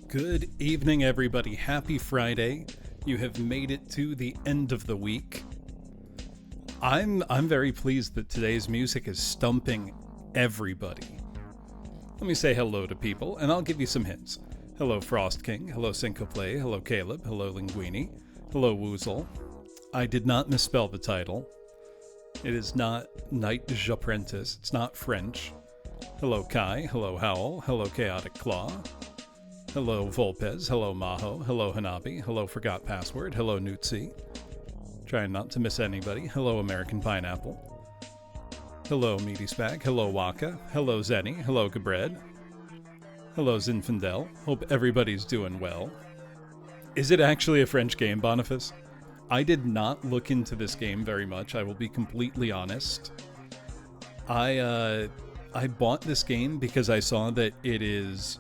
Good evening, everybody. Happy Friday. You have made it to the end of the week. I'm very pleased that today's music is stumping everybody. Let me say hello to people, and I'll give you some hints. Hello, Frost King. Hello, Syncoplay. Hello, Caleb. Hello, Linguini. Hello, Woozle. I did not misspell the title. It is not Knight Apprentice. It's not French. Hello, Kai. Hello, Howl. Hello, Chaotic Claw. Hello, Volpez. Hello, Maho. Hello, Hanabi. Hello, Forgot Password. Hello, Nutsi. Trying not to miss anybody. Hello, American Pineapple. Hello, Meaty Spag. Hello, Waka. Hello, Zenny. Hello, Gabred. Hello, Zinfandel. Hope everybody's doing well. Is it actually a French game, Boniface? I did not look into this game very much, I will be completely honest. I bought this game because I saw that it is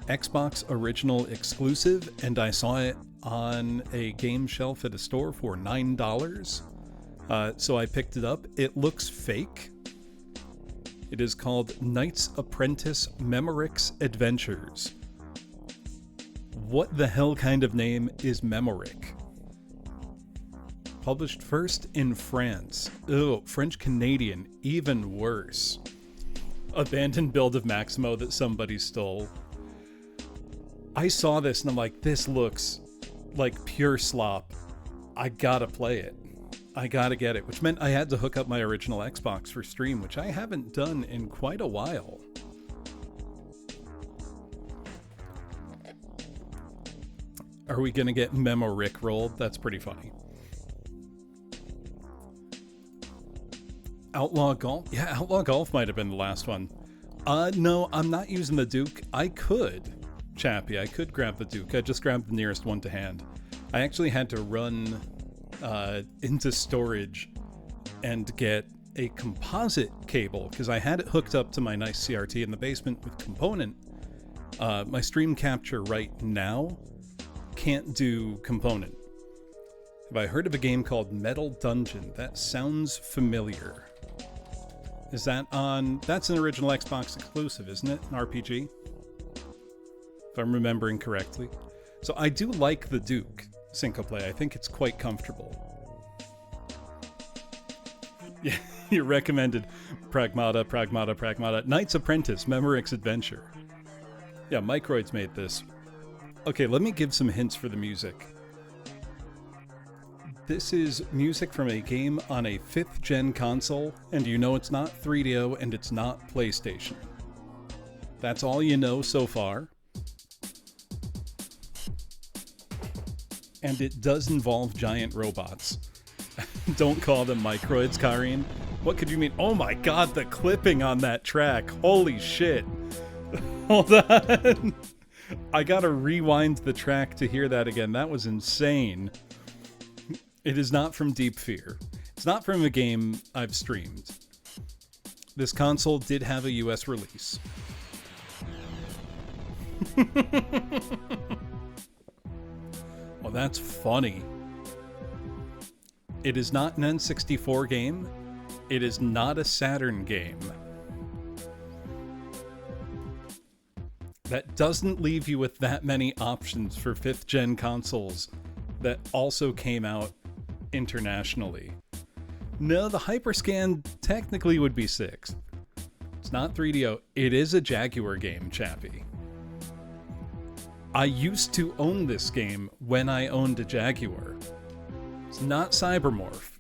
Xbox original exclusive, and I saw it on a game shelf at a store for $9. So I picked it up. It looks fake. It is called Knight's Apprentice Memorick's Adventures. What the hell kind of name is Memorick? Published first in France. Ew, French-Canadian, even worse. Abandoned build of Maximo that somebody stole. I saw this and I'm like, this looks like pure slop. I gotta play it. I gotta get it, which meant I had to hook up my original Xbox for stream, which I haven't done in quite a while. Are we gonna get Memorick rolled? That's pretty funny. Outlaw Golf? Yeah, Outlaw Golf might have been the last one. No, I'm not using the Duke. I could, Chappie. I could grab the Duke. I just grabbed the nearest one to hand. I actually had to run into storage and get a composite cable because I had it hooked up to my nice CRT in the basement with component. My stream capture right now can't do component. Have I heard of a game called Metal Dungeon? That sounds familiar. Is that on... That's an original Xbox exclusive, isn't it? An RPG? If I'm remembering correctly. So I do like the Duke Syncoplay. I think it's quite comfortable. Yeah, you recommended Pragmata. Knight's Apprentice, Memorick's Adventure. Yeah, Microids made this. Okay, let me give some hints for the music. This is music from a game on a 5th gen console, and you know it's not 3DO and it's not PlayStation. That's all you know so far. And it does involve giant robots. Don't call them microids, Karine. What could you mean? Oh my god, the clipping on that track. Holy shit. Hold on. I gotta rewind the track to hear that again. That was insane. It is not from Deep Fear. It's not from a game I've streamed. This console did have a US release. Well, that's funny. It is not an N64 game. It is not a Saturn game. That doesn't leave you with that many options for 5th gen consoles that also came out internationally. No, the Hyperscan technically would be 6th. It's not 3DO. It is a Jaguar game, Chappie. I used to own this game when I owned a Jaguar. It's not Cybermorph.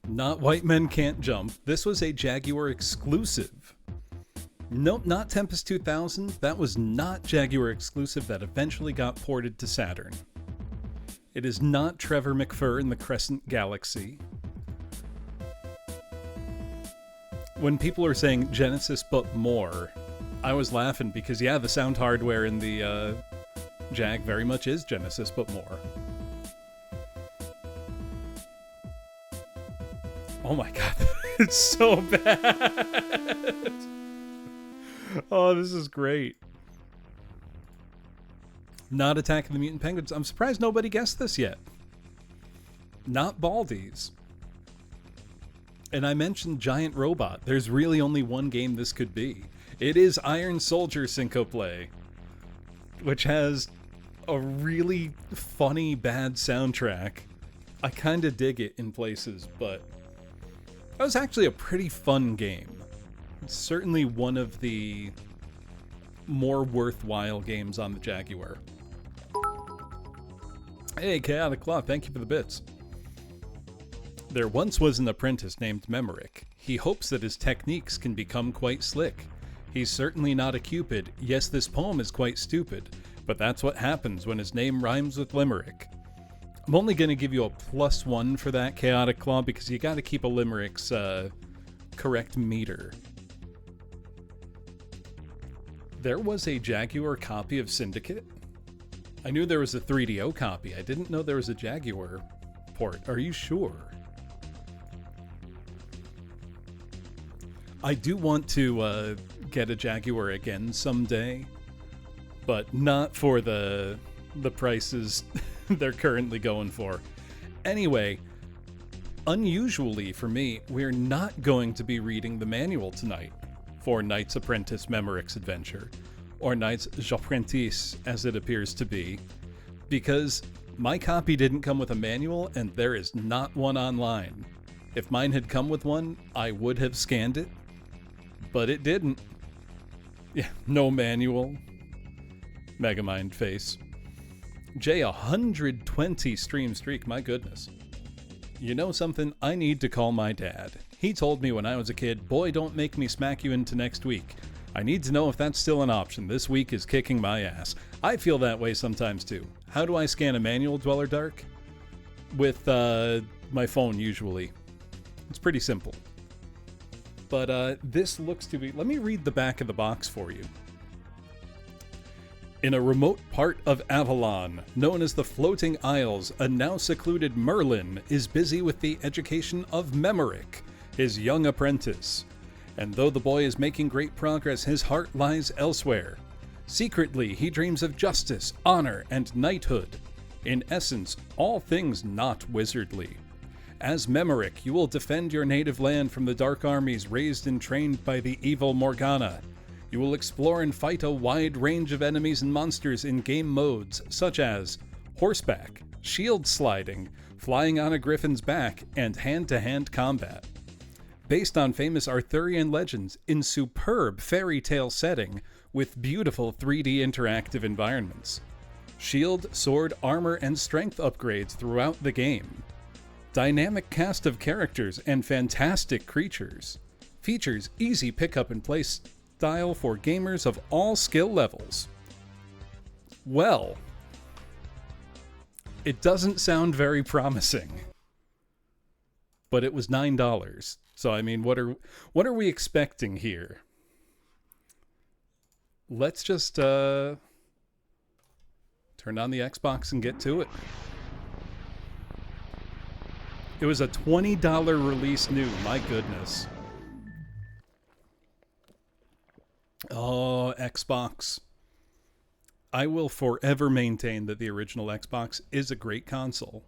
Not White Men Can't Jump. This was a Jaguar exclusive. Nope, not Tempest 2000. That was not Jaguar exclusive. That eventually got ported to Saturn. It is not Trevor McFur in the Crescent Galaxy. When people are saying Genesis but more, I was laughing because, yeah, the sound hardware in the Jag very much is Genesis but more. Oh my god, it's so bad. Oh, this is great. Not Attack of the Mutant Penguins. I'm surprised nobody guessed this yet. Not Baldies. And I mentioned Giant Robot. There's really only one game this could be. It is Iron Soldier Syncoplay, which has a really funny, bad soundtrack. I kind of dig it in places, but that was actually a pretty fun game. It's certainly one of the more worthwhile games on the Jaguar. Hey, Chaotic Claw, thank you for the bits. There once was an apprentice named Memorick. He hopes that his techniques can become quite slick. He's certainly not a cupid. Yes, this poem is quite stupid, but that's what happens when his name rhymes with limerick. I'm only going to give you a +1 for that, Chaotic Claw, because you got to keep a limerick's correct meter. There was a Jaguar copy of Syndicate? I knew there was a 3DO copy. I didn't know there was a Jaguar port. Are you sure? I do want to get a Jaguar again someday, but not for the prices they're currently going for. Anyway, unusually for me, we're not going to be reading the manual tonight for Knight's Apprentice Memorick's Adventure, or Knight's Apprentice as it appears to be, because my copy didn't come with a manual and there is not one online. If mine had come with one, I would have scanned it, but it didn't. Yeah, no manual. Megamind face. Jay, 120 stream streak, my goodness. You know something? I need to call my dad. He told me when I was a kid, boy, don't make me smack you into next week. I need to know if that's still an option. This week is kicking my ass. I feel that way sometimes too. How do I scan a manual, Dweller Dark? With my phone, usually. It's pretty simple. But this looks to be... Let me read the back of the box for you. In a remote part of Avalon, known as the Floating Isles, a now secluded Merlin is busy with the education of Memorick, his young apprentice. And though the boy is making great progress, his heart lies elsewhere. Secretly, he dreams of justice, honor, and knighthood. In essence, all things not wizardly. As Memorick, you will defend your native land from the dark armies raised and trained by the evil Morgana. You will explore and fight a wide range of enemies and monsters in game modes, such as horseback, shield sliding, flying on a griffin's back, and hand-to-hand combat. Based on famous Arthurian legends in superb fairy tale setting with beautiful 3D interactive environments. Shield, sword, armor, and strength upgrades throughout the game. Dynamic cast of characters and fantastic creatures. Features easy pickup and play style for gamers of all skill levels. Well, it doesn't sound very promising. But it was $9. So I mean, what are we expecting here? Let's just turn on the Xbox and get to it. It was a $20 release new, my goodness. Oh, Xbox. I will forever maintain that the original Xbox is a great console.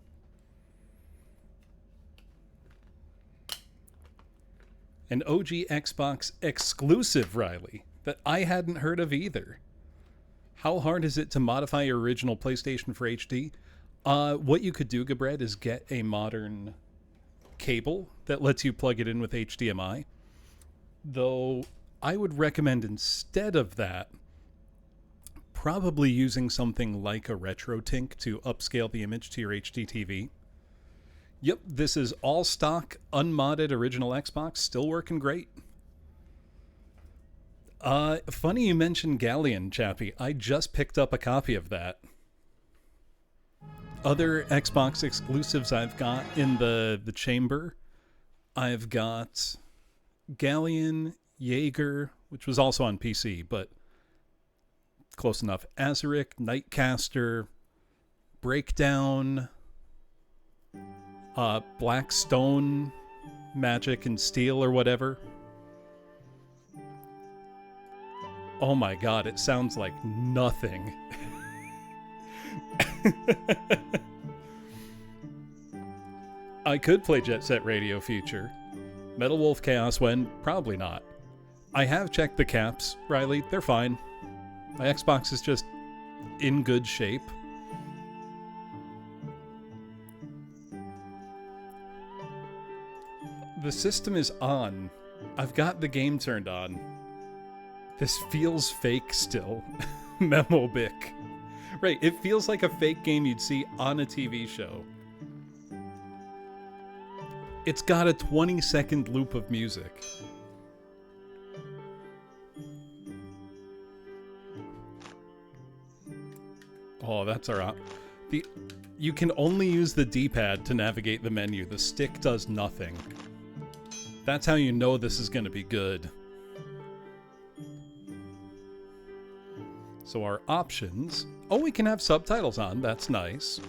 An OG Xbox exclusive, Riley, that I hadn't heard of either. How hard is it to modify your original PlayStation for HD? What you could do, Gabred, is get a modern cable that lets you plug it in with HDMI. Though I would recommend instead of that, probably using something like a RetroTink to upscale the image to your HD TV. Yep, this is all stock, unmodded original Xbox, still working great. Funny you mentioned Galleon, Chappie. I just picked up a copy of that. Other Xbox exclusives I've got in the chamber, I've got Galleon, Jaeger, which was also on PC, but close enough. Azaric, Nightcaster, Breakdown, Blackstone, Magic and Steel or whatever. Oh my god, it sounds like nothing. I could play Jet Set Radio Future. Metal Wolf Chaos when? Probably not. I have checked the caps, Riley. They're fine. My Xbox is just in good shape. The system is on. I've got the game turned on. This feels fake still. Memorick. Right, it feels like a fake game you'd see on a TV show. It's got a 20-second loop of music. Oh, that's our op. You can only use the D-pad to navigate the menu. The stick does nothing. That's how you know this is going to be good. So our options... Oh, we can have subtitles on. That's nice.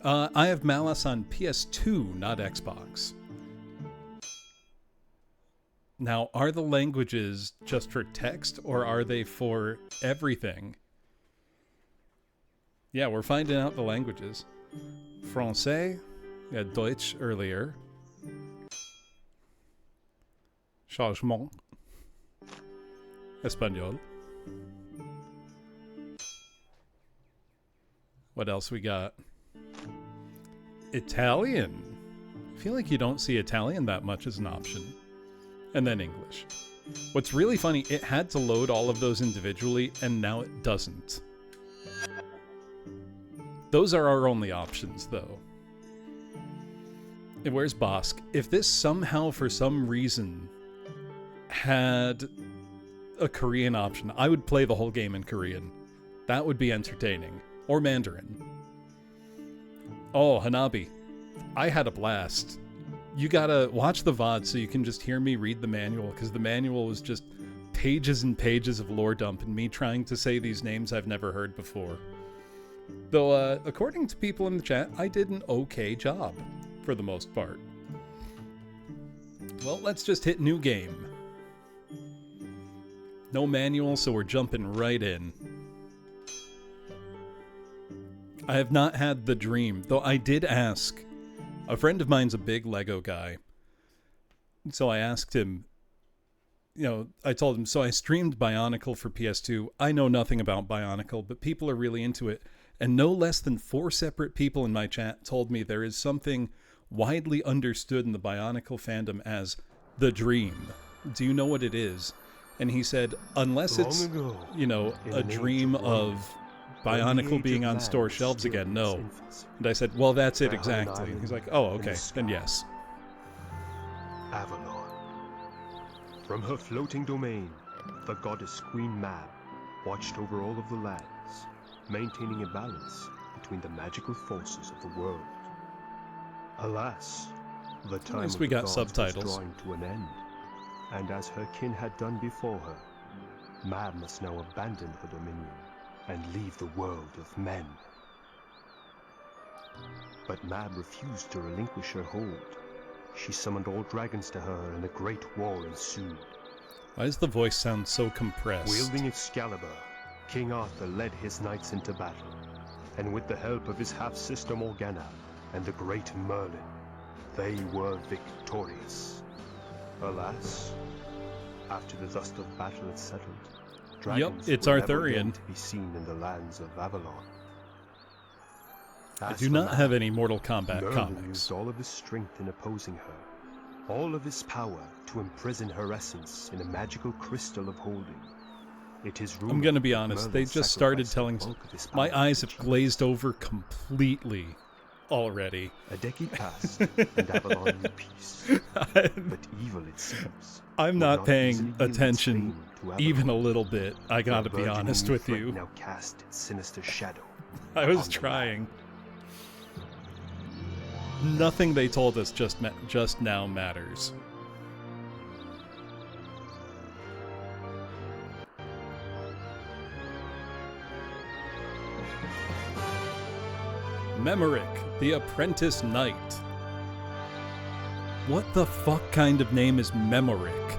I have Malice on PS2, not Xbox. Now, are the languages just for text, or are they for everything? Yeah, we're finding out the languages. Français. We had Deutsch earlier. Changement. Espanol. What else we got? Italian. I feel like you don't see Italian that much as an option. And then English. What's really funny, it had to load all of those individually, and now it doesn't. Those are our only options, though. And where's Bosk? If this somehow, for some reason, had a Korean option, I would play the whole game in Korean. That would be entertaining. Or Mandarin. Oh, Hanabi. I had a blast. You gotta watch the VOD so you can just hear me read the manual, because the manual was just pages and pages of lore dump and me trying to say these names I've never heard before. Though, according to people in the chat, I did an okay job, for the most part. Well, let's just hit new game. No manual, so we're jumping right in. I have not had the dream, though I did ask. A friend of mine's a big Lego guy. So I asked him, I told him, so I streamed Bionicle for PS2. I know nothing about Bionicle, but people are really into it. And no less than 4 separate people in my chat told me there is something widely understood in the Bionicle fandom as the dream. Do you know what it is? And he said, unless it's, a dream of Bionicle being on store shelves again, no. And I said, well, that's it exactly. He's like, oh, okay, then yes. Avalon. From her floating domain, the goddess Queen Mab watched over all of the lands, maintaining a balance between the magical forces of the world. Alas, the time of the gods was drawing to an end, and as her kin had done before her, Mab must now abandon her dominion and leave the world of men. But Mab refused to relinquish her hold. She summoned all dragons to her, and a great war ensued. Why does the voice sound so compressed? Wielding Excalibur, King Arthur led his knights into battle, and with the help of his half-sister Morgana and the great Merlin, they were victorious. Alas, after the dust of battle had settled, dragons it's were Arthurian. never again to be seen in the lands of Avalon. I do not have any Mortal Kombat Merlin comics. used all of his strength in opposing her, all of his power to imprison her essence in a magical crystal of holding. It is rumored I'm gonna be honest, Merlin they just started sacrificed telling... the bulk of his My power eyes to have the glazed over completely already. A decade passed, and Avalon knew peace. But evil, it seems, I'm would not easily paying yield its attention fame to Avalon. even a little bit, I gotta The be burgeoning honest new with threat you. now cast its sinister shadow I was upon the trying. Nothing they told us just now matters. Memorick, the Apprentice Knight. What the fuck kind of name is Memorick?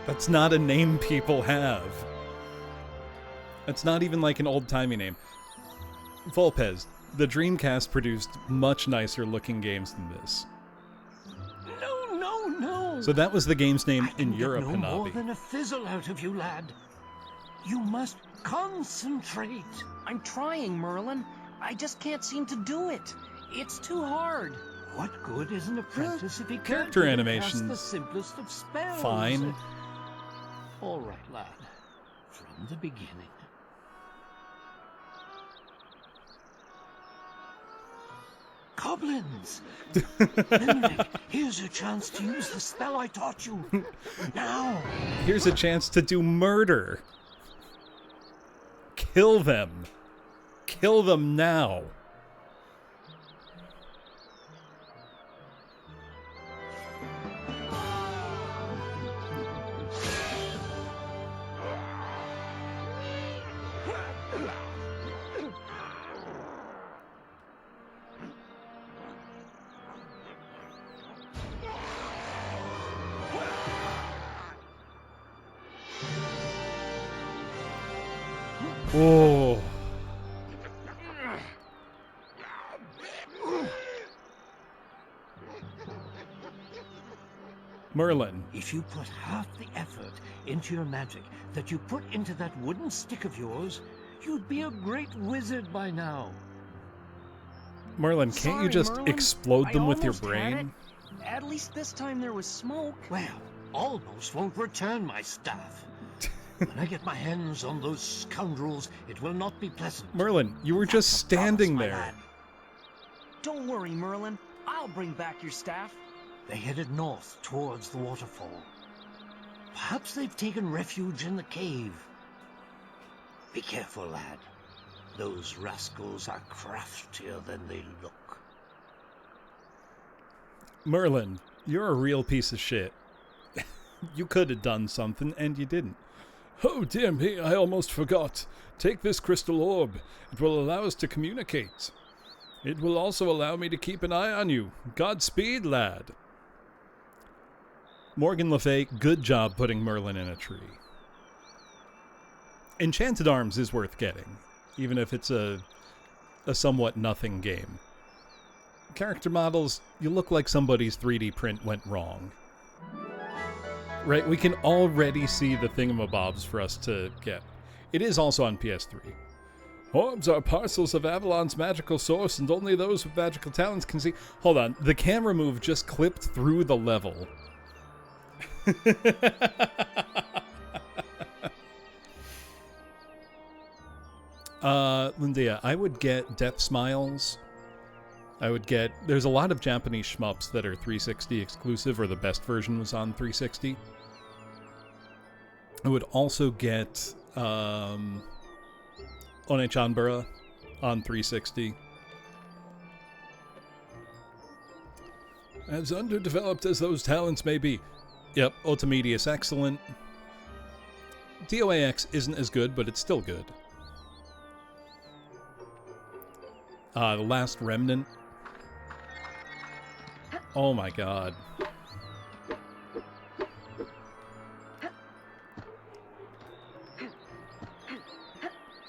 That's not a name people have. It's not even like an old-timey name. Volpez, The Dreamcast produced much nicer looking games than this. No. So that was the game's name in I Europe, can get no more Hanabi. than a fizzle out of you, lad. You must concentrate. I'm trying, Merlin. I just can't seem to do it. It's too hard. What good is an apprentice if he can't character even animations, cast the simplest of spells? Fine. All right, lad. From the beginning. Goblins! Memorick, here's your chance to use the spell I taught you. Now! Here's a chance to do murder. Kill them. Kill them now. Oh. Merlin. If you put half the effort into your magic that you put into that wooden stick of yours, you'd be a great wizard by now. Merlin, can't you Sorry, just Merlin. explode them with your almost had brain? it. At least this time there was smoke. Well, almost won't return my staff. When I get my hands on those scoundrels, it will not be pleasant. Merlin, you were just Promise, standing my there. lad. Don't worry, Merlin. I'll bring back your staff. They headed north towards the waterfall. Perhaps they've taken refuge in the cave. Be careful, lad. Those rascals are craftier than they look. Merlin, you're a real piece of shit. You could have done something, and you didn't. Oh, dear me, I almost forgot. Take this crystal orb. It will allow us to communicate. It will also allow me to keep an eye on you. Godspeed, lad. Morgan Le Fay, good job putting Merlin in a tree. Enchanted Arms is worth getting, even if it's a somewhat nothing game. Character models, you look like somebody's 3D print went wrong. Right, we can already see the thingamabobs for us to get. It is also on PS3. Orbs are parcels of Avalon's magical source, and only those with magical talents can see... Hold on, the camera move just clipped through the level. Lindia, I would get Death Smiles. I would get... There's a lot of Japanese shmups that are 360 exclusive, or the best version was on 360. I would also get One-Chanbara on 360. As underdeveloped as those talents may be. Yep, Ultimedius excellent. DOAX isn't as good, but it's still good. The Last Remnant. Oh my god.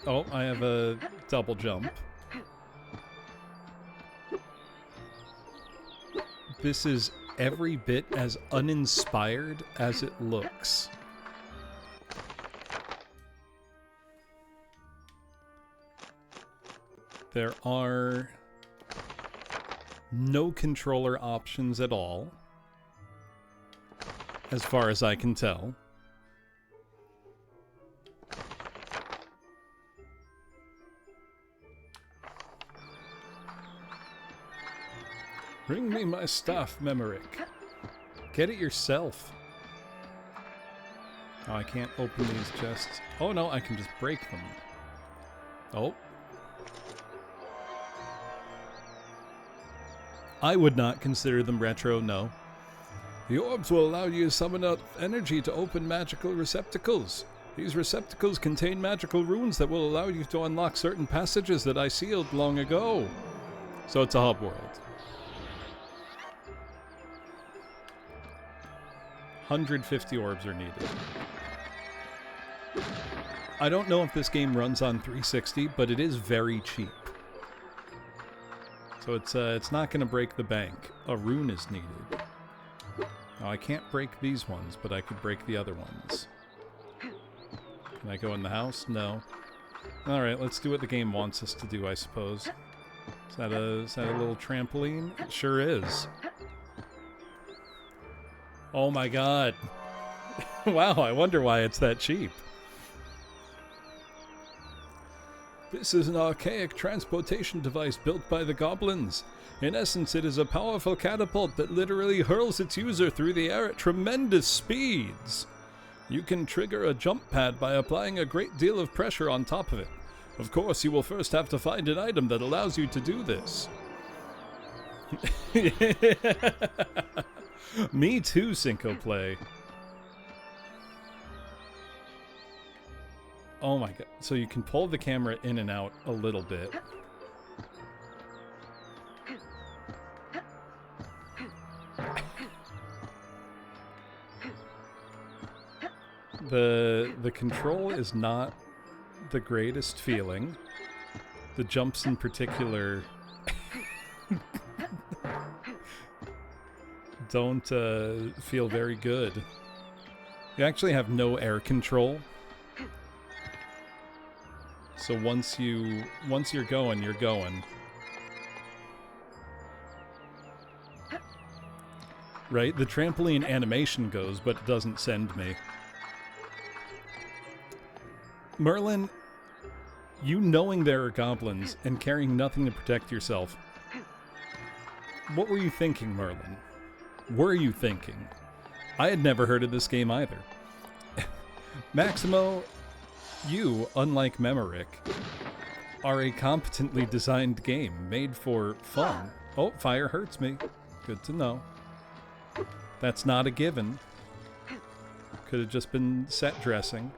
Oh, I have a double jump. This is every bit as uninspired as it looks. There are no controller options at all, as far as I can tell. Bring me my stuff, Memorick. Get it yourself. Oh, I can't open these chests. Oh no, I can just break them. Oh. I would not consider them retro, no. The orbs will allow you to summon up energy to open magical receptacles. These receptacles contain magical runes that will allow you to unlock certain passages that I sealed long ago. So it's a hub world. 150 orbs are needed. I don't know if this game runs on 360, but it is very cheap. So it's not going to break the bank. A rune is needed. Now, I can't break these ones, but I could break the other ones. Can I go in the house? No. Alright, let's do what the game wants us to do, I suppose. Is that a little trampoline? It sure is. Oh my god. Wow, I wonder why it's that cheap. This is an archaic transportation device built by the goblins. In essence, it is a powerful catapult that literally hurls its user through the air at tremendous speeds. You can trigger a jump pad by applying a great deal of pressure on top of it. Of course, you will first have to find an item that allows you to do this. Me too, Cinco Play. Oh my god. So you can pull the camera in and out a little bit. The control is not the greatest feeling. The jumps in particular don't feel very good. You actually have no air control. So once you're going, you're going. Right? The trampoline animation goes, but it doesn't send me. Merlin, you knowing there are goblins and carrying nothing to protect yourself. What were you thinking, Merlin? Were you thinking? I had never heard of this game either. Maximo, you, unlike Memorick, are a competently designed game made for fun. Oh, fire hurts me. Good to know. That's not a given. Could have just been set dressing.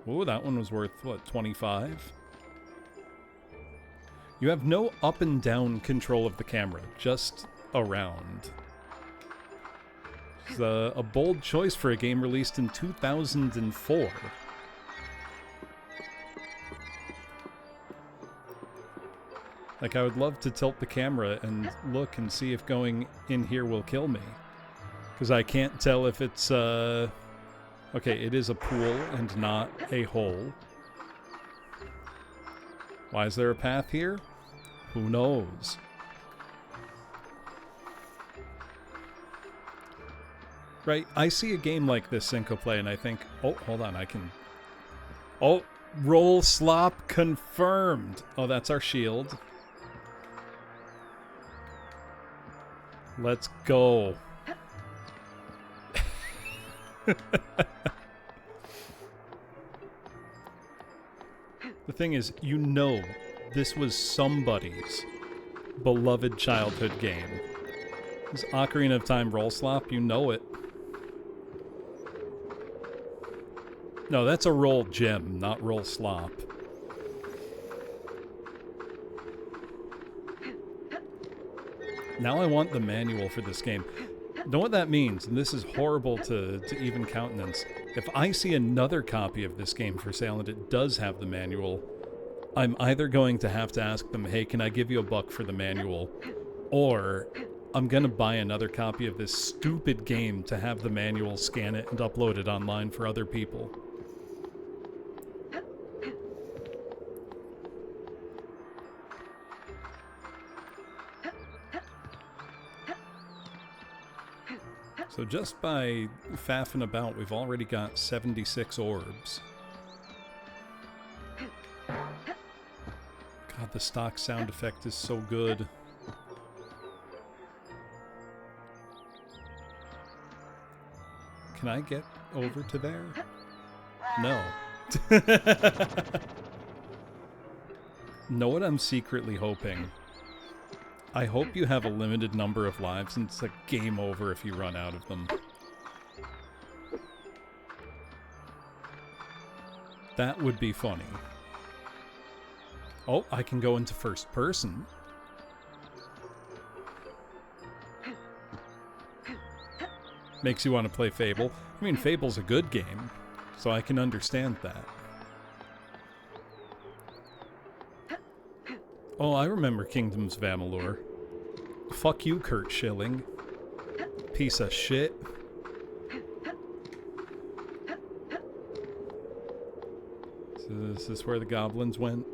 Ooh, that one was worth, what, 25? You have no up and down control of the camera, just around. It's a bold choice for a game released in 2004. Like, I would love to tilt the camera and look and see if going in here will kill me. Because I can't tell if it's, okay, it is a pool and not a hole. Why is there a path here? Who knows? Right, I see a game like this, Cinco Play, and I think, oh, hold on, I can... Oh, roll slop confirmed! Oh, that's our shield. Let's go. The thing is, you know this was somebody's beloved childhood game. This Ocarina of Time roll slop, you know it. No, that's a roll gem, not roll slop. Now I want the manual for this game. Know what that means, and this is horrible to even countenance. If I see another copy of this game for sale and it does have the manual, I'm either going to have to ask them, hey, can I give you $1 for the manual? Or I'm going to buy another copy of this stupid game to have the manual, scan it, and upload it online for other people. So just by faffing about, we've already got 76 orbs. God, the stock sound effect is so good. Can I get over to there? No. Know what I'm secretly hoping? I hope you have a limited number of lives and it's like game over if you run out of them. That would be funny. Oh, I can go into first person. Makes you want to play Fable. I mean, Fable's a good game, so I can understand that. Oh, I remember Kingdoms of Amalur. fuck you, Kurt Schilling. Piece of shit. So is this where the goblins went?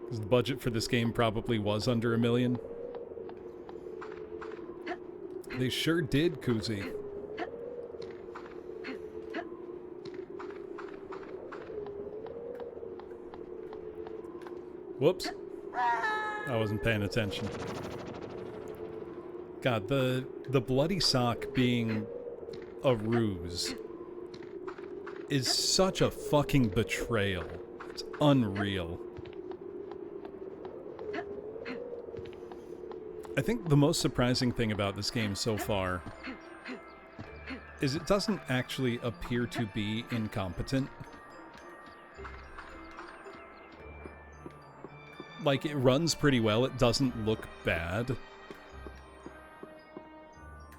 Because the budget for this game probably was under $1 million. They sure did, Kuzi. Whoops. I wasn't paying attention. God, the bloody sock being a ruse is such a fucking betrayal. It's unreal. I think the most surprising thing about this game so far is it doesn't actually appear to be incompetent. Like, it runs pretty well. It doesn't look bad.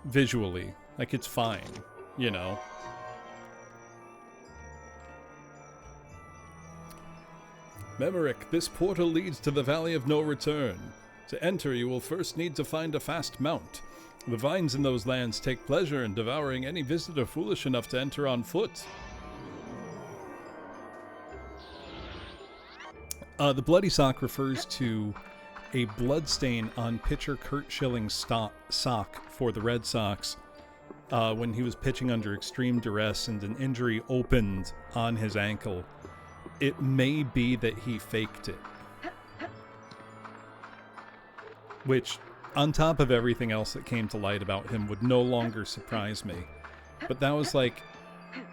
Visually. Like, it's fine, you know? Memorick, this portal leads to the Valley of No Return. To enter, you will first need to find a fast mount. The vines in those lands take pleasure in devouring any visitor foolish enough to enter on foot. The bloody sock refers to a bloodstain on pitcher Kurt Schilling's sock for the Red Sox when he was pitching under extreme duress and an injury opened on his ankle. It may be that he faked it. Which, on top of everything else that came to light about him, would no longer surprise me. But that was like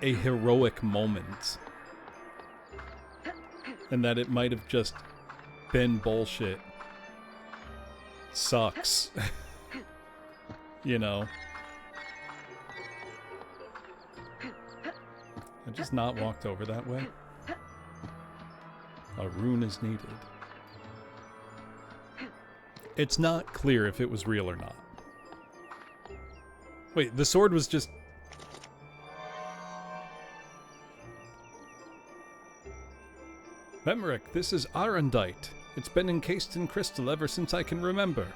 a heroic moment. And that it might have just been bullshit. Sucks. You know? I just not walked over that way. A rune is needed. It's not clear if it was real or not. Wait, the sword was just... Memorick, this is Arendite. It's been encased in crystal ever since I can remember.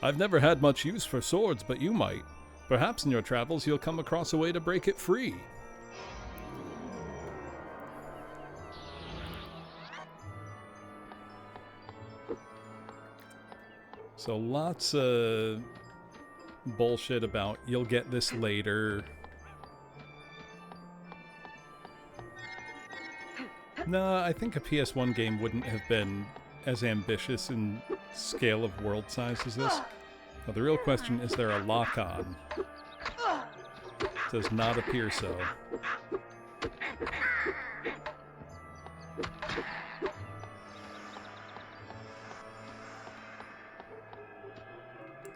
I've never had much use for swords, but you might. Perhaps in your travels you'll come across a way to break it free. So lots of bullshit about you'll get this later. No, I think a PS1 game wouldn't have been as ambitious in scale of world size as this. Now, the real question, is there a lock-on? Does not appear so.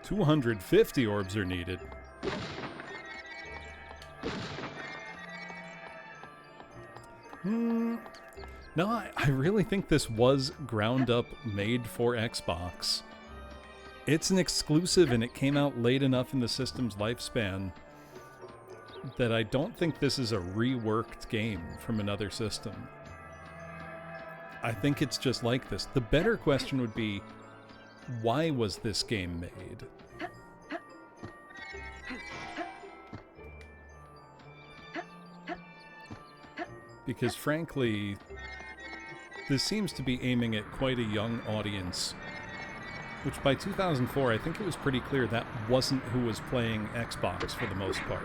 $250 orbs are needed. No, I really think this was ground up made for Xbox. It's an exclusive and it came out late enough in the system's lifespan that I don't think this is a reworked game from another system. I think it's just like this. The better question would be, why was this game made? Because frankly, this seems to be aiming at quite a young audience, which by 2004, I think it was pretty clear that wasn't who was playing Xbox for the most part.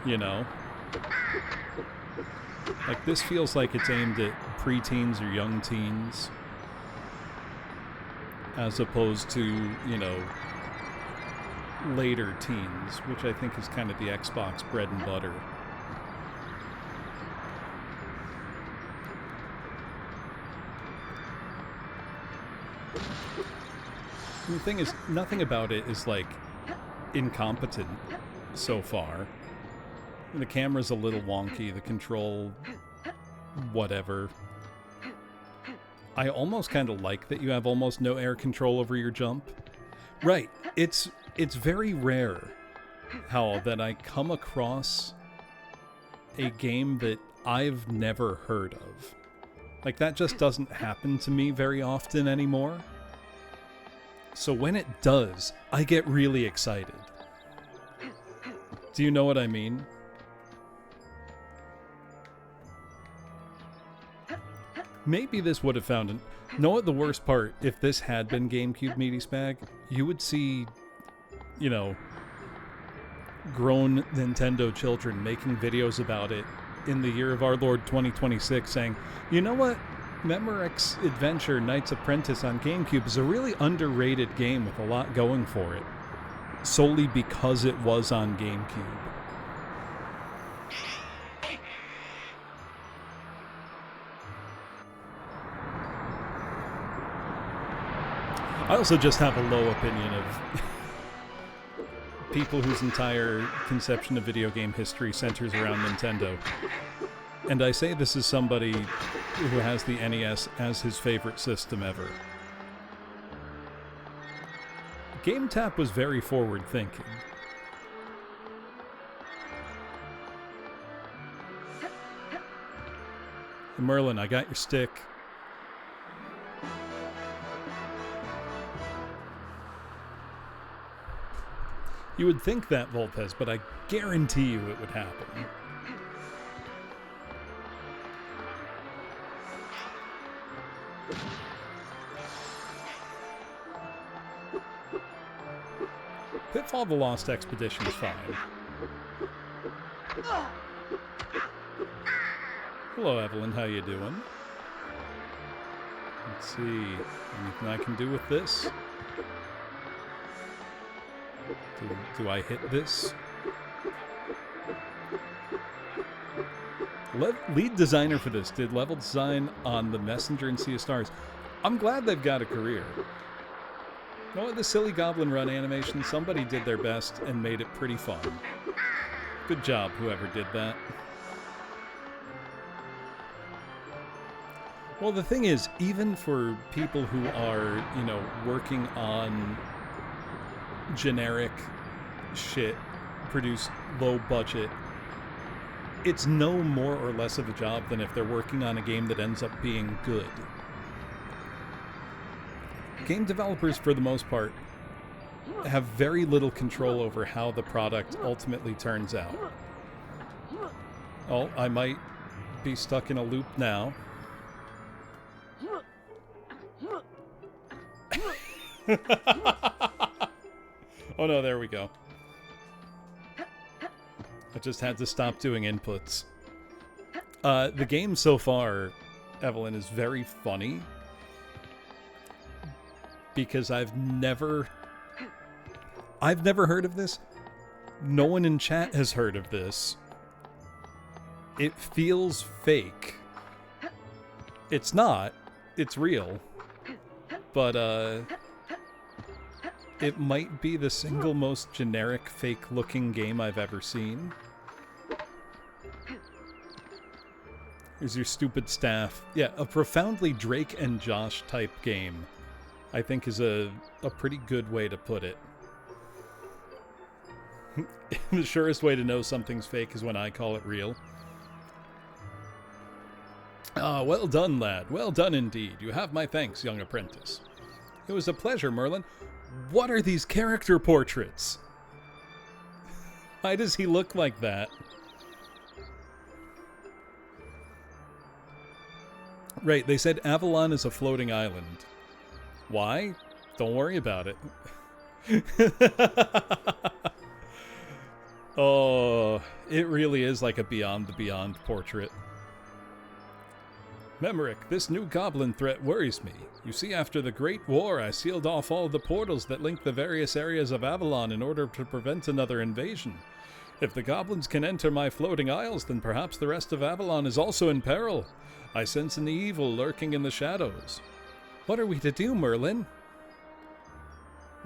You know? Like, this feels like it's aimed at preteens or young teens, as opposed to, you know, later teens, which I think is kind of the Xbox bread and butter. And the thing is, nothing about it is, like, incompetent so far. The camera's a little wonky, the control... whatever. I almost kind of like that you have almost no air control over your jump. Right, it's very rare how that I come across a game that I've never heard of. Like, that just doesn't happen to me very often anymore. So when it does, I get really excited. Do you know what I mean? Maybe this would have found an... Know what the worst part? If this had been GameCube Meaty Spag, you would see, you know, grown Nintendo children making videos about it in the year of our Lord 2026 saying, you know what? Memorick's adventure Knight's Apprentice on GameCube is a really underrated game with a lot going for it, solely because it was on GameCube. I also just have a low opinion of people whose entire conception of video game history centers around Nintendo. And I say this as somebody who has the NES as his favorite system ever. GameTap was very forward-thinking. Merlin, I got your stick. You would think that, Volpez, but I guarantee you it would happen. Pitfall the Lost Expedition is fine. Hello, Evelyn. How you doing? Let's see. Anything I can do with this? Do I hit this? Lead designer for this did level design on The Messenger and Sea of Stars. I'm glad they've got a career. You know what, the silly Goblin Run animation, somebody did their best and made it pretty fun. Good job, whoever did that. Well, the thing is, even for people who are, you know, working on generic shit, produce low budget, it's no more or less of a job than if they're working on a game that ends up being good. Game developers, for the most part, have very little control over how the product ultimately turns out. Oh, I might be stuck in a loop now. Oh no, there we go. I just had to stop doing inputs. The game so far, Evelyn, is very funny. Because I've never heard of this. No one in chat has heard of this. It feels fake. It's not. It's real. But, it might be the single most generic, fake-looking game I've ever seen. Here's your stupid staff. Yeah, a profoundly Drake and Josh type game, I think, is a pretty good way to put it. The surest way to know something's fake is when I call it real. Ah, well done, lad. Well done indeed. You have my thanks, young apprentice. It was a pleasure, Merlin. What are these character portraits? Why does he look like that? Right, they said Avalon is a floating island. Why? Don't worry about it. Oh, it really is like a Beyond the Beyond portrait. Memorick, this new goblin threat worries me. You see, after the Great War, I sealed off all the portals that link the various areas of Avalon in order to prevent another invasion. If the goblins can enter my floating isles, then perhaps the rest of Avalon is also in peril. I sense an evil lurking in the shadows. What are we to do, Merlin?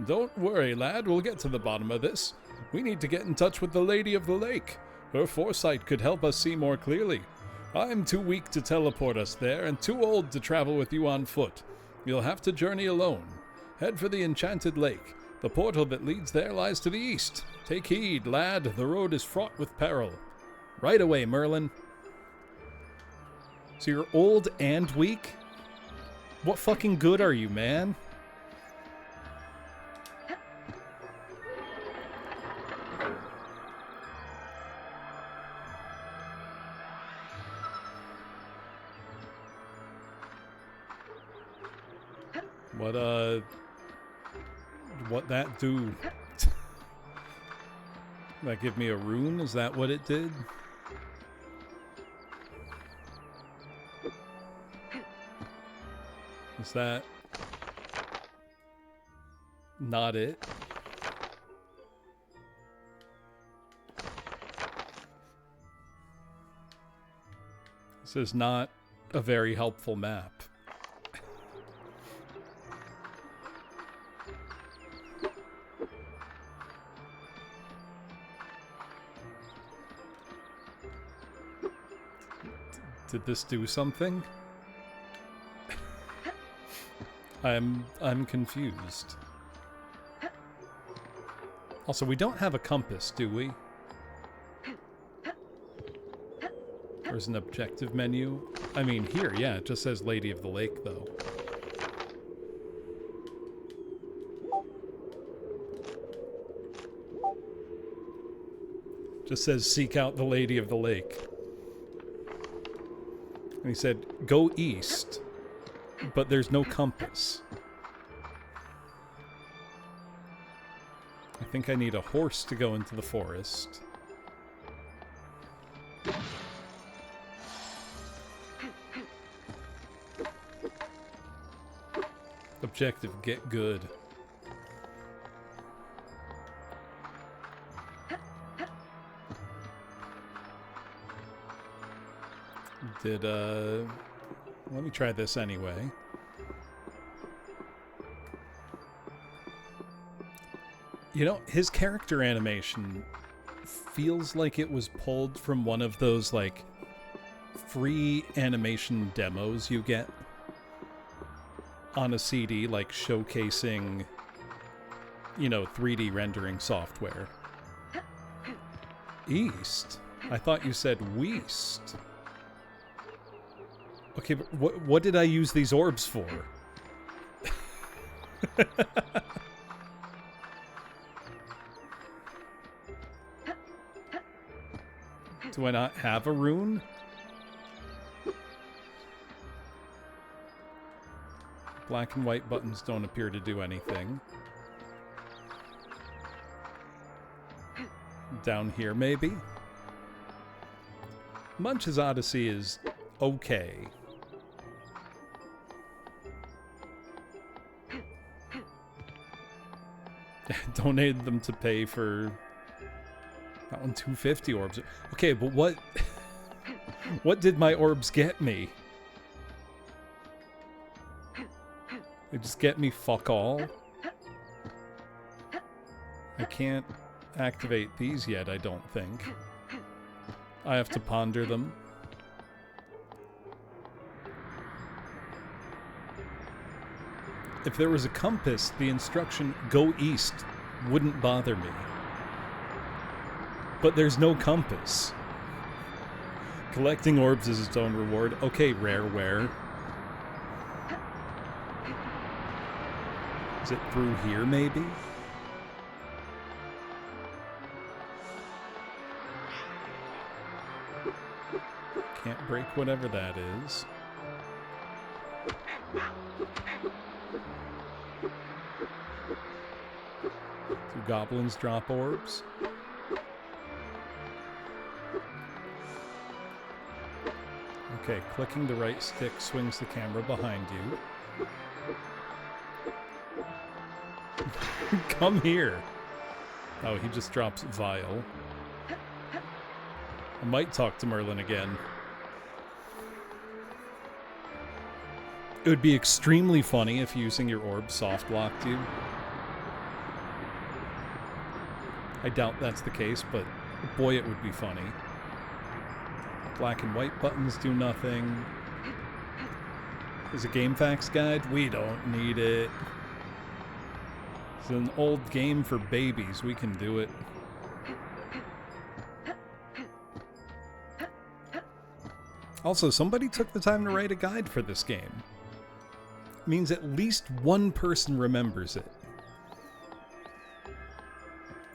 Don't worry, lad. We'll get to the bottom of this. We need to get in touch with the Lady of the Lake. Her foresight could help us see more clearly. I'm too weak to teleport us there, and too old to travel with you on foot. You'll have to journey alone. Head for the Enchanted Lake. The portal that leads there lies to the east. Take heed, lad. The road is fraught with peril. Right away, Merlin. So you're old and weak? What fucking good are you, man? What that do? That give me a rune? Is that what it did? Is that not it? This is not a very helpful map. Did this do something? I'm confused. Also, we don't have a compass, do we? There's an objective menu. I mean, here, yeah, it just says Lady of the Lake, though. Just says seek out the Lady of the Lake. And he said, go east, but there's no compass. I think I need a horse to go into the forest. Objective, get good. Let me try this anyway. You know, his character animation feels like it was pulled from one of those, like, free animation demos you get on a CD, like, showcasing, you know, 3D rendering software. East? I thought you said Weast. Okay, but what did I use these orbs for? Do I not have a rune? Black and white buttons don't appear to do anything. Down here, maybe? Munch's Odyssey is okay. Donated them to pay for that one. 250 orbs. Okay, but what did my orbs get me? They just get me fuck all. I can't activate these yet, I don't think. I have to ponder them. If there was a compass, the instruction, go east, wouldn't bother me. But there's no compass. Collecting orbs is its own reward. Okay, rareware. Is it through here, maybe? Can't break whatever that is. Do goblins drop orbs? Okay, clicking the right stick swings the camera behind you. Come here! Oh, he just drops Vial. I might talk to Merlin again. It would be extremely funny if using your orb soft locked you. I doubt that's the case, but boy, it would be funny. Black and white buttons do nothing. Is a game facts guide? We don't need it. It's an old game for babies. We can do it. Also, somebody took the time to write a guide for this game. Means at least one person remembers it.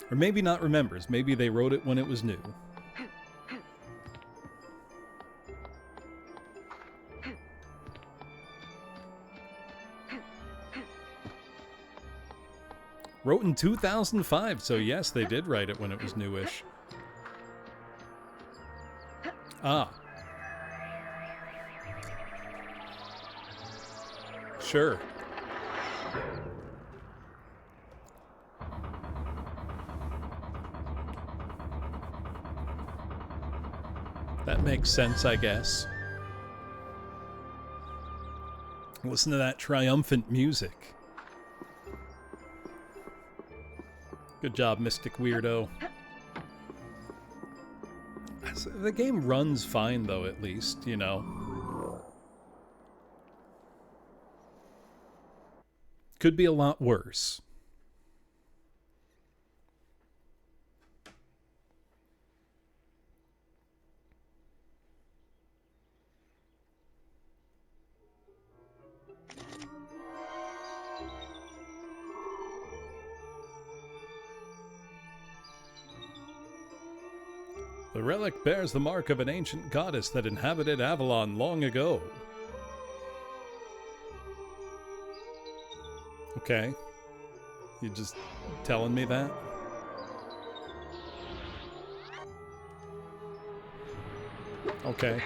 Or maybe not remembers. Maybe they wrote it when it was new. Wrote in 2005, so yes, they did write it when it was newish. Ah. Sure. That makes sense, I guess. Listen to that triumphant music. Good job, Mystic Weirdo. The game runs fine, though, at least, you know. Could be a lot worse. The relic bears the mark of an ancient goddess that inhabited Avalon long ago. Okay. You just telling me that? Okay.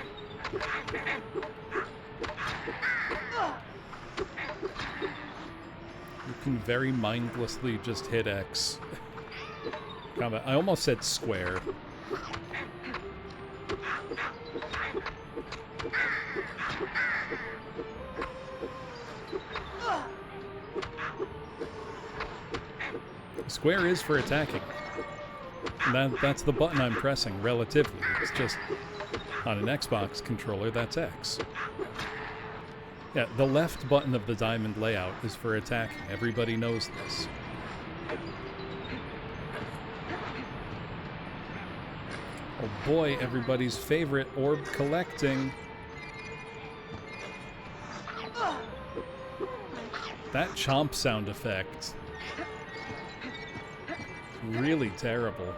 You can very mindlessly just hit X. I almost said square. Square is for attacking. That's the button I'm pressing, relatively. It's just, on an Xbox controller, that's X. Yeah, the left button of the diamond layout is for attacking. Everybody knows this. Oh boy, everybody's favorite, orb collecting. That chomp sound effect. Really terrible.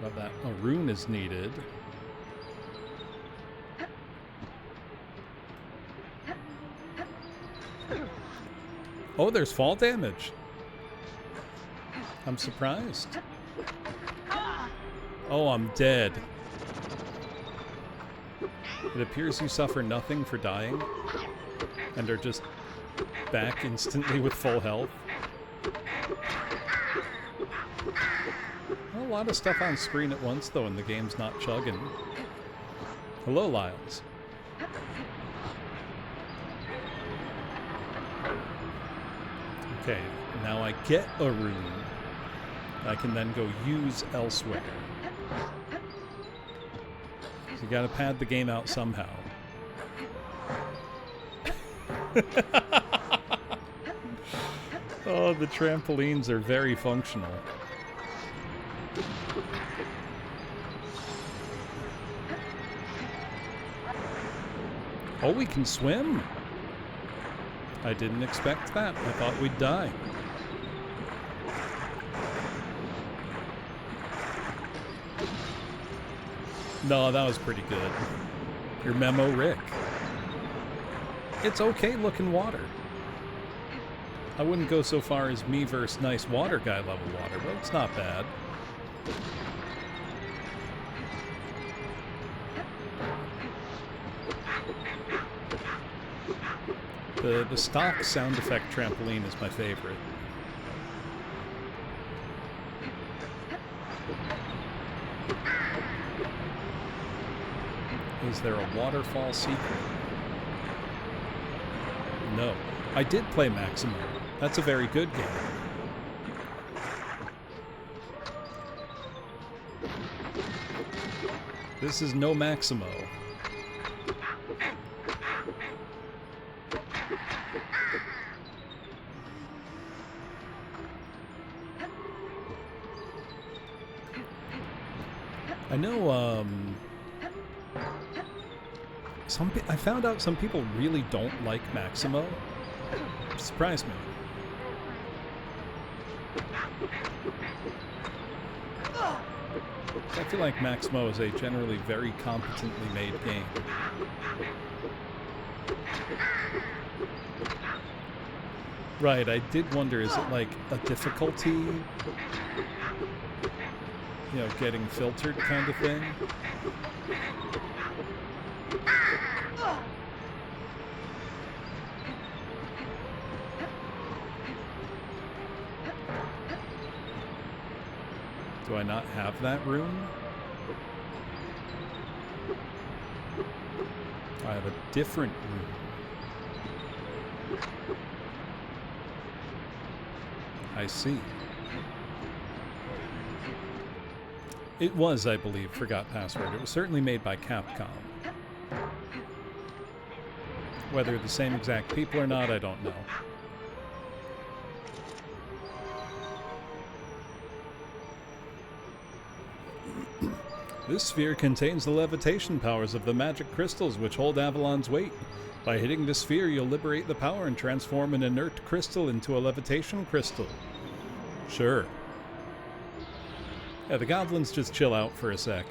But that a rune is needed. Oh, there's fall damage. I'm surprised. Oh, I'm dead. It appears you suffer nothing for dying and are just back instantly with full health. A lot of stuff on screen at once, though, and the game's not chugging. Hello, Lyles. Okay, now I get a rune. I can then go use elsewhere. So you gotta pad the game out somehow. Oh, the trampolines are very functional. Oh, we can swim? I didn't expect that. I thought we'd die. No, that was pretty good. Your Memorick. It's okay looking water. I wouldn't go so far as me versus nice water guy level water, but it's not bad. The stock sound effect trampoline is my favorite. Is there a waterfall secret? No. I did play Maximo. That's a very good game. This is no Maximo. I know, I found out some people really don't like Maximo. Surprised me. I feel like Maximo is a generally very competently made game. Right, I did wonder, is it like a difficulty, getting filtered kind of thing? Do I not have that room? I have a different room. I see. It was, I believe, Forgot Password. It was certainly made by Capcom. Whether the same exact people or not, I don't know. This sphere contains the levitation powers of the magic crystals which hold Avalon's weight. By hitting the sphere, you'll liberate the power and transform an inert crystal into a levitation crystal. Sure. Yeah, the goblins just chill out for a sec.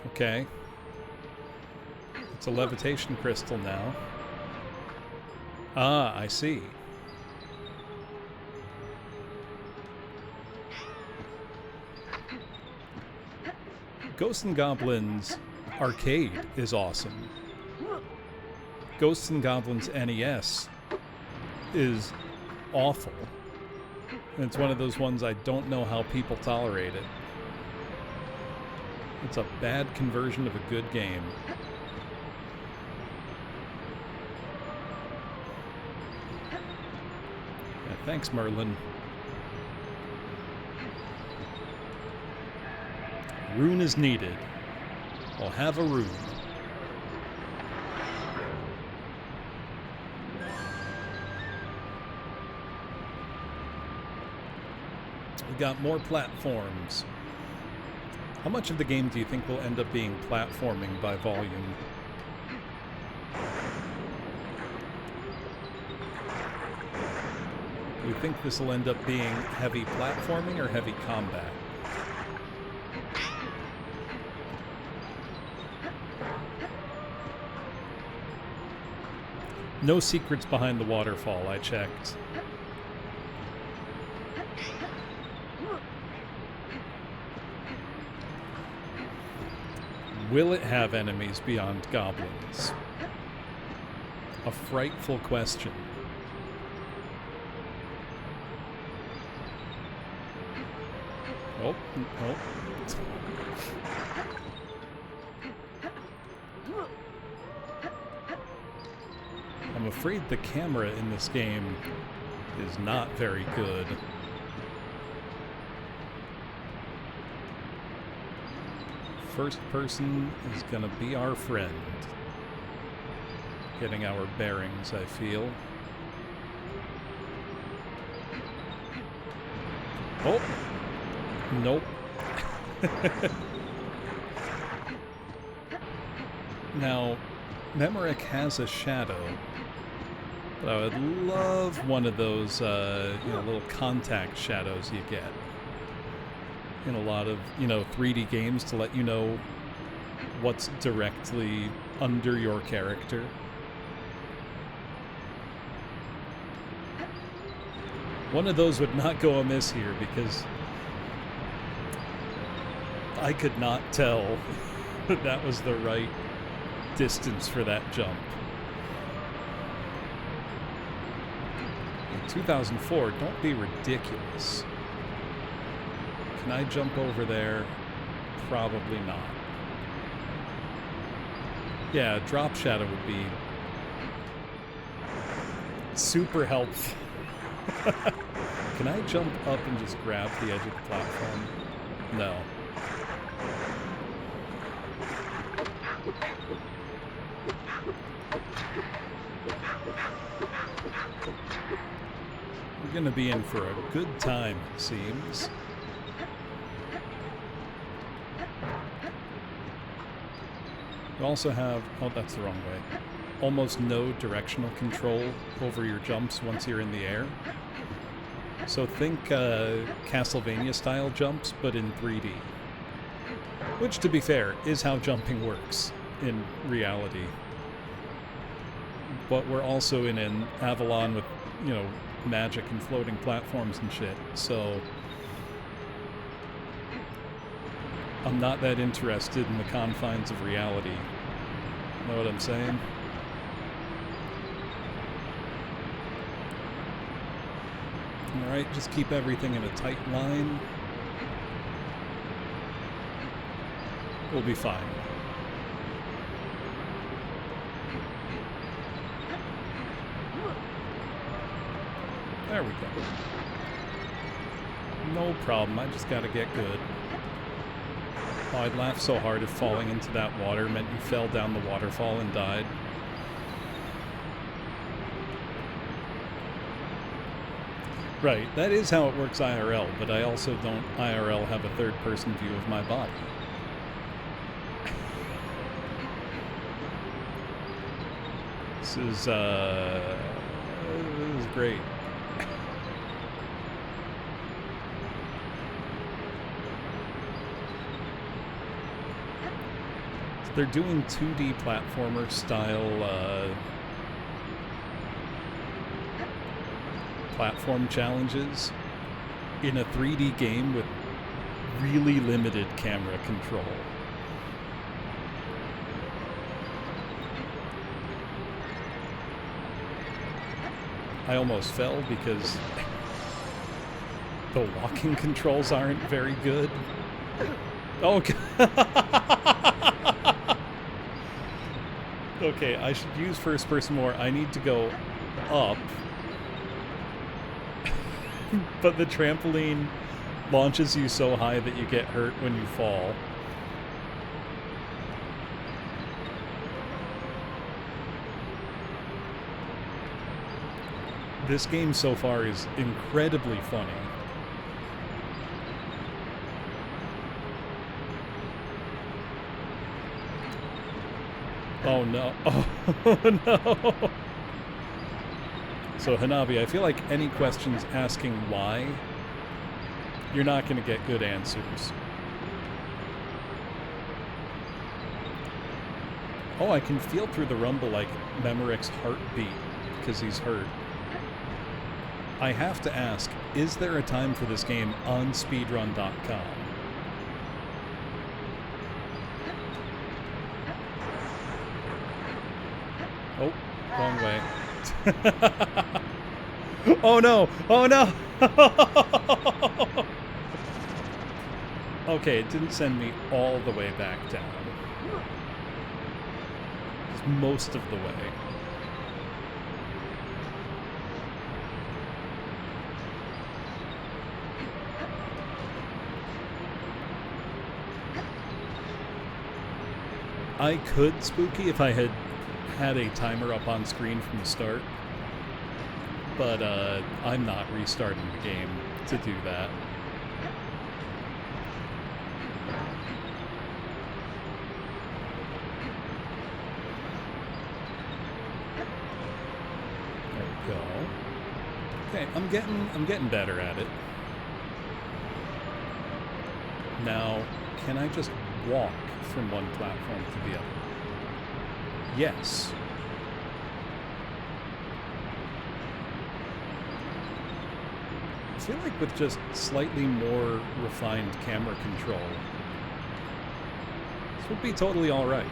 Okay. It's a levitation crystal now. Ah, I see. Ghosts and Goblins Arcade is awesome. Ghosts and Goblins NES is awful. And it's one of those ones I don't know how people tolerate it. It's a bad conversion of a good game. Yeah, thanks, Merlin. Rune is needed. I'll have a rune. We got more platforms. How much of the game do you think will end up being platforming by volume? Do you think this will end up being heavy platforming or heavy combat? No secrets behind the waterfall, I checked. Will it have enemies beyond goblins? A frightful question. Oh, oh. I'm afraid the camera in this game is not very good. First person is gonna be our friend. Getting our bearings, I feel. Oh! Nope. Now, Memorick has a shadow. But I would love one of those, little contact shadows you get in a lot of, 3D games to let you know what's directly under your character. One of those would not go amiss here because I could not tell that that was the right distance for that jump. In 2004, don't be ridiculous. Can I jump over there? Probably not. Yeah, a drop shadow would be super helpful. Can I jump up and just grab the edge of the platform? No. gonna be in for a good time, it seems. You also have... oh, that's the wrong way. Almost no directional control over your jumps once you're in the air. So think Castlevania-style jumps, but in 3D. Which, to be fair, is how jumping works in reality. But we're also in an Avalon with, you know, magic and floating platforms and shit, so... I'm not that interested in the confines of reality. Know what I'm saying? Alright, just keep everything in a tight line. We'll be fine. There we go. No problem, I just gotta get good. Oh, I'd laugh so hard if falling into that water meant you fell down the waterfall and died. Right, that is how it works IRL, but I also don't IRL have a third-person view of my body. This is great. So they're doing 2D platformer style platform challenges in a 3D game with really limited camera control. I almost fell because the walking controls aren't very good. Oh, okay, I should use first person more. I need to go up. But the trampoline launches you so high that you get hurt when you fall. This game so far is incredibly funny. Oh no. Oh no. So Hanabi, I feel like any questions asking why, you're not going to get good answers. Oh, I can feel through the rumble like Memorick's heartbeat because he's hurt. I have to ask, is there a time for this game on speedrun.com? Oh, wrong way. Oh no! Oh no! Okay, it didn't send me all the way back down. Just most of the way. I could, Spooky, if I had a timer up on screen from the start, but I'm not restarting the game to do that. There we go. Okay, I'm getting better at it. Now, can I just walk from one platform to the other? Yes. I feel like with just slightly more refined camera control, this would be totally alright.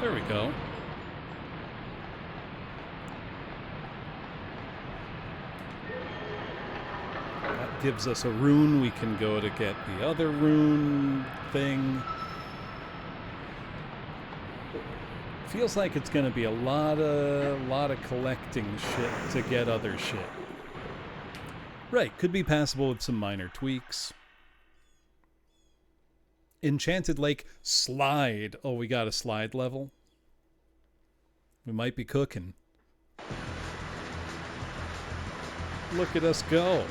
There we go. That gives us a rune. We can go to get the other rune thing. Feels like it's going to be a lot of collecting shit to get other shit. Right, could be passable with some minor tweaks. Enchanted Lake slide. Oh, we got a slide level. We might be cooking. Look at us go.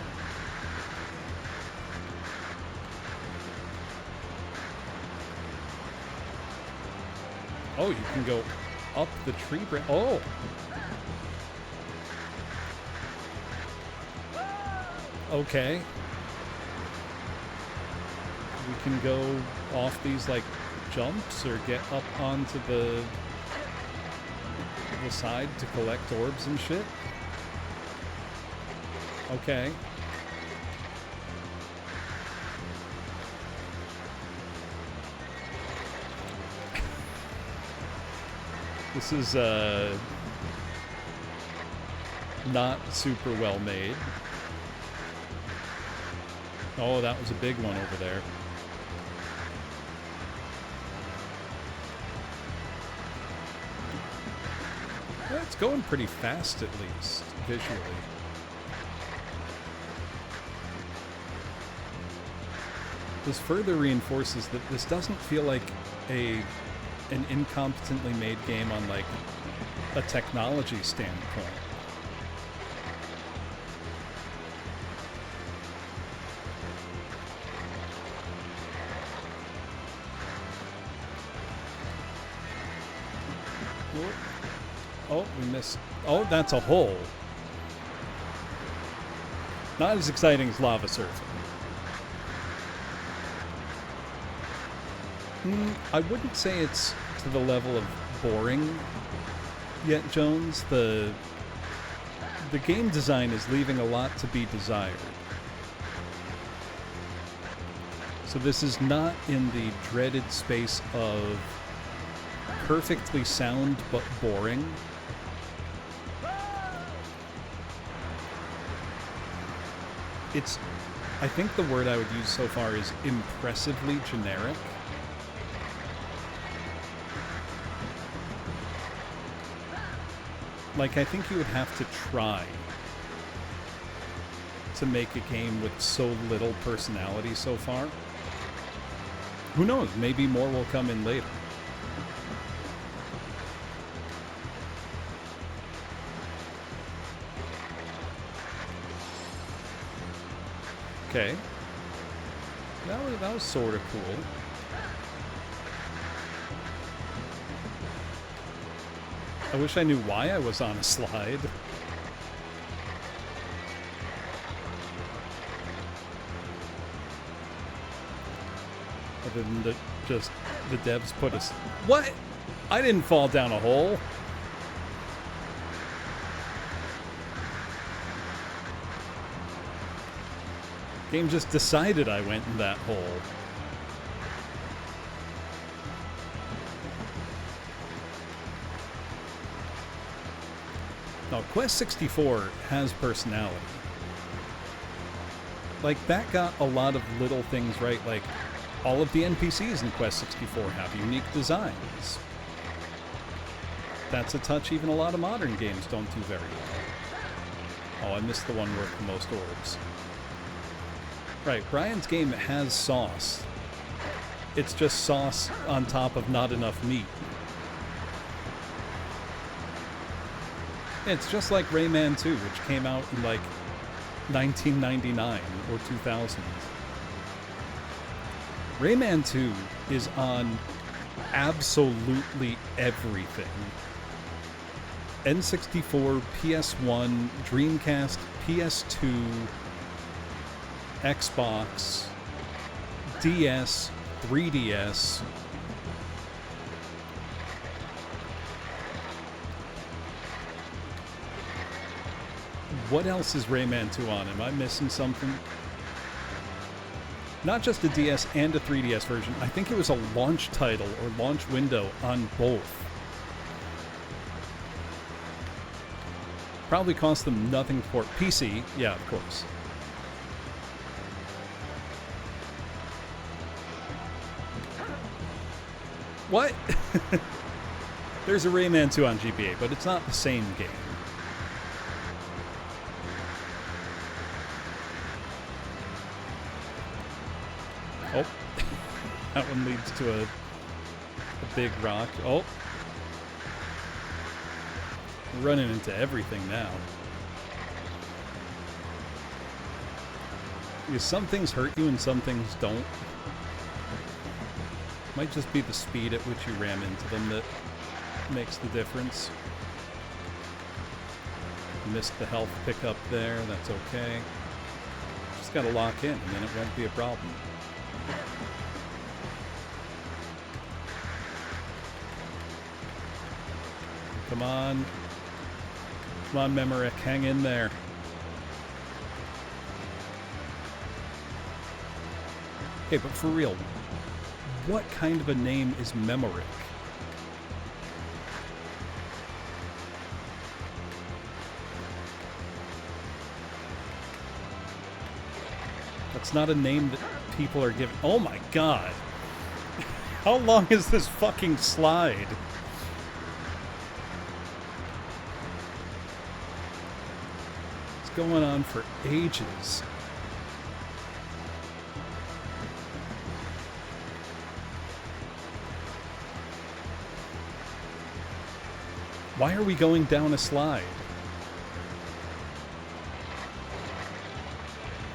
Oh, you can go up the tree branch. Oh. Okay. We can go off these, like, jumps or get up onto the side to collect orbs and shit. Okay. This is not super well made. Oh, that was a big one over there. Well, it's going pretty fast, at least, visually. This further reinforces that this doesn't feel like an incompetently made game on, like, a technology standpoint. Oh, we missed. Oh, that's a hole. Not as exciting as lava surfing. I wouldn't say it's to the level of boring yet, Jones. The game design is leaving a lot to be desired. So this is not in the dreaded space of perfectly sound but boring. It's, I think the word I would use so far is impressively generic. Like, I think you would have to try to make a game with so little personality so far. Who knows? Maybe more will come in later. Okay. That was sort of cool. I wish I knew why I was on a slide. Other than just the devs put us... What? I didn't fall down a hole. Game just decided I went in that hole. Now, Quest 64 has personality. Like, that got a lot of little things right, like, all of the NPCs in Quest 64 have unique designs. That's a touch even a lot of modern games don't do very well. Oh, I missed the one worth the most orbs. Right, Brian's game has sauce. It's just sauce on top of not enough meat. It's just like Rayman 2, which came out in, like, 1999 or 2000. Rayman 2 is on absolutely everything. N64, PS1, Dreamcast, PS2, Xbox, DS, 3DS. What else is Rayman 2 on? Am I missing something? Not just a DS and a 3DS version. I think it was a launch title or launch window on both. Probably cost them nothing for PC. Yeah, of course. What? There's a Rayman 2 on GBA, but it's not the same game. Oh. That one leads to a big rock. Oh. We're running into everything now. Because some things hurt you and some things don't. Might just be the speed at which you ram into them that makes the difference. Missed the health pickup there, that's okay. Just gotta lock in and then it won't be a problem. Come on. Come on, Memorick, hang in there. Okay, but for real, what kind of a name is Memorick? That's not a name that people are giving. Oh my god! How long is this fucking slide? It's going on for ages. Why are we going down a slide?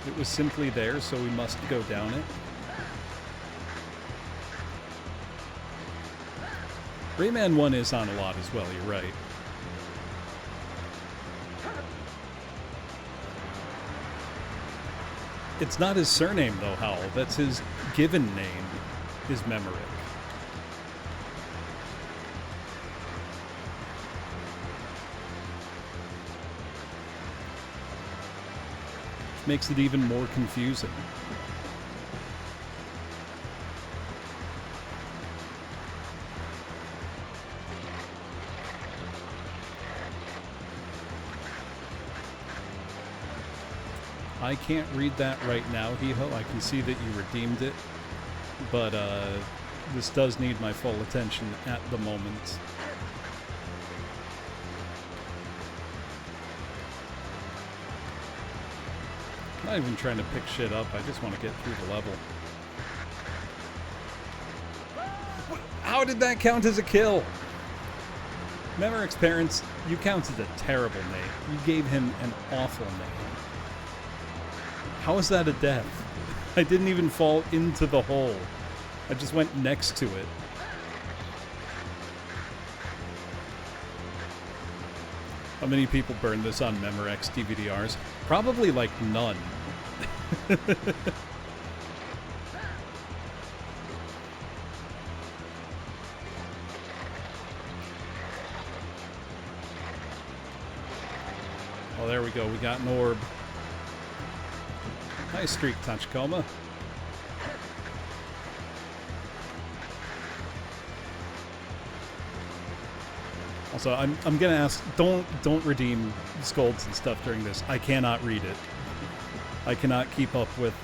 It was simply there, so we must go down it. Rayman 1 is on a lot as well, you're right. It's not his surname, though, Howl. That's his given name, is Memorick. Makes it even more confusing. I can't read that right now, Hiho. I can see that you redeemed it, but this does need my full attention at the moment. I'm not even trying to pick shit up, I just want to get through the level. How did that count as a kill? Memorick's parents, you counted a terrible name. You gave him an awful name. How is that a death? I didn't even fall into the hole. I just went next to it. How many people burned this on Memorick's DVDRs? Probably like none. Oh, there we go. We got an orb. Nice streak, Tachikoma. Also, I'm gonna ask, don't redeem scolds and stuff during this. I cannot read it. I cannot keep up with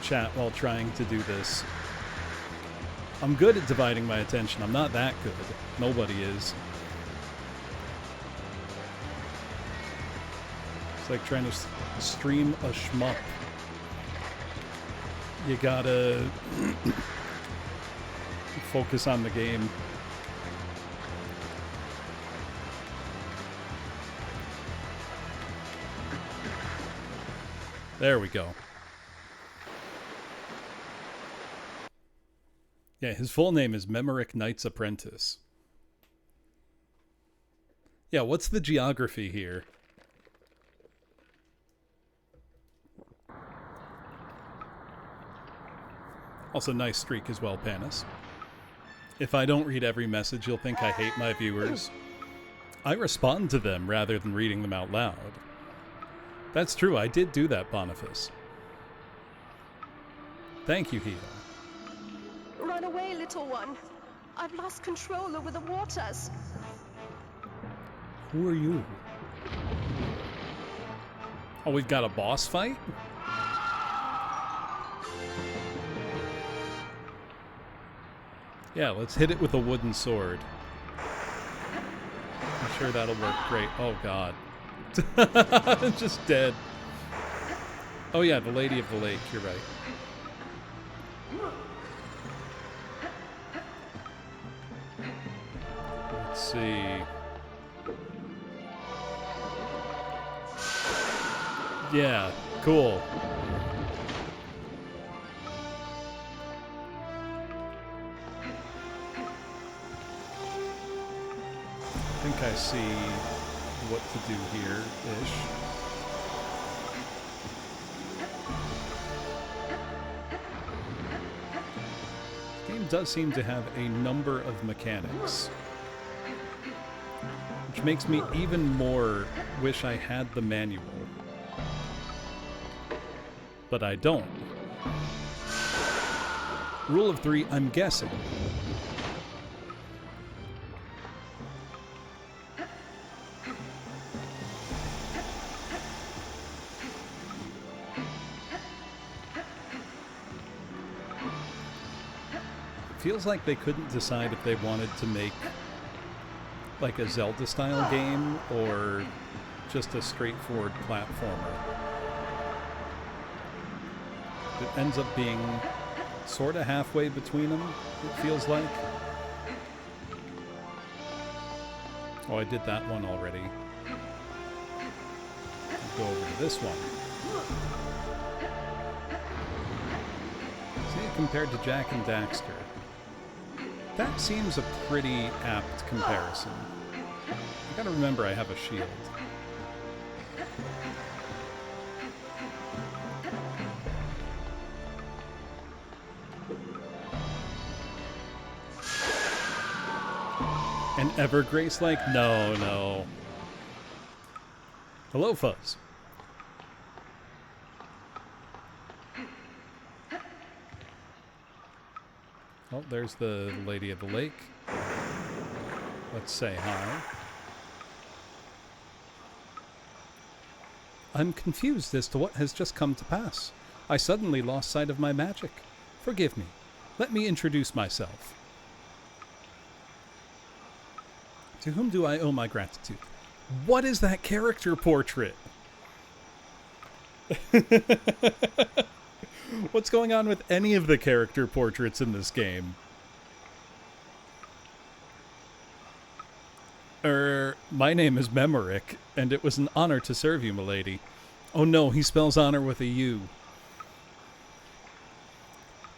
chat while trying to do this. I'm good at dividing my attention. I'm not that good. Nobody is. It's like trying to stream a shmup. You gotta focus on the game. There we go. Yeah, his full name is Memorick Knight's Apprentice. Yeah, what's the geography here? Also, nice streak as well, Panis. If I don't read every message, you'll think I hate my viewers. I respond to them rather than reading them out loud. That's true, I did do that, Boniface. Thank you, Hito. Run away, little one. I've lost control over the waters. Who are you? Oh, we've got a boss fight? Yeah, let's hit it with a wooden sword. I'm sure that'll work great. Oh, God. Just dead. Oh, yeah, the Lady of the Lake. You're right. Let's see. Yeah, cool. I think I see what to do here-ish. This game does seem to have a number of mechanics, which makes me even more wish I had the manual. But I don't. Rule of 3, I'm guessing. Feels like they couldn't decide if they wanted to make like a Zelda-style game or just a straightforward platformer. It ends up being sort of halfway between them, it feels like. Oh, I did that one already. Let's go over to this one. See, compared to Jak and Daxter, that seems a pretty apt comparison. I gotta remember I have a shield. An Evergrace like? No, no. Hello, Fuzz. Oh, there's the Lady of the Lake. Let's say hi. I'm confused as to what has just come to pass. I suddenly lost sight of my magic. Forgive me. Let me introduce myself. To whom do I owe my gratitude? What is that character portrait? What's going on with any of the character portraits in this game? My name is Memorick, and it was an honor to serve you, milady. Oh no, he spells honor with a U.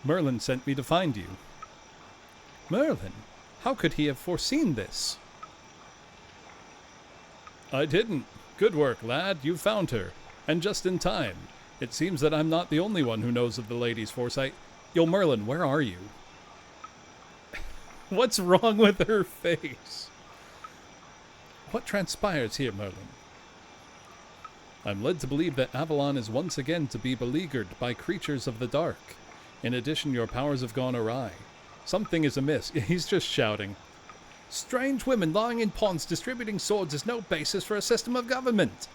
Merlin sent me to find you. Merlin? How could he have foreseen this? I didn't. Good work, lad. You found her. And just in time. It seems that I'm not the only one who knows of the lady's foresight. Yo, Merlin, where are you? What's wrong with her face? What transpires here, Merlin? I'm led to believe that Avalon is once again to be beleaguered by creatures of the dark. In addition, your powers have gone awry. Something is amiss. He's just shouting. Strange women lying in ponds distributing swords is no basis for a system of government.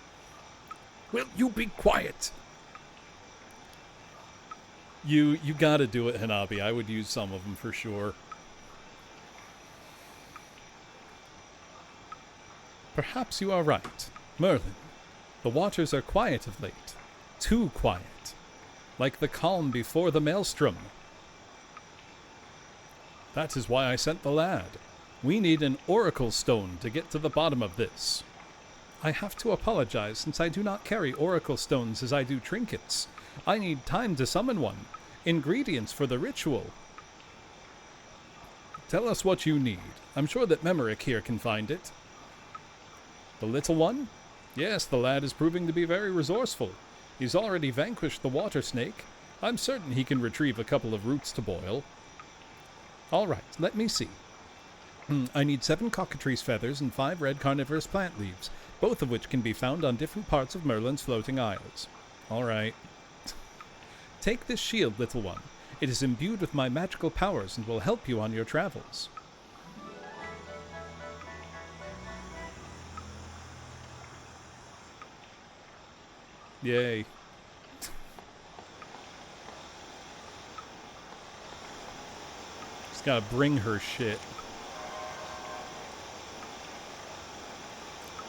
Will you be quiet? You gotta do it, Hanabi. I would use some of them for sure. Perhaps you are right, Merlin. The waters are quiet of late. Too quiet. Like the calm before the maelstrom. That is why I sent the lad. We need an oracle stone to get to the bottom of this. I have to apologize since I do not carry oracle stones as I do trinkets. I need time to summon one. Ingredients for the ritual. Tell us what you need. I'm sure that Memorick here can find it. The little one? Yes, the lad is proving to be very resourceful. He's already vanquished the water snake. I'm certain he can retrieve a couple of roots to boil. All right, let me see. I need 7 cockatrice feathers and 5 red carnivorous plant leaves, both of which can be found on different parts of Merlin's floating isles. All right. Take this shield, little one. It is imbued with my magical powers and will help you on your travels. Yay. Just gotta bring her shit.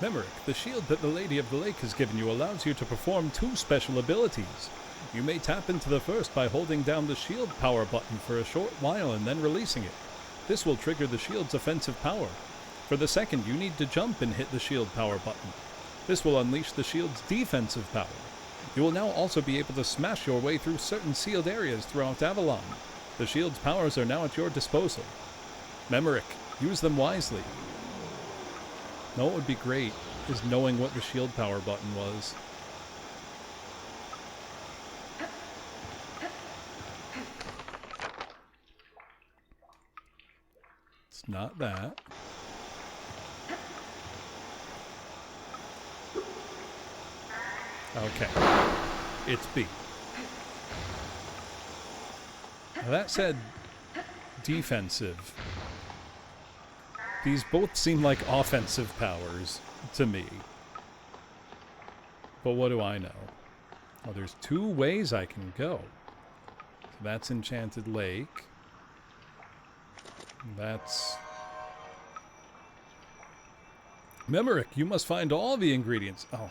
Memorick, the shield that the Lady of the Lake has given you allows you to perform 2 special abilities. You may tap into the first by holding down the shield power button for a short while and then releasing it. This will trigger the shield's offensive power. For the second, you need to jump and hit the shield power button. This will unleash the shield's defensive power. You will now also be able to smash your way through certain sealed areas throughout Avalon. The shield's powers are now at your disposal. Memorick, use them wisely. Know what would be great is knowing what the shield power button was. It's not that. Okay. It's B. Now that said, defensive. These both seem like offensive powers to me. But what do I know? Well, there's two ways I can go. So that's Enchanted Lake. That's... Memorick, you must find all the ingredients. Oh.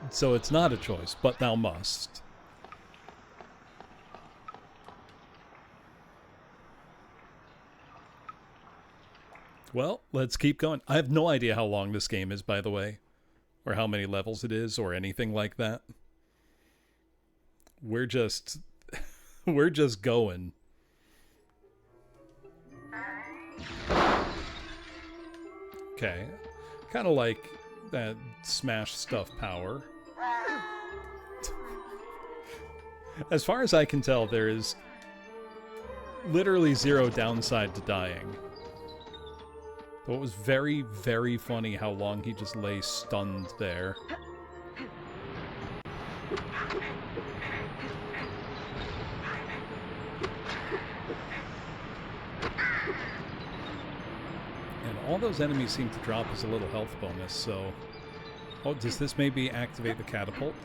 So it's not a choice, but thou must. Well, let's keep going. I have no idea how long this game is, by the way. Or how many levels it is, or anything like that. We're just... we're just going. Okay. Kind of like that smash stuff power. As far as I can tell, there is literally zero downside to dying. But it was very, very funny how long he just lay stunned there. And all those enemies seem to drop as a little health bonus, so... Oh, does this maybe activate the catapult?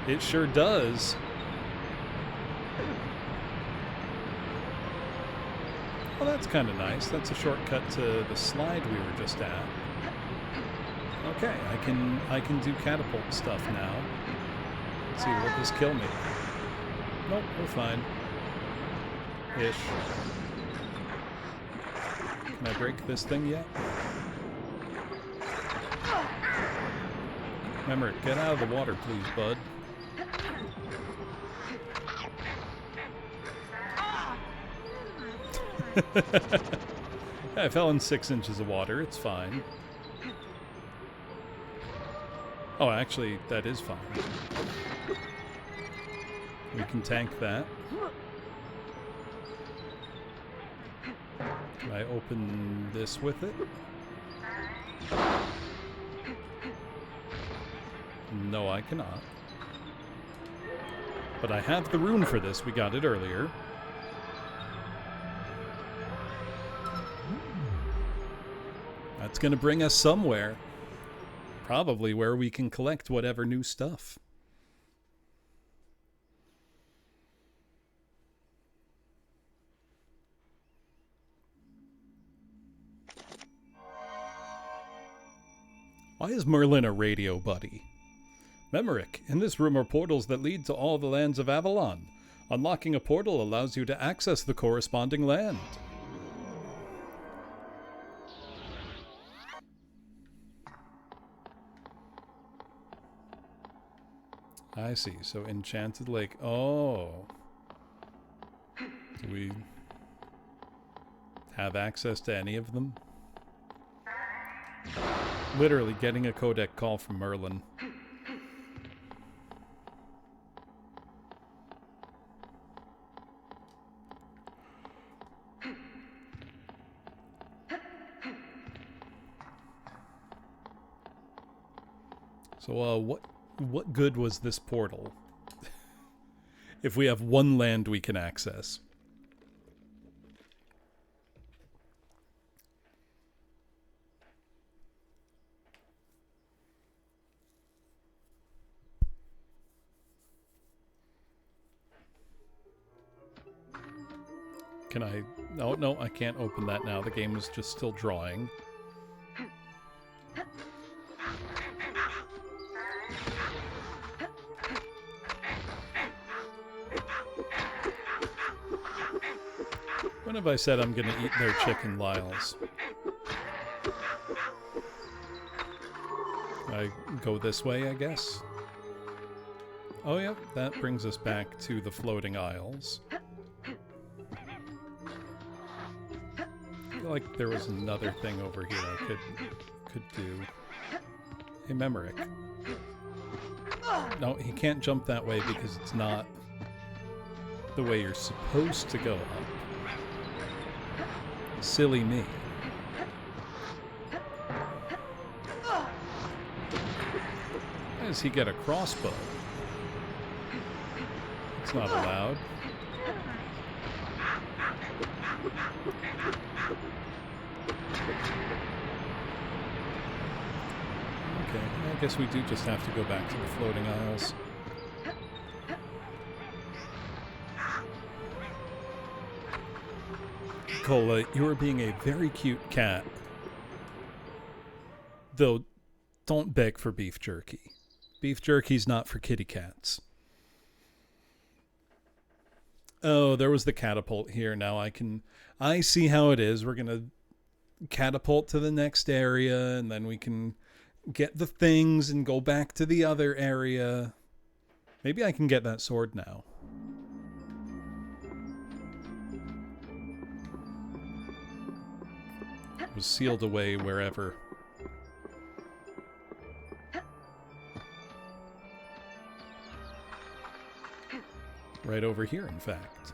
It sure does. Well, that's kind of nice. That's a shortcut to the slide we were just at. Okay, I can do catapult stuff now. Let's see, will this kill me? Nope, we're fine. Ish. Can I break this thing yet? Remember, get out of the water, please, bud. I fell in 6 inches of water. It's fine. Oh, actually, that is fine. We can tank that. Can I open this with it? No, I cannot. But I have the rune for this. We got it earlier. That's going to bring us somewhere. Probably where we can collect whatever new stuff. Why is Merlin a radio buddy? Memorick, in this room are portals that lead to all the lands of Avalon. Unlocking a portal allows you to access the corresponding land. I see. So Enchanted Lake. Oh. Do we have access to any of them? Literally getting a codec call from Merlin. So, what good was this portal? If we have one land we can access. Can I... Oh, no, I can't open that now. The game is just still drawing. When have I said I'm gonna eat their chicken, Lyles? I go this way, I guess? Oh yeah, that brings us back to the floating isles. I feel like there was another thing over here I could do. Hey, Memorick. No, he can't jump that way because it's not the way you're supposed to go up. Silly me. How does he get a crossbow? It's not allowed. Okay, I guess we do just have to go back to the floating isles. Cola, you are being a very cute cat. Though, don't beg for beef jerky. Beef jerky's not for kitty cats. Oh, there was the catapult here. Now I see how it is. We're gonna catapult to the next area, and then we can get the things and go back to the other area. Maybe I can get that sword now. It was sealed away wherever. Right over here, in fact.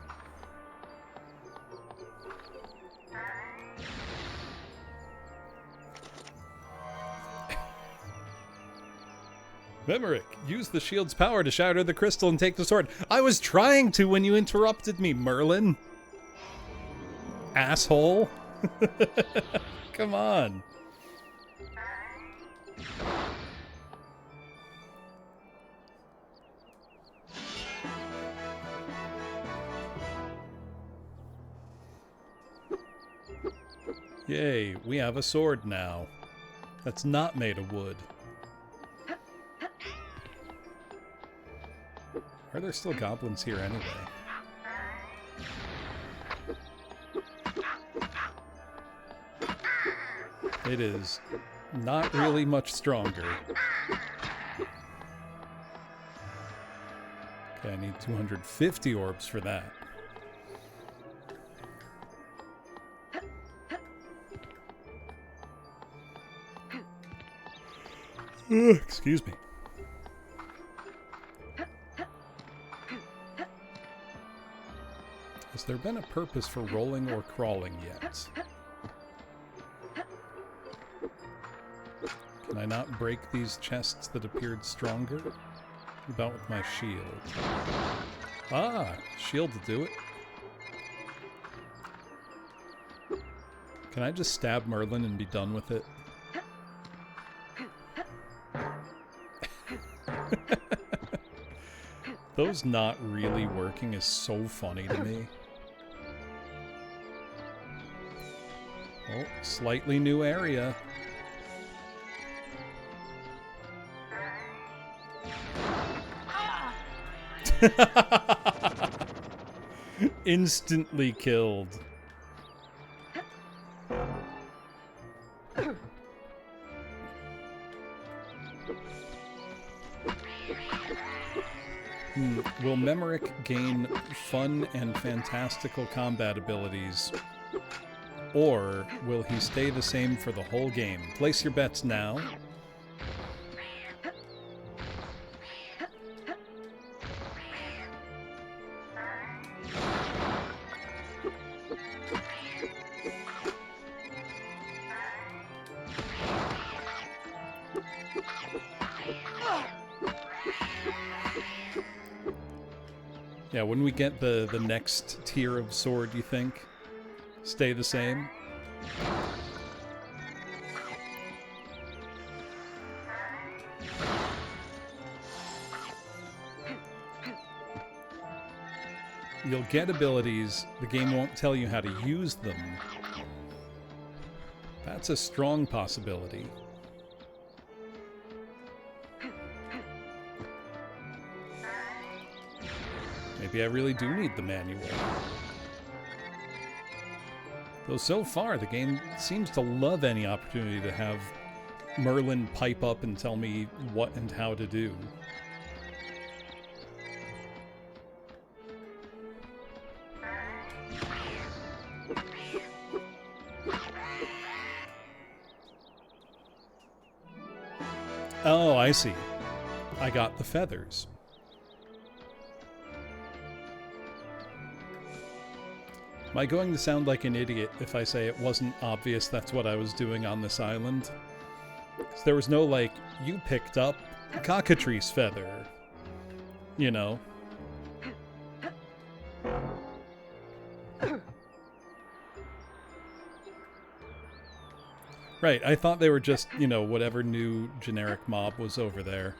Memorick, use the shield's power to shatter the crystal and take the sword. I was trying to when you interrupted me, Merlin. Asshole. Come on. Yay, we have a sword now. That's not made of wood. Are there still goblins here anyway? It is not really much stronger. Okay, I need 250 orbs for that. Excuse me. Has there been a purpose for rolling or crawling yet? Can I not break these chests that appeared stronger? What about with my shield? Ah, shield to do it. Can I just stab Merlin and be done with it? Those not really working is so funny to me. Oh, slightly new area. Instantly killed. Will Memorick gain fun and fantastical combat abilities, or will he stay the same for the whole game? Place your bets now. Yeah, when we get the next tier of sword, you think? Stay the same? You'll get abilities, the game won't tell you how to use them. That's a strong possibility. Maybe I really do need the manual. Though so far, the game seems to love any opportunity to have Merlin pipe up and tell me what and how to do. Oh, I see. I got the feathers. Am I going to sound like an idiot if I say it wasn't obvious that's what I was doing on this island? 'Cause there was no, like, you picked up Cockatrice feather. You know. Right, I thought they were just, you know, whatever new generic mob was over there.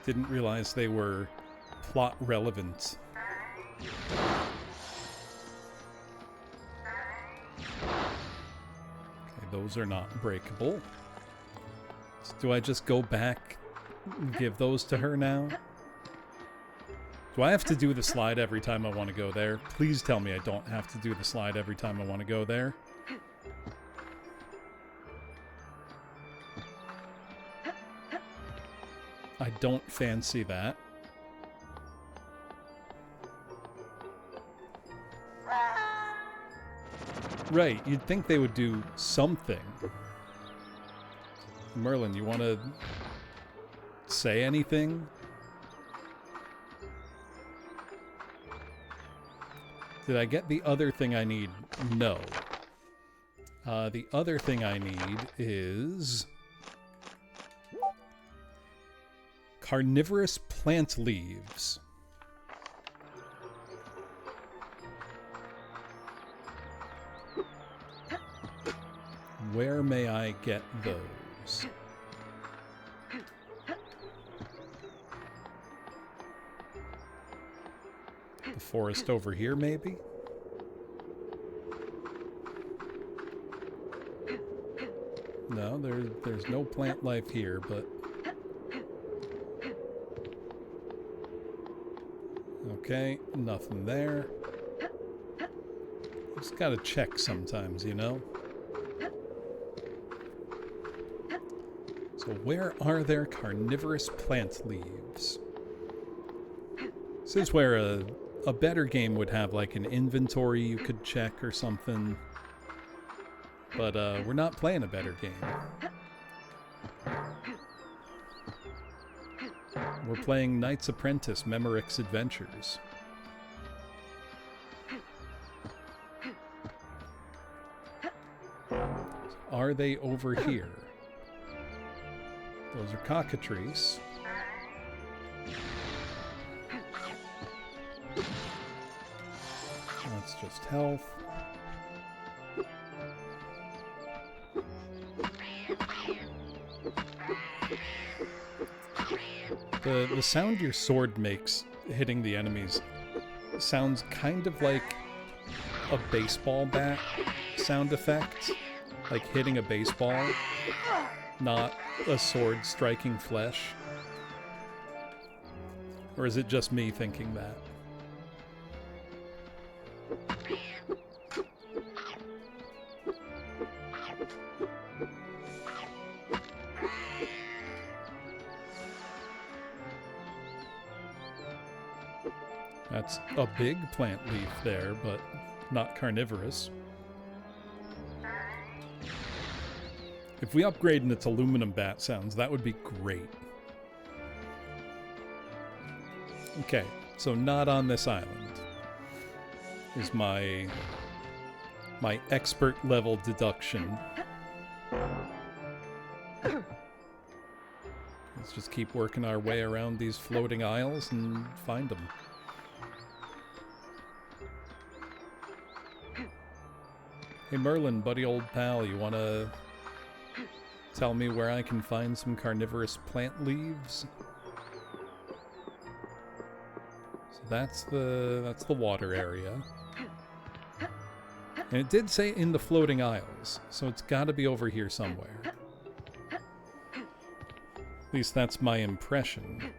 Didn't realize they were plot relevant. Okay, those are not breakable. So do I just go back and give those to her now? Do I have to do the slide every time I want to go there? Please tell me I don't have to do the slide every time I want to go there. I don't fancy that. Right, you'd think they would do something. Merlin, you want to say anything? Did I get the other thing I need? No. The other thing I need is carnivorous plant leaves. Where may I get those? The forest over here, maybe? No, there's no plant life here, but... Okay, nothing there. Just gotta check sometimes, you know? So where are there carnivorous plant leaves? This is where a better game would have like an inventory you could check or something. But we're not playing a better game. We're playing Knight's Apprentice, Memorick's Adventures. Are they over here? Those are cockatrice. That's just health. The sound your sword makes hitting the enemies sounds kind of like a baseball bat sound effect. Like hitting a baseball, not a sword striking flesh. Or is it just me thinking that? That's a big plant leaf there, but not carnivorous. If we upgrade and it's aluminum bat sounds, that would be great. Okay, so not on this island is my expert level deduction. Let's just keep working our way around these floating isles and find them. Hey Merlin, buddy old pal, you wanna tell me where I can find some carnivorous plant leaves? So that's the water area. And it did say in the floating isles, so it's gotta be over here somewhere. At least that's my impression.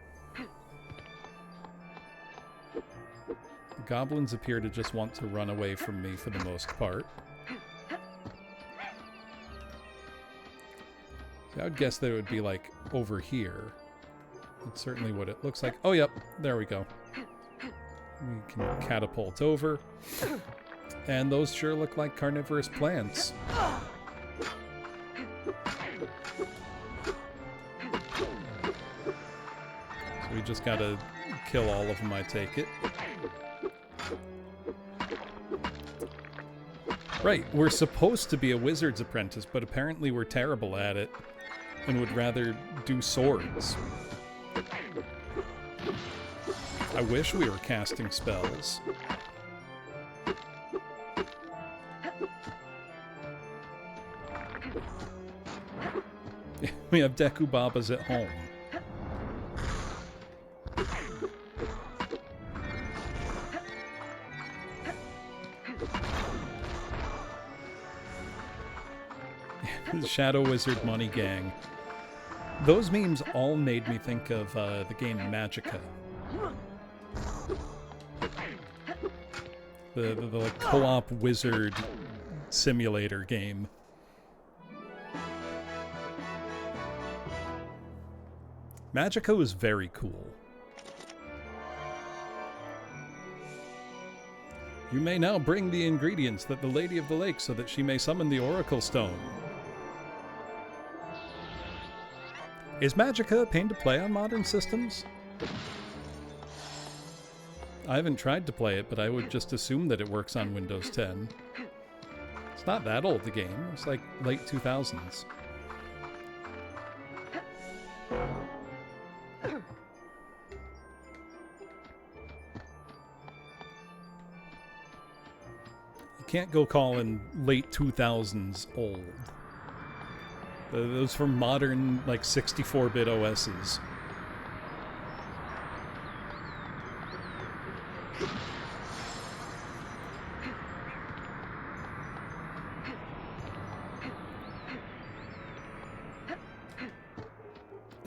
The goblins appear to just want to run away from me for the most part. So I would guess that it would be like over here. That's certainly what it looks like. Oh, yep. There we go. We can catapult over. And those sure look like carnivorous plants. So we just gotta kill all of them, I take it. Right, we're supposed to be a wizard's apprentice, but apparently we're terrible at it and would rather do swords. I wish we were casting spells. We have Deku Babas at home. The Shadow Wizard Money Gang. Those memes all made me think of the game Magicka. The like, co-op wizard simulator game. Magicka was very cool. You may now bring the ingredients that the Lady of the Lake so that she may summon the Oracle Stone. Is Magicka a pain to play on modern systems? I haven't tried to play it, but I would just assume that it works on Windows 10. It's not that old, the game. It's like late 2000s. You can't go calling late 2000s old. Those from modern, like, 64-bit OSs.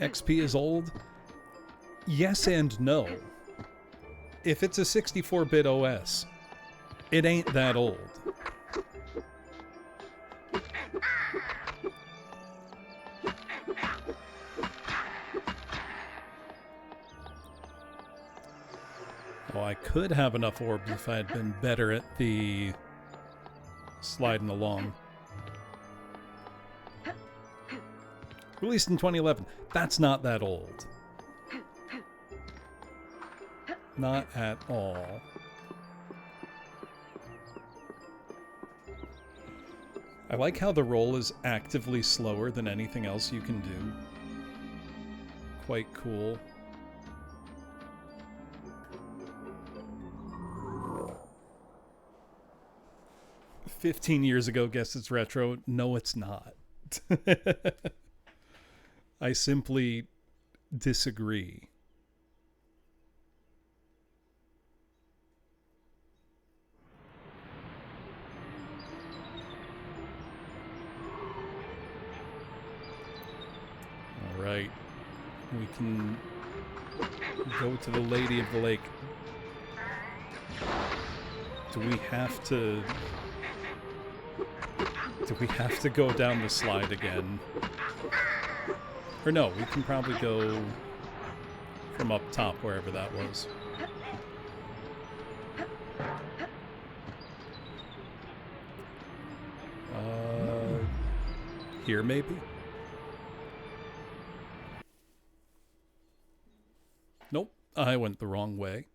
XP is old? Yes and no. If it's a 64-bit OS, it ain't that old. Oh, I could have enough orbs if I had been better at the sliding along. Released in 2011. That's not that old. Not at all. I like how the roll is actively slower than anything else you can do. Quite cool. "15 years ago, guess it's retro." No, it's not. I simply disagree. All right. We can go to the Lady of the Lake. Do we have to go down the slide again? Or no, we can probably go from up top, wherever that was. Here maybe? Nope, I went the wrong way.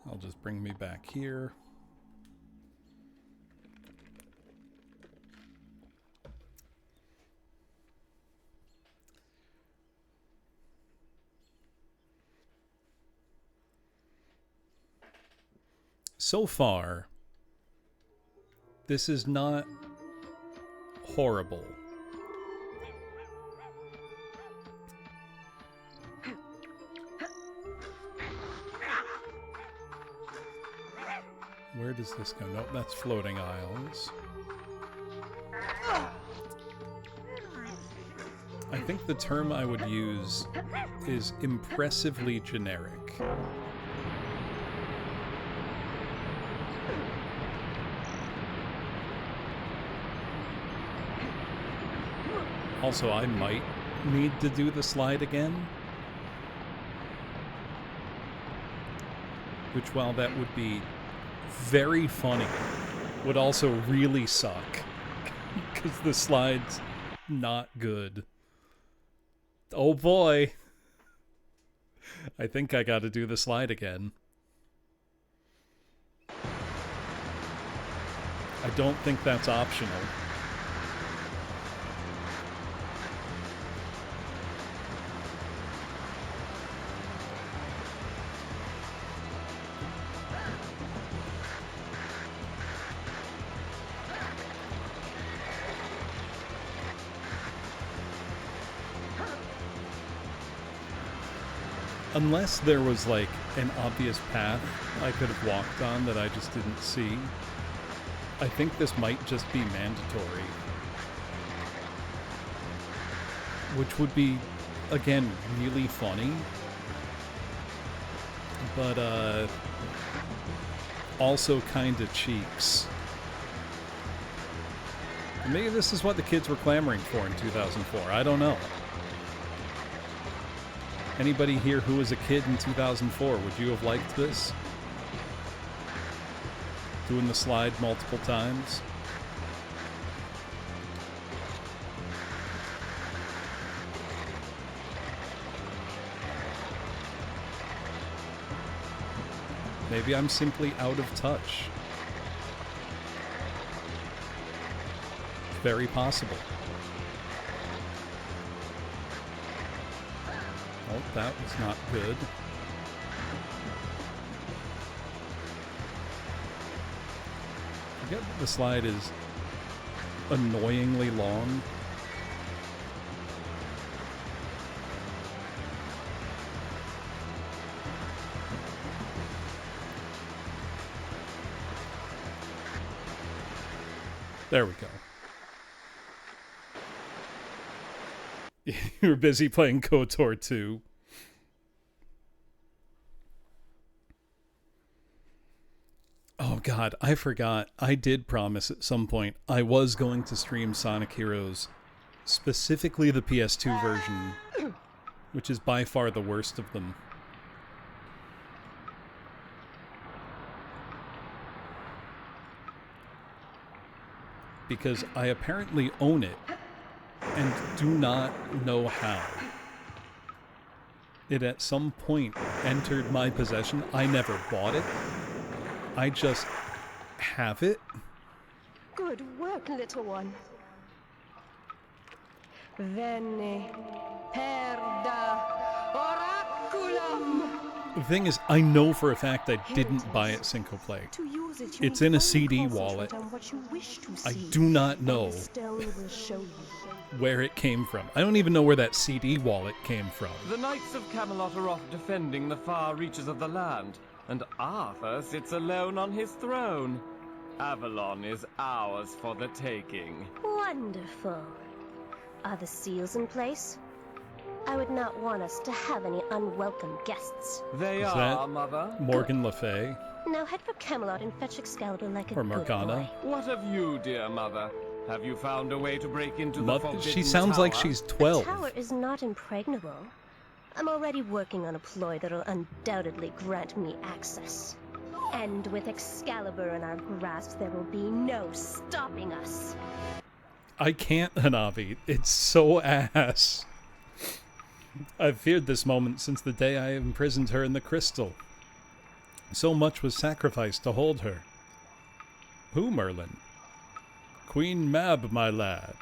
I'll just bring me back here. So far, this is not horrible. Where does this go? Nope, that's floating isles. think the term I would use is impressively generic. Also, I might need to do the slide again. Which, while that would be very funny, would also really suck. Because the slide's not good. Oh boy. I think I gotta do the slide again. I don't think that's optional. Unless there was, like, an obvious path I could have walked on that I just didn't see, I think this might just be mandatory. Which would be, again, really funny. But, also kinda cheeks. Maybe this is what the kids were clamoring for in 2004. I don't know. Anybody here who was a kid in 2004, would you have liked this? Doing the slide multiple times? Maybe I'm simply out of touch. Very possible. Oh, that was not good. I forget that the slide is annoyingly long. There we go. You were busy playing KOTOR 2. Oh god, I forgot. I did promise at some point I was going to stream Sonic Heroes, specifically the PS2 version, which is by far the worst of them. Because I apparently own it and do not know how. It at some point entered my possession. I never bought it. I just have it. Good work, little one. Venne perda oraculum. The thing is, I know for a fact I didn't buy it Cinco Play. It's in a CD wallet. I do not know where it came from. I don't even know where that CD wallet came from. The Knights of Camelot are off defending the far reaches of the land, and Arthur sits alone on his throne. Avalon is ours for the taking. Wonderful. Are the seals in place? I would not want us to have any unwelcome guests. They Is are, that Mother. Morgan Le Fay? Now head for Camelot and fetch Excalibur like a Or good Morgana? boy. What of you, dear Mother? Have you found a way to break into the forbidden She sounds like tower? she's The 12. tower is not impregnable. I'm already working on a ploy that'll undoubtedly grant me access. And with Excalibur in our grasp, there will be no stopping us. I can't, Hanabi. It's so ass. I've feared this moment since the day I imprisoned her in the crystal. So much was sacrificed to hold her. Who, Merlin? Queen Mab, my lad.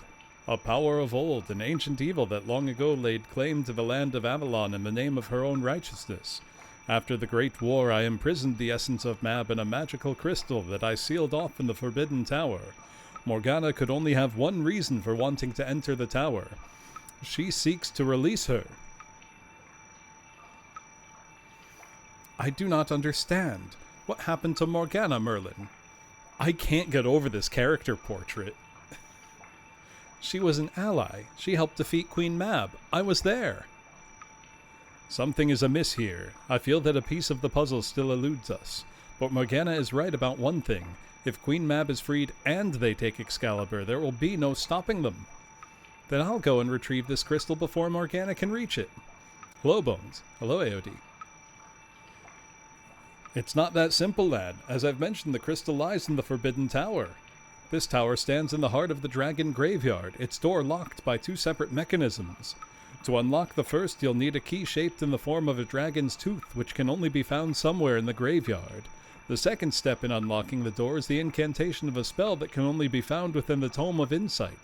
A power of old, an ancient evil that long ago laid claim to the land of Avalon in the name of her own righteousness. After the Great War, I imprisoned the essence of Mab in a magical crystal that I sealed off in the Forbidden Tower. Morgana could only have one reason for wanting to enter the tower. She seeks to release her. I do not understand. What happened to Morgana, Merlin? I can't get over this character portrait. She was an ally. She helped defeat Queen Mab. I was there. Something is amiss here. I feel that a piece of the puzzle still eludes us. But Morgana is right about one thing. If Queen Mab is freed and they take Excalibur, there will be no stopping them. Then I'll go and retrieve this crystal before Morgana can reach it. Hello, Bones. Hello, AOD. It's not that simple, lad. As I've mentioned, the crystal lies in the Forbidden Tower. This tower stands in the heart of the Dragon Graveyard, its door locked by 2 separate mechanisms. To unlock the first, you'll need a key shaped in the form of a dragon's tooth, which can only be found somewhere in the graveyard. The second step in unlocking the door is the incantation of a spell that can only be found within the Tome of Insight.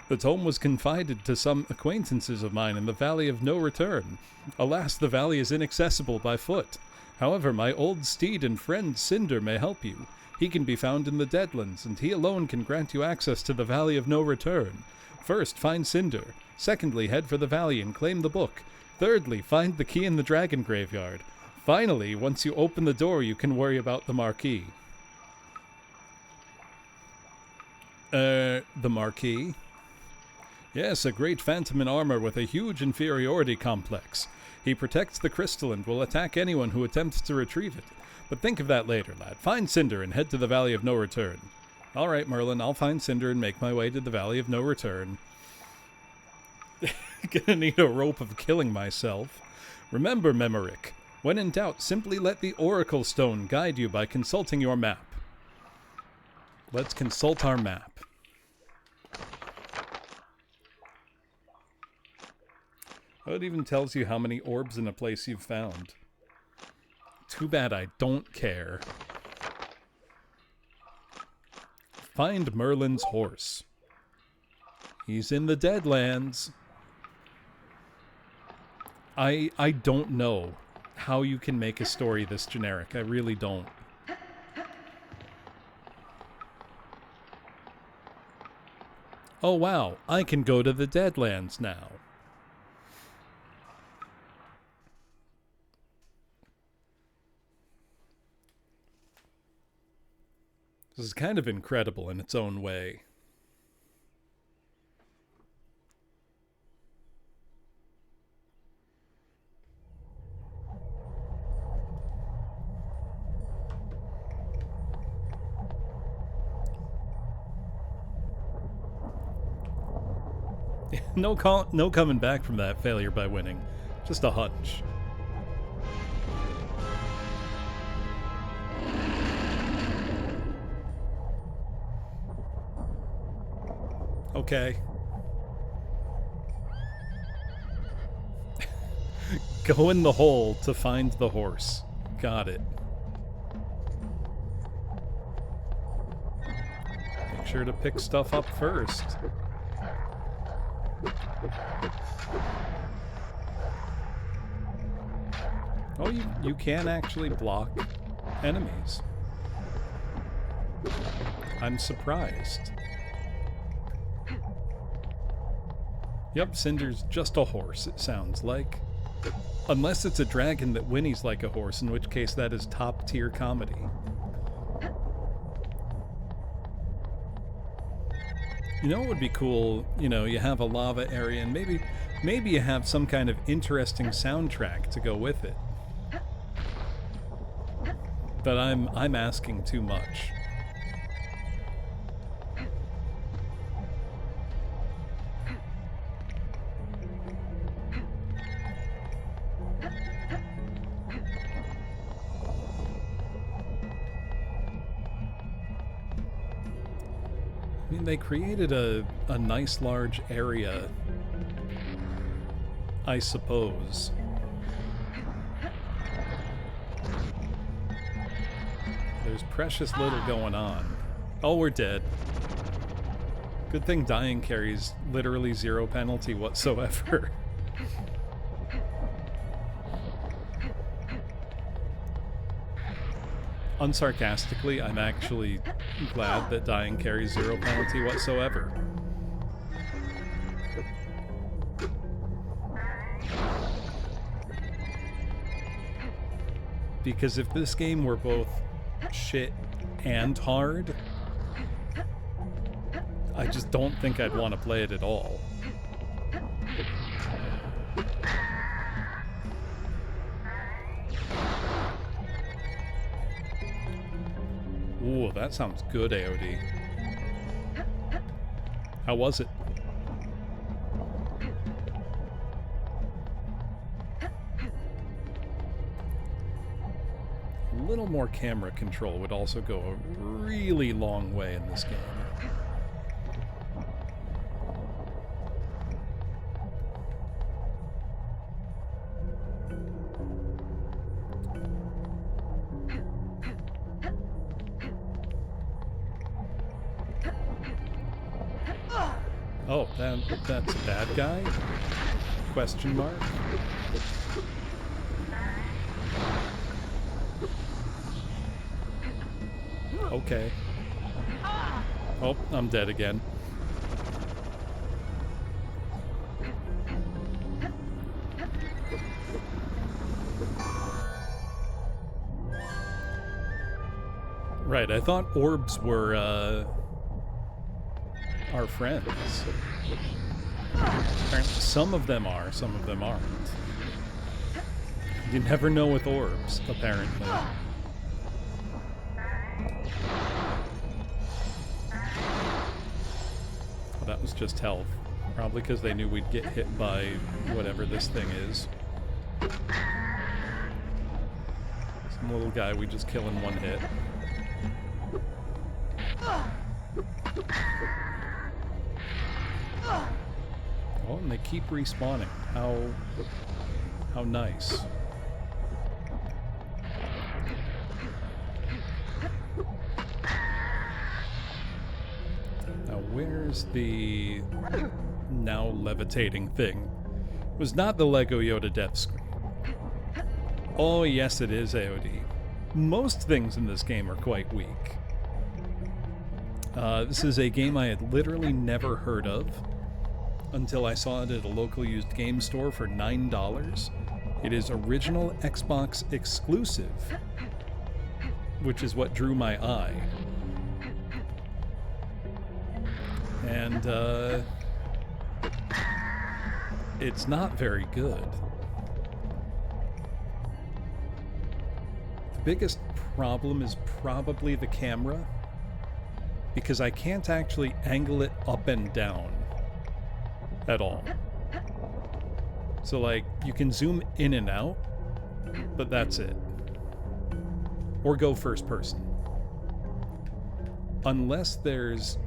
The tome was confided to some acquaintances of mine in the Valley of No Return. Alas, the valley is inaccessible by foot. However, my old steed and friend Cinder may help you. He can be found in the Deadlands, and he alone can grant you access to the Valley of No Return. First, find Cinder. Secondly, head for the valley and claim the book. Thirdly, find the key in the Dragon Graveyard. Finally, once you open the door, you can worry about the Marquis. The Marquis? Yes, a great phantom in armor with a huge inferiority complex. He protects the crystal and will attack anyone who attempts to retrieve it. But think of that later, lad. Find Cinder and head to the Valley of No Return. All right, Merlin, I'll find Cinder and make my way to the Valley of No Return. Gonna need a rope of killing myself. Remember, Memorick, when in doubt, simply let the Oracle Stone guide you by consulting your map. Let's consult our map. Oh, it even tells you how many orbs in a place you've found. Too bad I don't care. Find Merlin's horse. He's in the Deadlands. I don't know how you can make a story this generic. I really don't. Oh wow, I can go to the Deadlands now. This is kind of incredible in its own way. No coming back from that failure by winning. Just a hunch. Okay. Go in the hole to find the horse. Got it. Make sure to pick stuff up first. Oh, you can actually block enemies. I'm surprised. Yep, Cinder's just a horse, it sounds like. Unless it's a dragon that whinnies like a horse, in which case that is top-tier comedy. You know what would be cool? You know, you have a lava area, and maybe you have some kind of interesting soundtrack to go with it. But I'm asking too much. I mean, they created a nice large area, I suppose. There's precious little going on. Oh, we're dead. Good thing dying carries literally 0 penalty whatsoever. Unsarcastically, I'm actually glad that dying carries 0 penalty whatsoever. Because if this game were both shit and hard, I just don't think I'd want to play it at all. Ooh, that sounds good, AOD. How was it? A little more camera control would also go a really long way in this game. Oh, that's a bad guy? Question mark? Okay. Oh, I'm dead again. Right, I thought orbs were, our friends. Apparently some of them are, some of them aren't. You never know with orbs, apparently. Well, that was just health. Probably because they knew we'd get hit by whatever this thing is. Some little guy we just kill in one hit. Oh, and they keep respawning. How nice. Now, where's the now levitating thing? It was not the Lego Yoda death screen. Oh, yes, it is AOD. Most things in this game are quite weak. This is a game I had literally never heard of until I saw it at a local used game store for $9. It is original Xbox exclusive, which is what drew my eye. And, it's not very good. The biggest problem is probably the camera, because I can't actually angle it up and down at all. So, like, you can zoom in and out, but that's it. Or go first person. Unless there's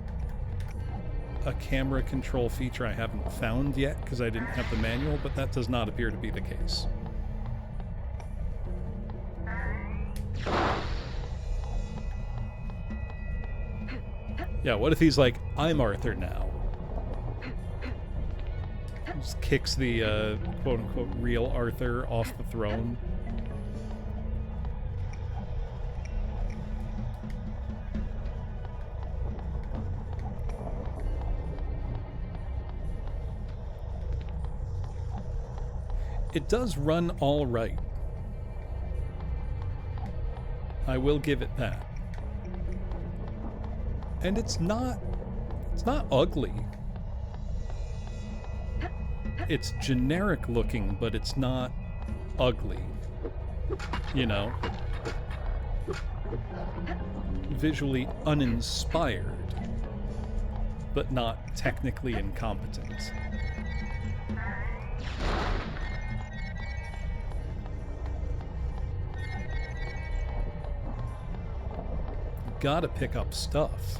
a camera control feature I haven't found yet, because I didn't have the manual, but that does not appear to be the case. Yeah, what if he's like, I'm Arthur now? Just kicks the quote-unquote real Arthur off the throne. It does run all right. I will give it that. And it's not ugly. It's generic looking, but it's not ugly. You know? Visually uninspired, but not technically incompetent. Gotta pick up stuff.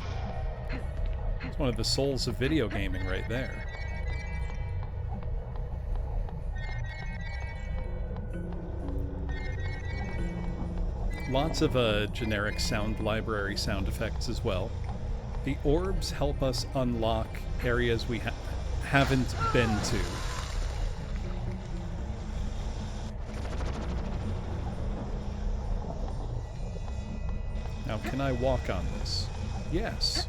It's one of the souls of video gaming right there. Lots of generic sound library sound effects as well. The orbs help us unlock areas we haven't been to. Now, can I walk on this? Yes.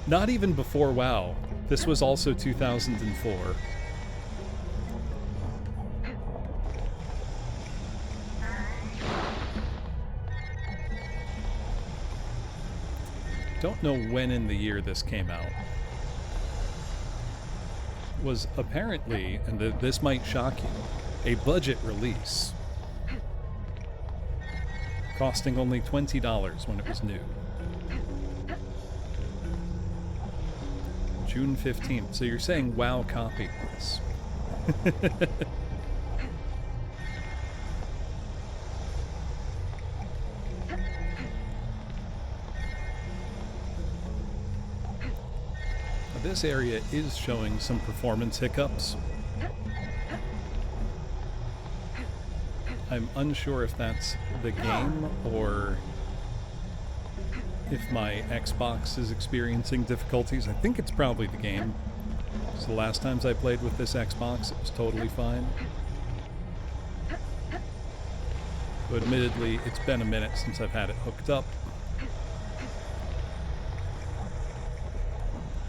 Not even before WoW. This was also 2004. don't know when in the year this came out, was apparently, and this might shock you, a budget release, costing only $20 when it was new. June 15th. So you're saying WoW copied this. This area is showing some performance hiccups. I'm unsure if that's the game or if my Xbox is experiencing difficulties. I think it's probably the game. So the last times I played with this Xbox, it was totally fine. But admittedly, it's been a minute since I've had it hooked up.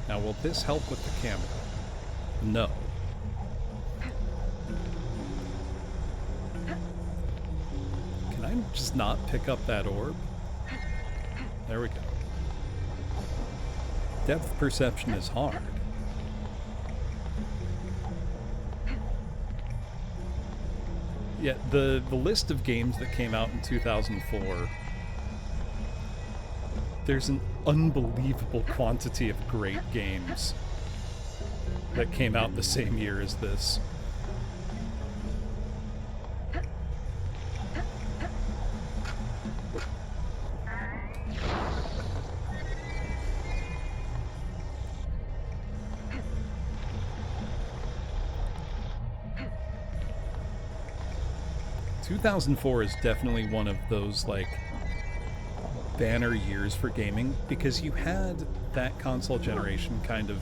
Now, will this help with the camera? No. Can I just not pick up that orb? There we go. Depth perception is hard. Yeah, the list of games that came out in 2004, there's an unbelievable quantity of great games that came out the same year as this. ...2004 is definitely one of those, like, banner years for gaming, because you had that console generation kind of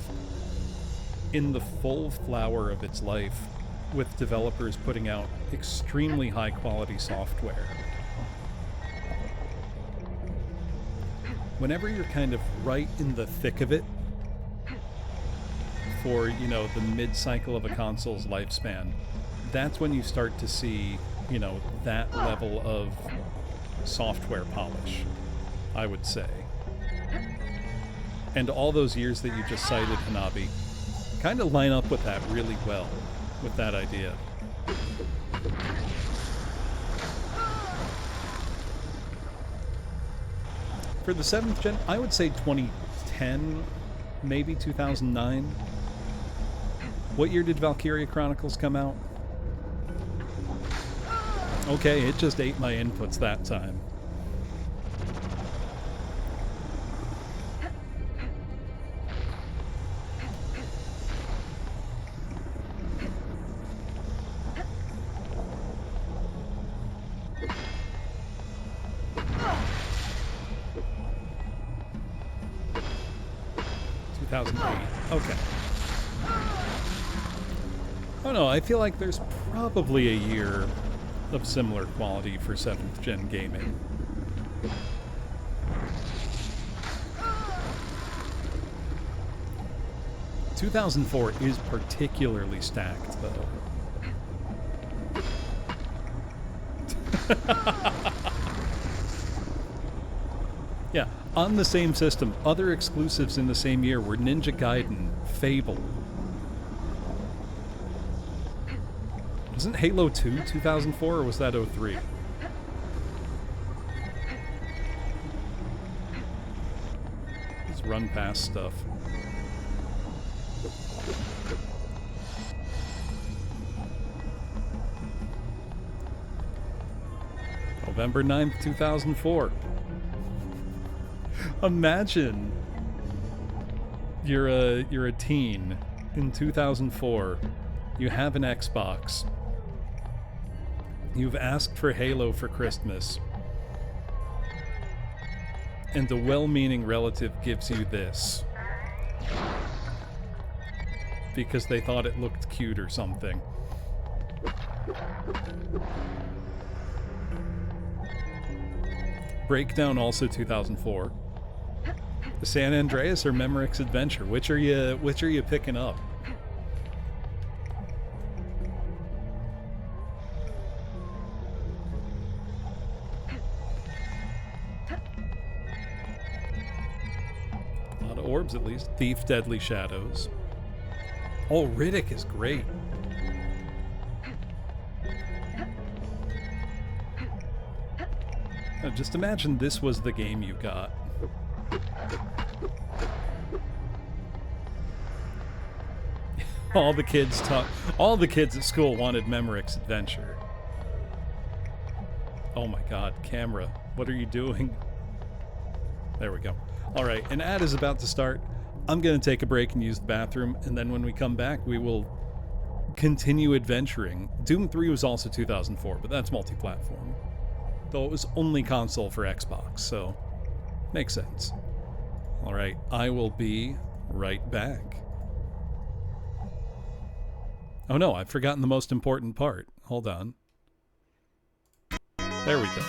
in the full flower of its life, with developers putting out extremely high quality software. Whenever you're kind of right in the thick of it for, you know, the mid-cycle of a console's lifespan, that's when you start to see, you know, that level of software polish, I would say. And all those years that you just cited, Hanabi, kind of line up with that really well, with that idea. For the 7th gen, I would say 2010, maybe 2009. What year did Valkyria Chronicles come out? Okay, it just ate my inputs that time. Okay. Oh no, I feel like there's probably a year of similar quality for 7th gen gaming. ...2004 is particularly stacked, though. Yeah, on the same system, other exclusives in the same year were Ninja Gaiden, Fable. Wasn't Halo 2 2004, or was that 03? Let's run past stuff. November 9th, 2004. Imagine you're a teen in 2004. You have an Xbox. You've asked for Halo for Christmas. And a well-meaning relative gives you this. Because they thought it looked cute or something. Breakdown also 2004. The San Andreas or Memorick's Adventure? Which are you picking up? orbs at least. Thief, Deadly Shadows. Oh, Riddick is great. Now, just imagine this was the game you got. All the kids at school wanted Memorick's adventure. Oh my god, camera. What are you doing? There we go. Alright, an ad is about to start. I'm going to take a break and use the bathroom, and then when we come back, we will continue adventuring. Doom 3 was also 2004, but that's multi-platform. Though it was only console for Xbox, so makes sense. Alright, I will be right back. Oh no, I've forgotten the most important part. Hold on. There we go.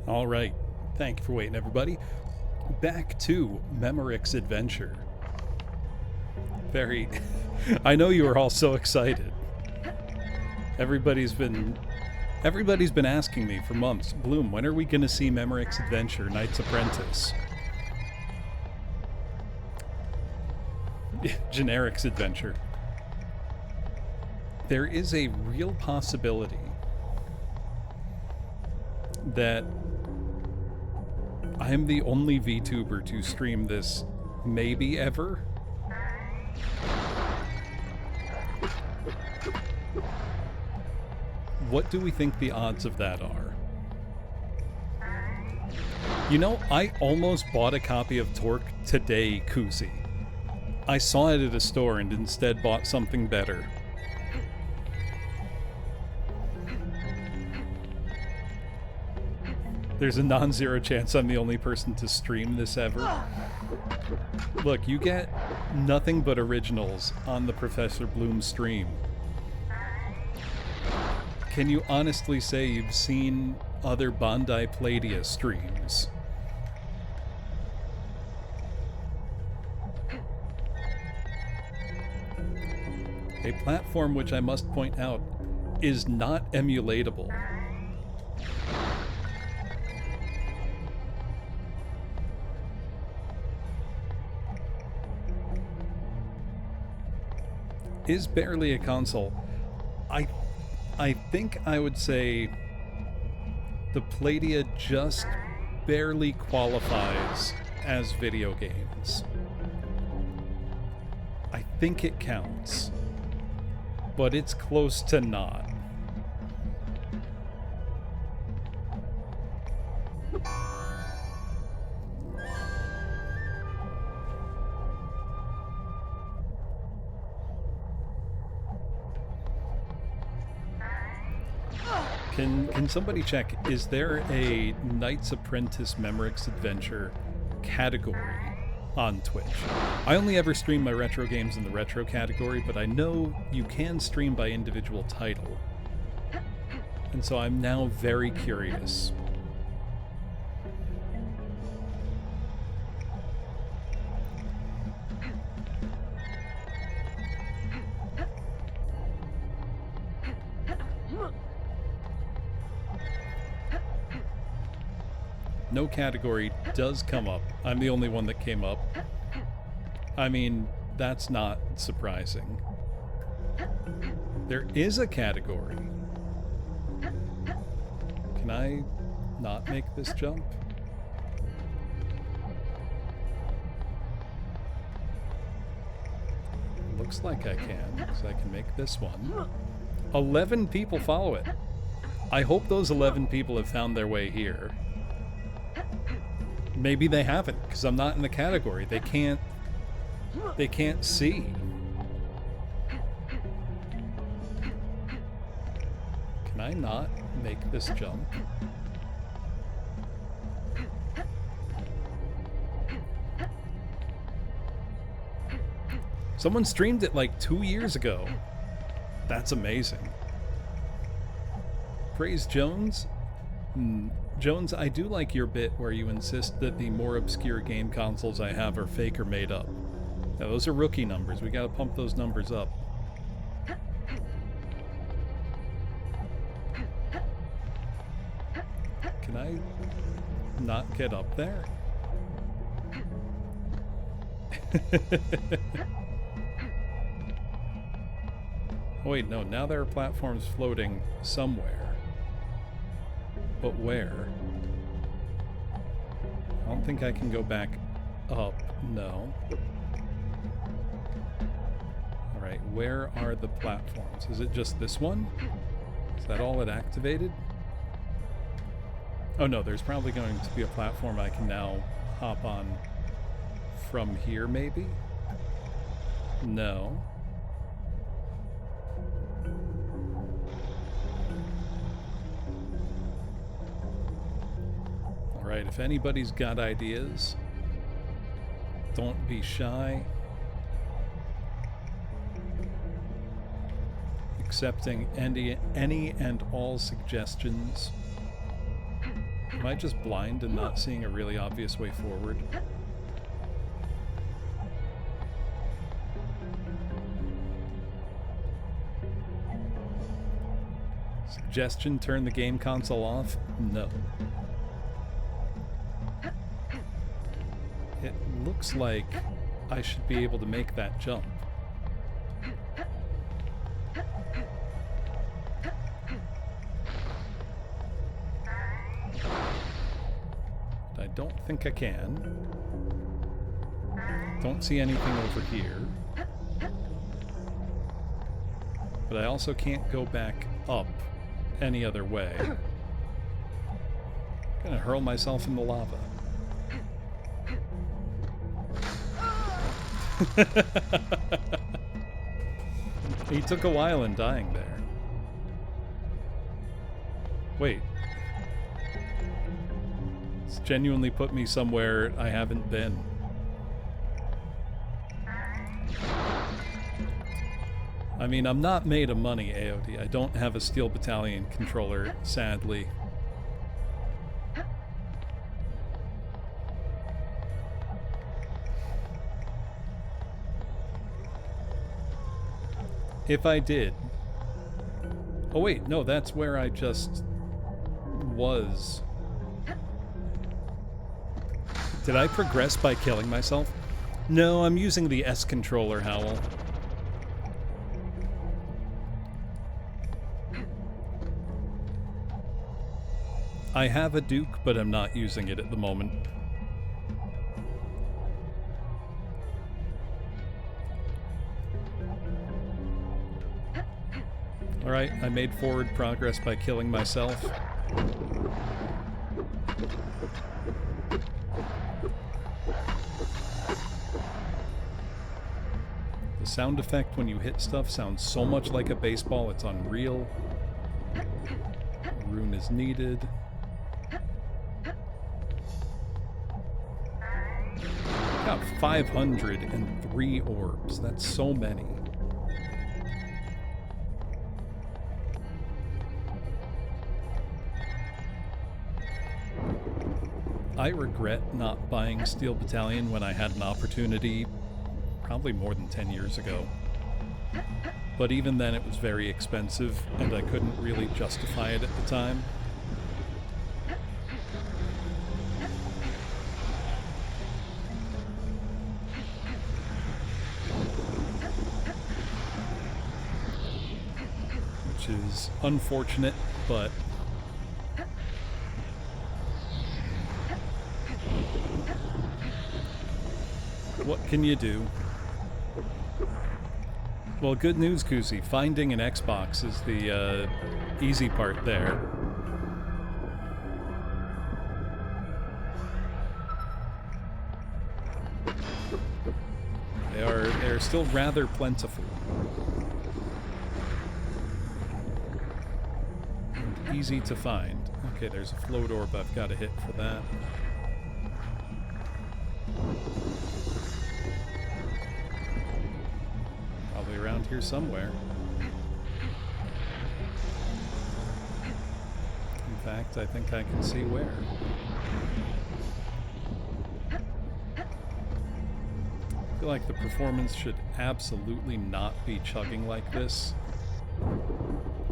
All right. Thank you for waiting, everybody. Back to Memorick's adventure. Very... I know you are all so excited. Everybody's been asking me for months, Bloom, when are we going to see Memorick's adventure, Knight's Apprentice? Generic's adventure. There is a real possibility that I am the only VTuber to stream this maybe ever. What do we think the odds of that are? You know, I almost bought a copy of Torque today, Kuzi. I saw it at a store and instead bought something better. There's a non-zero chance I'm the only person to stream this ever. Look, you get nothing but originals on the Professor Bloom stream. Can you honestly say you've seen other Bandai Pladia streams? A platform which I must point out is not emulatable. Is barely a console. I think I would say the Pladia just barely qualifies as video games. I think it counts, but it's close to not. Can somebody check, is there a Knight's Apprentice Memorick's Adventure category on Twitch? I only ever stream my retro games in the retro category, but I know you can stream by individual title. And so I'm now very curious. No category does come up. I'm the only one that came up. I mean, that's not surprising. There is a category. Can I not make this jump? Looks like I can, because I can make this one. 11 people follow it. I hope those 11 people have found their way here. Maybe they haven't, because I'm not in the category. They can't see. Can I not make this jump? Someone streamed it like 2 years ago. That's amazing. Praise Jones. Jones, I do like your bit where you insist that the more obscure game consoles I have are fake or made up. Now, those are rookie numbers. We gotta pump those numbers up. Can I not get up there? Oh, wait, no, now there are platforms floating somewhere. But where? I don't think I can go back up. No. Alright, where are the platforms? Is it just this one? Is that all it activated? Oh no, there's probably going to be a platform I can now hop on from here, maybe? No. Alright, if anybody's got ideas, don't be shy. Accepting any and all suggestions. Am I just blind and not seeing a really obvious way forward? Suggestion, turn the game console off? No. It looks like I should be able to make that jump. But I don't think I can. Don't see anything over here. But I also can't go back up any other way. I'm gonna hurl myself in the lava. He took a while in dying there. Wait. It's genuinely put me somewhere I haven't been. I mean, I'm not made of money, AOD. I don't have a Steel Battalion controller, sadly. If I did... Oh wait, no, that's where I just was. Did I progress by killing myself? No, I'm using the S controller, Howl. I have a Duke, but I'm not using it at the moment. Alright, I made forward progress by killing myself. The sound effect when you hit stuff sounds so much like a baseball, it's unreal. A rune is needed. Got 503 orbs. That's so many. I regret not buying Steel Battalion when I had an opportunity probably more than 10 years ago. But even then it was very expensive and I couldn't really justify it at the time. Which is unfortunate, but what can you do? Well, good news, Kuzi. Finding an Xbox is the easy part there. They're still rather plentiful. And easy to find. Okay, there's a float orb I've got to hit for that. Around here somewhere. In fact, I think I can see where. I feel like the performance should absolutely not be chugging like this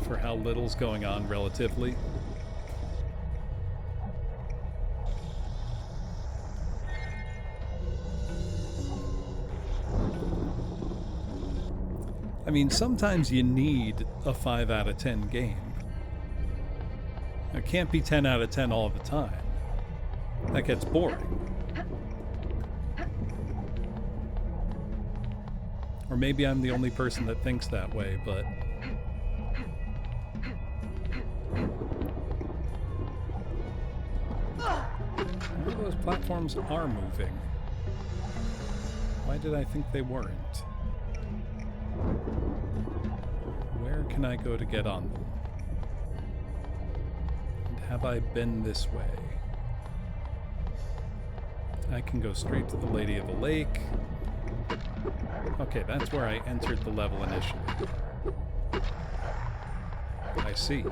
for how little's going on relatively. I mean, sometimes you need a 5 out of 10 game. It can't be 10 out of 10 all the time. That gets boring. Or maybe I'm the only person that thinks that way, but... Well, those platforms are moving. Why did I think they weren't? Where can I go to get on them? And have I been this way? I can go straight to the Lady of the Lake. Okay, that's where I entered the level initially. I see.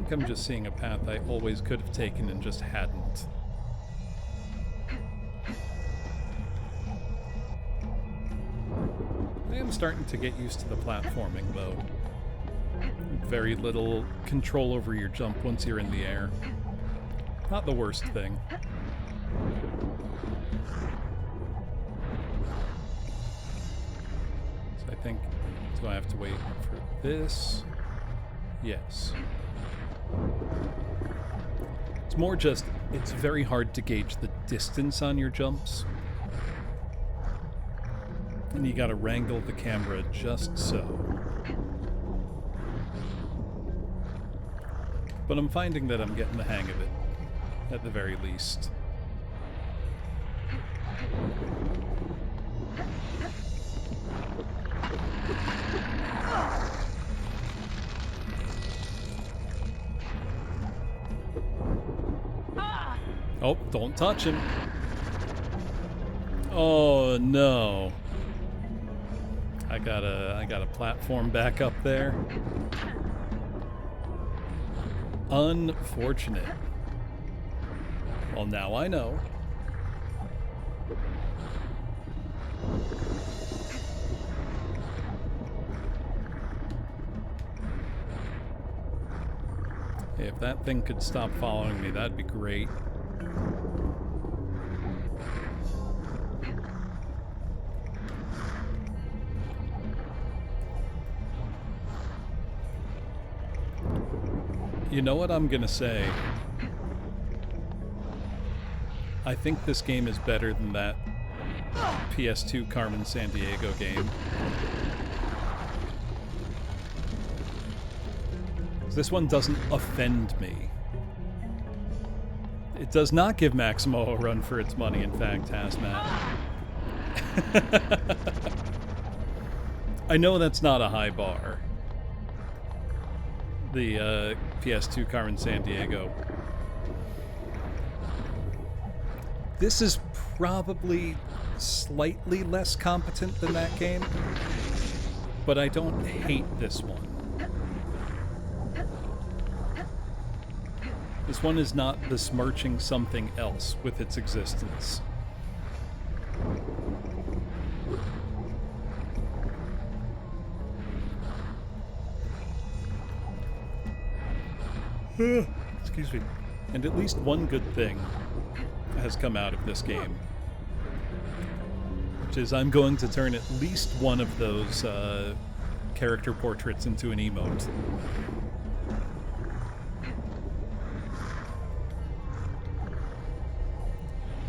think I'm just seeing a path I always could have taken and just hadn't. I am starting to get used to the platforming, though. Very little control over your jump once you're in the air. Not the worst thing. So I think, do I have to wait for this? Yes. It's more just, it's very hard to gauge the distance on your jumps. And you gotta wrangle the camera just so. But I'm finding that I'm getting the hang of it, at the very least. Oh, don't touch him. Oh no. I got a platform back up there. Unfortunate. Well, now I know. Hey, if that thing could stop following me, that'd be great. You know what I'm gonna say? I think this game is better than that PS2 Carmen Sandiego game. This one doesn't offend me. It does not give Maximo a run for its money, in fact, Hazmat. I know that's not a high bar. The PS2 Carmen Sandiego. This is probably slightly less competent than that game, but I don't hate this one. This one is not besmirching something else with its existence. Excuse me. And at least one good thing has come out of this game, which is I'm going to turn at least one of those character portraits into an emote.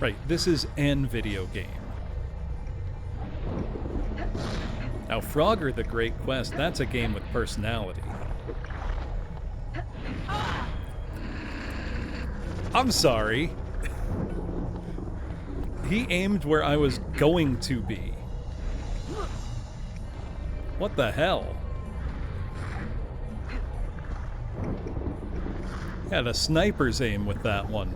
Right, this is an video game. Now, Frogger the Great Quest, that's a game with personality. I'm sorry. He aimed where I was going to be. What the hell? Had a sniper's aim with that one.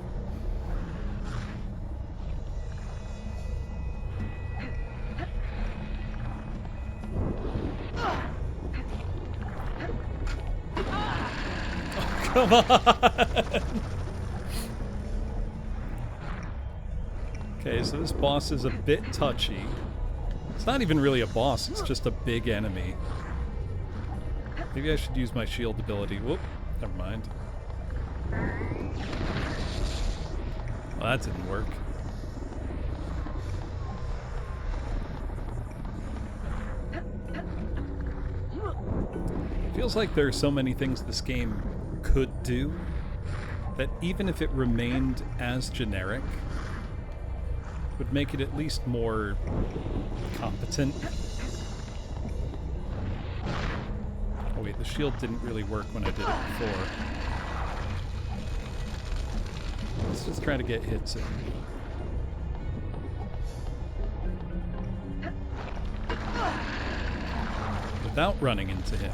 Oh, come on! Okay, so this boss is a bit touchy. It's not even really a boss, it's just a big enemy. Maybe I should use my shield ability. Whoop, never mind. Well, that didn't work. Feels like there are so many things this game could do that even if it remained as generic, would make it at least more competent. Oh wait, the shield didn't really work when I did it before. Let's just try to get hits in. Without running into him.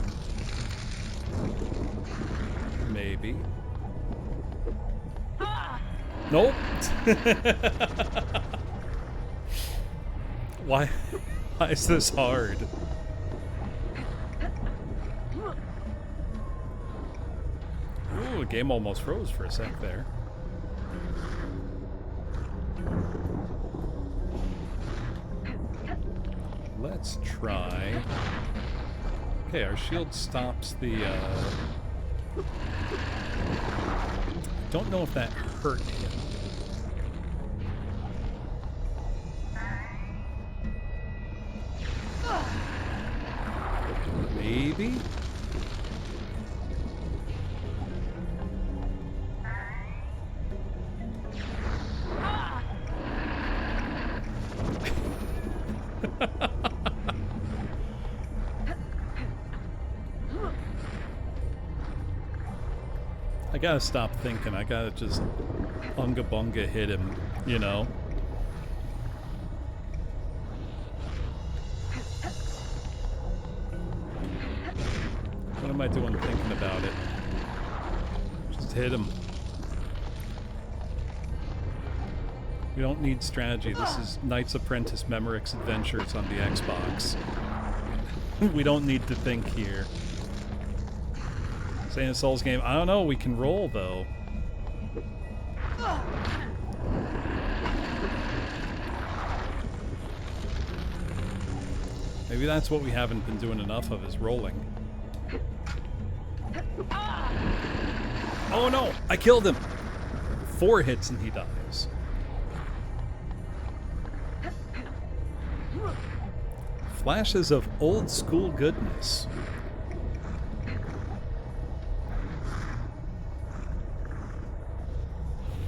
Maybe. Nope. Why is this hard? Ooh, the game almost froze for a sec there. Let's try... Okay, our shield stops the, Don't know if that hurt him. Maybe? I gotta stop thinking. I gotta just unga bunga hit him, you know? What am I doing thinking about it? Just hit him. We don't need strategy. This is Knights Apprentice Memorick's Adventures on the Xbox. We don't need to think here. Saying a Souls game. I don't know. We can roll, though. Maybe that's what we haven't been doing enough of, is rolling. Oh no! I killed him! 4 hits and he dies. Flashes of old school goodness.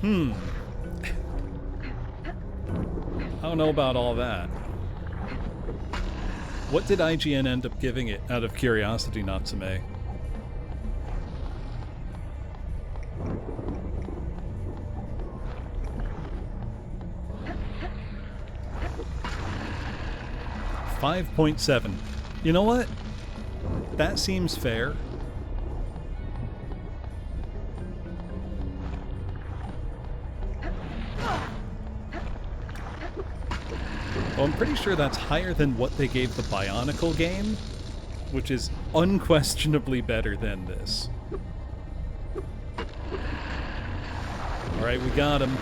I don't know about all that. What did IGN end up giving it, out of curiosity, Natsume? .7. You know what? That seems fair. Well, I'm pretty sure that's higher than what they gave the Bionicle game, which is unquestionably better than this. Alright, we got him.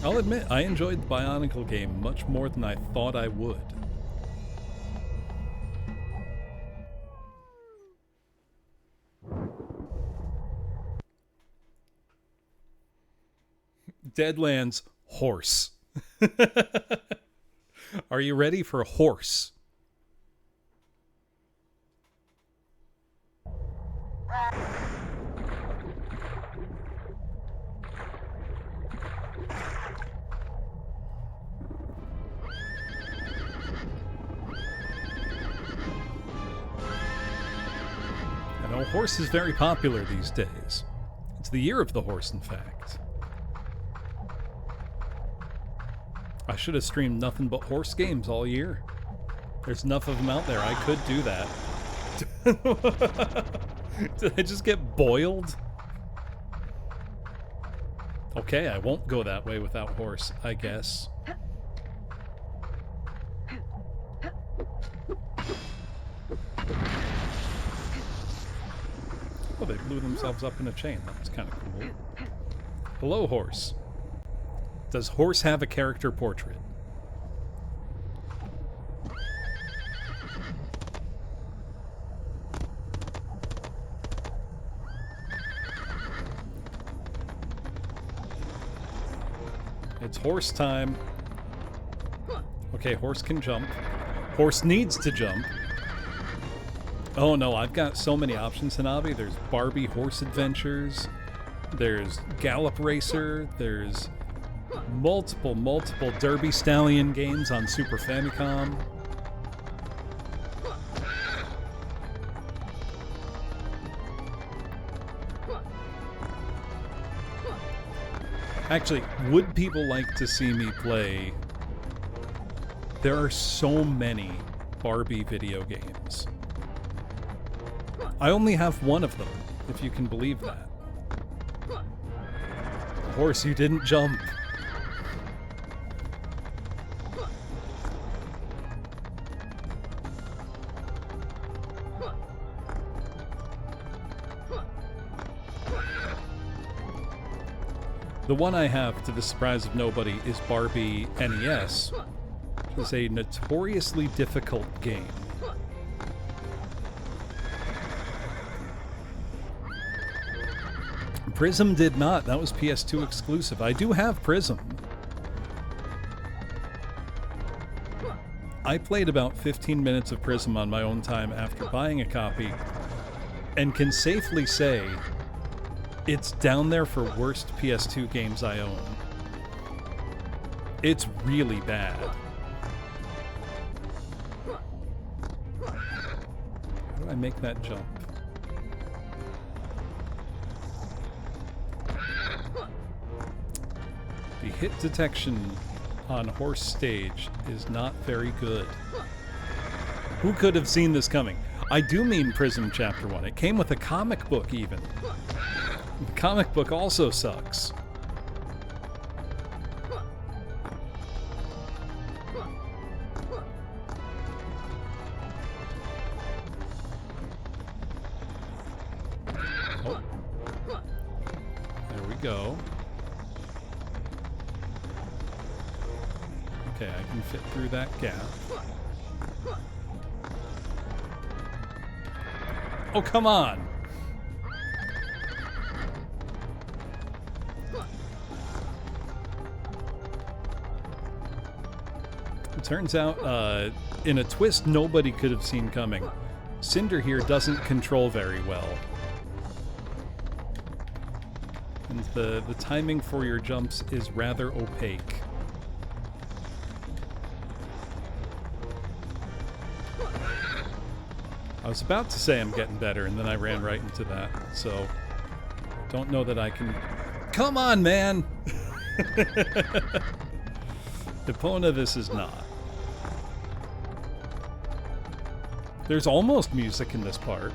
I'll admit, I enjoyed the Bionicle game much more than I thought I would. Deadlands horse. Are you ready for a horse? Horse is very popular these days. It's the year of the horse, in fact. I should have streamed nothing but horse games all year. There's enough of them out there. I could do that. Did I just get boiled? Okay, I won't go that way without horse, I guess. Oh, they blew themselves up in a chain. That was kind of cool. Hello, horse. Does horse have a character portrait? It's horse time. Okay, horse can jump. Horse needs to jump. Oh no, I've got so many options, Hanabi. There's Barbie Horse Adventures. There's Gallop Racer. There's multiple Derby Stallion games on Super Famicom. Actually, would people like to see me play? There are so many Barbie video games. I only have one of them, if you can believe that. Horse, you didn't jump. The one I have, to the surprise of nobody, is Barbie NES, which is a notoriously difficult game. Prism did not. That was PS2 exclusive. I do have Prism. I played about 15 minutes of Prism on my own time after buying a copy, and can safely say it's down there for worst PS2 games I own. It's really bad. How do I make that jump? The hit detection on Horse Stage is not very good. Who could have seen this coming? I do mean Prism Chapter 1. It came with a comic book even. The comic book also sucks. Oh. There we go. Okay, I can fit through that gap. Oh, come on! It turns out, in a twist nobody could have seen coming, Cinder here doesn't control very well. And the timing for your jumps is rather opaque. I was about to say I'm getting better, and then I ran right into that, so don't know that I can... Come on, man! Epona, this is not. There's almost music in this part.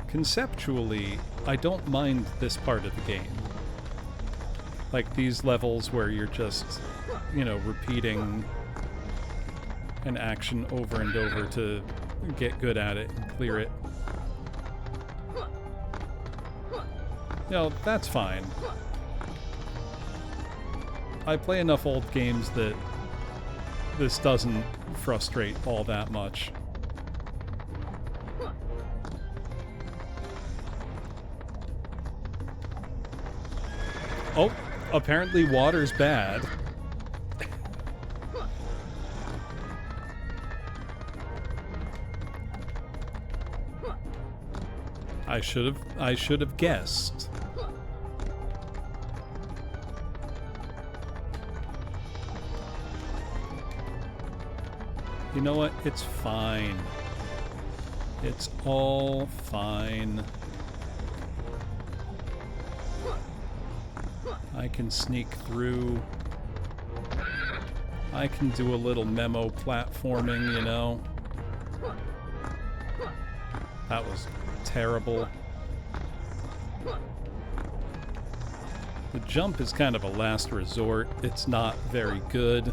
Conceptually, I don't mind this part of the game. Like these levels where you're just, you know, repeating an action over and over to get good at it and clear it. You know, that's fine. I play enough old games that this doesn't frustrate all that much. Oh, apparently water's bad. I should have guessed. You know what? It's fine. It's all fine. I can sneak through. I can do a little memo platforming, you know. That was terrible. The jump is kind of a last resort. It's not very good.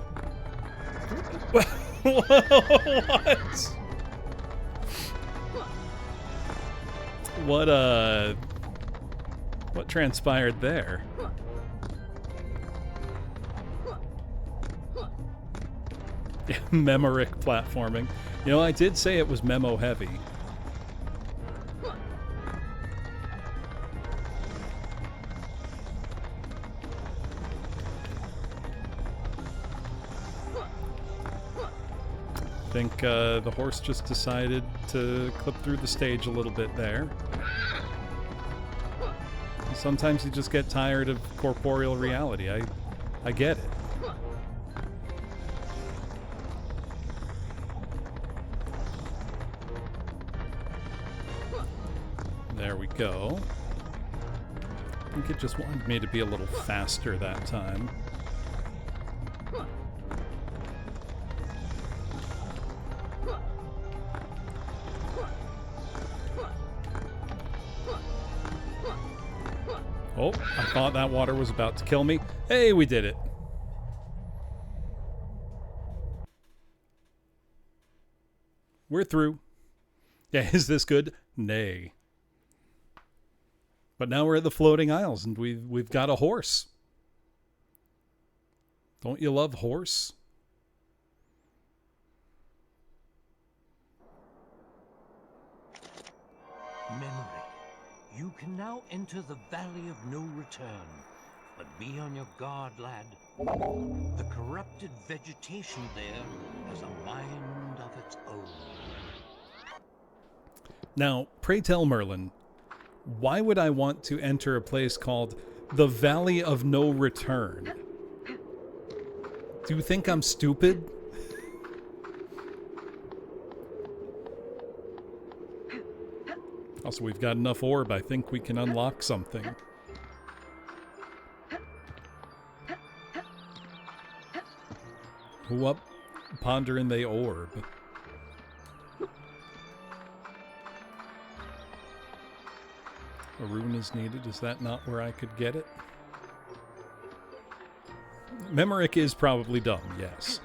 What? What transpired there? Memorick platforming. You know, I did say it was memo heavy. I think the horse just decided to clip through the stage a little bit there. Sometimes you just get tired of corporeal reality. I get it. There we go. I think it just wanted me to be a little faster that time. Oh, I thought that water was about to kill me. Hey, we did it. We're through. Yeah, is this good? Nay. But now we're at the floating isles, and we've got a horse. Don't you love horse? Memorick, you can now enter the Valley of No Return. But be on your guard, lad. The corrupted vegetation there has a mind of its own. Now, pray tell, Merlin, why would I want to enter a place called the Valley of No Return? Do you think I'm stupid? Also, we've got enough orb. I think we can unlock something. Who up pondering the orb? A rune is needed. Is that not where I could get it? Memorick is probably dumb, yes.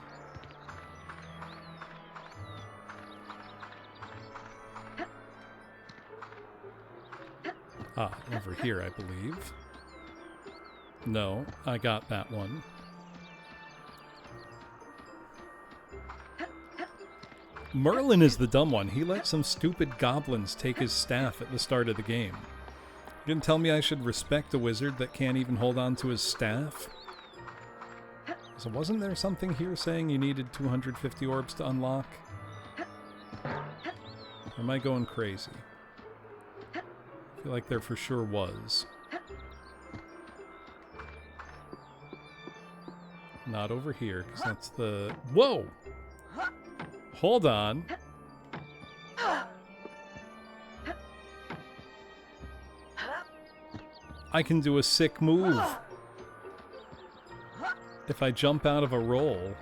Ah, over here, I believe. No, I got that one. Merlin is the dumb one. He let some stupid goblins take his staff at the start of the game. You didn't tell me I should respect a wizard that can't even hold on to his staff? So wasn't there something here saying you needed 250 orbs to unlock? Or am I going crazy? I feel like there for sure was. Not over here, because that's the... Whoa! Hold on. I can do a sick move if I jump out of a roll.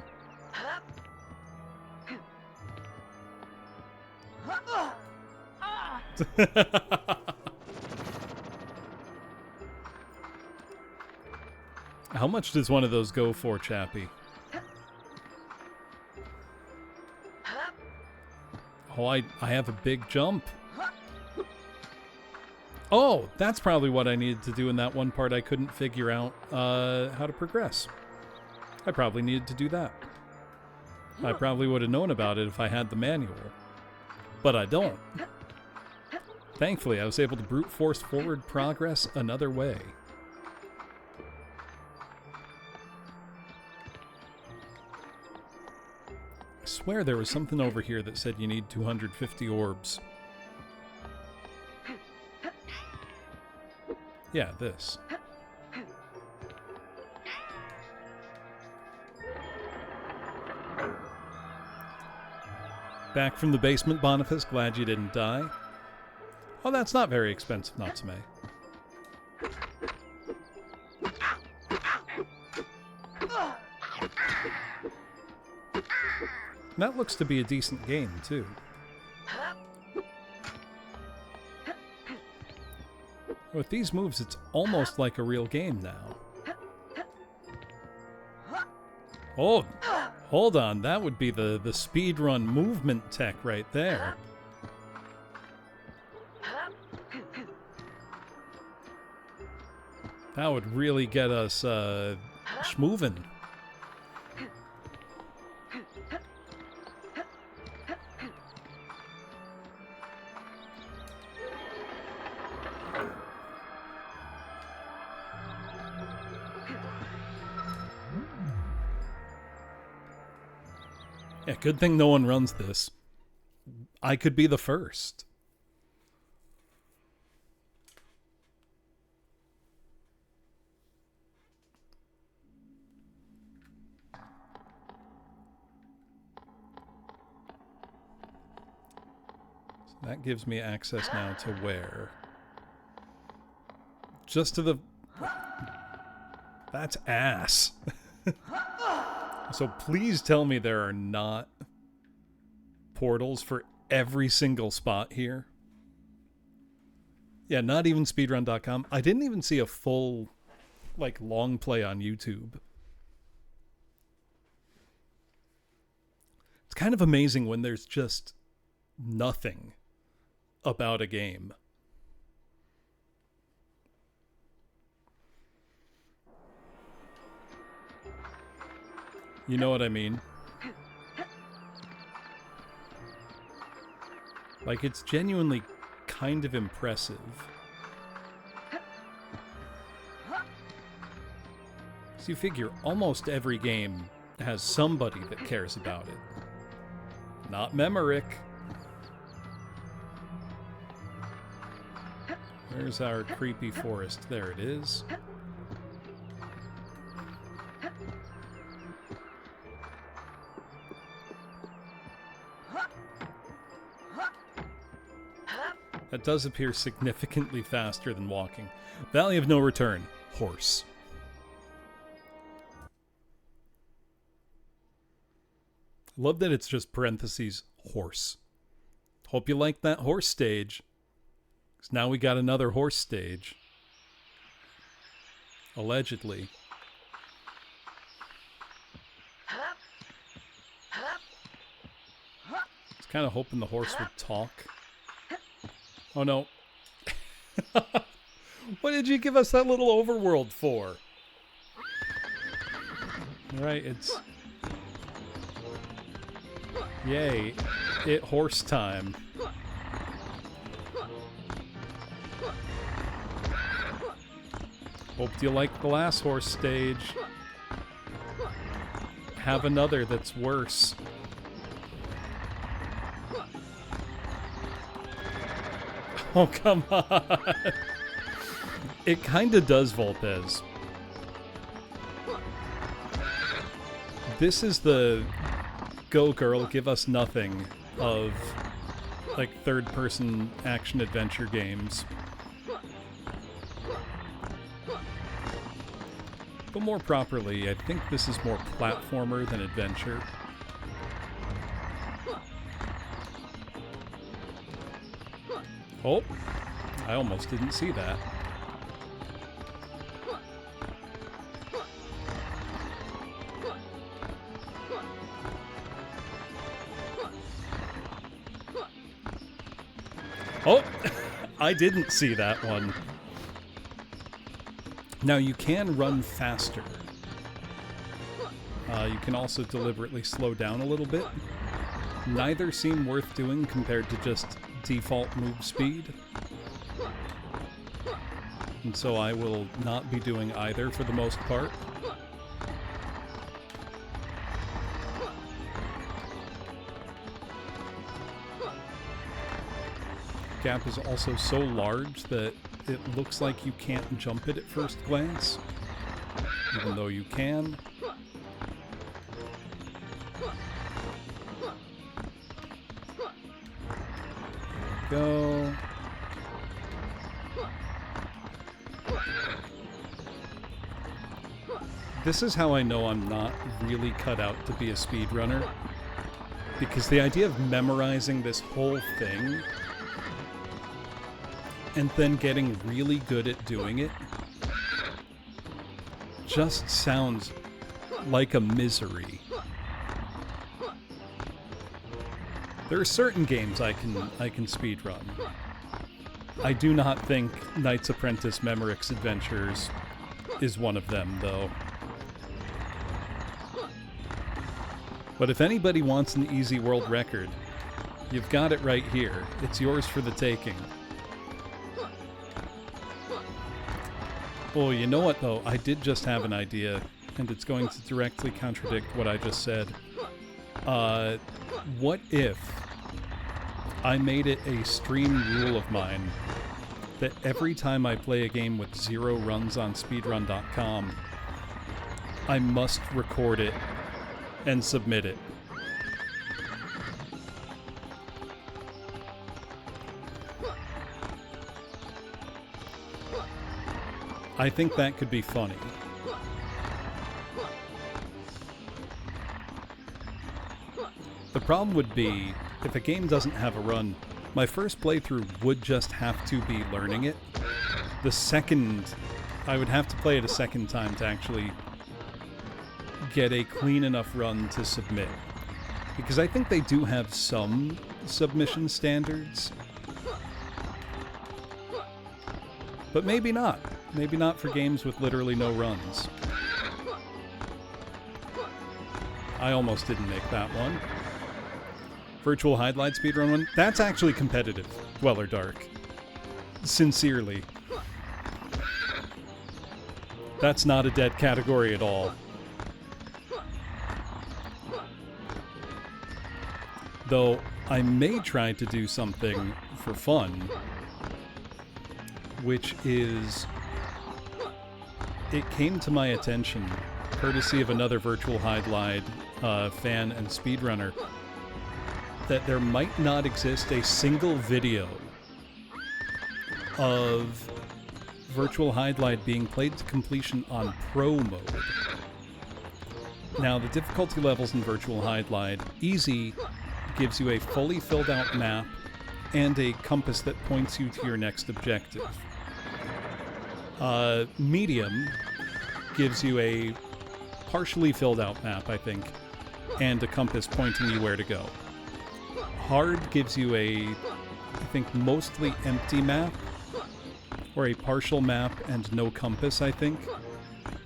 How much does one of those go for, Chappie? Oh, I have a big jump. Oh, that's probably what I needed to do in that one part I couldn't figure out how to progress. I probably needed to do that. I probably would have known about it if I had the manual. But I don't. Thankfully, I was able to brute force forward progress another way. I swear there was something over here that said you need 250 orbs. Yeah, this. Back from the basement, Boniface. Glad you didn't die. Oh, that's not very expensive, Natsume. That looks to be a decent game, too. With these moves, it's almost like a real game now. Oh, hold on. That would be the speedrun movement tech right there. That would really get us schmovin'. Yeah, good thing no one runs this. I could be the first. So that gives me access now to where? Just to the... That's ass. So please tell me there are not portals for every single spot here. Yeah, not even speedrun.com. I didn't even see a full, like, long play on YouTube. It's kind of amazing when there's just nothing about a game. You know what I mean? Like, it's genuinely kind of impressive. So you figure almost every game has somebody that cares about it. Not Memorick. There's our creepy forest. There it is. That does appear significantly faster than walking. Valley of No Return. Horse. Love that it's just parentheses, horse. Hope you like that horse stage. Because now we got another horse stage. Allegedly. I was kind of hoping the horse would talk. Oh no. What did you give us that little overworld for? Alright, it's... Yay, it horse time. Hope you like the last horse stage. Have another that's worse. Oh, come on. It kind of does, Volpez. This is the go girl, give us nothing of, like, third-person action-adventure games. But more properly, I think this is more platformer than adventure. Oh, I almost didn't see that. Oh, I didn't see that one. Now you can run faster. You can also deliberately slow down a little bit. Neither seem worth doing compared to just default move speed. And so I will not be doing either for the most part. Gap is also so large that it looks like you can't jump it at first glance, even though you can. Go. This is how I know I'm not really cut out to be a speedrunner, because the idea of memorizing this whole thing and then getting really good at doing it just sounds like a misery. There are certain games I can speedrun. I do not think Knight's Apprentice Memorick's Adventures is one of them, though. But if anybody wants an easy world record, you've got it right here. It's yours for the taking. Oh, you know what, though? I did just have an idea, and it's going to directly contradict what I just said. What if I made it a stream rule of mine that every time I play a game with 0 runs on speedrun.com, I must record it and submit it? I think that could be funny. The problem would be, if a game doesn't have a run, my first playthrough would just have to be learning it. The second, I would have to play it a second time to actually get a clean enough run to submit. Because I think they do have some submission standards. But maybe not. Maybe not for games with literally no runs. I almost didn't make that one. Virtual Highlight speedrun one? That's actually competitive. Dweller Dark. Sincerely. That's not a dead category at all. Though, I may try to do something for fun, which is... It came to my attention, courtesy of another Virtual Highlight fan and speedrunner, that there might not exist a single video of Virtual Highlight being played to completion on Pro mode. Now, the difficulty levels in Virtual Highlight, easy gives you a fully filled out map and a compass that points you to your next objective. Medium gives you a partially filled out map, I think, and a compass pointing you where to go. Hard gives you a, I think, mostly empty map, or a partial map and no compass, I think.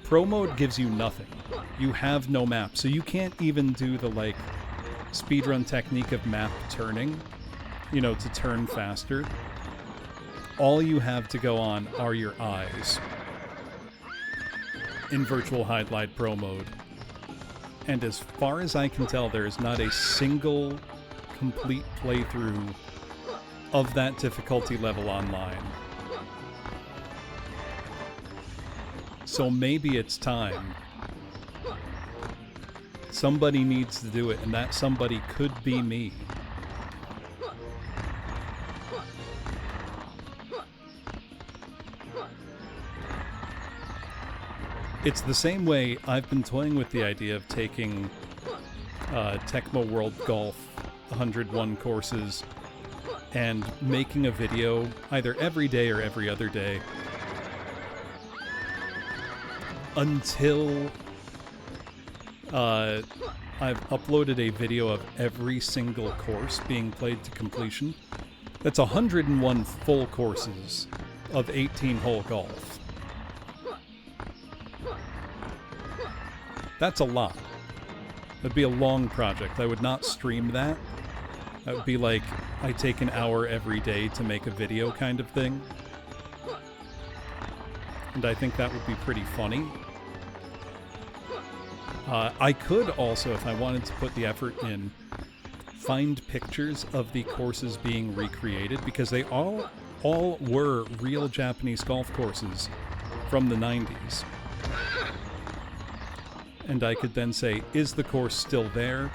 Pro mode gives you nothing. You have no map, so you can't even do the, like, speedrun technique of map turning, you know, to turn faster. All you have to go on are your eyes in Virtual Highlight Pro mode. And as far as I can tell, there is not a single complete playthrough of that difficulty level online. So maybe it's time. Somebody needs to do it, and that somebody could be me. It's the same way I've been toying with the idea of taking Tecmo World Golf 101 courses and making a video either every day or every other day until I've uploaded a video of every single course being played to completion. That's 101 full courses of 18-hole golf. That's a lot. That'd be a long project. I would not stream that. That would be like, I take an hour every day to make a video kind of thing. And I think that would be pretty funny. I could also, if I wanted to put the effort in, find pictures of the courses being recreated, because they all were real Japanese golf courses from the 90s. And I could then say, is the course still there?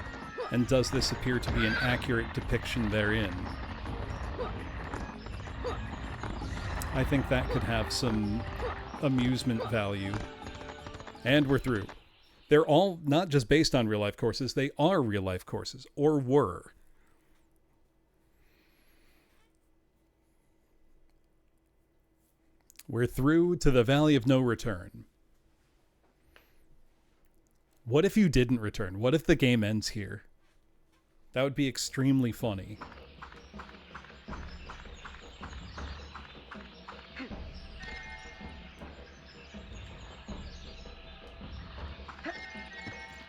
And does this appear to be an accurate depiction therein? I think that could have some amusement value. And we're through. They're all not just based on real-life courses, they are real-life courses, or were. We're through to the Valley of No Return. What if you didn't return? What if the game ends here? That would be extremely funny.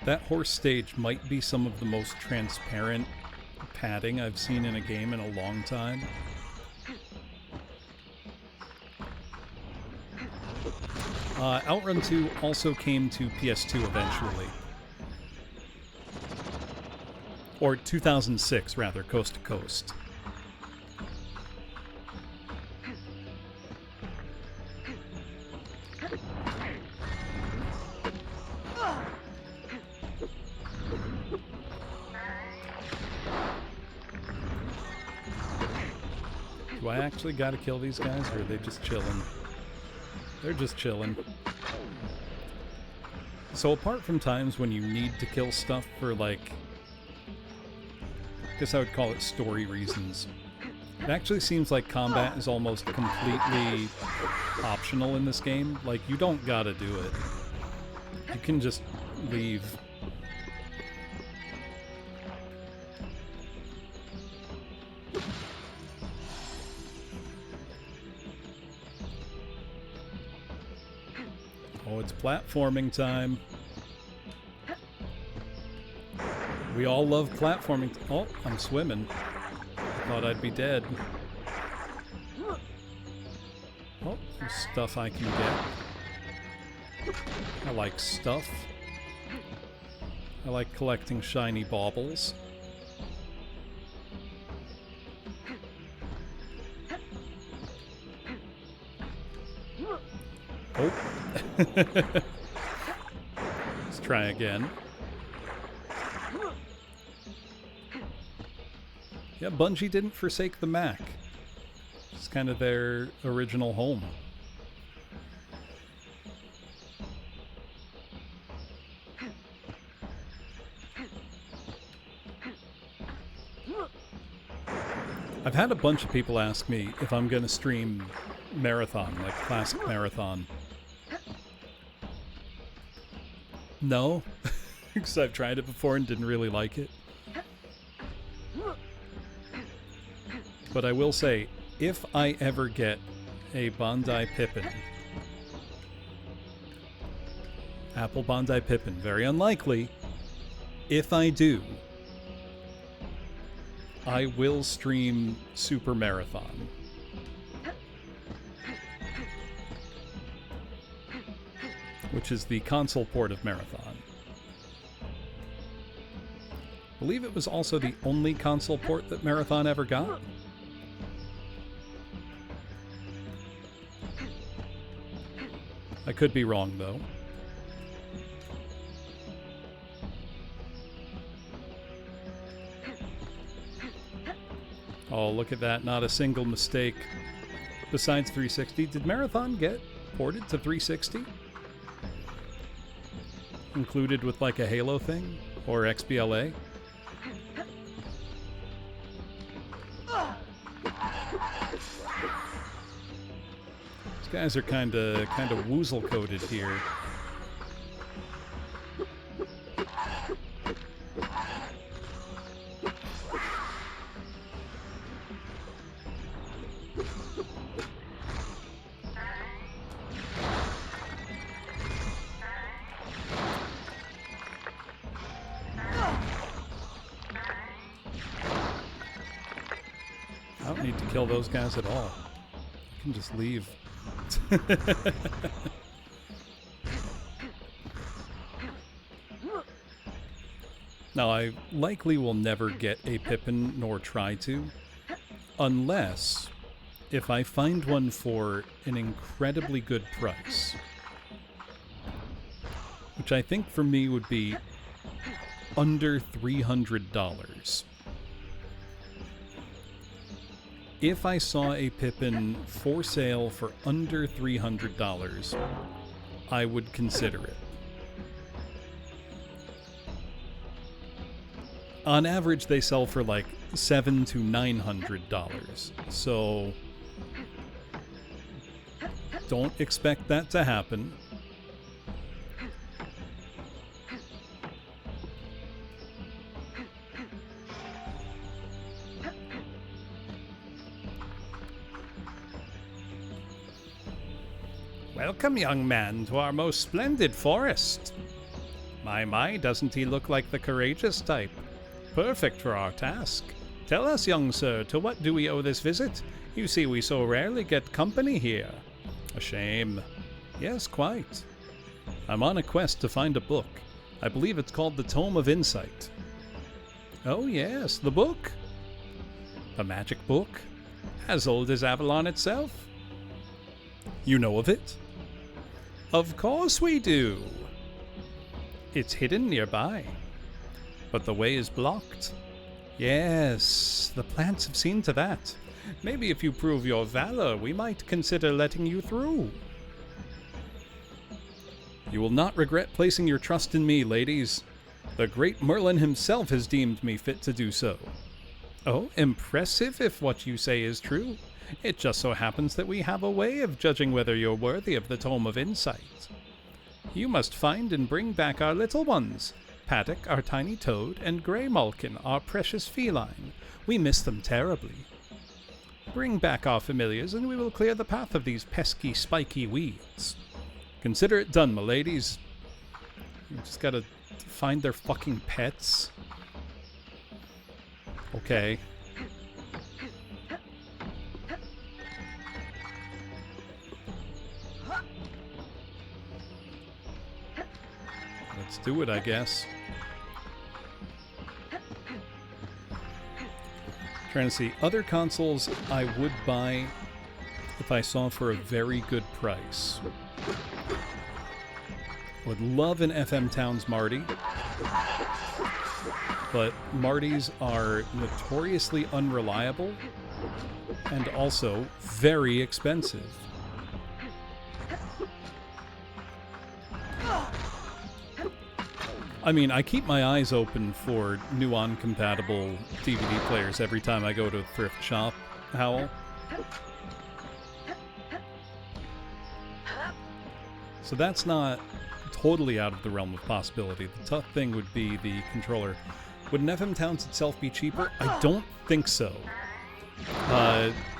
That horse stage might be some of the most transparent padding I've seen in a game in a long time. Outrun 2 also came to PS2 eventually. Or 2006, rather, Coast to Coast. Do I actually gotta kill these guys, or are they just chilling? They're just chilling. So apart from times when you need to kill stuff for, like, I guess I would call it story reasons, it actually seems like combat is almost completely optional in this game. Like, you don't gotta do it. You can just leave. Oh, it's platforming time. We all love platforming. Oh, I'm swimming. I thought I'd be dead. Oh, there's stuff I can get. I like stuff. I like collecting shiny baubles. Oh. Let's try again. Yeah, Bungie didn't forsake the Mac. It's kind of their original home. I've had a bunch of people ask me if I'm going to stream Marathon, like classic Marathon. No, because I've tried it before and didn't really like it. But I will say, if I ever get a Bandai Pippin, Apple Bandai Pippin, very unlikely, if I do, I will stream Super Marathon. Which is the console port of Marathon. I believe it was also the only console port that Marathon ever got. I could be wrong, though. Oh, look at that. Not a single mistake. Besides 360, did Marathon get ported to 360? Included with like a Halo thing? Or XBLA? These guys are kind of woozle coded here. I don't need to kill those guys at all. I can just leave. Now, I likely will never get a Pippin, nor try to, unless if I find one for an incredibly good price. Which I think for me would be under $300. If I saw a Pippin for sale for under $300, I would consider it. On average, they sell for like $700 to $900, so don't expect that to happen. Welcome, young man, to our most splendid forest. My, doesn't he look like the courageous type? Perfect for our task. Tell us, young sir, to what do we owe this visit? You see, we so rarely get company here. A shame. Yes, quite. I'm on a quest to find a book. I believe it's called the Tome of Insight. Oh yes, the book. A magic book? As old as Avalon itself. You know of it? Of course we do. It's hidden nearby. But the way is blocked. Yes, the plants have seen to that. Maybe if you prove your valor, we might consider letting you through. You will not regret placing your trust in me, ladies. The great Merlin himself has deemed me fit to do so. Oh, impressive if what you say is true. It just so happens that we have a way of judging whether you're worthy of the Tome of Insight. You must find and bring back our little ones, Paddock, our tiny toad, and Grey Malkin, our precious feline. We miss them terribly. Bring back our familiars, and we will clear the path of these pesky, spiky weeds. Consider it done, my ladies. We just gotta find their fucking pets. Okay. Let's do it, I guess. Trying to see other consoles I would buy if I saw for a very good price. Would love an FM Towns Marty, but Martys are notoriously unreliable and also very expensive. I mean, I keep my eyes open for Nuon-compatible DVD players every time I go to a thrift shop, Howl. So that's not totally out of the realm of possibility. The tough thing would be the controller. Would an FM Towns itself be cheaper? I don't think so.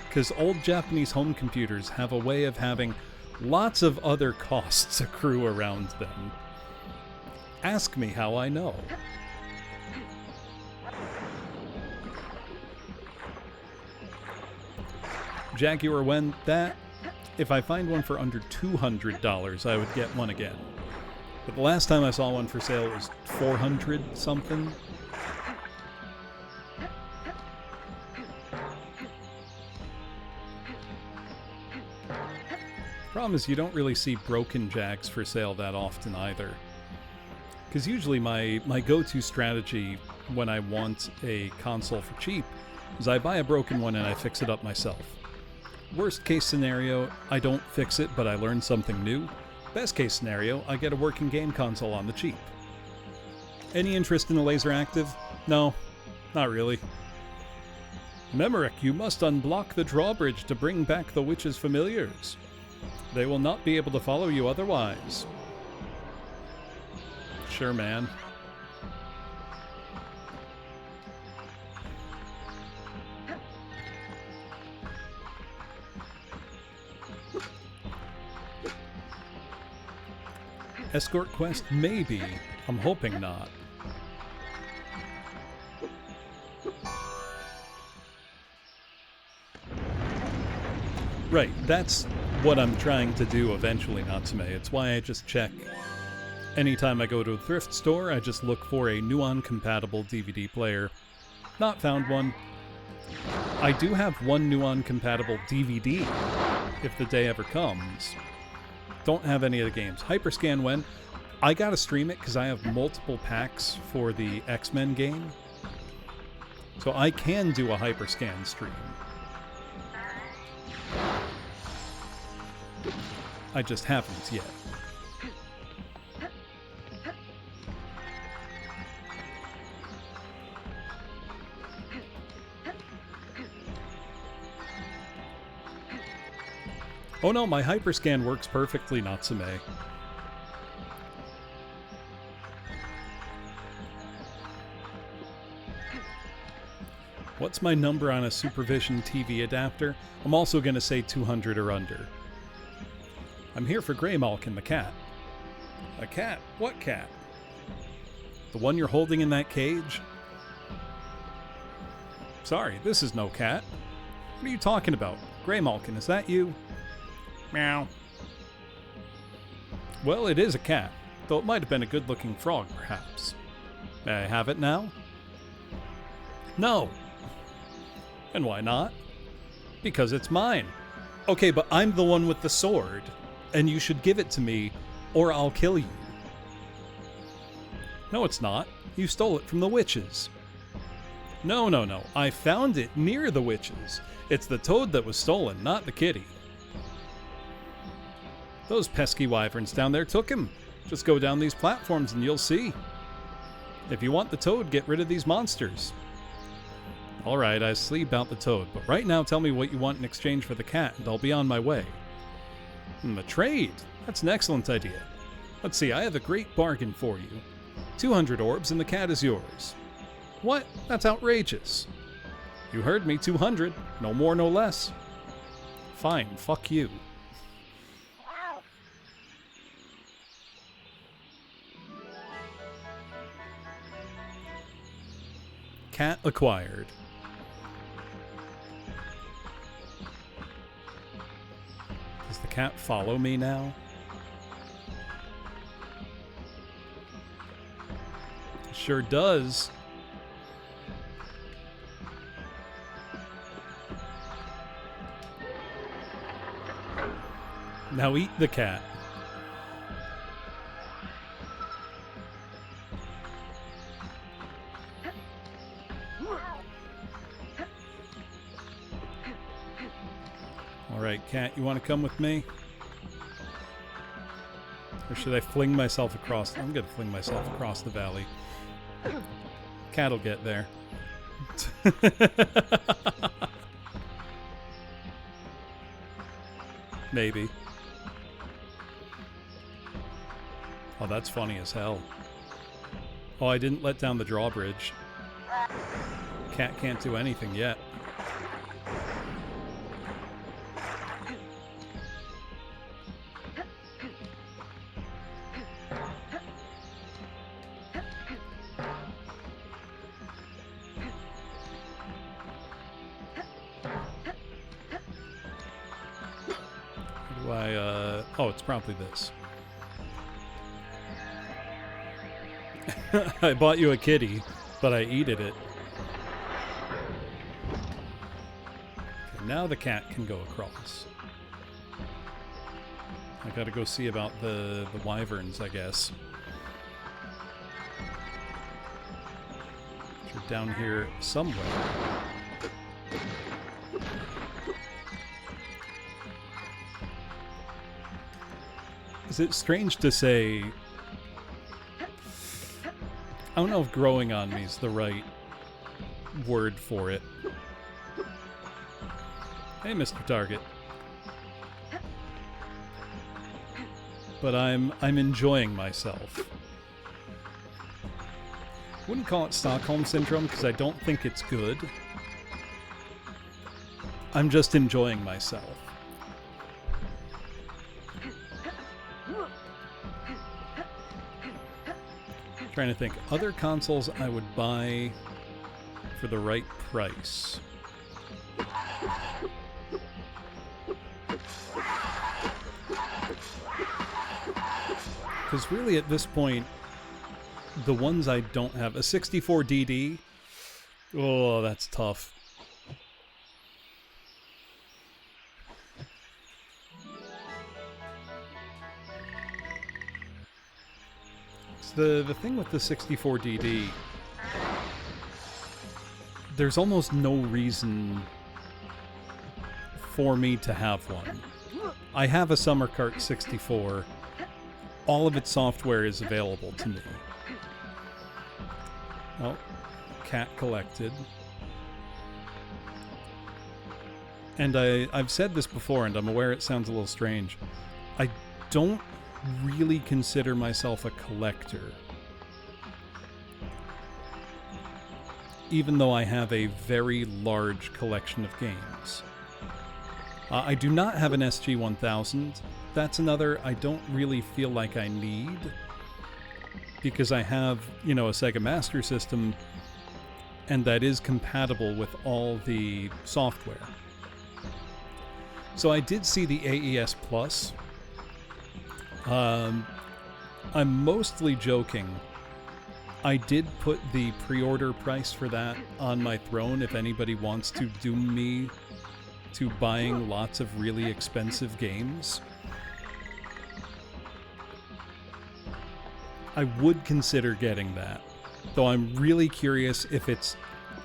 Because old Japanese home computers have a way of having lots of other costs accrue around them. Ask me how I know. Jaguar, when that... If I find one for under $200, I would get one again. But the last time I saw one for sale, it was $400 something. Problem is, you don't really see broken Jags for sale that often either. Because usually my go-to strategy when I want a console for cheap is I buy a broken one and I fix it up myself. Worst case scenario, I don't fix it, but I learn something new. Best case scenario, I get a working game console on the cheap. Any interest in the Laser Active? No, not really. Memorick, you must unblock the drawbridge to bring back the witch's familiars. They will not be able to follow you otherwise. Sure, man. Escort quest? Maybe. I'm hoping not. Right, that's what I'm trying to do eventually, Natsume. It's why I just check. Anytime I go to a thrift store, I just look for a Nuon-compatible DVD player. Not found one. I do have one Nuon-compatible DVD, if the day ever comes. Don't have any of the games. Hyperscan when? I gotta stream it because I have multiple packs for the X-Men game. So I can do a Hyperscan stream. I just haven't yet. Oh no, my Hyperscan works perfectly, Natsume. What's my number on a Supervision TV adapter? I'm also going to say 200 or under. I'm here for Grey Malkin, the cat. A cat? What cat? The one you're holding in that cage? Sorry, this is no cat. What are you talking about? Grey Malkin, is that you? Meow. Well, it is a cat, though it might have been a good-looking frog, perhaps. May I have it now? No. And why not? Because it's mine. Okay, but I'm the one with the sword, and you should give it to me, or I'll kill you. No, it's not. You stole it from the witches. No, no, no. I found it near the witches. It's the toad that was stolen, not the kitty. Those pesky wyverns down there took him. Just go down these platforms and you'll see. If you want the toad, get rid of these monsters. Alright, I see about the toad, but right now tell me what you want in exchange for the cat, and I'll be on my way. A trade! That's an excellent idea. Let's see, I have a great bargain for you. 200 orbs and the cat is yours. What? That's outrageous. You heard me, 200. No more, no less. Fine, fuck you. Cat acquired. Does the cat follow me now? Sure does. Now eat the cat. All right, cat, you want to come with me? Or should I fling myself across? I'm going to fling myself across the valley. Cat'll get there. Maybe. Oh, that's funny as hell. Oh, I didn't let down the drawbridge. Cat can't do anything yet. Oh, it's probably this. I bought you a kitty, but I eated it. Okay, now the cat can go across. I gotta go see about the wyverns, I guess. Which are down here somewhere. Is it strange to say... I don't know if growing on me is the right word for it. Hey, Mr. Target. But I'm enjoying myself. Wouldn't call it Stockholm Syndrome because I don't think it's good. I'm just enjoying myself. Trying to think, other consoles I would buy for the right price. Because really at this point, the ones I don't have, a 64DD, oh, that's tough. The thing with the 64DD, there's almost no reason for me to have one. I have a Summer Cart 64. All of its software is available to me. Oh, cat collected. And I've said this before, and I'm aware it sounds a little strange. I don't really consider myself a collector, even though I have a very large collection of games. I do not have an SG-1000. That's another I don't really feel like I need, because I have, you know, a Sega Master System, and that is compatible with all the software. So I did see the AES Plus. I'm mostly joking. I did put the pre-order price for that on my throne if anybody wants to doom me to buying lots of really expensive games. I would consider getting that, though I'm really curious if it's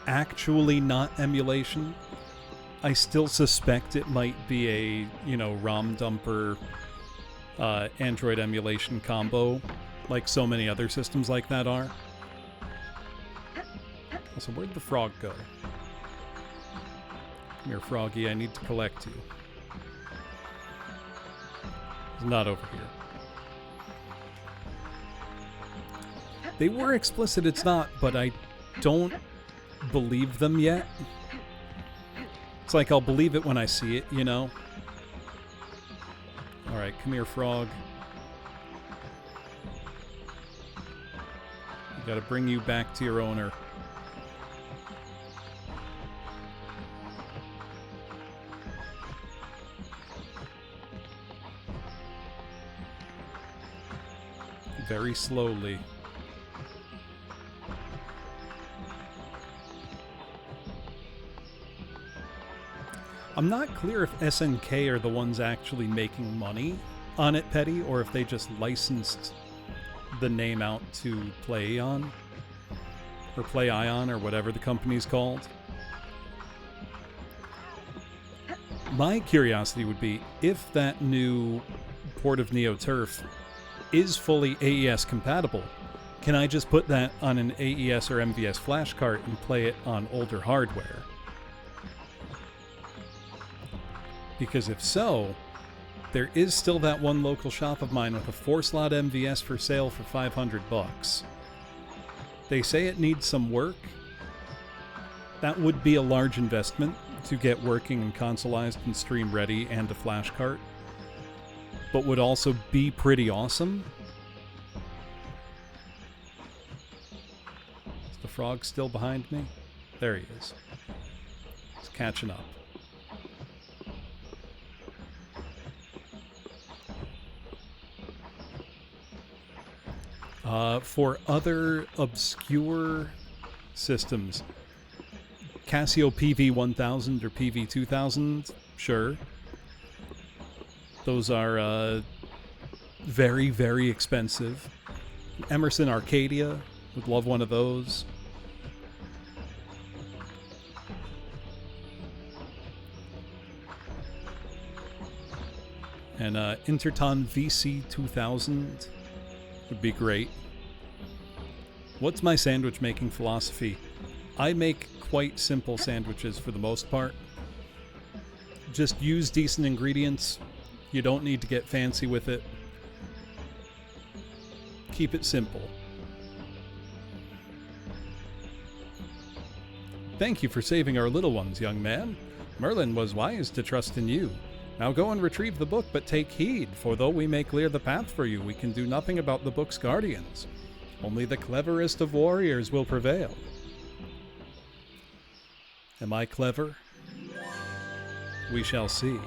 actually not emulation. I still suspect it might be a, you know, ROM dumper Android emulation combo, like so many other systems like that are. So where'd the frog go? Come here, Froggy, I need to collect you. He's not over here. They were explicit, it's not, but I don't believe them yet. It's like I'll believe it when I see it, you know? Alright, come here, frog. I gotta bring you back to your owner. Very slowly. I'm not clear if SNK are the ones actually making money on it, Petty, or if they just licensed the name out to Play On, or Play Ion, or whatever the company's called. My curiosity would be, if that new port of Neo Turf is fully AES compatible, can I just put that on an AES or MVS flash cart and play it on older hardware? Because if so, there is still that one local shop of mine with a 4-slot MVS for sale for $500. They say it needs some work. That would be a large investment to get working and consoleized and stream ready and a flash cart, but would also be pretty awesome. Is the frog still behind me? There he is. He's catching up. For other obscure systems, Casio PV1000 or PV2000, sure. Those are very, very expensive. Emerson Arcadia, would love one of those. And Interton VC2000 would be great. What's my sandwich making philosophy? I make quite simple sandwiches for the most part. Just use decent ingredients. You don't need to get fancy with it. Keep it simple. Thank you for saving our little ones, young man. Merlin was wise to trust in you. Now go and retrieve the book, but take heed, for though we may clear the path for you, we can do nothing about the book's guardians. Only the cleverest of warriors will prevail. Am I clever? We shall see.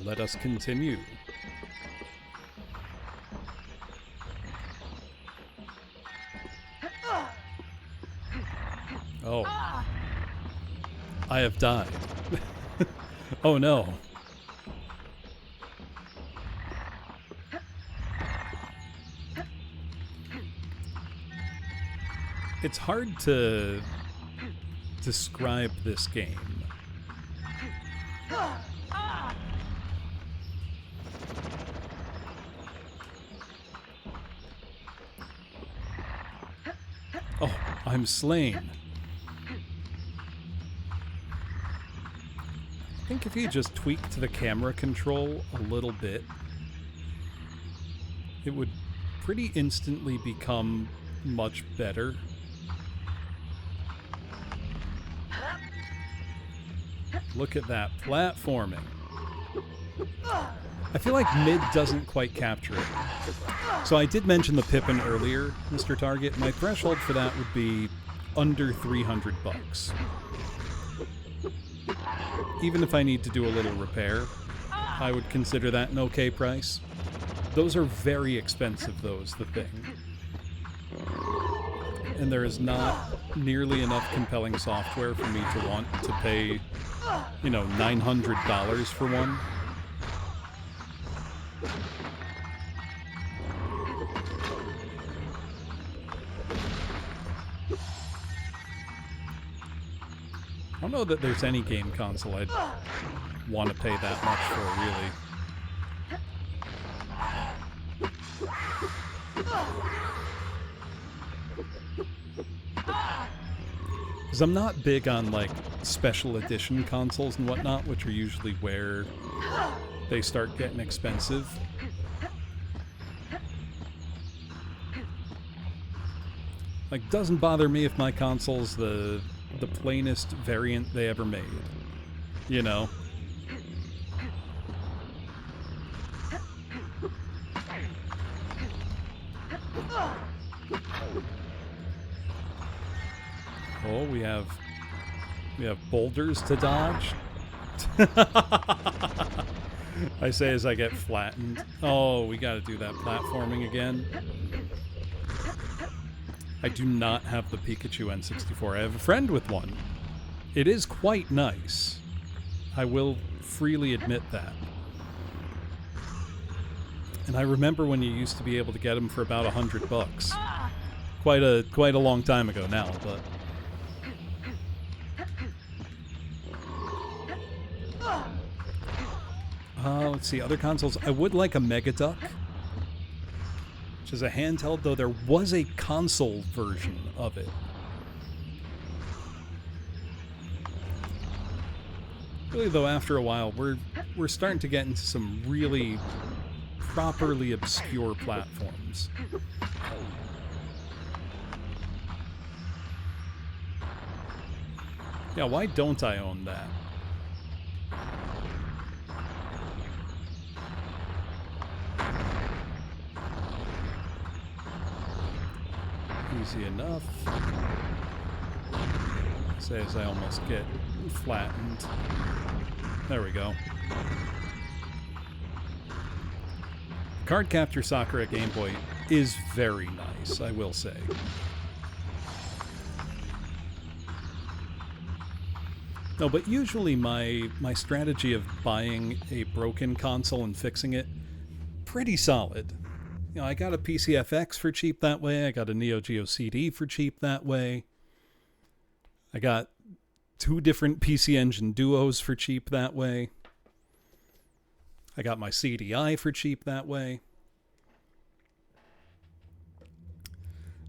Let us continue. Oh. I have died. Oh no. It's hard to describe this game. Oh, I'm slain. I think if you just tweaked the camera control a little bit, it would pretty instantly become much better. Look at that platforming. I feel like mid doesn't quite capture it. So I did mention the Pippin earlier, Mr. Target. My threshold for that would be under $300. Even if I need to do a little repair, I would consider that an okay price. Those are very expensive, though, is the thing. And there is not nearly enough compelling software for me to want to pay, you know, $900 for one. don't know that there's any game console I'd want to pay that much for, really. Because I'm not big on, like, special edition consoles and whatnot, which are usually where they start getting expensive. Like, doesn't bother me if my console's the plainest variant they ever made. You know? Oh, we have boulders to dodge. I say as I get flattened. Oh, we gotta do that platforming again. I do not have the Pikachu N64. I have a friend with one. It is quite nice. I will freely admit that. And I remember when you used to be able to get them for about $100. Quite a long time ago now, but let's see, other consoles. I would like a Mega Duck, which is a handheld, though there was a console version of it. Really, though, after a while, we're starting to get into some really properly obscure platforms. Yeah, why don't I own that? Easy enough. Say as I almost get flattened. There we go. Card Capture Soccer at Game Boy is very nice, I will say. No, but usually my strategy of buying a broken console and fixing it, pretty solid. You know, I got a PCFX for cheap that way. I got a Neo Geo CD for cheap that way. I got 2 different PC Engine Duos for cheap that way. I got my CDI for cheap that way.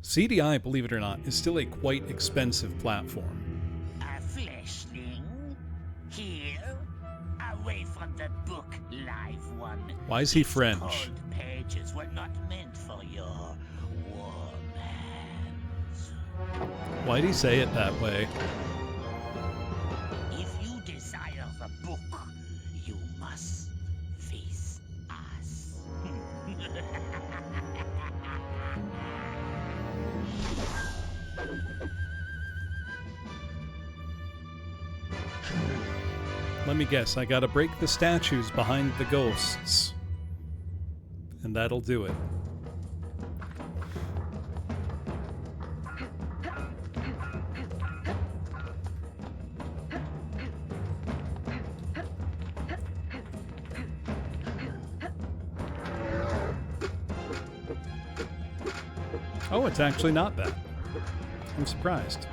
CDI, believe it or not, is still a quite expensive platform. A fleshling? Here? Away from the book, live one. Why is he These French? cold pages were not meant for your warm hands. Why'd he say it that way? If you desire the book, you must face us. Let me guess, I gotta break the statues behind the ghosts. And that'll do it. Oh, it's actually not bad. I'm surprised.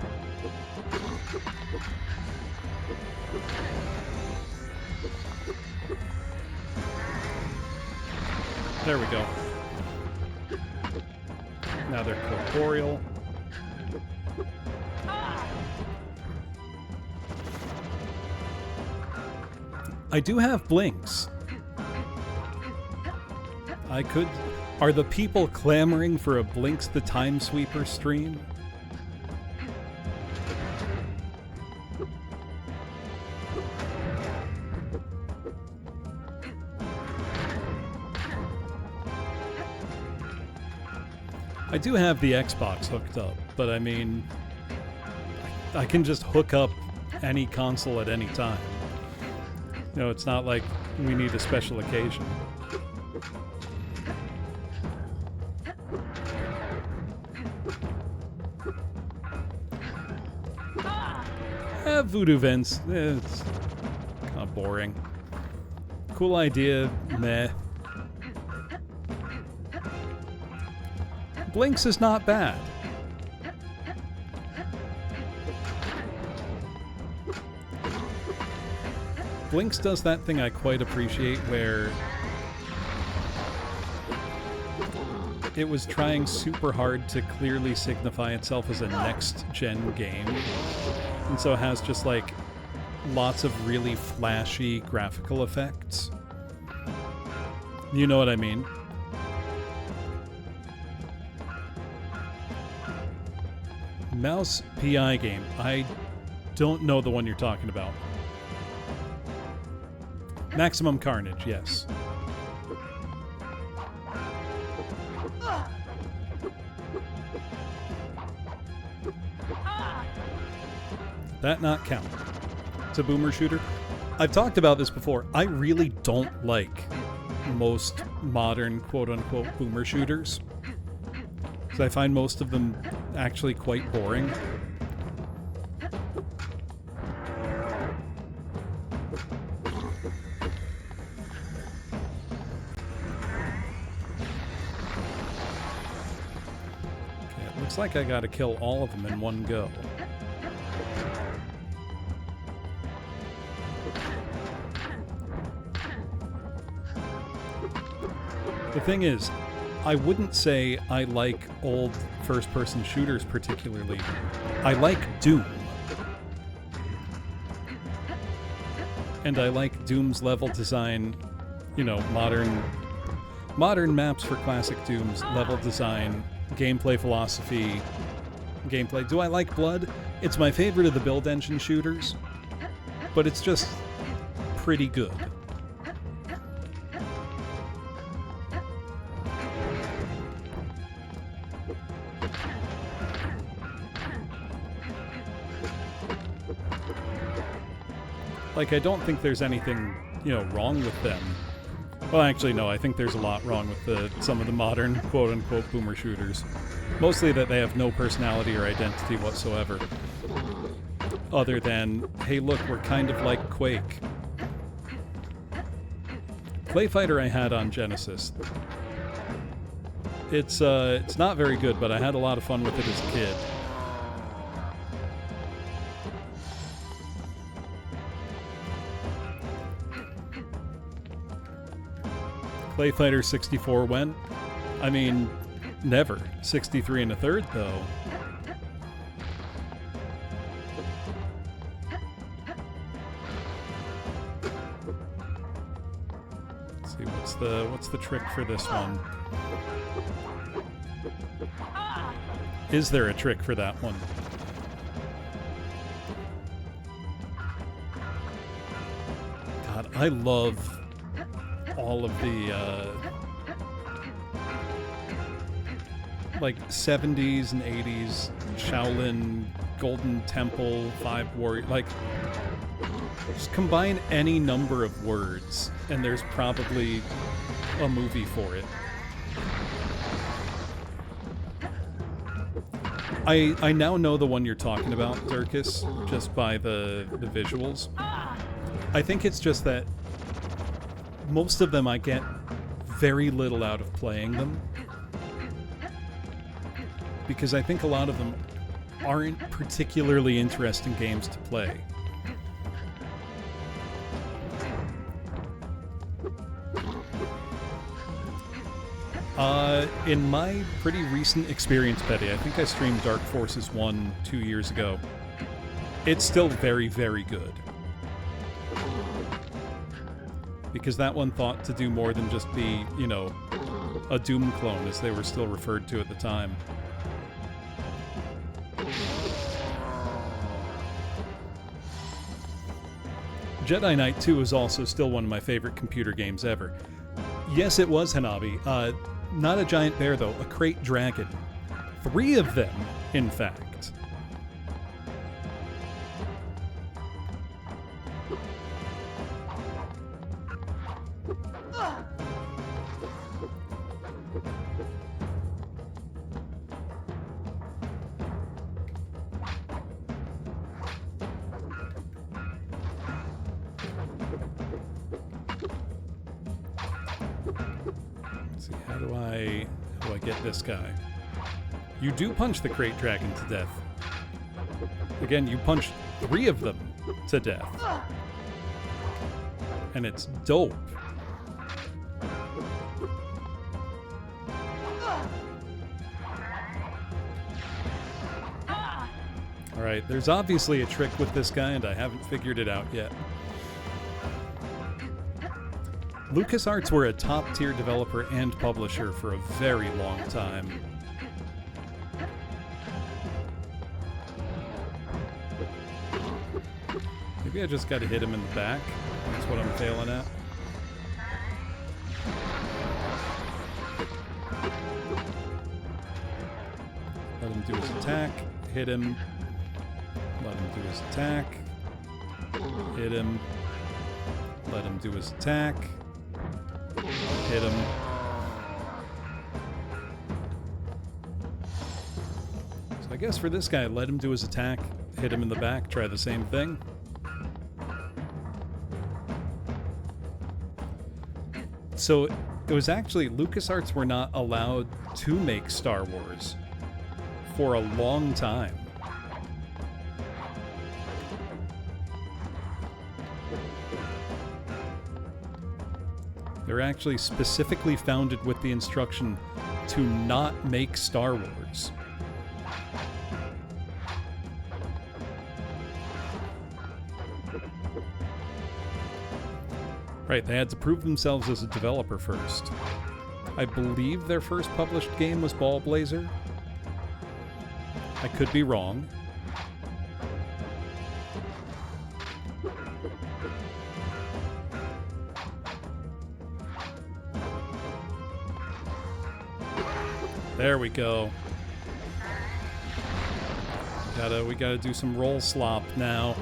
There we go. Now they're corporeal. I do have blinks. I could... Are the people clamoring for a Blinks the Time Sweeper stream? I do have the Xbox hooked up, but I mean, I can just hook up any console at any time. You know, it's not like we need a special occasion. Voodoo Vents, it's kind of boring. Cool idea, meh. Blinks is not bad. Blinks does that thing I quite appreciate where it was trying super hard to clearly signify itself as a next-gen game, and so it has just like lots of really flashy graphical effects. You know what I mean? Mouse PI game. I don't know the one you're talking about. Maximum Carnage, yes. That not count. It's a boomer shooter. I've talked about this before. I really don't like most modern quote-unquote boomer shooters, because I find most of them actually quite boring. Okay, it looks like I gotta kill all of them in one go. The thing is, I wouldn't say I like old first-person shooters particularly. I like Doom. And I like Doom's level design, you know, modern maps for classic Doom's level design, gameplay philosophy, gameplay. Do I like Blood? It's my favorite of the build engine shooters, but it's just pretty good. Like, I don't think there's anything, you know, wrong with them. Well, actually, no, I think there's a lot wrong with some of the modern quote-unquote boomer shooters. Mostly that they have no personality or identity whatsoever. Other than, hey look, we're kind of like Quake. Clay Fighter I had on Genesis. It's not very good, but I had a lot of fun with it as a kid. Clay Fighter 64 when? I mean, never. 63 1/3 though. Let's see, what's the trick for this one? Is there a trick for that one? God, I love all of the like 70s and 80s Shaolin, Golden Temple, Five Warrior, like just combine any number of words and there's probably a movie for it. I now know the one you're talking about, Dirkus, just by the visuals. I think it's just that most of them I get very little out of playing them, because I think a lot of them aren't particularly interesting games to play. In my pretty recent experience, Betty, I think I streamed Dark Forces 1 2 years ago. It's still very, very good. Because that one thought to do more than just be, you know, a Doom clone, as they were still referred to at the time. Jedi Knight 2 is also still one of my favorite computer games ever. Yes, it was Hanabi. Not a giant bear, though. A crate dragon. 3 of them, in fact. How do I get this guy? You do punch the crate dragon to death. Again, you punched 3 of them to death. and it's dope. Alright, there's obviously a trick with this guy, and I haven't figured it out yet. LucasArts were a top-tier developer and publisher for a very long time. Maybe I just gotta hit him in the back. That's what I'm failing at. Let him do his attack. Hit him. Let him do his attack. Hit him. Let him do his attack. Hit him. So I guess for this guy, let him do his attack. Hit him in the back. Try the same thing. So it was actually, LucasArts were not allowed to make Star Wars for a long time. They were actually specifically founded with the instruction to not make Star Wars. Right, they had to prove themselves as a developer first. I believe their first published game was Ball Blazer. I could be wrong. There we go. We gotta do some roll slop now.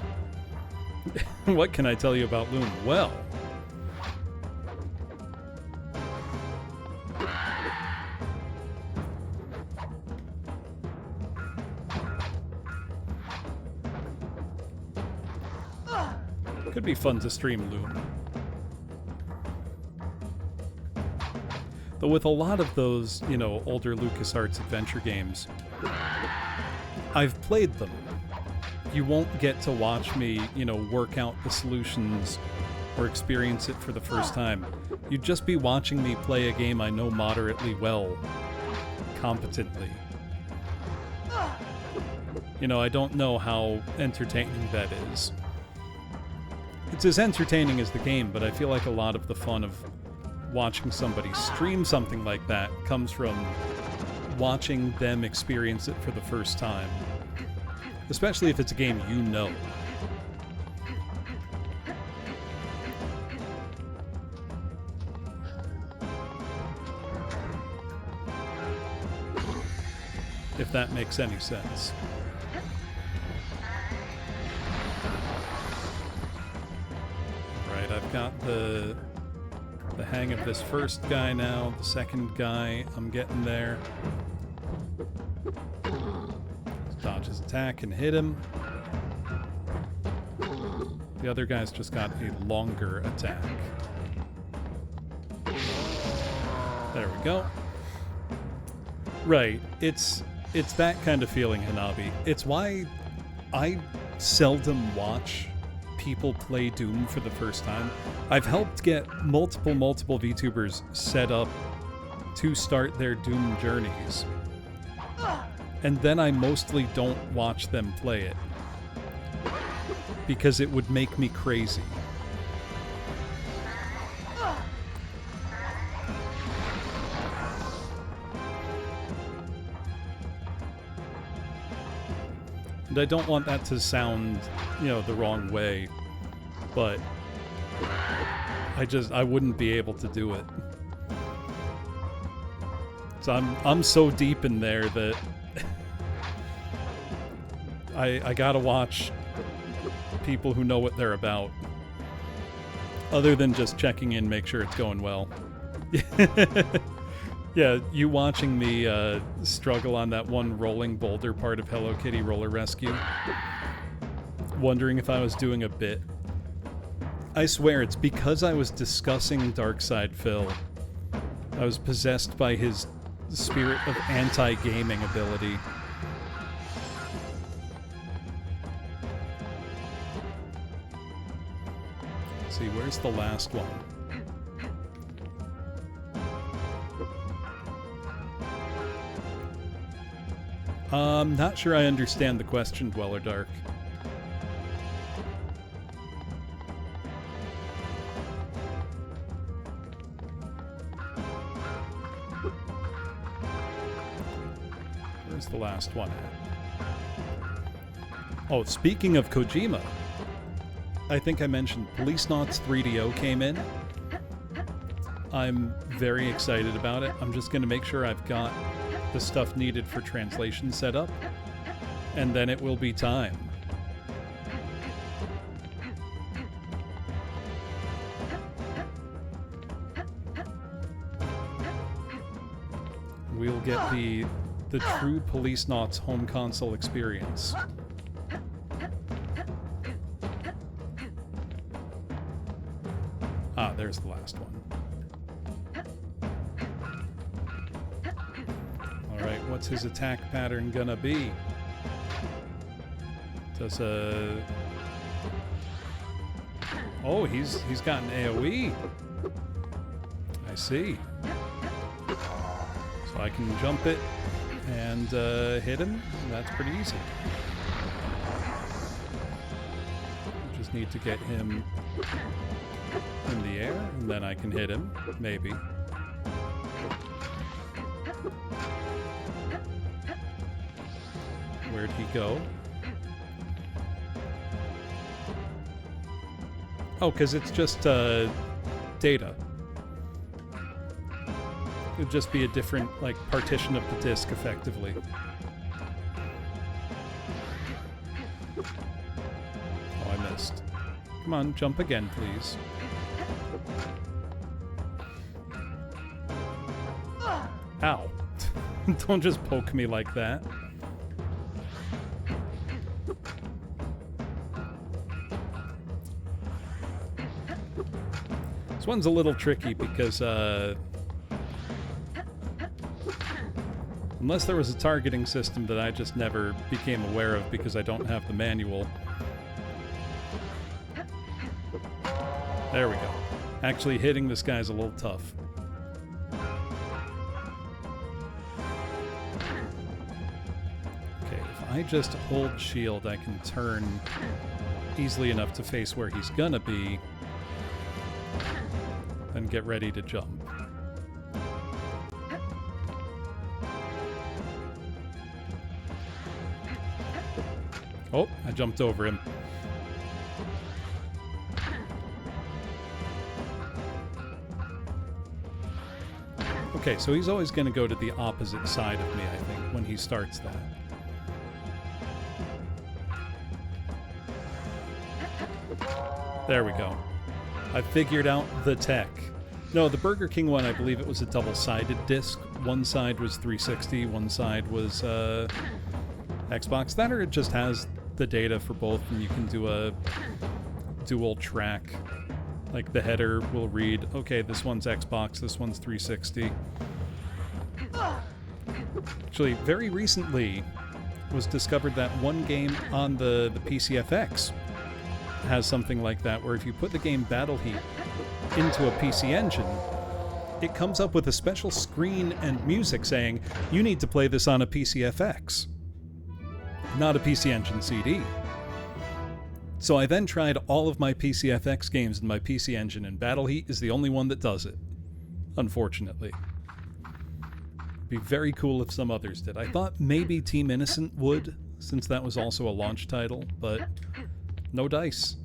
What can I tell you about Loon? Well, could be fun to stream Loon. Though with a lot of those, you know, older LucasArts adventure games, I've played them. You won't get to watch me, you know, work out the solutions or experience it for the first time. You'd just be watching me play a game I know moderately well, competently. You know, I don't know how entertaining that is. It's as entertaining as the game, but I feel like a lot of the fun of watching somebody stream something like that comes from watching them experience it for the first time. Especially if it's a game you know. If that makes any sense. Right, I've got the hang of this first guy now. The second guy, I'm getting there. Dodge his attack and hit him. The other guy's just got a longer attack. There we go. Right, it's that kind of feeling, Hanabi. It's why I seldom watch people play Doom for the first time. I've helped get multiple VTubers set up to start their Doom journeys. And then I mostly don't watch them play it. Because it would make me crazy. And I don't want that to sound, you know, the wrong way, but I wouldn't be able to do it. So I'm so deep in there that I gotta watch people who know what they're about. Other than just checking in, make sure it's going well. Yeah, you watching me struggle on that one rolling boulder part of Hello Kitty Roller Rescue, wondering if I was doing a bit. I swear, it's because I was discussing Darkside Phil. I was possessed by his spirit of anti-gaming ability. see, where's the last one? Not sure I understand the question, Dweller Dark. Where's the last one at? Oh, speaking of Kojima, I think I mentioned Policenauts 3DO came in. I'm very excited about it. I'm just going to make sure I've got the stuff needed for translation set up, and then it will be time. We'll get the true Policenauts home console experience. Ah, there's the last one. Alright, what's his attack pattern gonna be? Does a... Oh, he's got an AoE. I see. So I can jump it and hit him. That's pretty easy. Just need to get him in the air, and then I can hit him, maybe. Where'd he go? Oh, because it's just data. It would just be a different, like, partition of the disk, effectively. Oh, I missed. Come on, jump again, please. Ow. Don't just poke me like that. This one's a little tricky because, unless there was a targeting system that I just never became aware of because I don't have the manual. There we go. Actually, hitting this guy's a little tough. Okay, if I just hold shield, I can turn easily enough to face where he's gonna be, then get ready to jump. Oh, I jumped over him. Okay, so he's always going to go to the opposite side of me, I think, when he starts that. There we go. I figured out the tech. No, the Burger King one, I believe it was a double-sided disc. One side was 360, one side was Xbox. That or it just has the data for both, and you can do a dual track. Like the header will read, okay, this one's Xbox, this one's 360. Actually, very recently was discovered that one game on the PCFX has something like that, where if you put the game Battle Heat into a PC engine, it comes up with a special screen and music saying, you need to play this on a PCFX, not a PC Engine CD. So I then tried all of my PCFX games in my PC Engine, and Battle Heat is the only one that does it, unfortunately. It'd be very cool if some others did. I thought maybe Team Innocent would, since that was also a launch title, but no dice.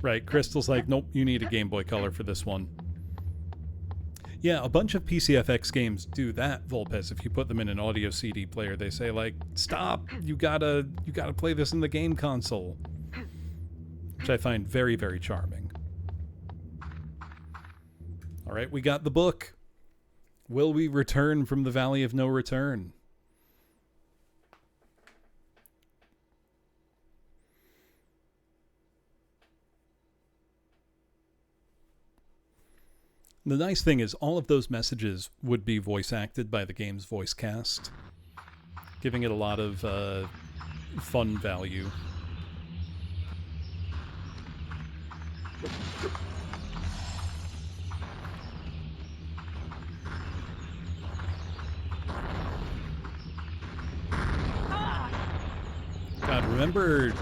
Right, Crystal's like, nope, you need a Game Boy Color for this one. Yeah, a bunch of PCFX games do that, Volpez. If you put them in an audio CD player, they say, like, stop, you gotta play this in the game console. Which I find very, very charming. Alright, we got the book. Will we return from the Valley of No Return? The nice thing is all of those messages would be voice acted by the game's voice cast, giving it a lot of fun value. God, remember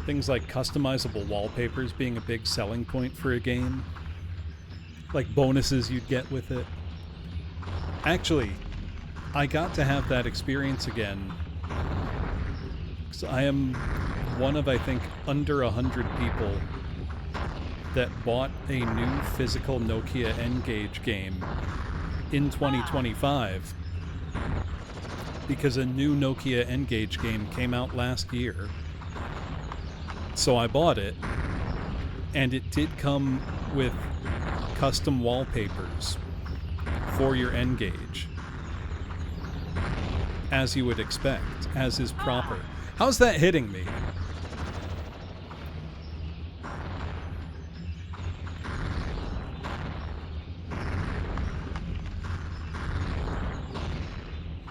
things like customizable wallpapers being a big selling point for a game? Like bonuses you'd get with it. Actually, I got to have that experience again. So I am one of, I think, under 100 people that bought a new physical Nokia N-Gage game in 2025 because a new Nokia N-Gage game came out last year. So I bought it, and it did come with custom wallpapers for your N-Gage, as you would expect, as is proper. How's that hitting me?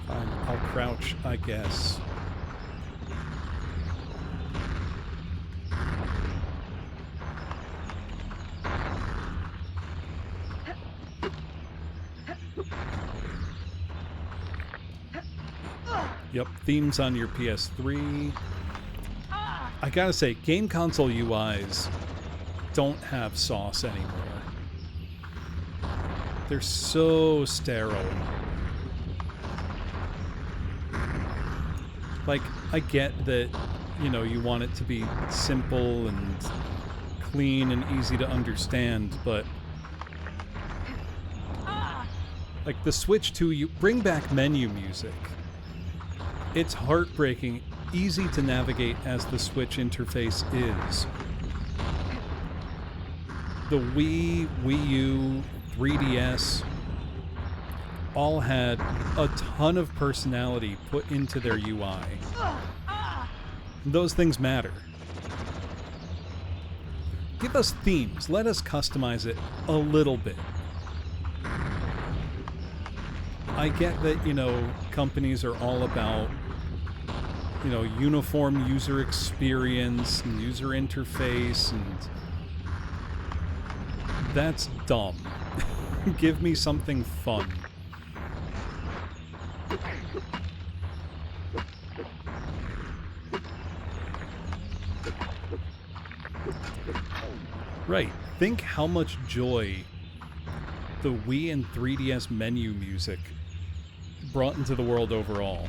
Fine, I'll crouch, I guess. Yep, themes on your PS3. I gotta say, game console UIs don't have sauce anymore. They're so sterile. Like, I get that, you know, you want it to be simple and clean and easy to understand, but like the Switch 2, you bring back menu music. It's heartbreaking, easy to navigate as the Switch interface is. The Wii, Wii U, 3DS all had a ton of personality put into their UI. Those things matter. Give us themes. Let us customize it a little bit. I get that, you know, companies are all about, you know, uniform user experience and user interface, and that's dumb. Give me something fun. Right. Think how much joy the Wii and 3DS menu music brought into the world overall.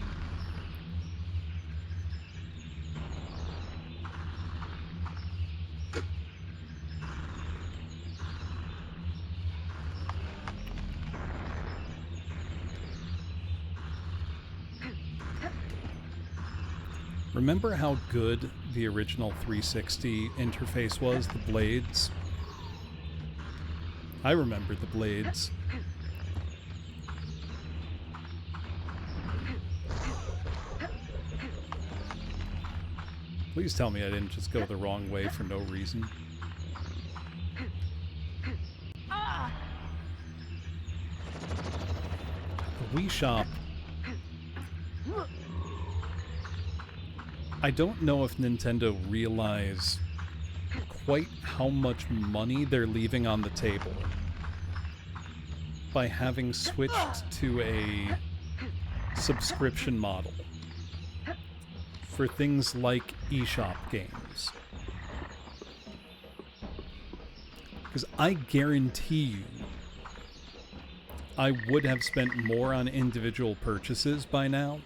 Remember how good the original 360 interface was, the blades? I remember the blades. Please tell me I didn't just go the wrong way for no reason. The Wii Shop. I don't know if Nintendo realize quite how much money they're leaving on the table by having switched to a subscription model for things like eShop games. Because I guarantee you, I would have spent more on individual purchases by now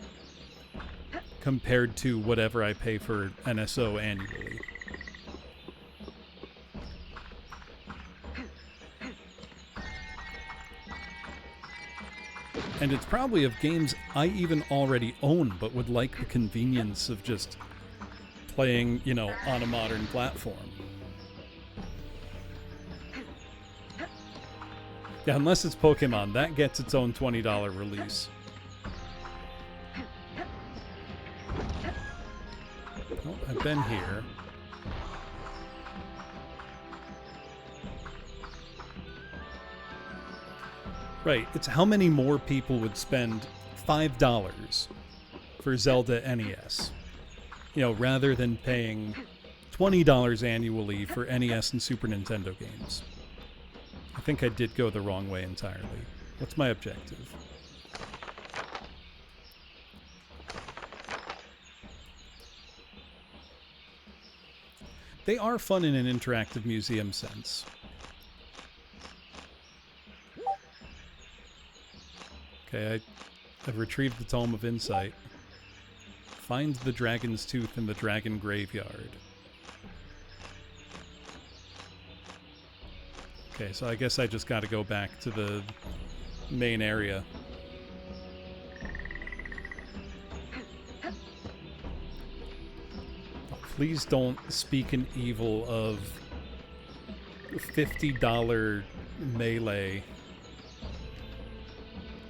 compared to whatever I pay for NSO annually. And it's probably of games I even already own, but would like the convenience of just playing, you know, on a modern platform. Yeah, unless it's Pokemon, that gets its own $20 release. Oh, I've been here. Right, it's how many more people would spend $5 for Zelda NES, you know, rather than paying $20 annually for NES and Super Nintendo games. I think I did go the wrong way entirely. What's my objective? They are fun in an interactive museum sense. Okay, I've retrieved the Tome of Insight. Find the dragon's tooth in the dragon graveyard. Okay, so I guess I just gotta go back to the main area. Please don't speak in evil of $50 melee,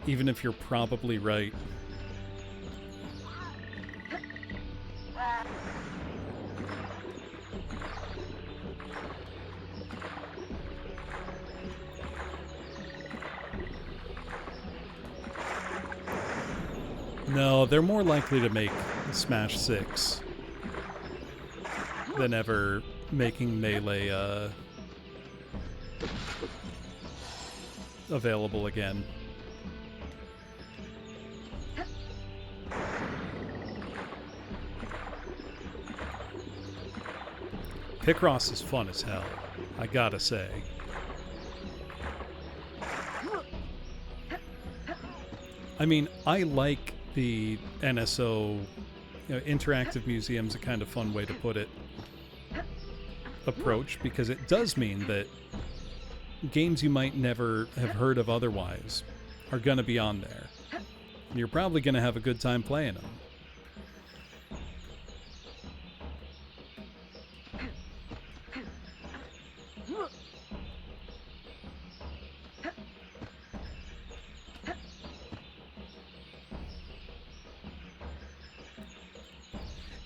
even if you're probably right. No, they're more likely to make Smash 6 than ever making Melee available again. Picross is fun as hell, I gotta say. I mean, I like the NSO, you know, interactive museum's a kind of fun way to put it, approach, because it does mean that games you might never have heard of otherwise are going to be on there. And you're probably going to have a good time playing them.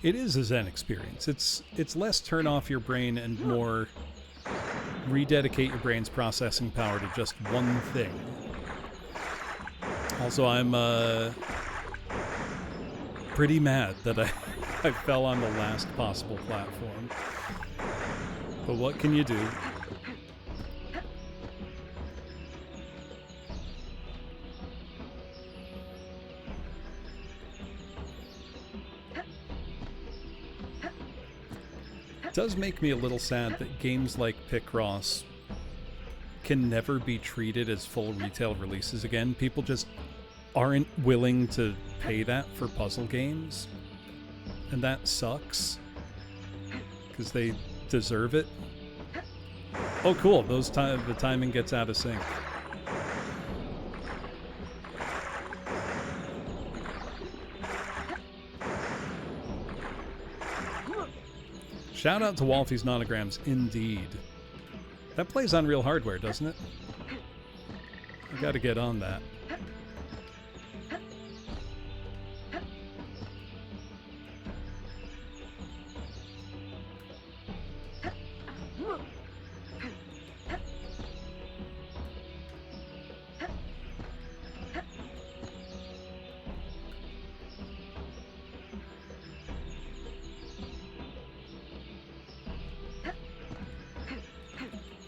It is a Zen experience. It's less turn off your brain and more rededicate your brain's processing power to just one thing. Also, I'm pretty mad that I fell on the last possible platform. But what can you do? It does make me a little sad that games like Picross can never be treated as full retail releases again. People just aren't willing to pay that for puzzle games. And that sucks. Because they deserve it. Oh cool, the timing gets out of sync. Shout out to Wolfie's Nonograms, indeed. That plays on real hardware, doesn't it? I gotta get on that.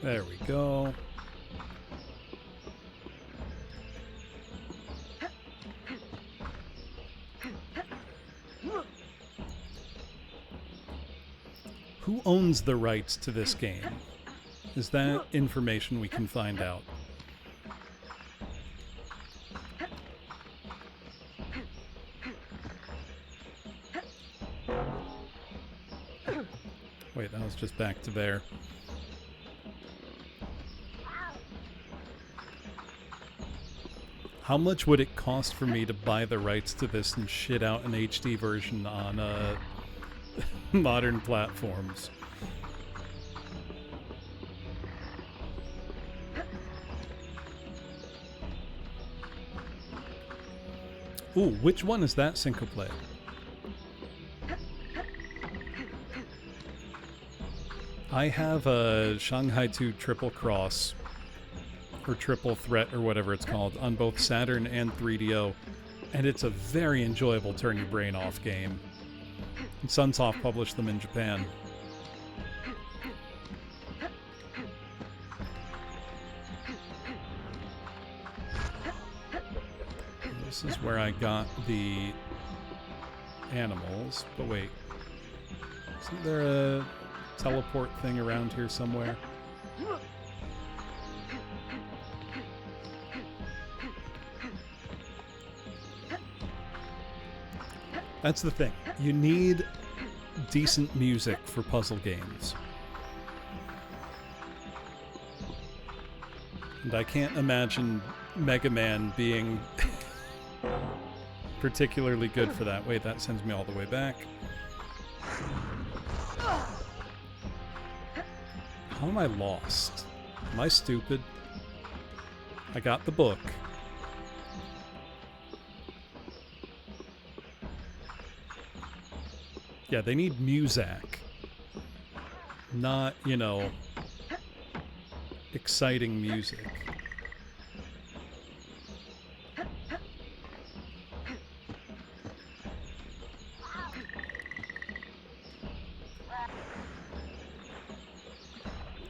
There we go. Who owns the rights to this game? Is that information we can find out? Wait, that was just back to there. How much would it cost for me to buy the rights to this and shit out an HD version on modern platforms? Ooh, which one is that syncoplay? I have a Shanghai 2 Triple Cross or Triple Threat or whatever it's called on both Saturn and 3DO, and it's a very enjoyable turn your brain off game. And Sunsoft published them in Japan. This is where I got the animals, but wait. Isn't there a teleport thing around here somewhere? That's the thing. You need decent music for puzzle games. And I can't imagine Mega Man being particularly good for that. Wait, that sends me all the way back. How am I lost? Am I stupid? I got the book. Yeah, they need Muzak. Not, you know, exciting music.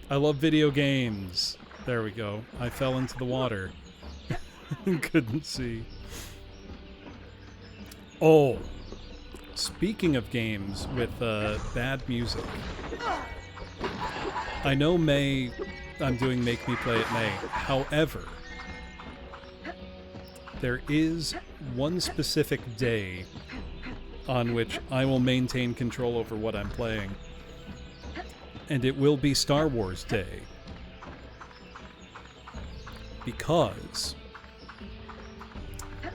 I love video games. There we go. I fell into the water. Couldn't see. Oh. Speaking of games with bad music. I know I'm doing Make Me Play It May. However, there is one specific day on which I will maintain control over what I'm playing. And it will be Star Wars Day. Because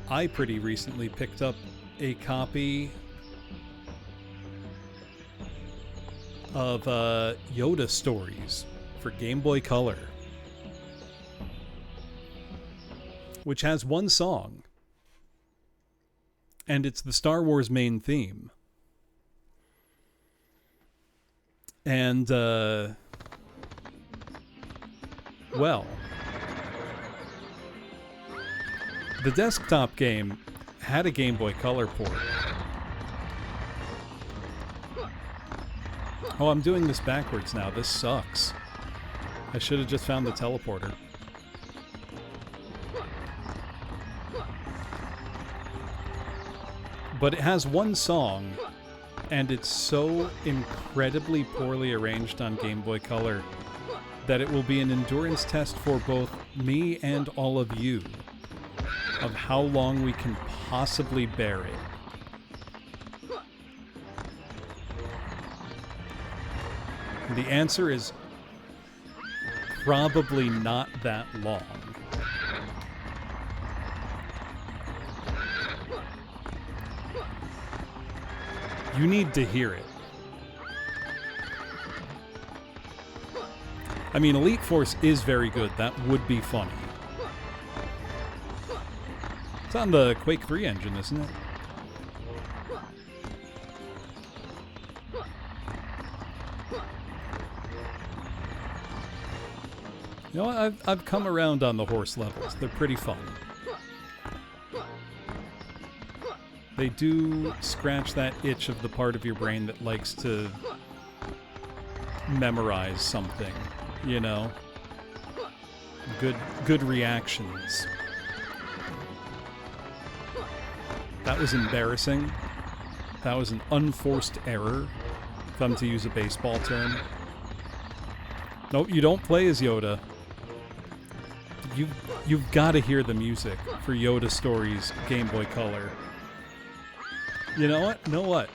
I pretty recently picked up a copy of Yoda Stories for Game Boy Color, which has one song, and it's the Star Wars main theme. And, well, the desktop game had a Game Boy Color port. Oh, I'm doing this backwards now. This sucks. I should have just found the teleporter. But it has one song, and it's so incredibly poorly arranged on Game Boy Color that it will be an endurance test for both me and all of you of how long we can possibly bear it. And the answer is probably not that long. You need to hear it. I mean, Elite Force is very good. That would be funny. It's on the Quake 3 engine, isn't it? You know, I've come around on the horse levels. They're pretty fun. They do scratch that itch of the part of your brain that likes to memorize something, you know? Good reactions. That was embarrassing. That was an unforced error, if I'm to use a baseball term. Nope, you don't play as Yoda. You've got to hear the music for Yoda Stories Game Boy Color. You know what? Know what?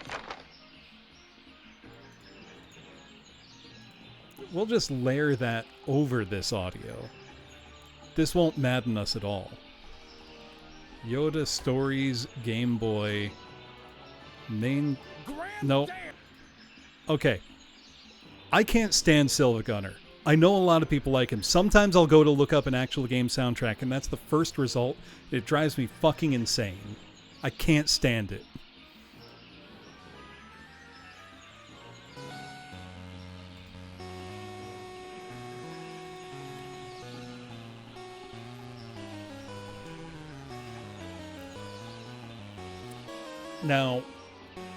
We'll just layer that over this audio. This won't madden us at all. Yoda Stories Game Boy main... No. Okay. I can't stand Silva Gunner. I know a lot of people like him. Sometimes I'll go to look up an actual game soundtrack, and that's the first result. It drives me fucking insane. I can't stand it. Now,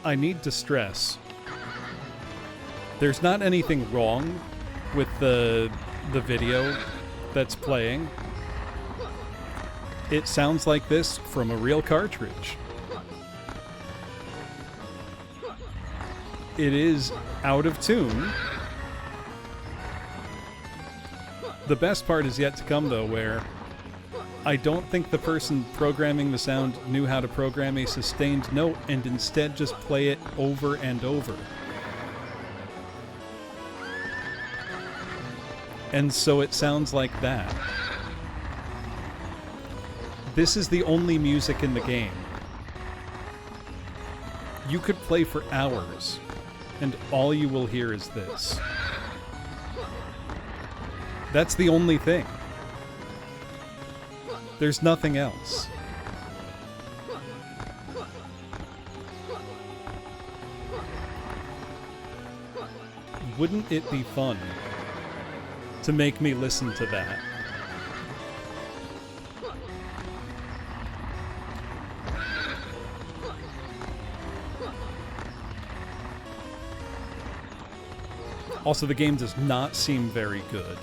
I need to stress, there's not anything wrong with the video that's playing. It sounds like this from a real cartridge. It is out of tune. The best part is yet to come, though, where I don't think the person programming the sound knew how to program a sustained note and instead just play it over and over. And so it sounds like that. This is the only music in the game. You could play for hours, and all you will hear is this. That's the only thing. There's nothing else. Wouldn't it be fun to make me listen to that? Also, the game does not seem very good.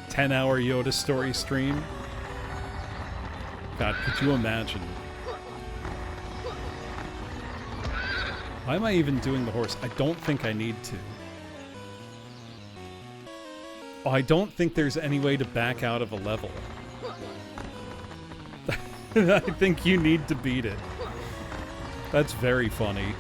$10-hour Yoda story stream. God, could you imagine? Why am I even doing the horse? I don't think I need to. Oh, I don't think there's any way to back out of a level. I think you need to beat it. That's very funny.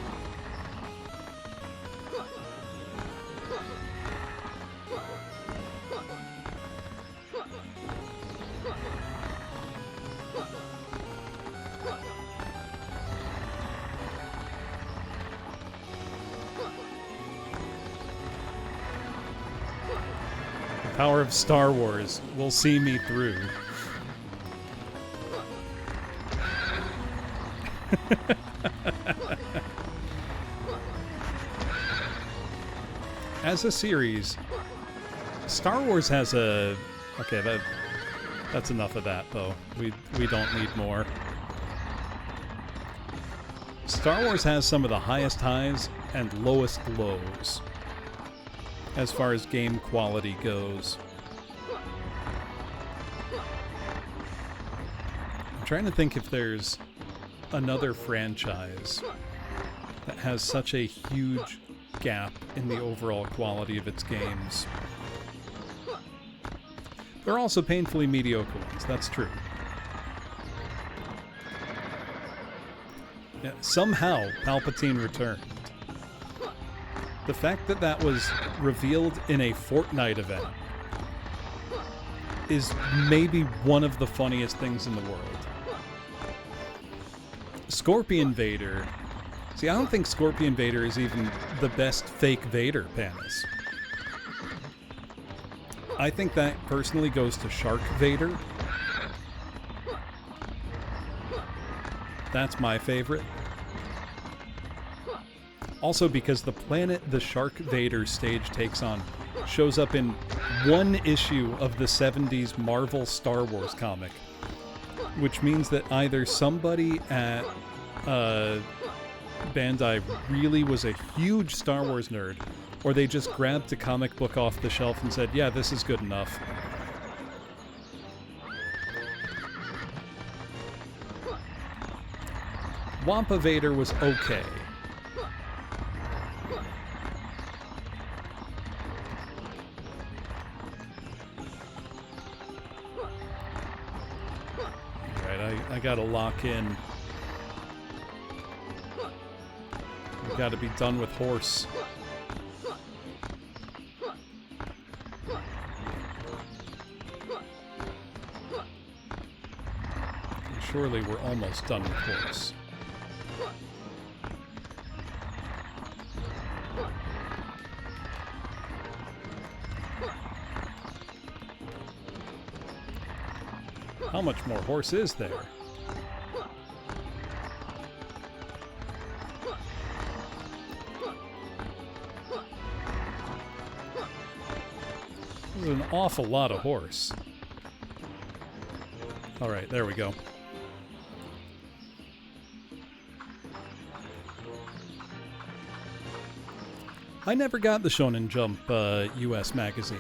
The power of Star Wars will see me through. As a series, Star Wars has a... Okay, that's enough of that, though. We don't need more. Star Wars has some of the highest highs and lowest lows as far as game quality goes. I'm trying to think if there's another franchise that has such a huge gap in the overall quality of its games. There are also painfully mediocre ones, that's true. Yeah, somehow Palpatine returned. The fact that that was revealed in a Fortnite event is maybe one of the funniest things in the world. Scorpion Vader... See, I don't think Scorpion Vader is even the best fake Vader, Panis. I think that personally goes to Shark Vader. That's my favorite. Also because the planet the Shark Vader stage takes on shows up in one issue of the 70s Marvel Star Wars comic, which means that either somebody at Bandai really was a huge Star Wars nerd, or they just grabbed a comic book off the shelf and said, yeah, this is good enough. Wampa Vader was okay. Alright, I gotta lock in. We gotta be done with horse. Surely we're almost done with horse. How much more horse is there? There's an awful lot of horse. Alright, there we go. I never got the Shonen Jump US magazine.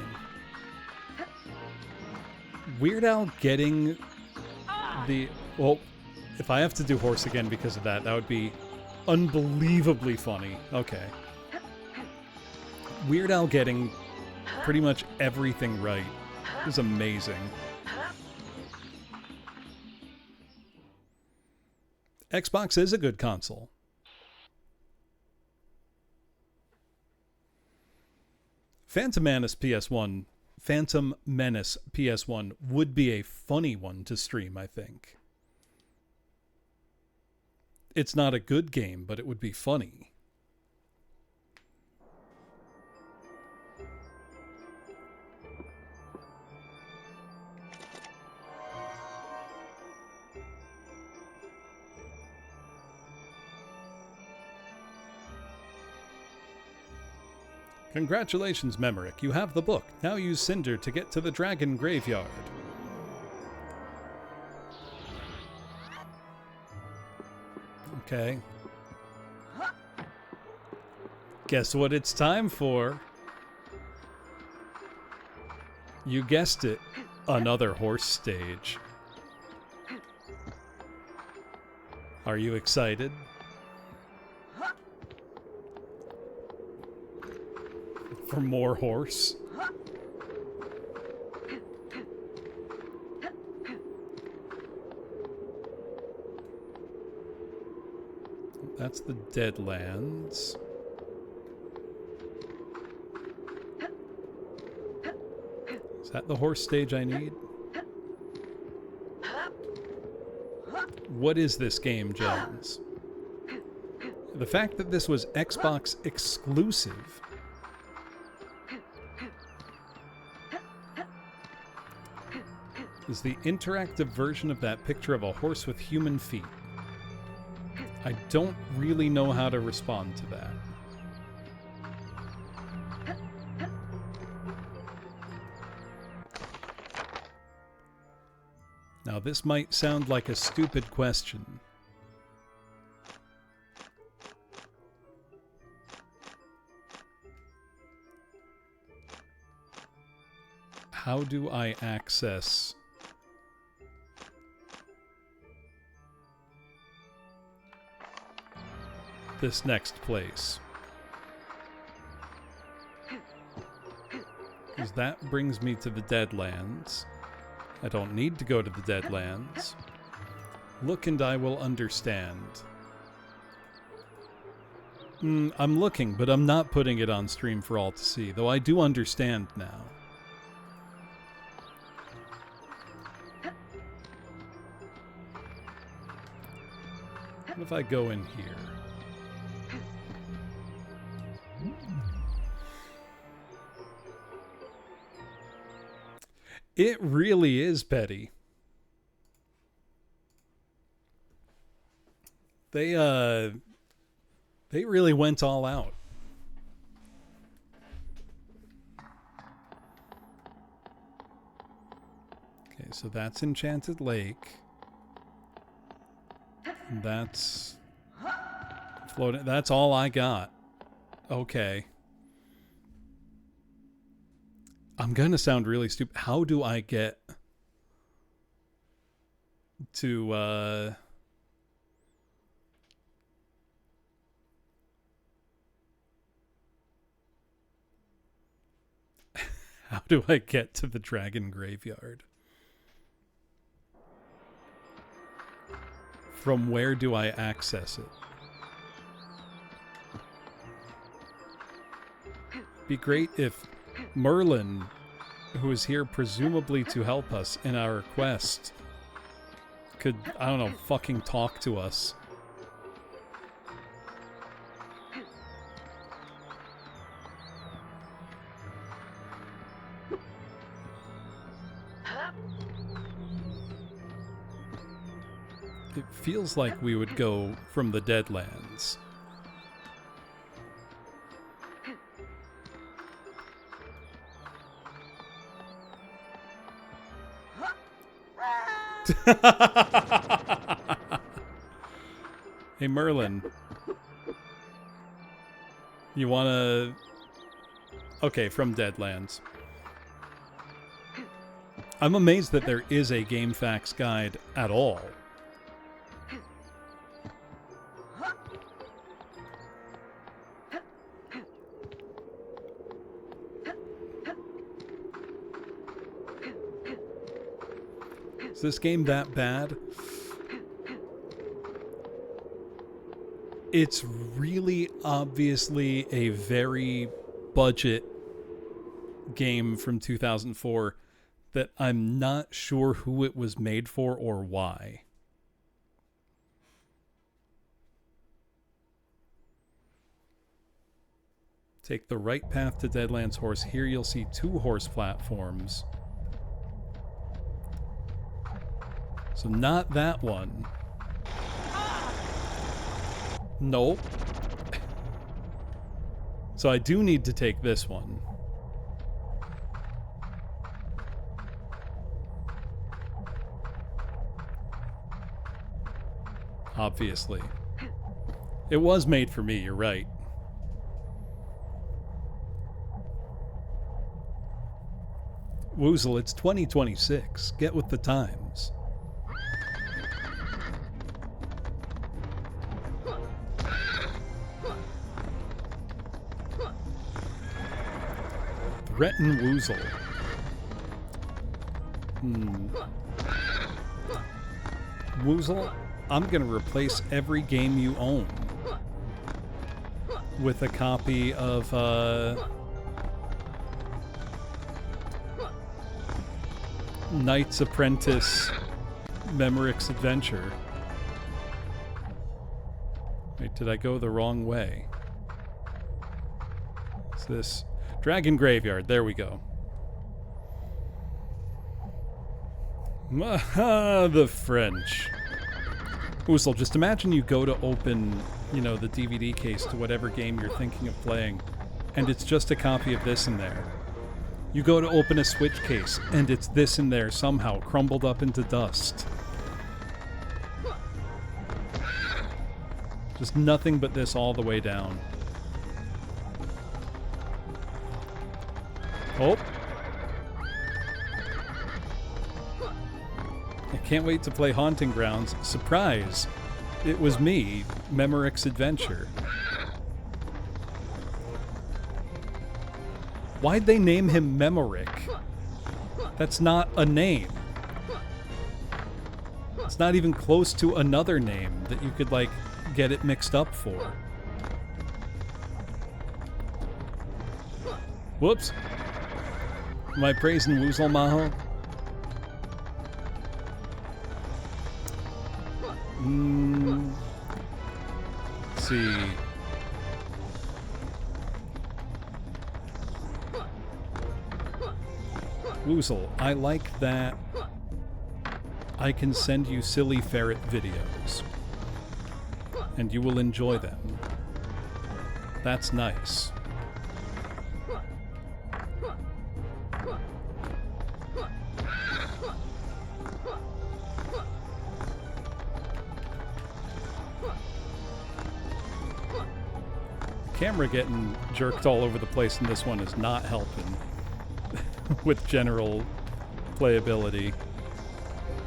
Weird Al getting the... Well, if I have to do horse again because of that, that would be unbelievably funny. Okay. Weird Al getting pretty much everything right is amazing. Xbox is a good console. Phantom Menace PS1 would be a funny one to stream, I think. It's not a good game, but it would be funny. Congratulations, Memorick. You have the book. Now use Cinder to get to the dragon graveyard. Okay. Guess what it's time for? You guessed it. Another horse stage. Are you excited? For more horse? That's the Deadlands. Is that the horse stage I need? What is this game, Jones? The fact that this was Xbox exclusive. Is the interactive version of that picture of a horse with human feet. I don't really know how to respond to that. Now, this might sound like a stupid question. How do I access this next place? Because that brings me to the Deadlands. I don't need to go to the Deadlands. Look and I will understand. I'm looking, but I'm not putting it on stream for all to see, though I do understand now. What if I go in here? It really is petty. They really went all out. Okay, so that's Enchanted Lake. That's floating. That's all I got. Okay. I'm gonna sound really stupid. How do I get to how do I get to the dragon graveyard? From where do I access it? It'd be great if Merlin, who is here presumably to help us in our quest, could, I don't know, fucking talk to us. It feels like we would go from the Deadlands. Hey, Merlin. You wanna... Okay, from Deadlands. I'm amazed that there is a GameFAQs guide at all. Is this game that bad? It's really obviously a very budget game from 2004 that I'm not sure who it was made for or why. Take the right path to Deadlands Horse. Here you'll see 2 horse platforms. So not that one. Nope. So I do need to take this one. Obviously. It was made for me, you're right. Woozle, it's 2026. Get with the times. Threaten Woozle. Woozle, I'm going to replace every game you own with a copy of Knight's Apprentice Memorick's Adventure. Wait, did I go the wrong way? What's this? Dragon Graveyard, there we go. The French. Woozle, just imagine you go to open, you know, the DVD case to whatever game you're thinking of playing, and it's just a copy of this in there. You go to open a Switch case, and it's this in there somehow, crumbled up into dust. Just nothing but this all the way down. Oh. I can't wait to play Haunting Grounds. Surprise! It was me, Memorick's Adventure. Why'd they name him Memorick? That's not a name. It's not even close to another name that you could, like, get it mixed up for. Whoops. Am I praising Woozle Maho? Let's see. Woozle, I like that I can send you silly ferret videos, and you will enjoy them. That's nice. Camera getting jerked all over the place in this one is not helping with general playability,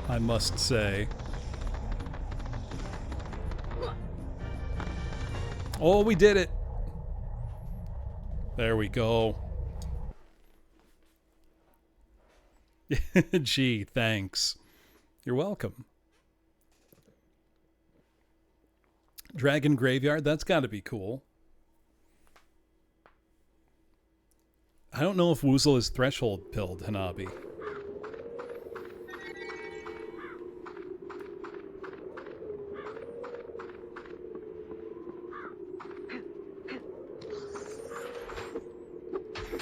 I must say. Oh, we did it! There we go. Gee, thanks. You're welcome. Dragon Graveyard, that's gotta be cool. I don't know if Woozle is threshold pilled, Hanabi.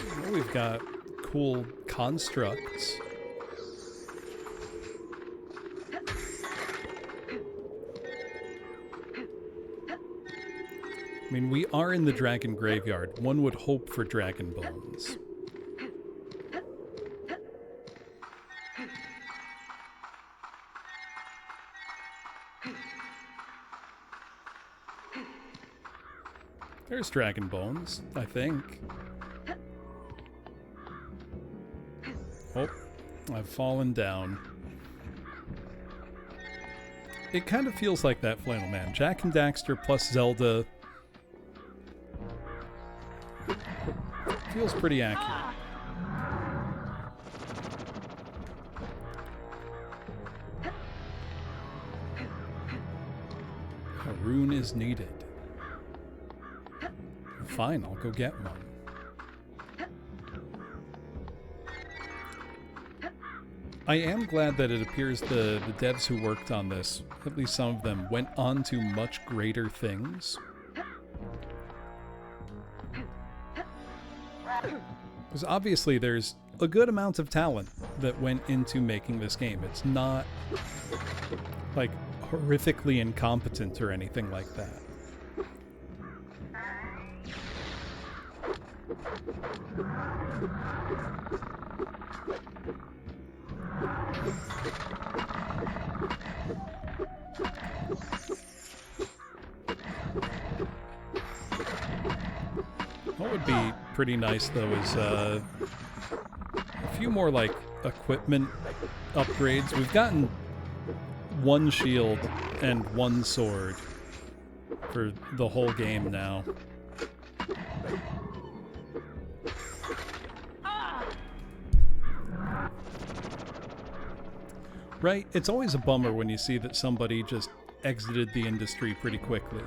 Oh, we've got cool constructs. I mean, we are in the Dragon Graveyard. One would hope for dragon bones. There's Dragon Bones, I think. Oh, I've fallen down. It kind of feels like that, Flannel Man. Jak and Daxter plus Zelda feels pretty accurate. A rune is needed. Fine, I'll go get one. I am glad that it appears the devs who worked on this, at least some of them, went on to much greater things. Because obviously there's a good amount of talent that went into making this game. It's not, like, horrifically incompetent or anything like that. What would be pretty nice, though, is a few more, like, equipment upgrades. We've gotten one shield and one sword for the whole game now. Right? It's always a bummer when you see that somebody just exited the industry pretty quickly.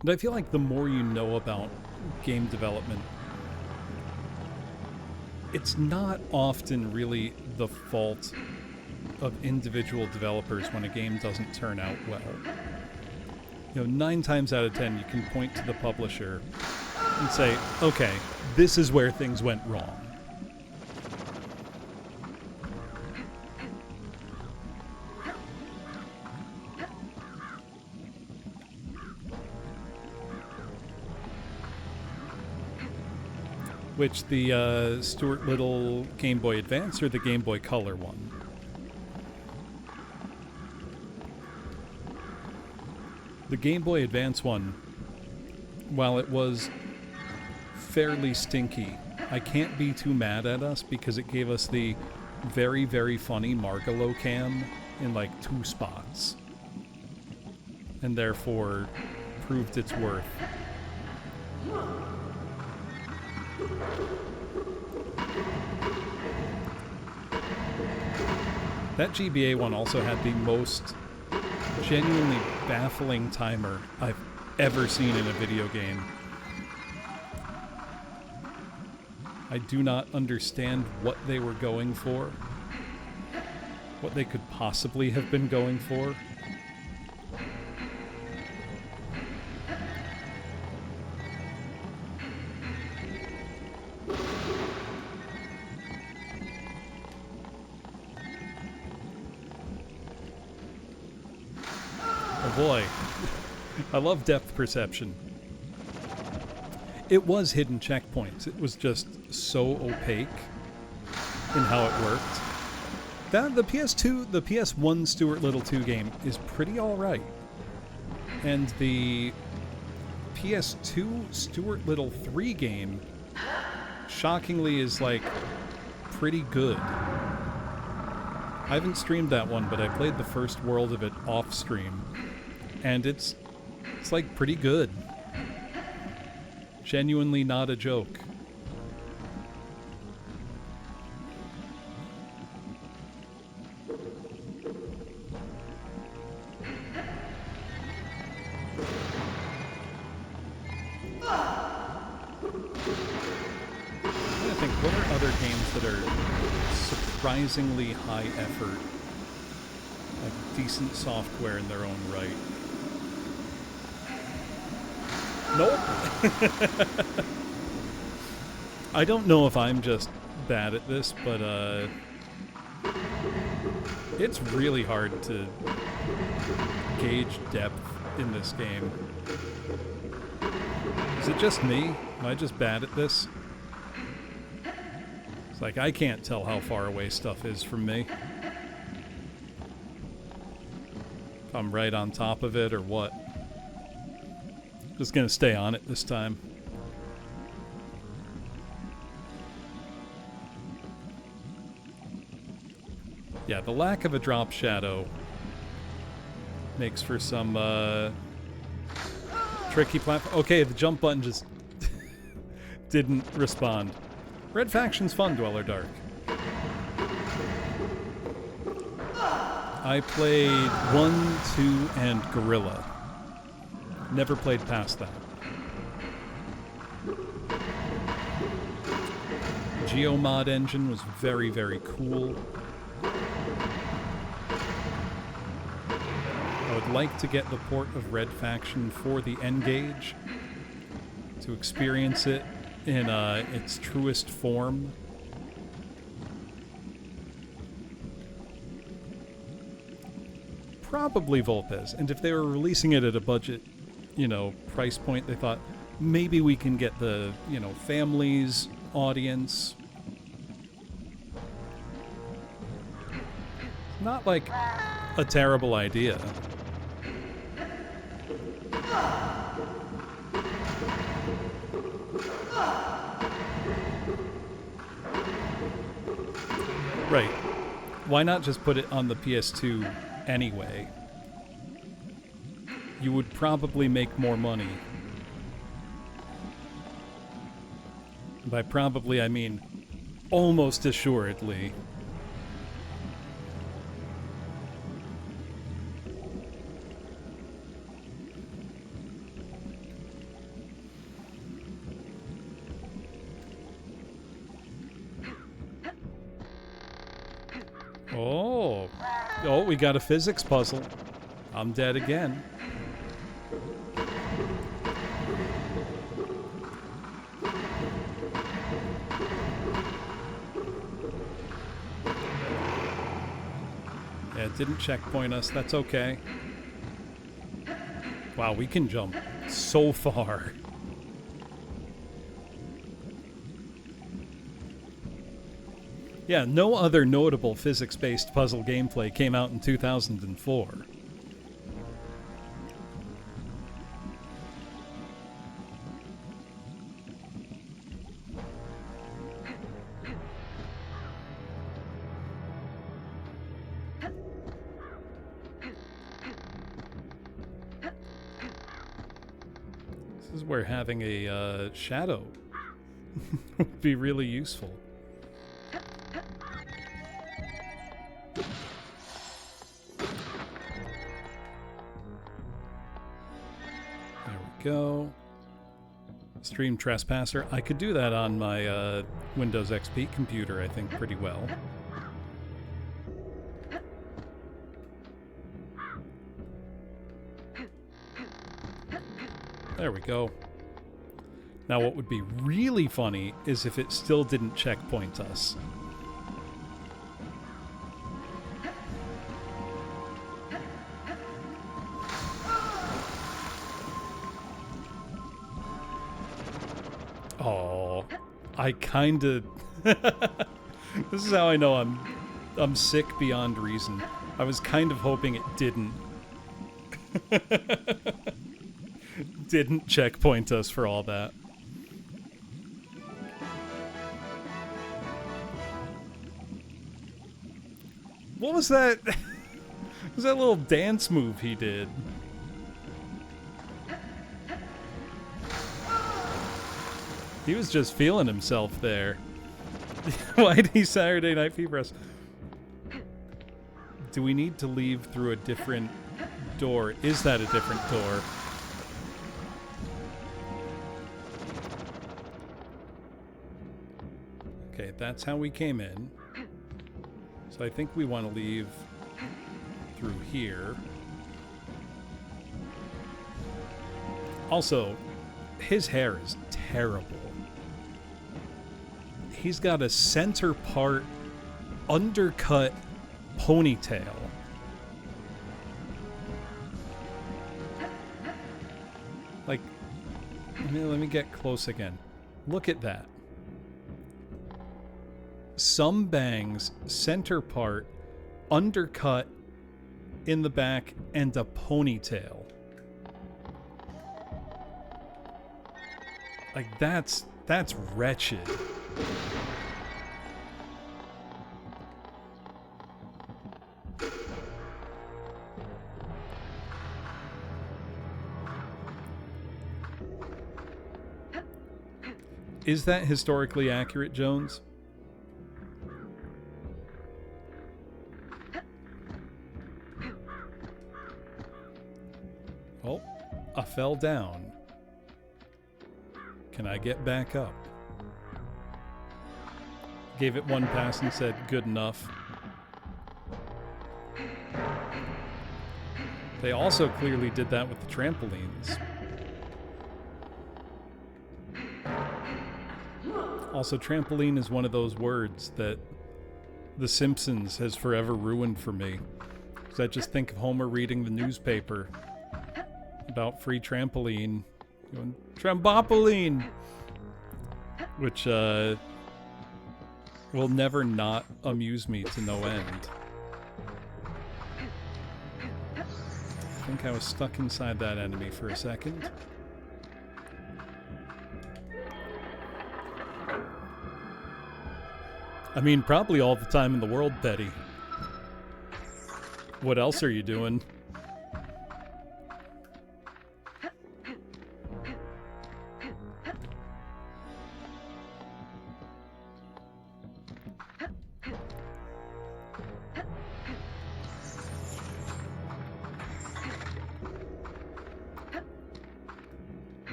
And I feel like the more you know about game development, it's not often really the fault of individual developers when a game doesn't turn out well. You know, 9 times out of 10 you can point to the publisher and say, okay, this is where things went wrong. Which, the Stuart Little Game Boy Advance or the Game Boy Color one? The Game Boy Advance one, while it was fairly stinky, I can't be too mad at us because it gave us the very, very funny Margalo cam in like 2 spots. And therefore proved its worth. That GBA one also had the most genuinely baffling timer I've ever seen in a video game. I do not understand what they were going for, what they could possibly have been going for. Oh boy, I love depth perception. It was hidden checkpoints. It was just so opaque in how it worked. The PS2, the PS1 Stuart Little 2 game is pretty alright. And the PS2 Stuart Little 3 game, shockingly, is like pretty good. I haven't streamed that one, but I played the first world of it off stream. And it's like pretty good. Genuinely not a joke. I think, what are other games that are surprisingly high effort, like decent software in their own right? Nope. I don't know if I'm just bad at this, but it's really hard to gauge depth in this game. Is it just me? Am I just bad at this? It's like I can't tell how far away stuff is from me. I'm right on top of it or what. Just gonna stay on it this time. Yeah, the lack of a drop shadow makes for some tricky platform. Okay, the jump button just didn't respond. Red Faction's fun, Dweller Dark. I played 1, 2, and Gorilla. Never played past that. Geomod engine was very, very cool. I would like to get the port of Red Faction for the N-Gage to experience it in its truest form. Probably Volpez. And if they were releasing it at a budget, you know, price point, they thought maybe we can get the, you know, families audience. Not like a terrible idea. Right. Why not just put it on the PS2 anyway? You would probably make more money. By probably, I mean almost assuredly. Oh, we got a physics puzzle. I'm dead again. Yeah, it didn't checkpoint us. That's okay. Wow, we can jump so far. Yeah, no other notable physics-based puzzle gameplay came out in 2004. This is where having a shadow would be really useful. Go. Stream Trespasser. I could do that on my Windows XP computer, I think, pretty well. There we go. Now what would be really funny is if it still didn't checkpoint us. Oh, I kinda... This is how I know I'm sick beyond reason. I was kind of hoping it didn't. Didn't checkpoint us for all that. What was that? What was that little dance move he did? He was just feeling himself there. Whitey Saturday Night Fever. Do we need to leave through a different door? Is that a different door? Okay, that's how we came in. So I think we want to leave through here. Also, his hair is terrible. He's got a center part undercut ponytail. Like, let me get close again. Look at that. Some bangs, center part, undercut in the back, and a ponytail. Like, that's wretched. Is that historically accurate, Jones? Oh, I fell down. Can I get back up? Gave it one pass and said, good enough. They also clearly did that with the trampolines. Also, trampoline is one of those words that The Simpsons has forever ruined for me. Because I just think of Homer reading the newspaper about free trampoline. Going, Trambopoline! Which, will never not amuse me to no end. I think I was stuck inside that enemy for a second. I mean, probably all the time in the world, Betty. What else are you doing?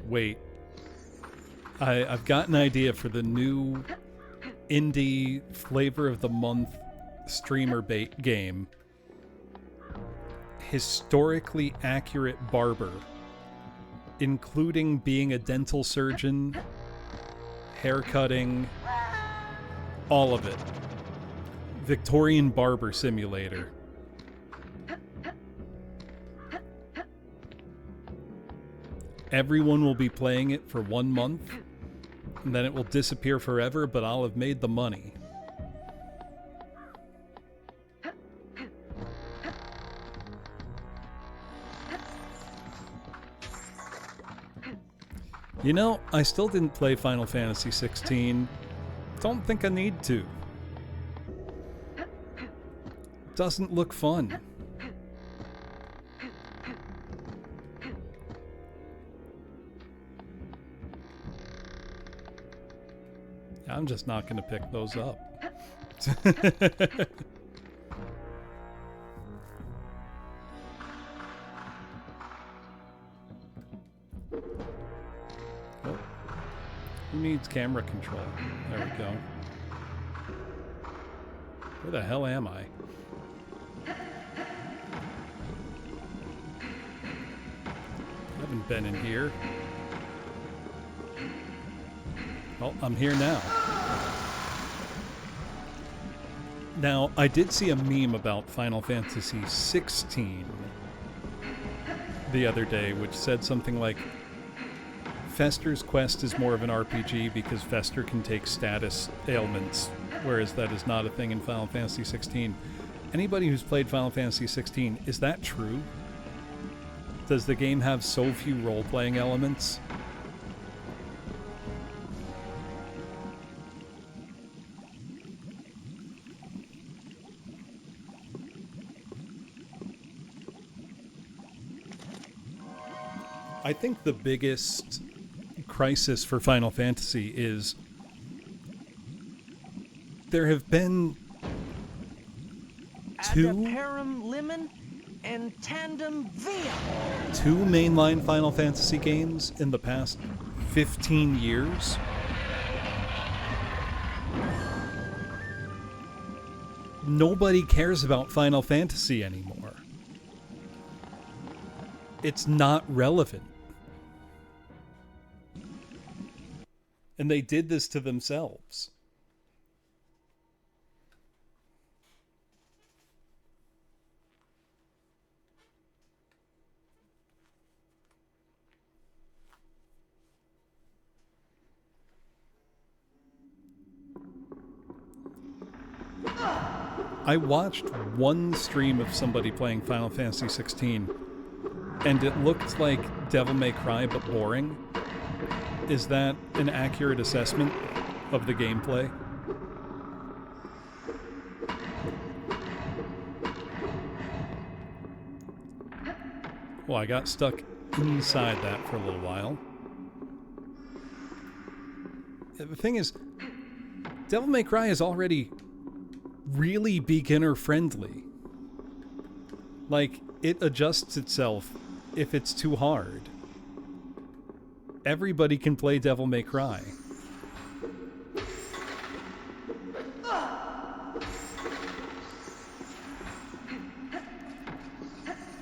Wait. I've got an idea for the new indie flavor of the month streamer bait game. Historically accurate barber, including being a dental surgeon, haircutting, all of it. Victorian barber simulator. Everyone will be playing it for 1 month, and then it will disappear forever, but I'll have made the money. You know, I still didn't play Final Fantasy 16. Don't think I need to. Doesn't look fun. I'm just not going to pick those up. Oh. Who needs camera control? There we go. Where the hell am I? I haven't been in here. Well, I'm here now. Now, I did see a meme about Final Fantasy 16 the other day, which said something like, Fester's quest is more of an RPG because Fester can take status ailments, whereas that is not a thing in Final Fantasy 16. Anybody who's played Final Fantasy 16, is that true? Does the game have so few role-playing elements? I think the biggest crisis for Final Fantasy is there have been two mainline Final Fantasy games in the past 15 years. Nobody cares about Final Fantasy anymore. It's not relevant. And they did this to themselves. I watched one stream of somebody playing Final Fantasy 16, and it looked like Devil May Cry, but boring. Is that an accurate assessment of the gameplay? Well, I got stuck inside that for a little while. The thing is, Devil May Cry is already really beginner-friendly. Like, it adjusts itself if it's too hard. Everybody can play Devil May Cry.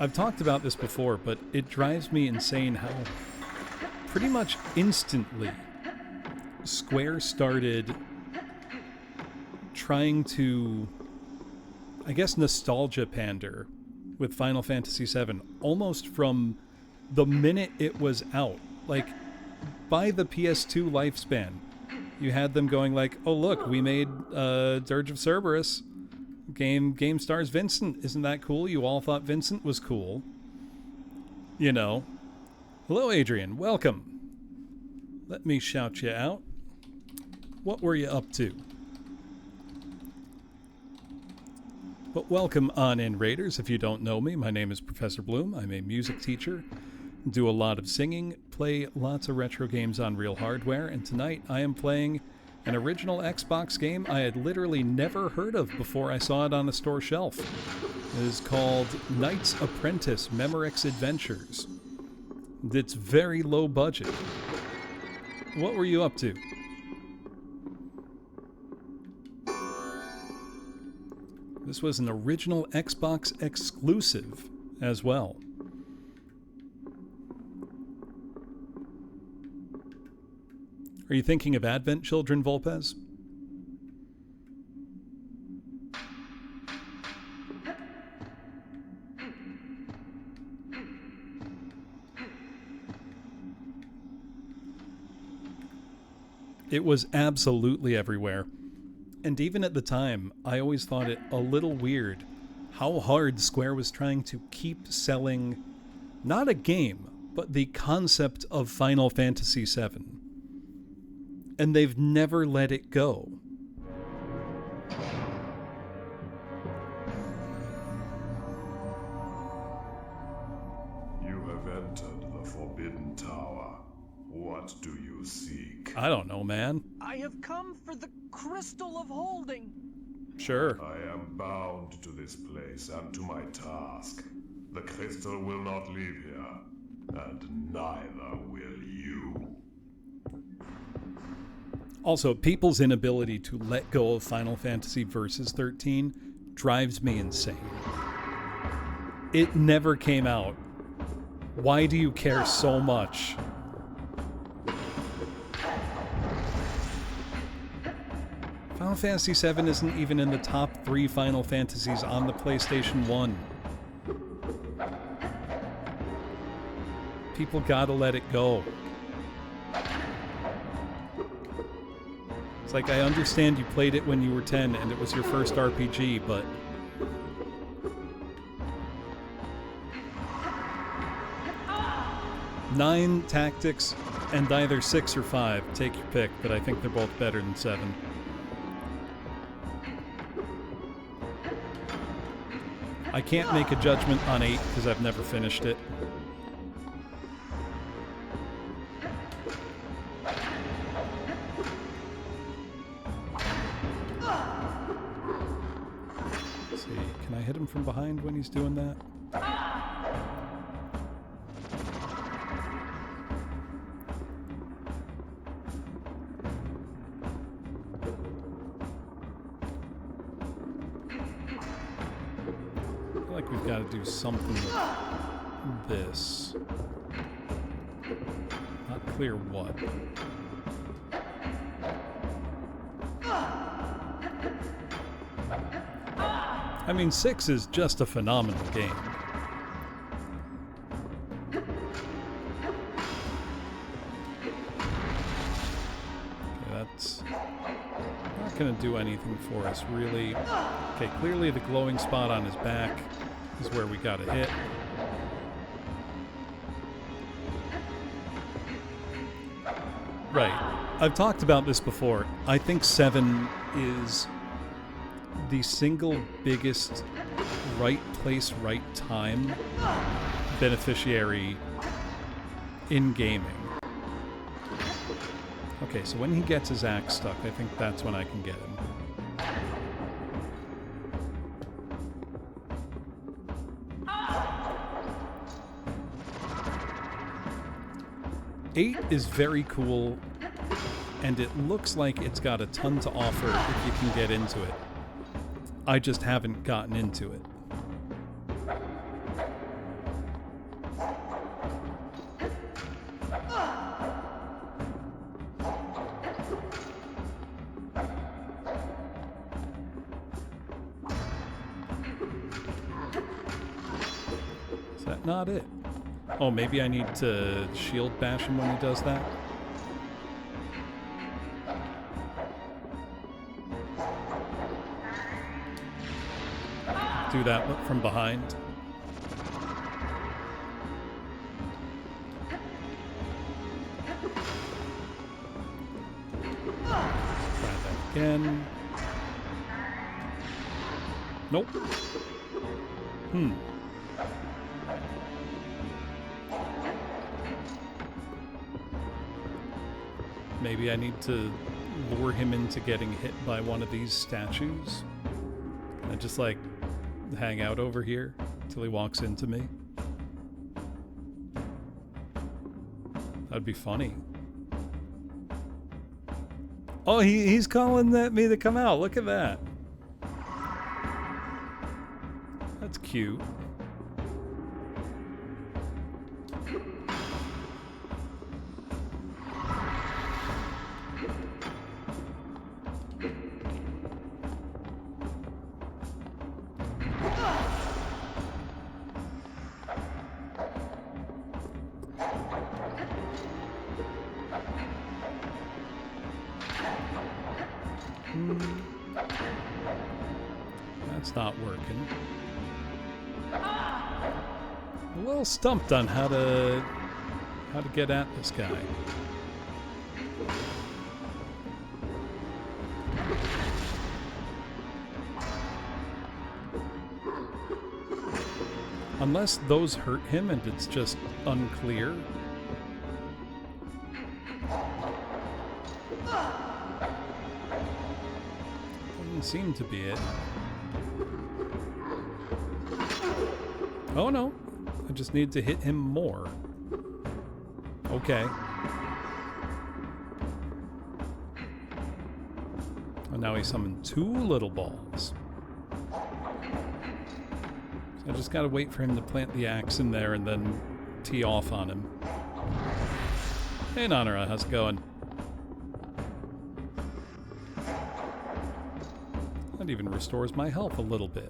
I've talked about this before, but it drives me insane how pretty much instantly Square started trying to, I guess, nostalgia pander with Final Fantasy VII almost from the minute it was out. Like, by the PS2 lifespan, you had them going like, oh look, we made Dirge of Cerberus. Game stars Vincent. Isn't that cool? You all thought Vincent was cool. You know. Hello, Adrian. Welcome. Let me shout you out. What were you up to? But welcome on in, Raiders. If you don't know me, my name is Professor Bloom. I'm a music teacher, do a lot of singing, play lots of retro games on real hardware, and tonight I am playing an original Xbox game I had literally never heard of before I saw it on a store shelf. It is called Knight's Apprentice, Memorick's Adventures. It's very low budget. What were you up to? This was an original Xbox exclusive as well. Are you thinking of Advent Children, Volpez? It was absolutely everywhere. And even at the time, I always thought it a little weird how hard Square was trying to keep selling not a game, but the concept of Final Fantasy VII. And they've never let it go. You have entered the Forbidden Tower. What do you seek? I don't know, man. I have come for the Crystal of Holding. Sure. I am bound to this place and to my task. The crystal will not leave here, and neither will you. Also, people's inability to let go of Final Fantasy Versus 13 drives me insane. It never came out. Why do you care so much? Final Fantasy VII isn't even in the top 3 Final Fantasies on the PlayStation 1. People gotta let it go. It's like, I understand you played it when you were 10 and it was your first RPG, but... Nine tactics, and either 6 or 5. Take your pick, but I think they're both better than 7. I can't make a judgment on 8 because I've never finished it. Let's see, can I hit him from behind when he's doing that? We've got to do something with this. Not clear what. I mean, 6 is just a phenomenal game. Okay, that's not going to do anything for us, really. Okay, clearly the glowing spot on his back is where we got to hit. Right. I've talked about this before. I think 7 is the single biggest right place, right time beneficiary in gaming. Okay, so when he gets his axe stuck, I think that's when I can get him. Eight is very cool, and it looks like it's got a ton to offer if you can get into it. I just haven't gotten into it. Is that not it? Oh, maybe I need to shield bash him when he does that? Do that from behind. Try that again. Nope. Maybe I need to lure him into getting hit by one of these statues. And just like hang out over here till he walks into me. That'd be funny. Oh, he's calling me to come out. Look at that. That's cute. That's not working. I'm a little stumped on how to get at this guy. Unless those hurt him and it's just unclear. Doesn't seem to be it. Oh no, I just need to hit him more. Okay. And now he summoned 2 little balls. So I just gotta wait for him to plant the axe in there and then tee off on him. Hey Nanara, how's it going? That even restores my health a little bit.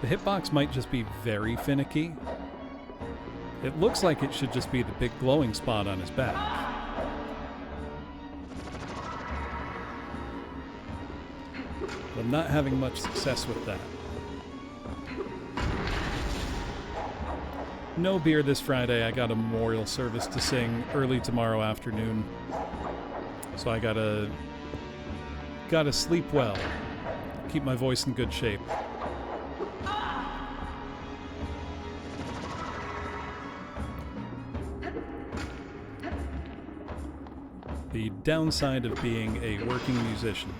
The hitbox might just be very finicky. It looks like it should just be the big glowing spot on his back. But I'm not having much success with that. No beer this Friday. I got a memorial service to sing early tomorrow afternoon. So I gotta sleep well. Keep my voice in good shape. The downside of being a working musician.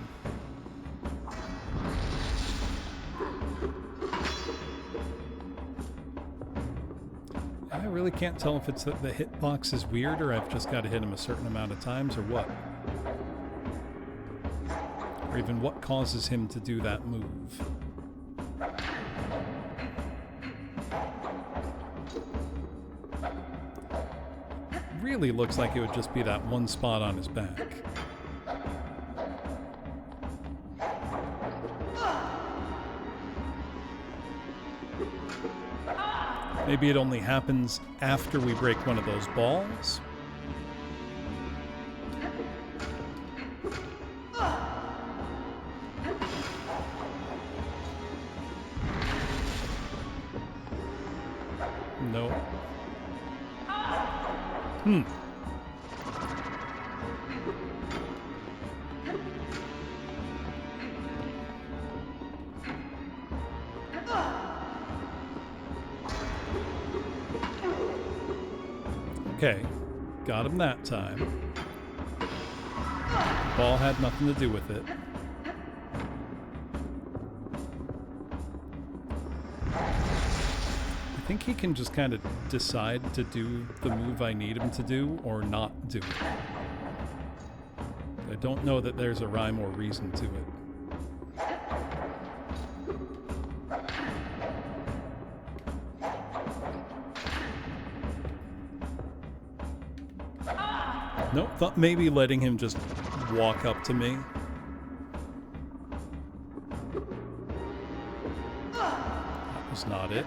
I really can't tell if it's that the hitbox is weird or I've just got to hit him a certain amount of times or what. Or even what causes him to do that move. Really looks like it would just be that one spot on his back. Maybe it only happens after we break one of those balls? No. Okay, got him that time. Ball had nothing to do with it. I think he can just kind of decide to do the move I need him to do or not do it. I don't know that there's a rhyme or reason to it. Nope, thought maybe letting him just walk up to me. That was not it.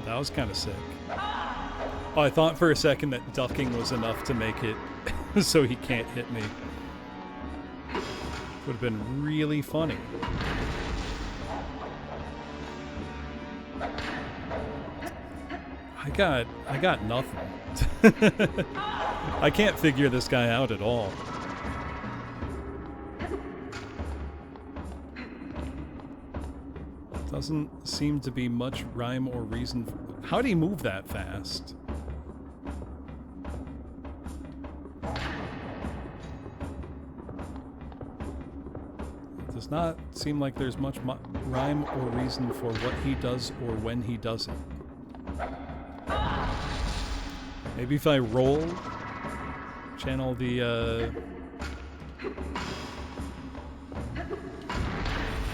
That was kind of sick. Oh, I thought for a second that ducking was enough to make it so he can't hit me. Would have been really funny. I got nothing. I can't figure this guy out at all. Doesn't seem to be much rhyme or reason. How'd he move that fast? Does not seem like there's much rhyme or reason for what he does or when he does it. Maybe if I roll, channel the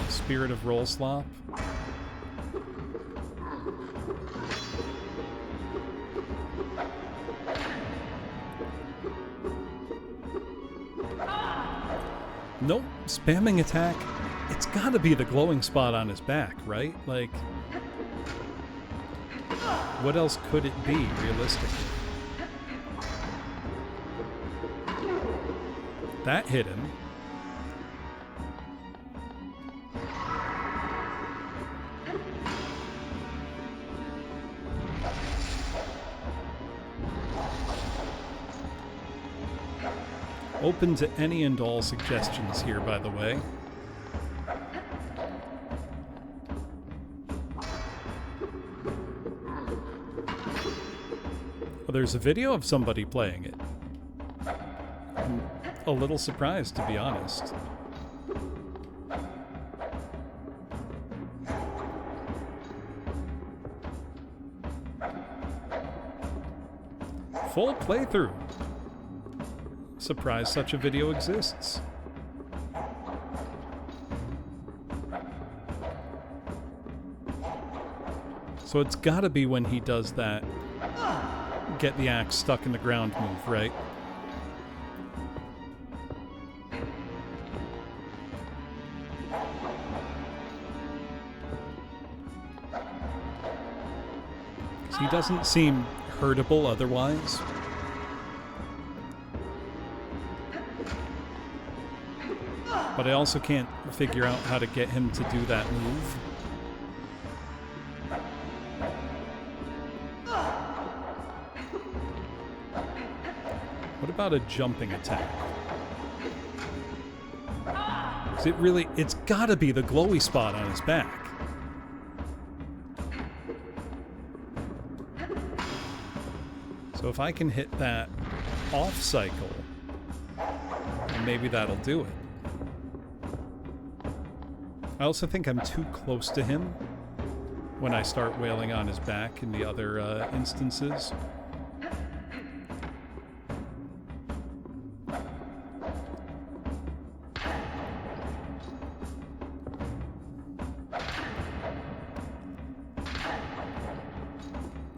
spirit of roll slop. Nope, spamming attack. It's gotta be the glowing spot on his back, right? Like, what else could it be, realistically? That hit him. Open to any and all suggestions here, by the way. Well, there's a video of somebody playing it. I'm a little surprised, to be honest. Full playthrough. Surprised such a video exists. So it's gotta be when he does that get the axe stuck in the ground move, right? Because he doesn't seem hurtable otherwise. But I also can't figure out how to get him to do that move. What about a jumping attack? 'Cause it's gotta be the glowy spot on his back. So if I can hit that off cycle, maybe that'll do it. I also think I'm too close to him when I start wailing on his back in the other instances.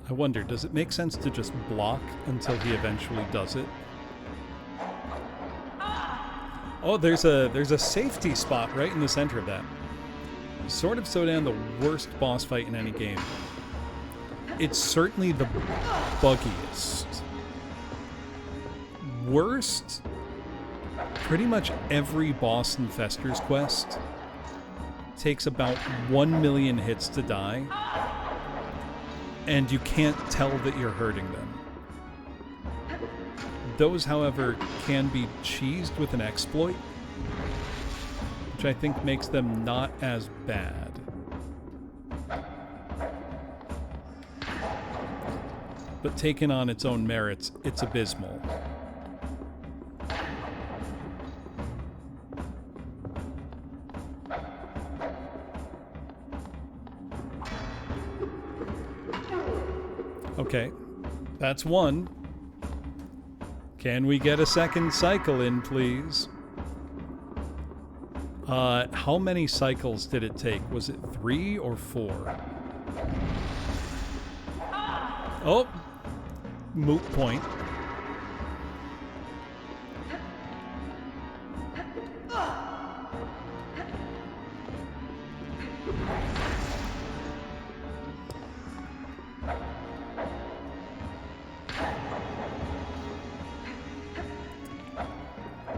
I wonder, does it make sense to just block until he eventually does it? Oh, there's a safety spot right in the center of that. Sword of Sodan, the worst boss fight in any game. It's certainly the buggiest. Worst? Pretty much every boss in Fester's Quest takes about 1 million hits to die, and you can't tell that you're hurting them. Those, however, can be cheesed with an exploit, which I think makes them not as bad. But taken on its own merits, it's abysmal. Okay, that's one. Can we get a second cycle in, please? How many cycles did it take? Was it 3 or 4? Oh! Moot point.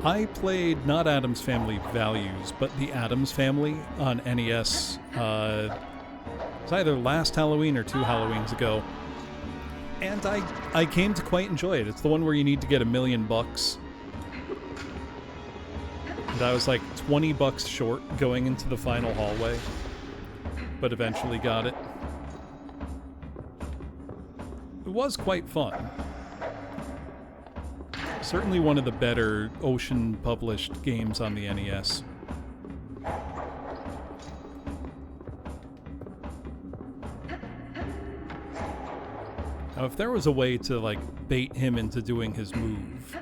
I played not Addams Family Values, but the Addams Family on NES. It's either last Halloween or 2 Halloweens ago. And I came to quite enjoy it. It's the one where you need to get $1 million. And I was like $20 short going into the final hallway, but eventually got it. It was quite fun. Certainly one of the better Ocean-published games on the NES. Now, if there was a way to, like, bait him into doing his move,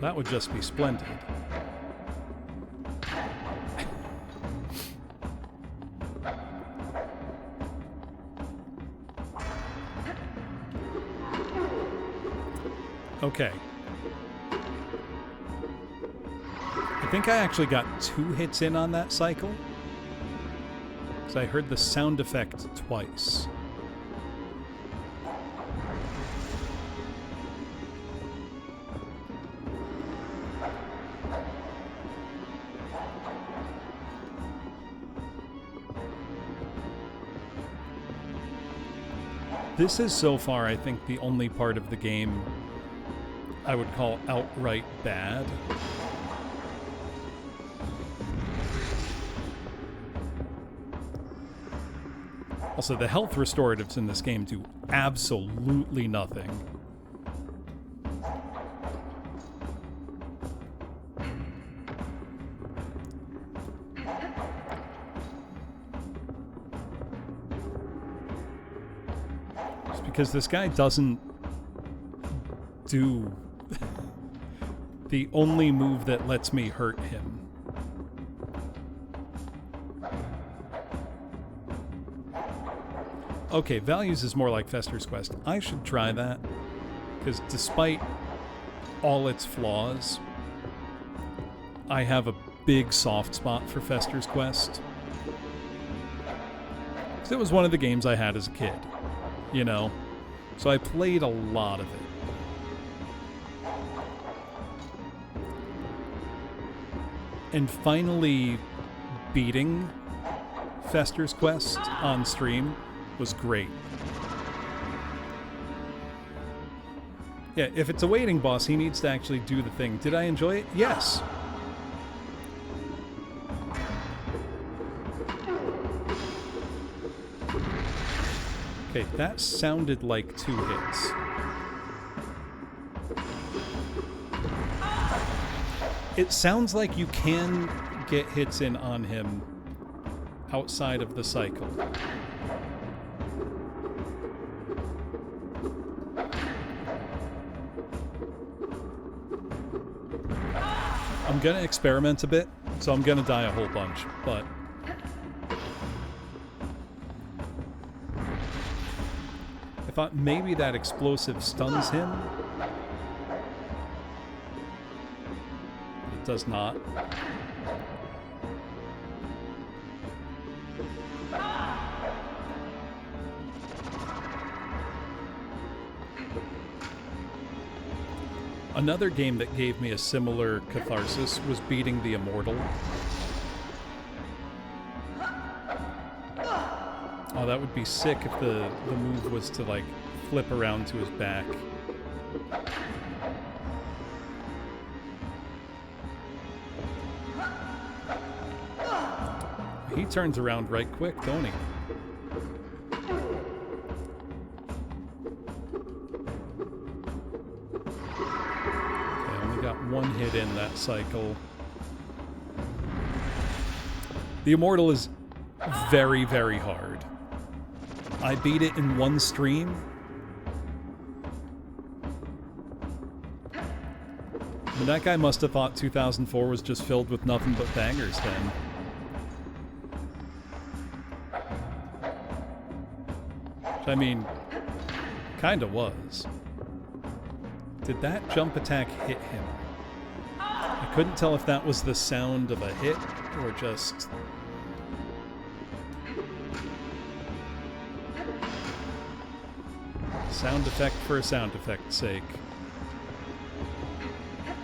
that would just be splendid. Okay. I think I actually got 2 hits in on that cycle, because I heard the sound effect twice. This is so far, I think, the only part of the game I would call outright bad. Also, the health restoratives in this game do absolutely nothing. Just because this guy doesn't do the only move that lets me hurt him. Okay, Values is more like Fester's Quest. I should try that, because despite all its flaws, I have a big soft spot for Fester's Quest. Because it was one of the games I had as a kid, you know? So I played a lot of it. And finally beating Fester's Quest on stream was great. Yeah, if it's a waiting boss, he needs to actually do the thing. Did I enjoy it? Yes. Okay, that sounded like 2 hits. It sounds like you can get hits in on him outside of the cycle. I'm gonna experiment a bit, so I'm gonna die a whole bunch, but I thought maybe that explosive stuns him. It does not. Another game that gave me a similar catharsis was beating the Immortal. Oh, that would be sick if the move was to, like, flip around to his back. He turns around right quick, don't he? One hit in that cycle. The Immortal is very, very hard. I beat it in one stream. But that guy must have thought 2004 was just filled with nothing but bangers then. Which, I mean, kinda was. Did that jump attack hit him? I couldn't tell if that was the sound of a hit or just... sound effect for a sound effect's sake.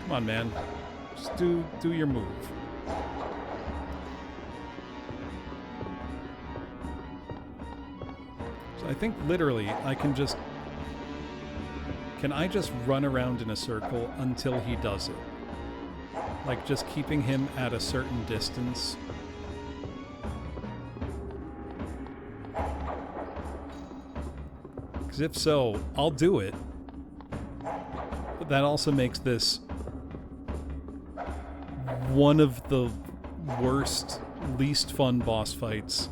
Come on, man. Just do your move. So I think literally I can just... Can I just run around in a circle until he does it? Like, just keeping him at a certain distance. Because if so, I'll do it. But that also makes this one of the worst, least fun boss fights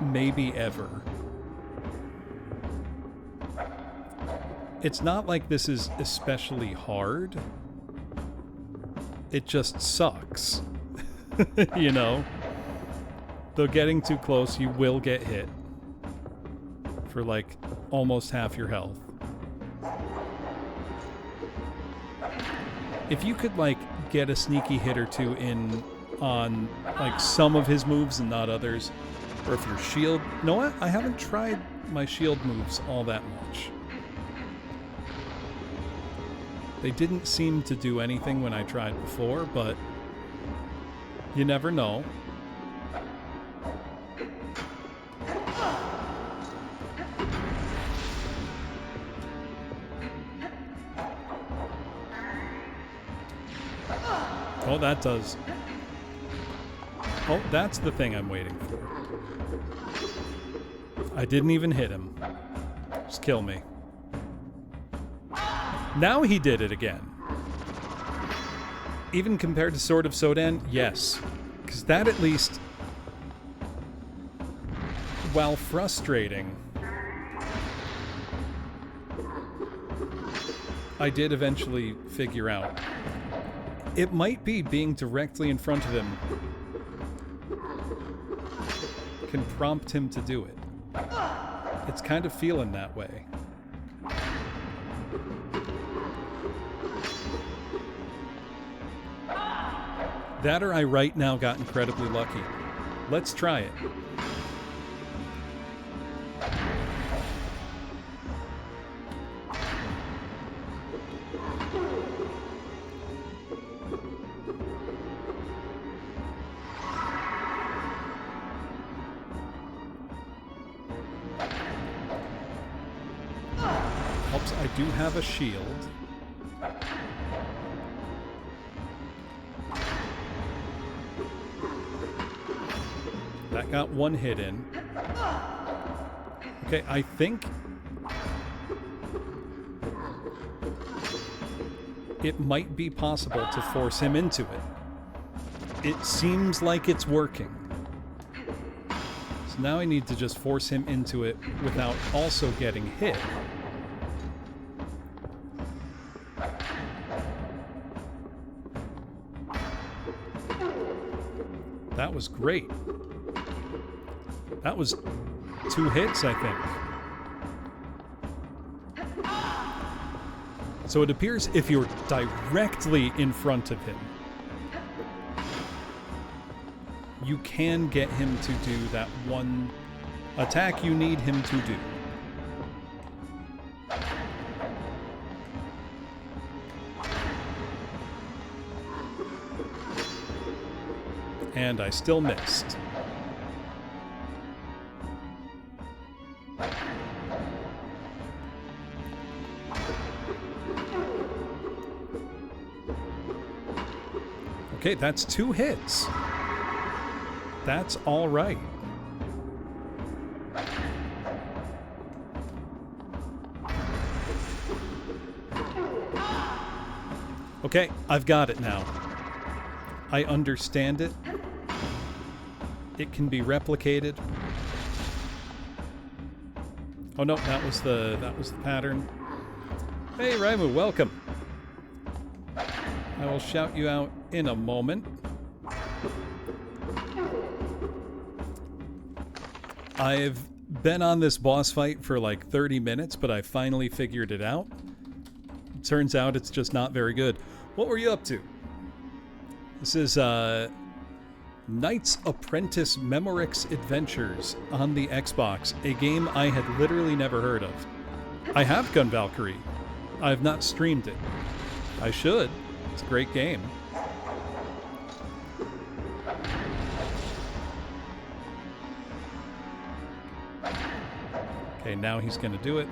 maybe ever. It's not like this is especially hard. It just sucks. You know? Though getting too close, you will get hit. For like almost half your health. If you could like get a sneaky hit or two in on like some of his moves and not others, or if your shield... You know what? I haven't tried my shield moves all that much. They didn't seem to do anything when I tried before, but you never know. Oh, that does. Oh, that's the thing I'm waiting for. I didn't even hit him. Just kill me. Now he did it again. Even compared to Sword of Sodan, yes. Because that at least, while frustrating, I did eventually figure out. It might be being directly in front of him can prompt him to do it. It's kind of feeling that way. That or I right now got incredibly lucky. Let's try it. Helps I do have a shield. That got one hit in. Okay, I think it might be possible to force him into it. It seems like it's working. So now I need to just force him into it without also getting hit. That was great. That was 2 hits, I think. So it appears if you're directly in front of him, you can get him to do that one attack you need him to do. And I still missed. Okay, that's 2 hits. That's all right. Okay, I've got it now. I understand it. It can be replicated. Oh no, that was the pattern. Hey Raimu, welcome. I will shout you out in a moment. I've been on this boss fight for like 30 minutes, but I finally figured it out. Turns out it's just not very good. What were you up to? This is Knight's Apprentice Memorick's Adventures on the Xbox, a game I had literally never heard of. I have Gun Valkyrie. I have not streamed it. I should. It's a great game. Okay, now he's going to do it.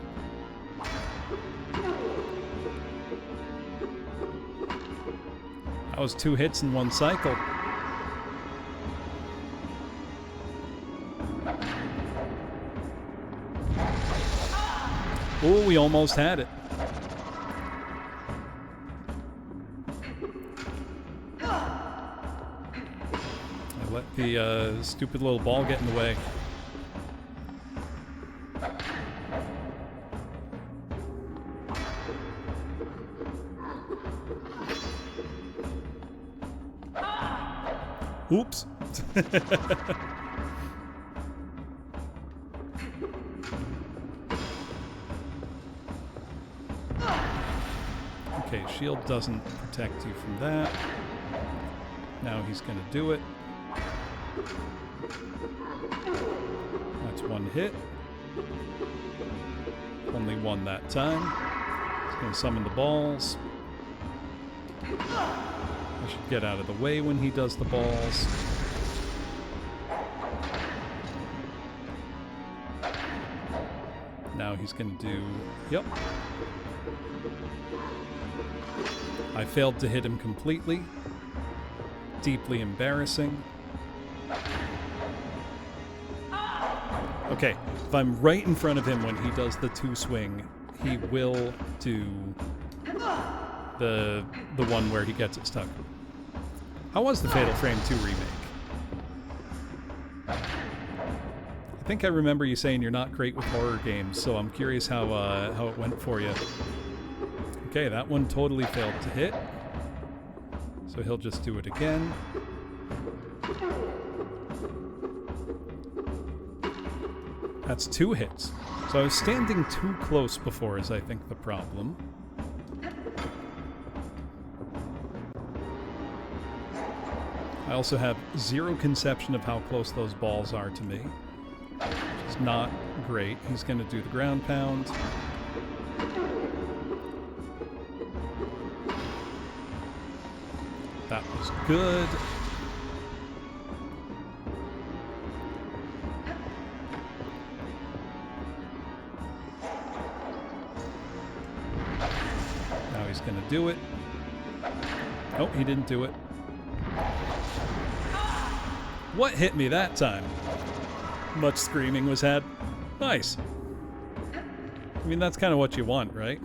That was 2 hits in 1 cycle. Oh, we almost had it. I let the stupid little ball get in the way. Oops. Okay, shield doesn't protect you from that. Now he's going to do it. That's 1 hit. Only 1 that time. He's going to summon the balls. I should get out of the way when he does the balls. Now he's going to do... Yep. I failed to hit him completely. Deeply embarrassing. Okay, if I'm right in front of him when he does the 2 swing, he will do the one where he gets it stuck. How was the Fatal Frame 2 remake? I think I remember you saying you're not great with horror games, so I'm curious how it went for you. Okay, that one totally failed to hit. So he'll just do it again. That's 2 hits. So I was standing too close before is I think the problem. I also have 0 conception of how close those balls are to me, which is not great. He's going to do the ground pound. That was good. Now he's going to do it. Oh, he didn't do it. What hit me that time? Much screaming was had. Nice. I mean, that's kind of what you want, right?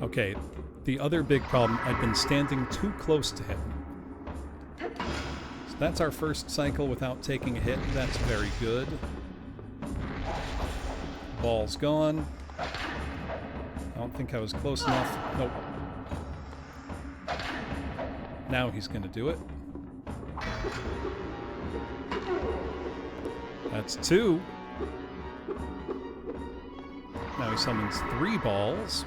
Okay, the other big problem, I've been standing too close to him. That's our first cycle without taking a hit. That's very good. Ball's gone. I don't think I was close enough. Nope. Now he's going to do it. That's 2. Now he summons 3 balls.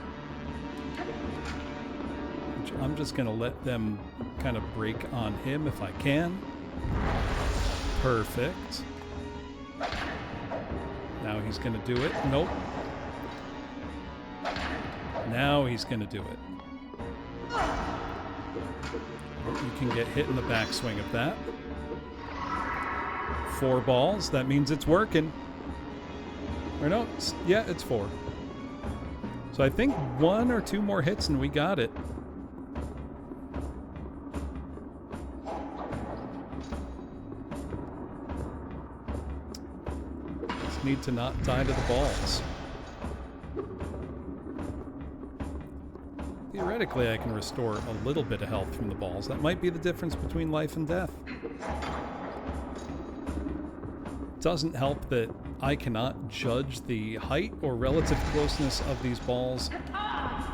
Which I'm just going to let them kind of break on him if I can. Perfect. Now he's going to do it. Nope. Now he's going to do it. You can get hit in the backswing of that. 4 balls. That means it's working. Or no, yeah, it's 4. So I think 1 or 2 more hits and we got it. Just need to not die to the balls. Theoretically, I can restore a little bit of health from the balls. That might be the difference between life and death. Doesn't help that I cannot judge the height or relative closeness of these balls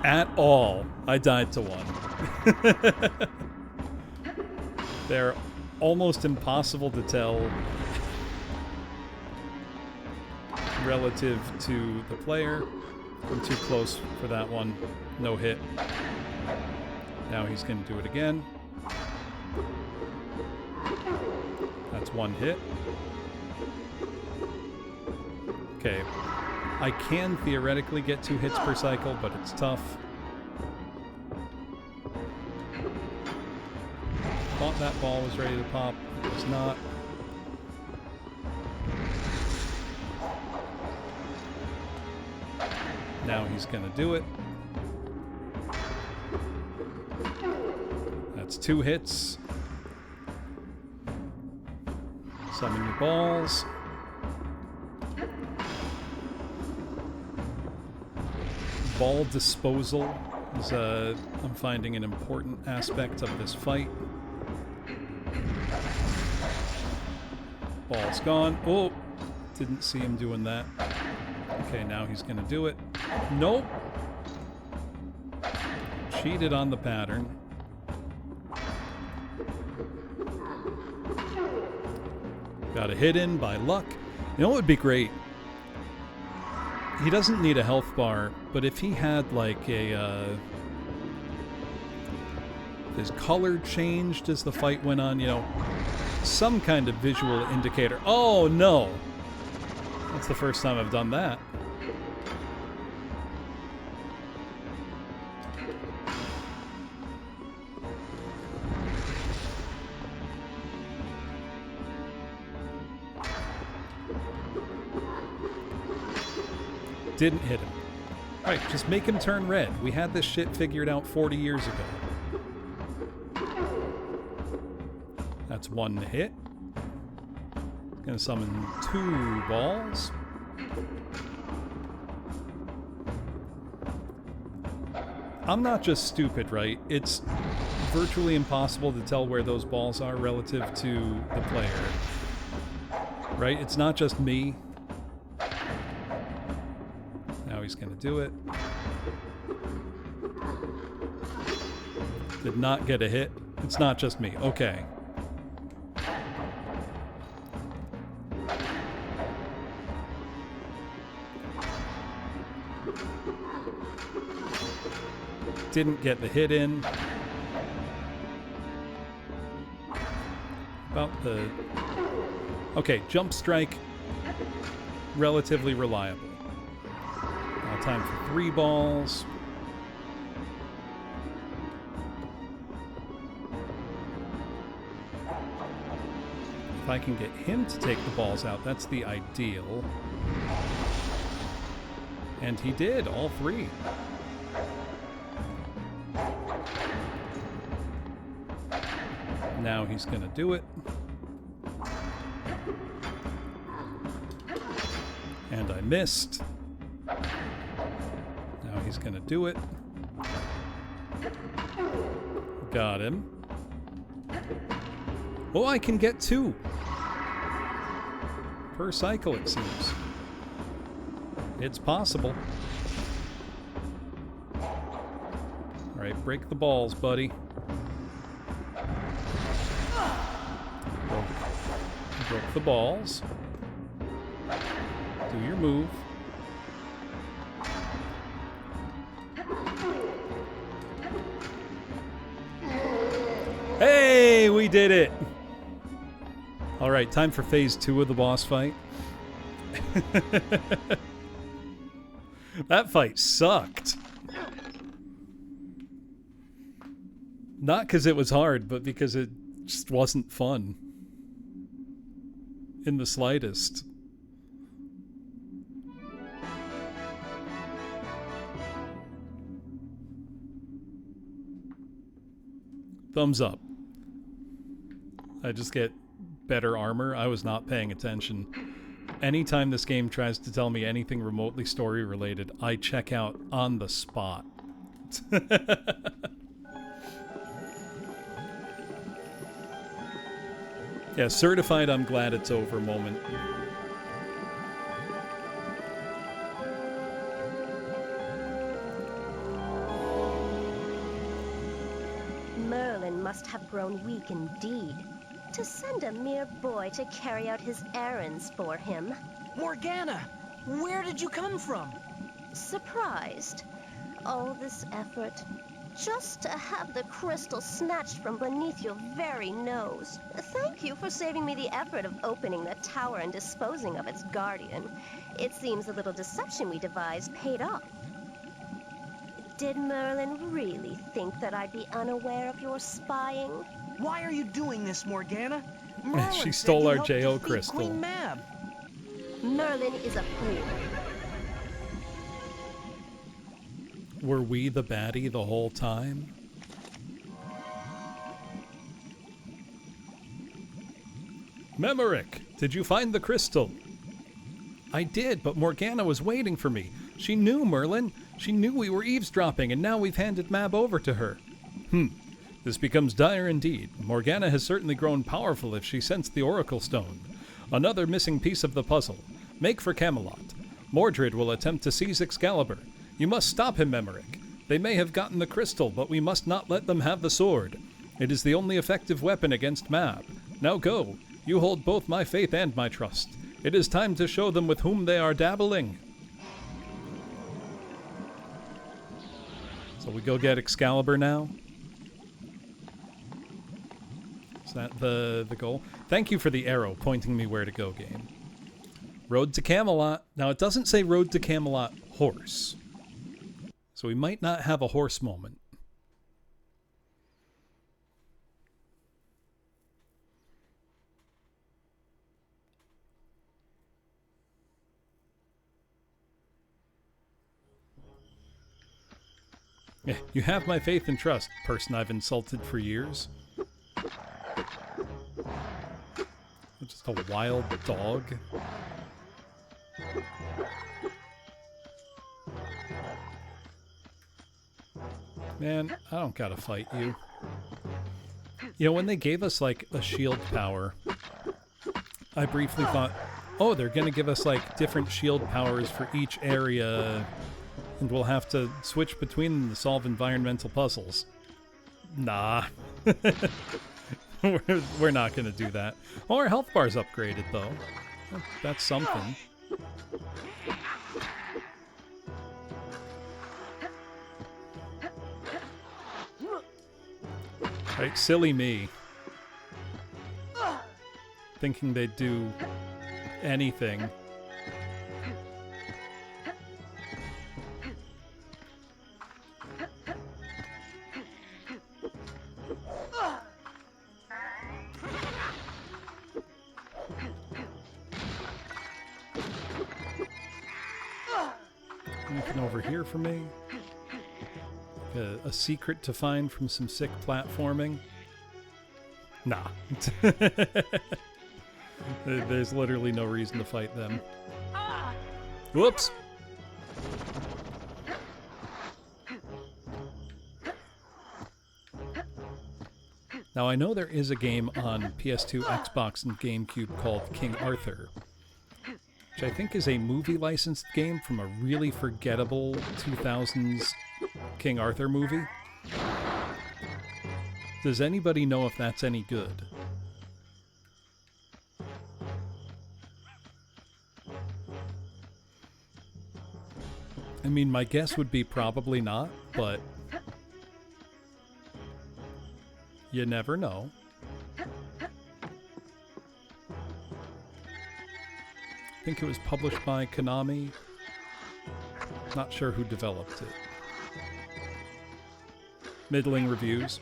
at all. I died to 1. They're almost impossible to tell relative to the player. I'm too close for that one. No hit. Now he's going to do it again. That's 1 hit. Okay. I can theoretically get 2 hits per cycle, but it's tough. Thought that ball was ready to pop. It was not. Now he's going to do it. That's 2 hits. Summon your balls. Ball disposal is, I'm finding, an important aspect of this fight. Ball's gone. Oh, didn't see him doing that. Okay, now he's going to do it. Nope. Cheated on the pattern. Got a hit in by luck. You know what would be great? He doesn't need a health bar, but if he had like a his color changed as the fight went on, you know, some kind of visual indicator. Oh no! That's the first time I've done that. Didn't hit him. Alright, just make him turn red. We had this shit figured out 40 years ago. That's 1 hit. Gonna summon 2 balls. I'm not just stupid, right? It's virtually impossible to tell where those balls are relative to the player. Right? It's not just me. Now he's going to do it. Did not get a hit. It's not just me. Okay. Didn't get the hit in. About the... Okay, jump strike. Relatively reliable. Now time for 3 balls. If I can get him to take the balls out, that's the ideal. And he did, all 3. Now he's going to do it. And I missed. Now he's going to do it. Got him. Oh, I can get 2 per cycle, it seems. It's possible. Alright, break the balls, buddy. Broke the balls. Do your move. Hey, we did it! Alright, time for phase 2 of the boss fight. That fight sucked. Not because it was hard, but because it just wasn't fun. In the slightest. Thumbs up. I just get better armor. I was not paying attention. Anytime this game tries to tell me anything remotely story related, I check out on the spot. Yeah, certified I'm glad it's over moment. Merlin must have grown weak indeed. To send a mere boy to carry out his errands for him. Morgana, where did you come from? Surprised. All this effort, just to have the crystal snatched from beneath your very nose. Thank you for saving me the effort of opening the tower and disposing of its guardian. It seems the little deception we devised paid off. Did Merlin really think that I'd be unaware of your spying? Why are you doing this, Morgana? Merlin She said stole you our helped J.O. defeat crystal. Queen Mab. Merlin is a fool. Were we the baddie the whole time? Memorick, did you find the crystal? I did, but Morgana was waiting for me. She knew, Merlin. She knew we were eavesdropping, and now we've handed Mab over to her. This becomes dire indeed. Morgana has certainly grown powerful if she sensed the Oracle Stone. Another missing piece of the puzzle. Make for Camelot. Mordred will attempt to seize Excalibur. You must stop him, Memorick. They may have gotten the crystal, but we must not let them have the sword. It is the only effective weapon against Mab. Now go. You hold both my faith and my trust. It is time to show them with whom they are dabbling. So we go get Excalibur now? Is that the goal? Thank you for the arrow pointing me where to go, game. Road to Camelot. Now, it doesn't say Road to Camelot horse. So we might not have a horse moment. Yeah, you have my faith and trust, person I've insulted for years. Just a wild dog. Man, I don't gotta fight you. You know, when they gave us, like, a shield power, I briefly thought, oh, they're gonna give us, like, different shield powers for each area, and we'll have to switch between them to solve environmental puzzles. Nah. We're not gonna do that. Oh, our health bar's upgraded, though. That's something. Right, silly me. Thinking they'd do anything. Anything over here for me? A secret to find from some sick platforming? Nah. There's literally no reason to fight them. Whoops! Now, I know there is a game on PS2, Xbox, and GameCube called King Arthur. which I think is a movie licensed game from a really forgettable 2000s King Arthur movie. Does anybody know if that's any good? I mean, my guess would be probably not, but you never know. I think it was published by Konami. Not sure who developed it. Middling reviews.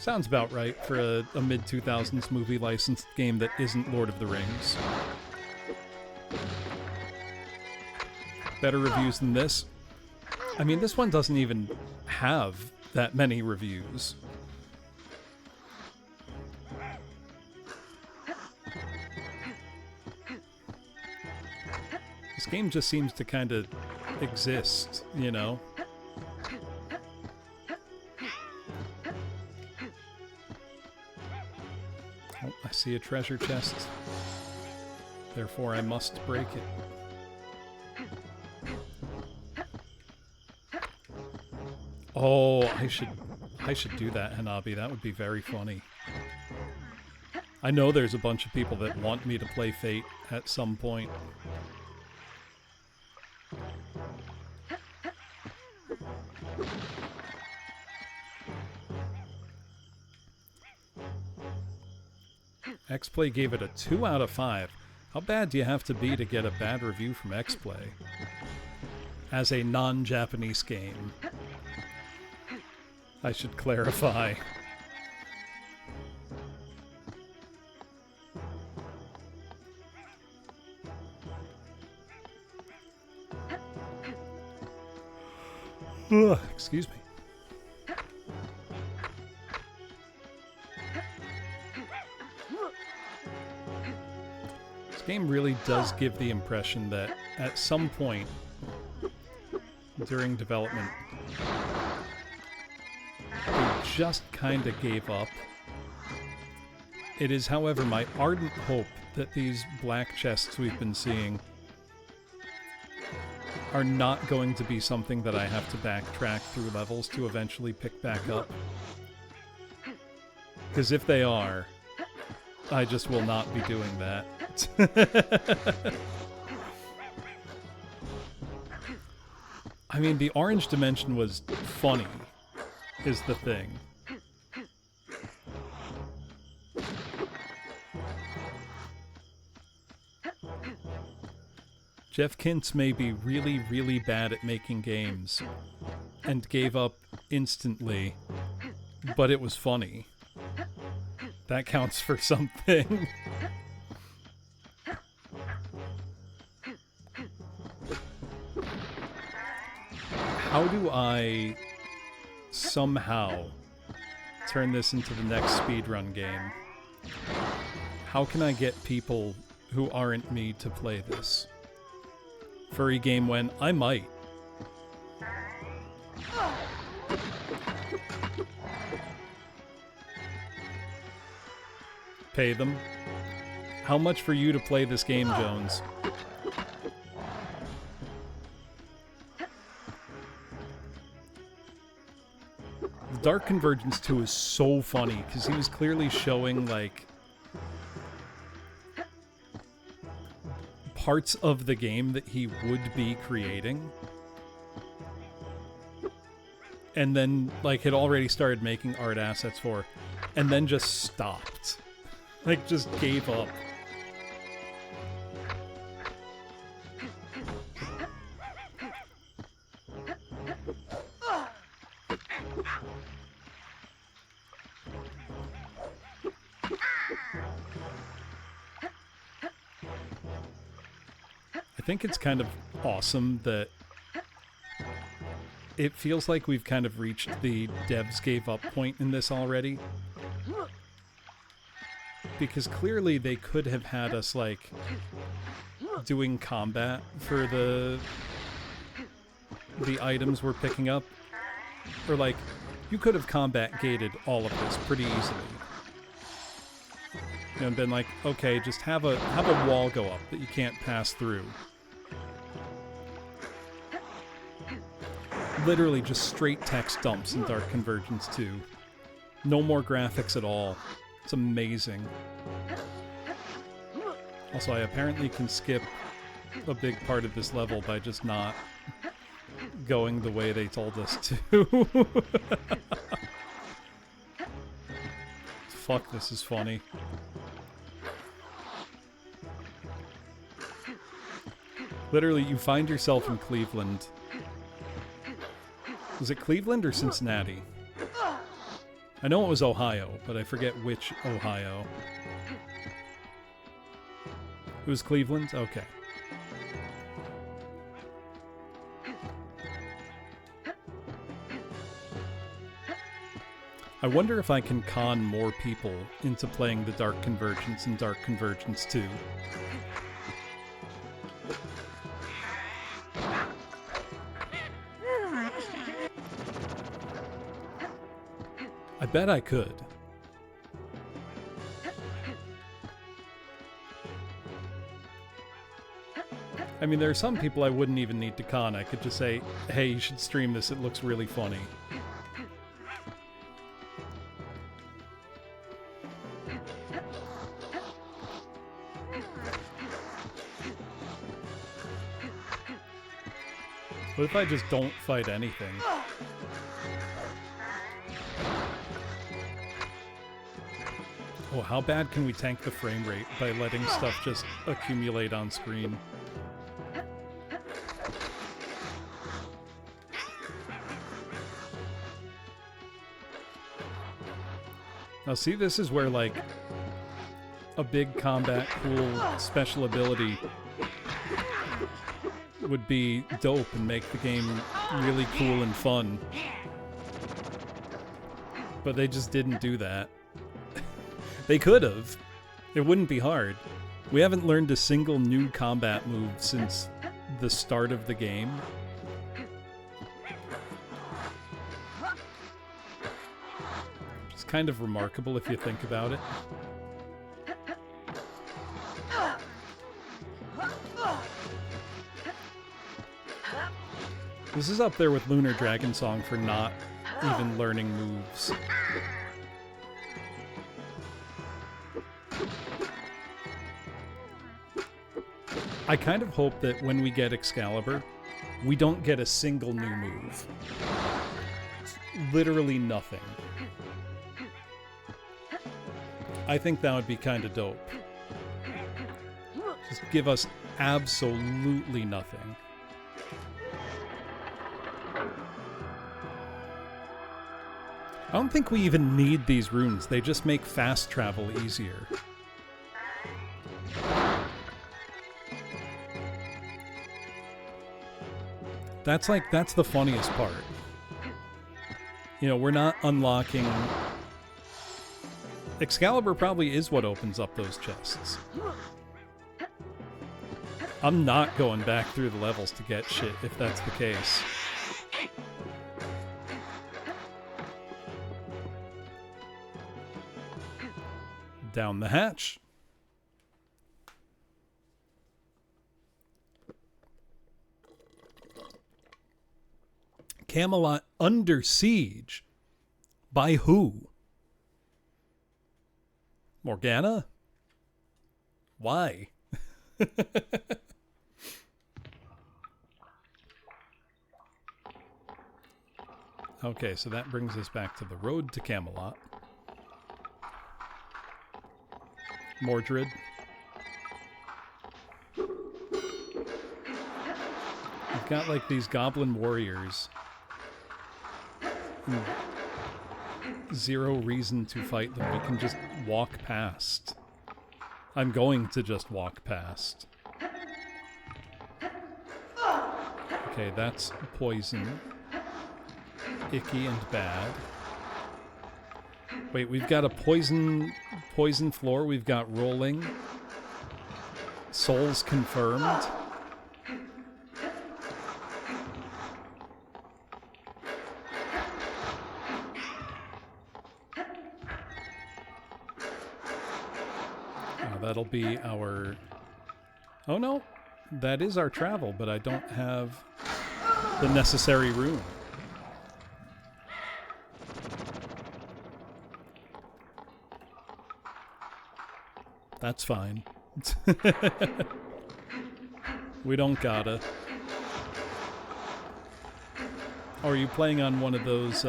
Sounds about right for a mid-2000s movie licensed game that isn't Lord of the Rings. Better reviews than this. I mean, this one doesn't even have that many reviews. This game just seems to kind of exist, you know? Oh, I see a treasure chest. Therefore, I must break it. Oh, I should do that, Hanabi. That would be very funny. I know there's a bunch of people that want me to play Fate at some point. XPlay gave it a 2 out of 5. How bad do you have to be to get a bad review from XPlay? As a non-Japanese game. I should clarify. Ugh, excuse me. This game really does give the impression that at some point during development, they just kind of gave up. It is, however, my ardent hope that these black chests we've been seeing are not going to be something that I have to backtrack through levels to eventually pick back up. Because if they are, I just will not be doing that. I mean, the orange dimension was funny, is the thing. Jeff Kintz may be really, really bad at making games and gave up instantly, but it was funny. That counts for something. How do I somehow turn this into the next speedrun game? How can I get people who aren't me to play this? Furry game when I might. Pay them. How much for you to play this game, Jones? Dark Convergence 2 is so funny, because he was clearly showing, like, parts of the game that he would be creating. And then, like, had already started making art assets for, and then just stopped. Like, just gave up. I think it's kind of awesome that it feels like we've kind of reached the devs gave up point in this already. Because clearly they could have had us, like, doing combat for the items we're picking up. Or, like, you could have combat gated all of this pretty easily. You know, and been like, okay, just have a wall go up that you can't pass through. Literally just straight text dumps in Dark Convergence 2. No more graphics at all. It's amazing. Also, I apparently can skip a big part of this level by just not going the way they told us to. Fuck, this is funny. Literally, you find yourself in Cleveland. Was it Cleveland or Cincinnati? I know it was Ohio, but I forget which Ohio. It was Cleveland? Okay. I wonder if I can con more people into playing the Dark Convergence and Dark Convergence 2. I bet I could. I mean, there are some people I wouldn't even need to con. I could just say, hey, you should stream this, it looks really funny. What if I just don't fight anything? Oh, how bad can we tank the frame rate by letting stuff just accumulate on screen? Now see, this is where, like, a big combat cool special ability would be dope and make the game really cool and fun. But they just didn't do that. They could have. It wouldn't be hard. We haven't learned a single new combat move since the start of the game. It's kind of remarkable if you think about it. This is up there with Lunar Dragon Song for not even learning moves. I kind of hope that when we get Excalibur, we don't get a single new move. Literally nothing. I think that would be kind of dope. Just give us absolutely nothing. I don't think we even need these runes. They just make fast travel easier. That's the funniest part. You know, we're not unlocking... Excalibur probably is what opens up those chests. I'm not going back through the levels to get shit if that's the case. Down the hatch. Camelot under siege? By who? Morgana? Why? Okay, so that brings us back to the road to Camelot. Mordred. We've got like these goblin warriors. Zero reason to fight them. We can just walk past. I'm going to just walk past. Okay, that's poison. Icky and bad. Wait, we've got a poison floor. We've got rolling. Souls confirmed. That'll be our... Oh no, that is our travel, but I don't have the necessary room. That's fine. We don't gotta. Or are you playing on one of those,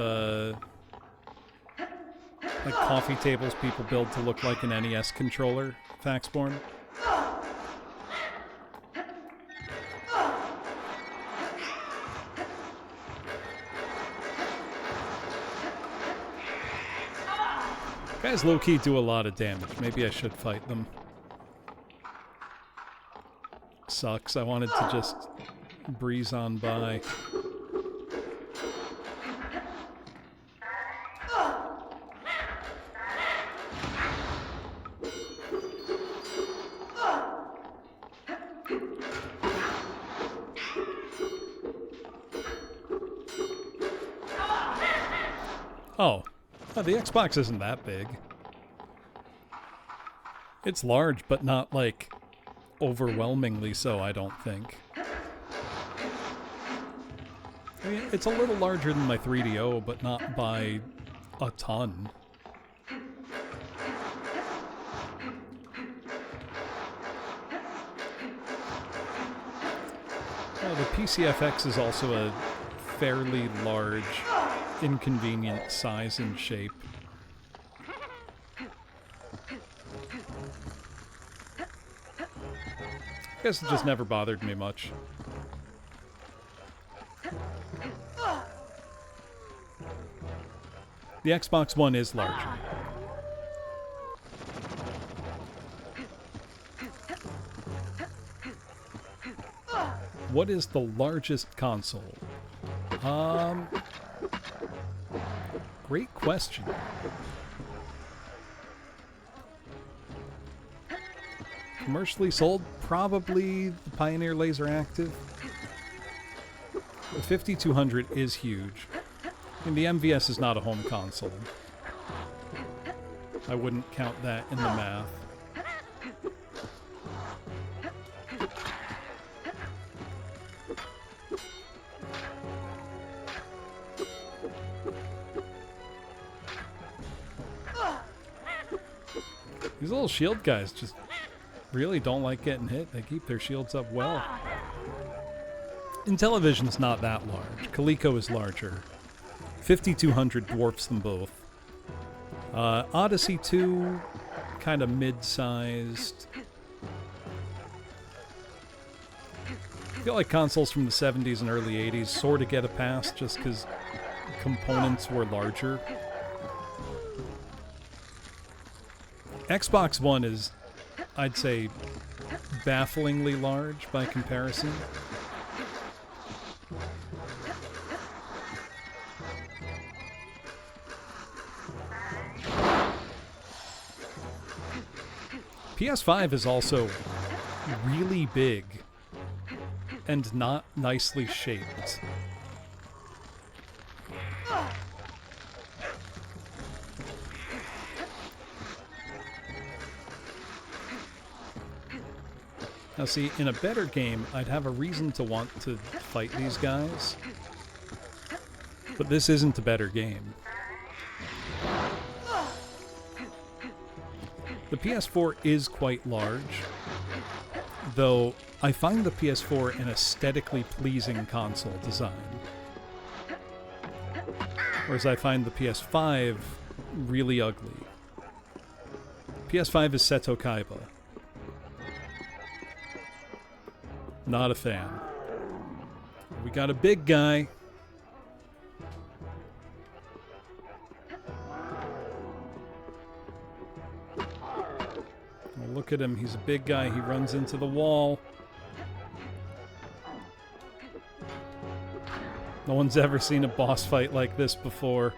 like coffee tables people build to look like an NES controller, Faxborn? Guys low-key do a lot of damage. Maybe I should fight them. Sucks. I wanted to just breeze on by. Oh, the Xbox isn't that big. It's large, but not, like, overwhelmingly so, I don't think. I mean, it's a little larger than my 3DO, but not by a ton. The PCFX is also a fairly large, inconvenient size and shape. I guess it just never bothered me much. The Xbox One is larger. What is the largest console? Great question. Commercially sold, probably the Pioneer Laser Active. The 5200 is huge. I mean, the MVS is not a home console. I wouldn't count that in the math. These little shield guys just really don't like getting hit. They keep their shields up well. Intellivision's not that large. Coleco is larger. 5200 dwarfs them both. Odyssey 2, kind of mid-sized. I feel like consoles from the 70s and early 80s sort of get a pass just because components were larger. Xbox One is, I'd say, bafflingly large by comparison. PS5 is also really big and not nicely shaped. Now see, in a better game, I'd have a reason to want to fight these guys. But this isn't a better game. The PS4 is quite large, though I find the PS4 an aesthetically pleasing console design. Whereas I find the PS5 really ugly. PS5 is Seto Kaiba. Not a fan. We got a big guy. Oh, look at him. He's a big guy. He runs into the wall. No one's ever seen a boss fight like this before.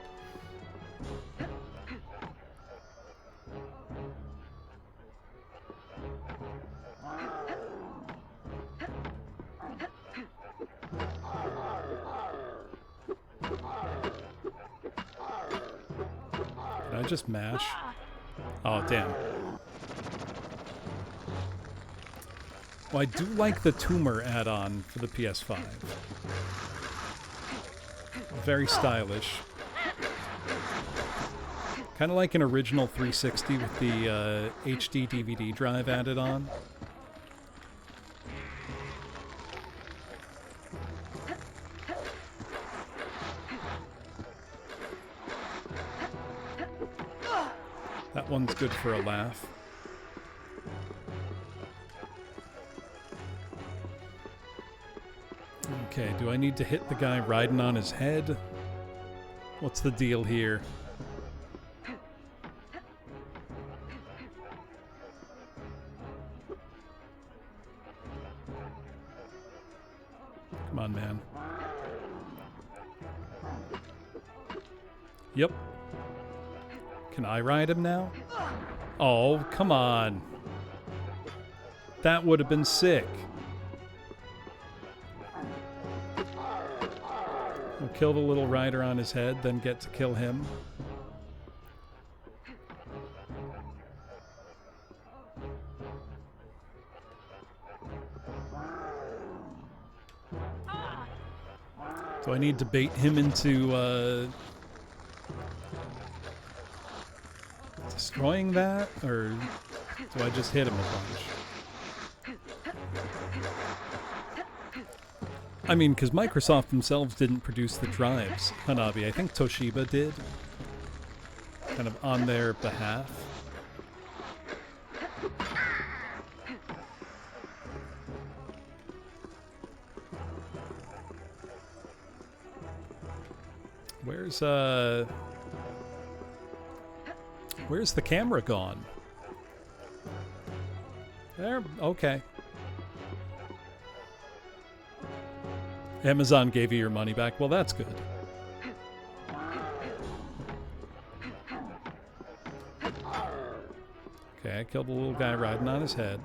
Did I just mash? Oh, damn. Well, I do like the tumor add-on for the PS5. Very stylish. Kind of like an original 360 with the HD DVD drive added on. That one's good for a laugh. Okay, do I need to hit the guy riding on his head? What's the deal here? Come on, man. Yep. Can I ride him now? Oh, come on. That would have been sick. I'll kill the little rider on his head, then get to kill him. Do I need to bait him into destroying that, or do I just hit him a bunch? I mean, because Microsoft themselves didn't produce the drives, Hanabi. I think Toshiba did, kind of on their behalf. Where's the camera gone? There, okay. Amazon gave you your money back. Well, that's good. Okay, I killed the little guy riding on his head.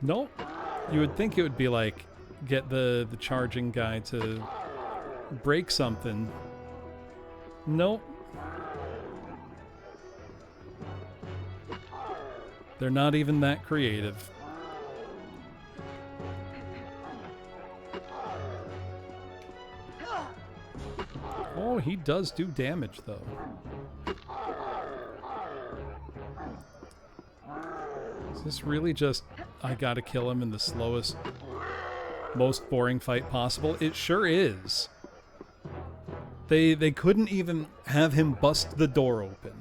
Nope. You would think it would be like, get the charging guy to break something. Nope. They're not even that creative. Oh, he does do damage, though. Is this really just, I gotta kill him in the slowest, most boring fight possible? It sure is. They couldn't even have him bust the door open.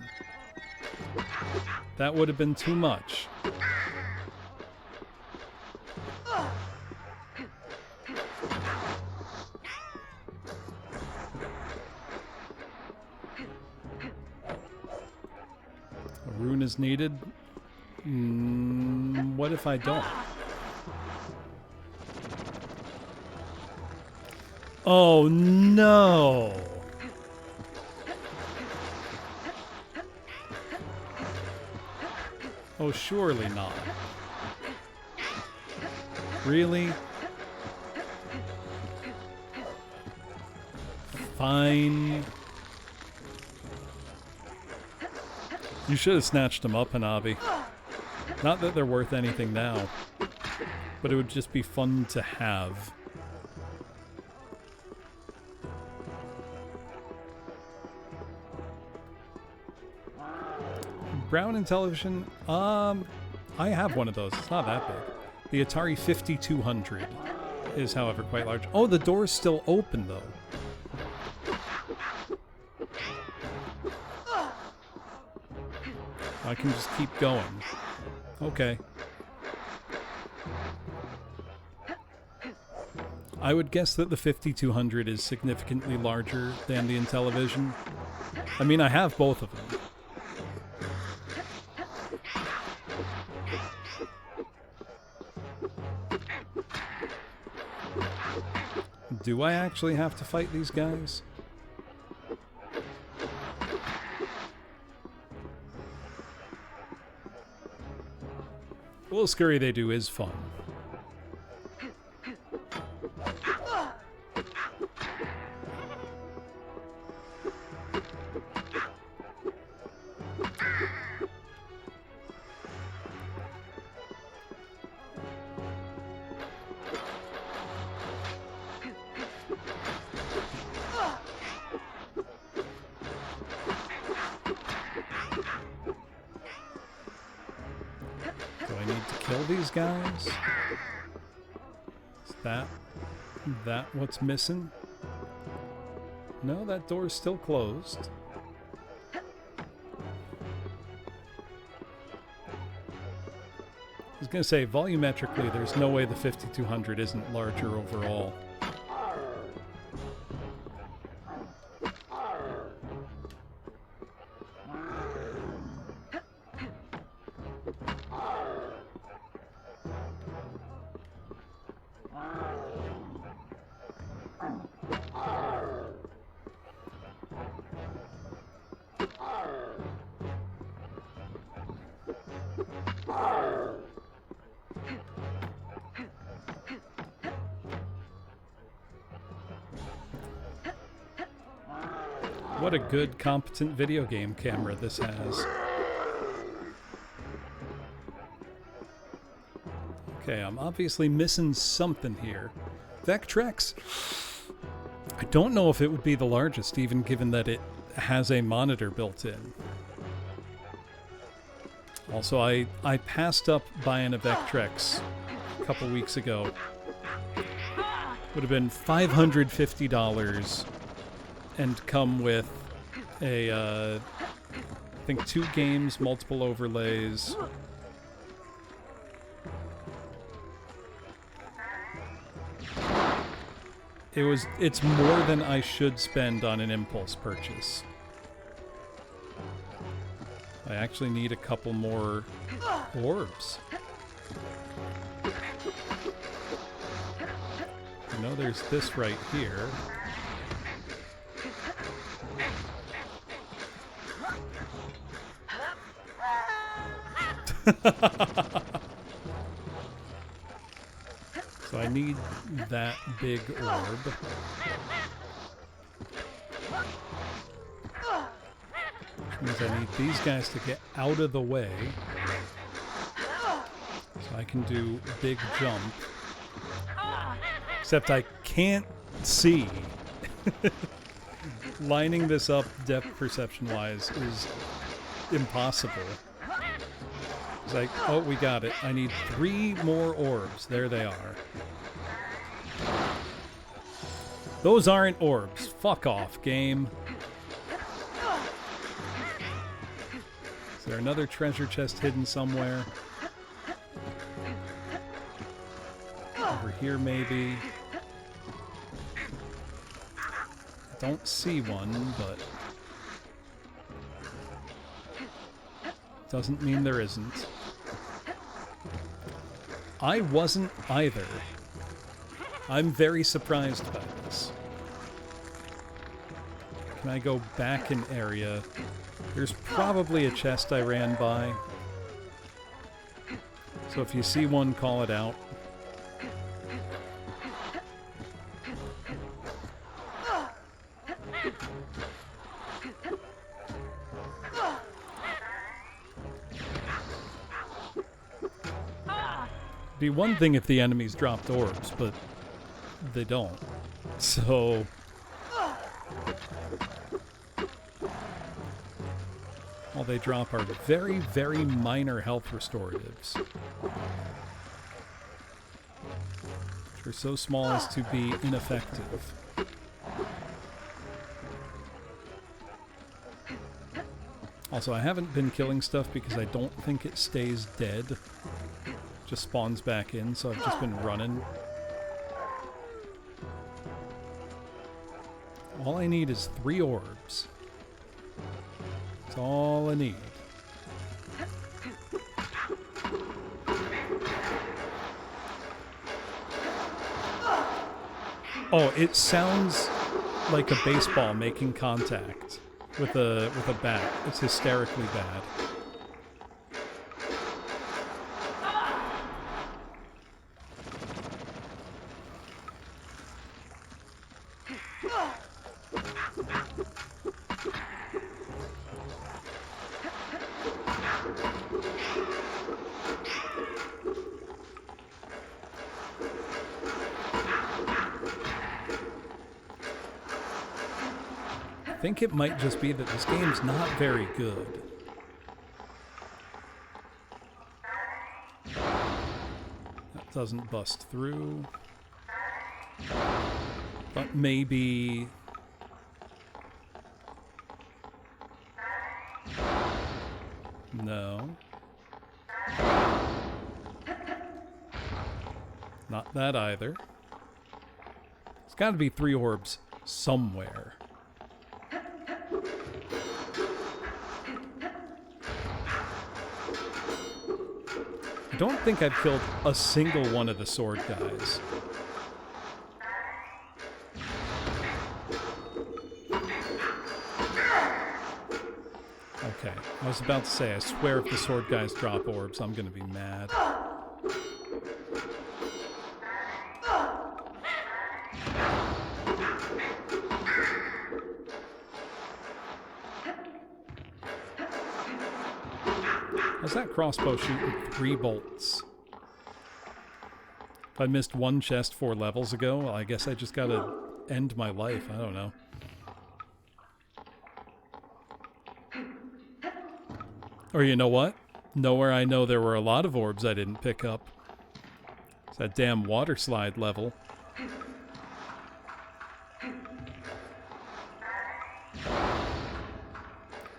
That would have been too much. A rune is needed. What if I don't? Oh no! Oh, surely not. Really? Fine. You should have snatched them up, Hanabi. Not that they're worth anything now, but it would just be fun to have. Brown in television? I have one of those. It's not that big. The Atari 5200 is, however, quite large. Oh, the door's still open, though. I can just keep going. Okay. I would guess that the 5200 is significantly larger than the Intellivision. I mean, I have both of them. Do I actually have to fight these guys? A little scurry they do is fun. Do I need to kill these guys? Is that what's missing? No, that door's still closed. I was going to say, volumetrically, there's no way the 5200 isn't larger overall. What a good, competent video game camera this has. Okay, I'm obviously missing something here. Vectrex. I don't know if it would be the largest, even given that it has a monitor built in. Also, I passed up buying a Vectrex a couple weeks ago. Would have been $550 and come with a, I think 2 games, multiple overlays. It's more than I should spend on an impulse purchase. I actually need a couple more orbs. I know there's this right here. So I need that big orb. Which means I need these guys to get out of the way. So I can do big jump. Except I can't see. Lining this up depth perception-wise is impossible. It's like, oh, we got it. I need 3 more orbs. There they are. Those aren't orbs. Fuck off, game. Is there another treasure chest hidden somewhere? Over here, maybe. I don't see one, but doesn't mean there isn't. I wasn't either. I'm very surprised by this. Can I go back an area? There's probably a chest I ran by. So if you see one, call it out. Be one thing if the enemies dropped orbs, but they don't. So all they drop are very, very minor health restoratives, which are so small as to be ineffective. Also, I haven't been killing stuff because I don't think it stays dead. Just spawns back in, so I've just been running. All I need is 3 orbs. That's all I need. Oh, it sounds like a baseball making contact with a bat. It's hysterically bad. I think it might just be that this game's not very good. doesn't bust through. But maybe... No. Not that either. There's got to be 3 orbs somewhere. I don't think I've killed a single one of the sword guys. Okay, I was about to say, I swear if the sword guys drop orbs, I'm gonna be mad. How's that crossbow shooting 3 bolts? If I missed one chest 4 levels ago, well, I guess I just gotta end my life. I don't know. Or you know what? Nowhere I know there were a lot of orbs I didn't pick up. It's that damn water slide level.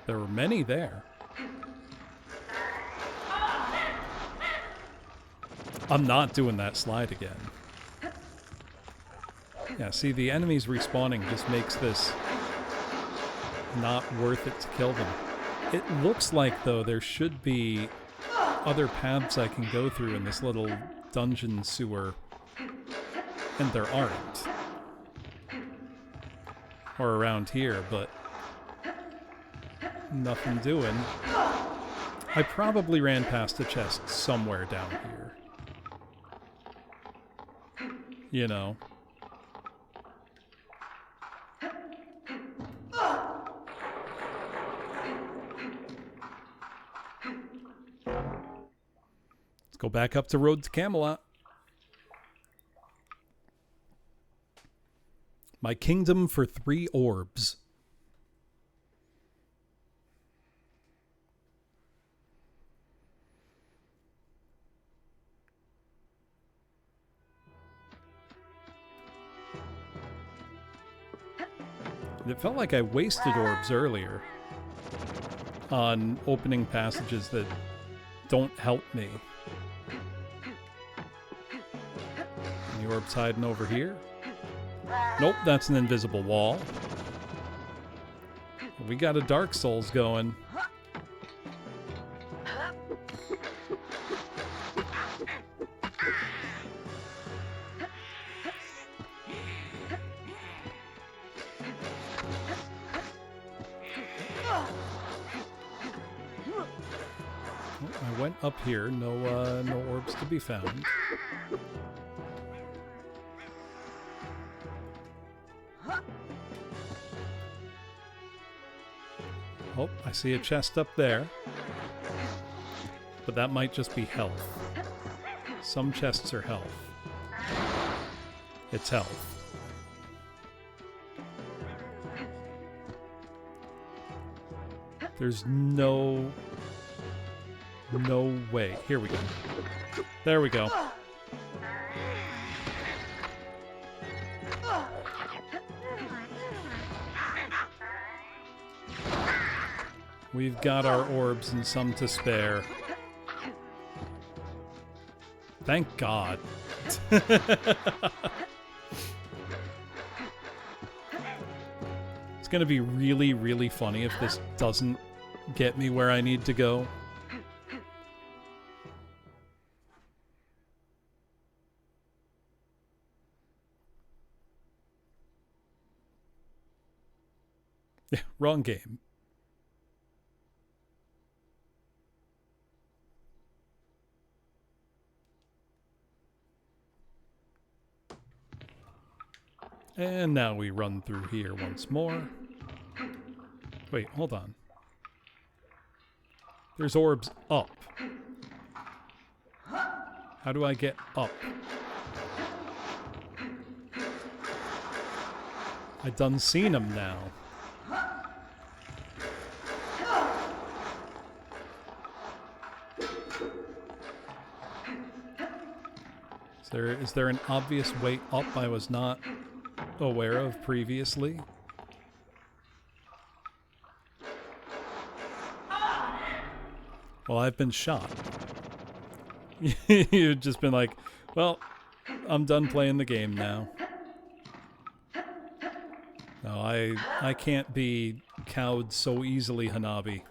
There were many there. I'm not doing that slide again. Yeah, see, the enemies respawning just makes this not worth it to kill them. It looks like, though, there should be other paths I can go through in this little dungeon sewer, and there aren't. Or around here, but nothing doing. I probably ran past a chest somewhere down here. You know. Let's go back up to Road to Camelot. My kingdom for 3 orbs. It felt like I wasted orbs earlier on opening passages that don't help me. Any orbs hiding over here? Nope, that's an invisible wall. We got a Dark Souls going. I went up here, no orbs to be found. Oh, I see a chest up there. But that might just be health. Some chests are health. It's health. There's no way. Here we go. There we go. We've got our orbs and some to spare. Thank God. It's gonna be really, really funny if this doesn't get me where I need to go. Yeah, wrong game. And now we run through here once more. Wait, hold on. There's orbs up. How do I get up? I done seen them now. Is there an obvious way up I was not aware of previously? Well, I've been shot. You've just been like, well, I'm done playing the game now. No, I can't be cowed so easily, Hanabi.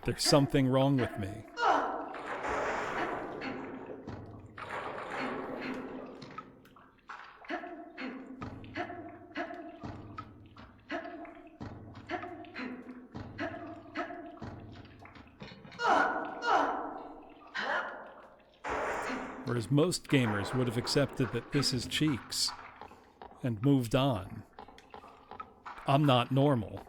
There's something wrong with me. Whereas most gamers would have accepted that this is cheeks and moved on. I'm not normal.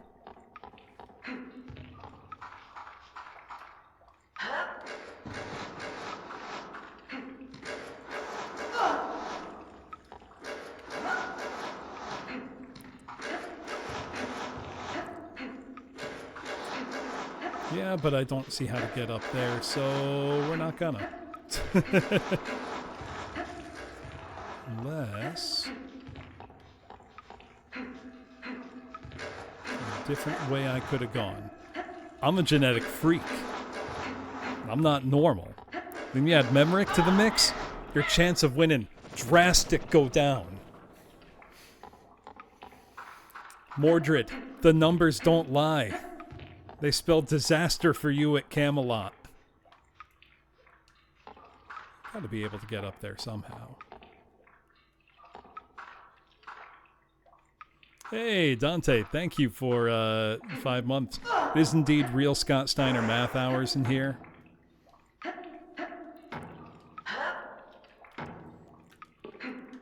Yeah, but I don't see how to get up there, so we're not gonna. Unless... a different way I could have gone. I'm a genetic freak. I'm not normal. When you add Memorick to the mix, your chance of winning drastic go down. Mordred, the numbers don't lie. They spell disaster for you at Camelot. Gotta be able to get up there somehow. Hey, Dante, thank you for 5 months. It is indeed real Scott Steiner math hours in here.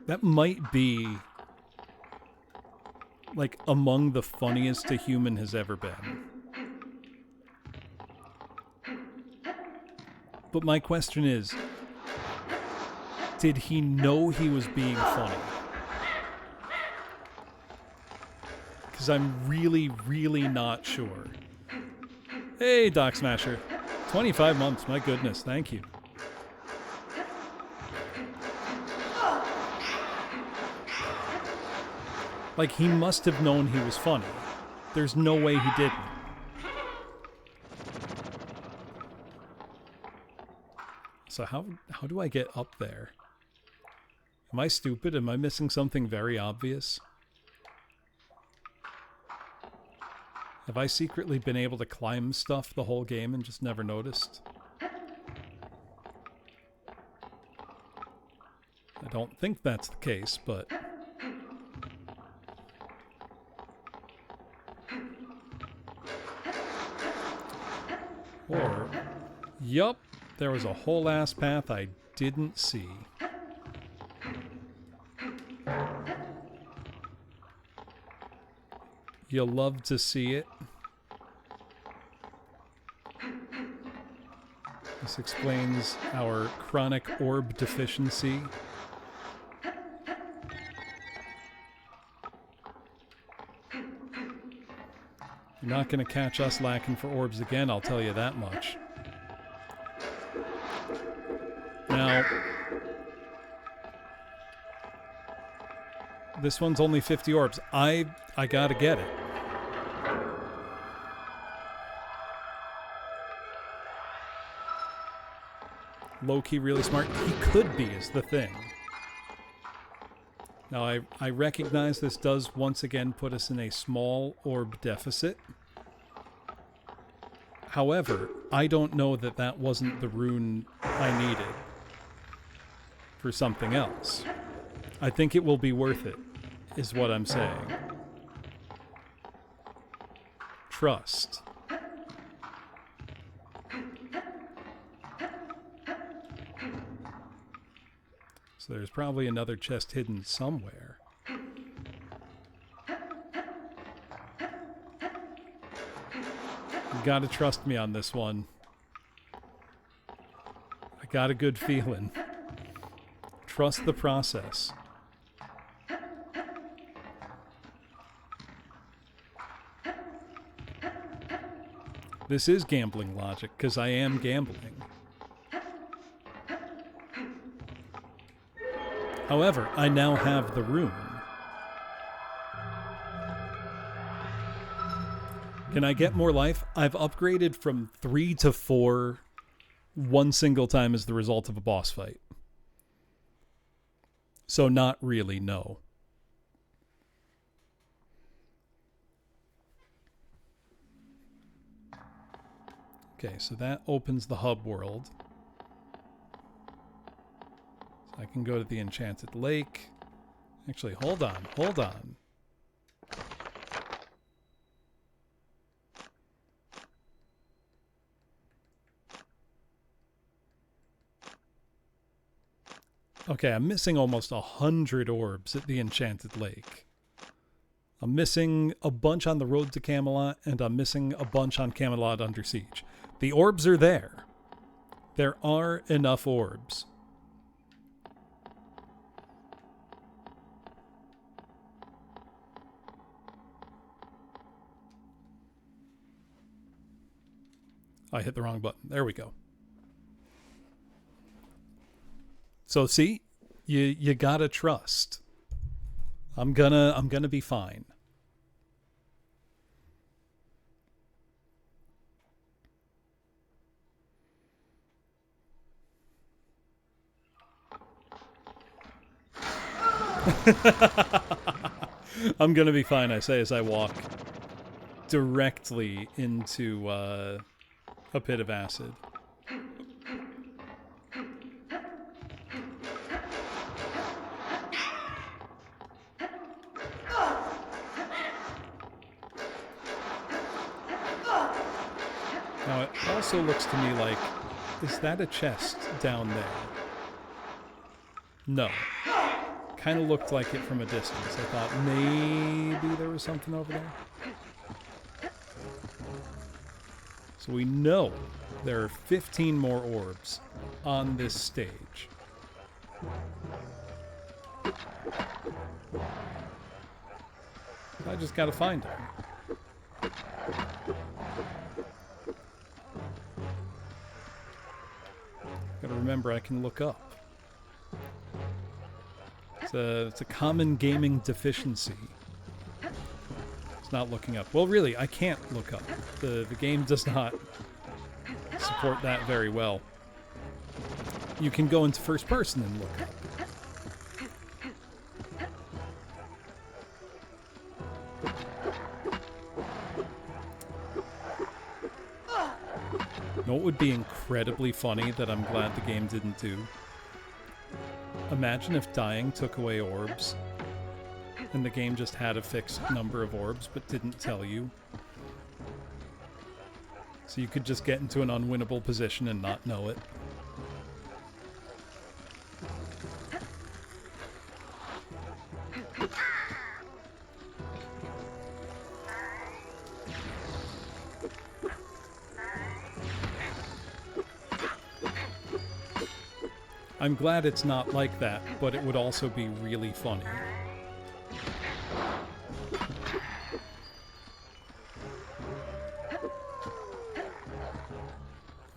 That might be, like, among the funniest a human has ever been. But my question is, did he know he was being funny? Because I'm really, really not sure. Hey, Doc Smasher. 25 months, my goodness, thank you. Like, he must have known he was funny. There's no way he didn't. So how do I get up there? Am I stupid? Am I missing something very obvious? Have I secretly been able to climb stuff the whole game and just never noticed? I don't think that's the case, but... Or... Yup, there was a whole ass path I didn't see. You'll love to see it. This explains our chronic orb deficiency. You're not going to catch us lacking for orbs again, I'll tell you that much. Now, this one's only 50 orbs. I gotta get it. Low-key really smart. He could be, is the thing. Now, I recognize this does once again put us in a small orb deficit. However, I don't know that that wasn't the rune I needed for something else. I think it will be worth it, is what I'm saying. Trust. So there's probably another chest hidden somewhere. You gotta trust me on this one. I got a good feeling. Trust the process. This is gambling logic, because I am gambling. However, I now have the rune. Can I get more life? I've upgraded from 3 to 4 one single time as the result of a boss fight. So not really, no. Okay, so that opens the hub world. So I can go to the Enchanted Lake. Actually, hold on. Okay, I'm missing almost 100 orbs at the Enchanted Lake. I'm missing a bunch on the road to Camelot, and I'm missing a bunch on Camelot Under Siege. The orbs are there. There are enough orbs. I hit the wrong button. There we go. So see, you gotta trust. I'm gonna be fine. I'm gonna be fine, I say as I walk directly into a pit of acid. Now it also looks to me like, is that a chest down there? No. Kind of looked like it from a distance. I thought maybe there was something over there. So we know there are 15 more orbs on this stage. I just gotta find them. Gotta remember I can look up. It's a common gaming deficiency. It's not looking up. Well, really, I can't look up. The game does not support that very well. You can go into first person and look up. You know what would be incredibly funny that I'm glad the game didn't do? Imagine if dying took away orbs, and the game just had a fixed number of orbs, but didn't tell you. So you could just get into an unwinnable position and not know it. I'm glad it's not like that, but it would also be really funny.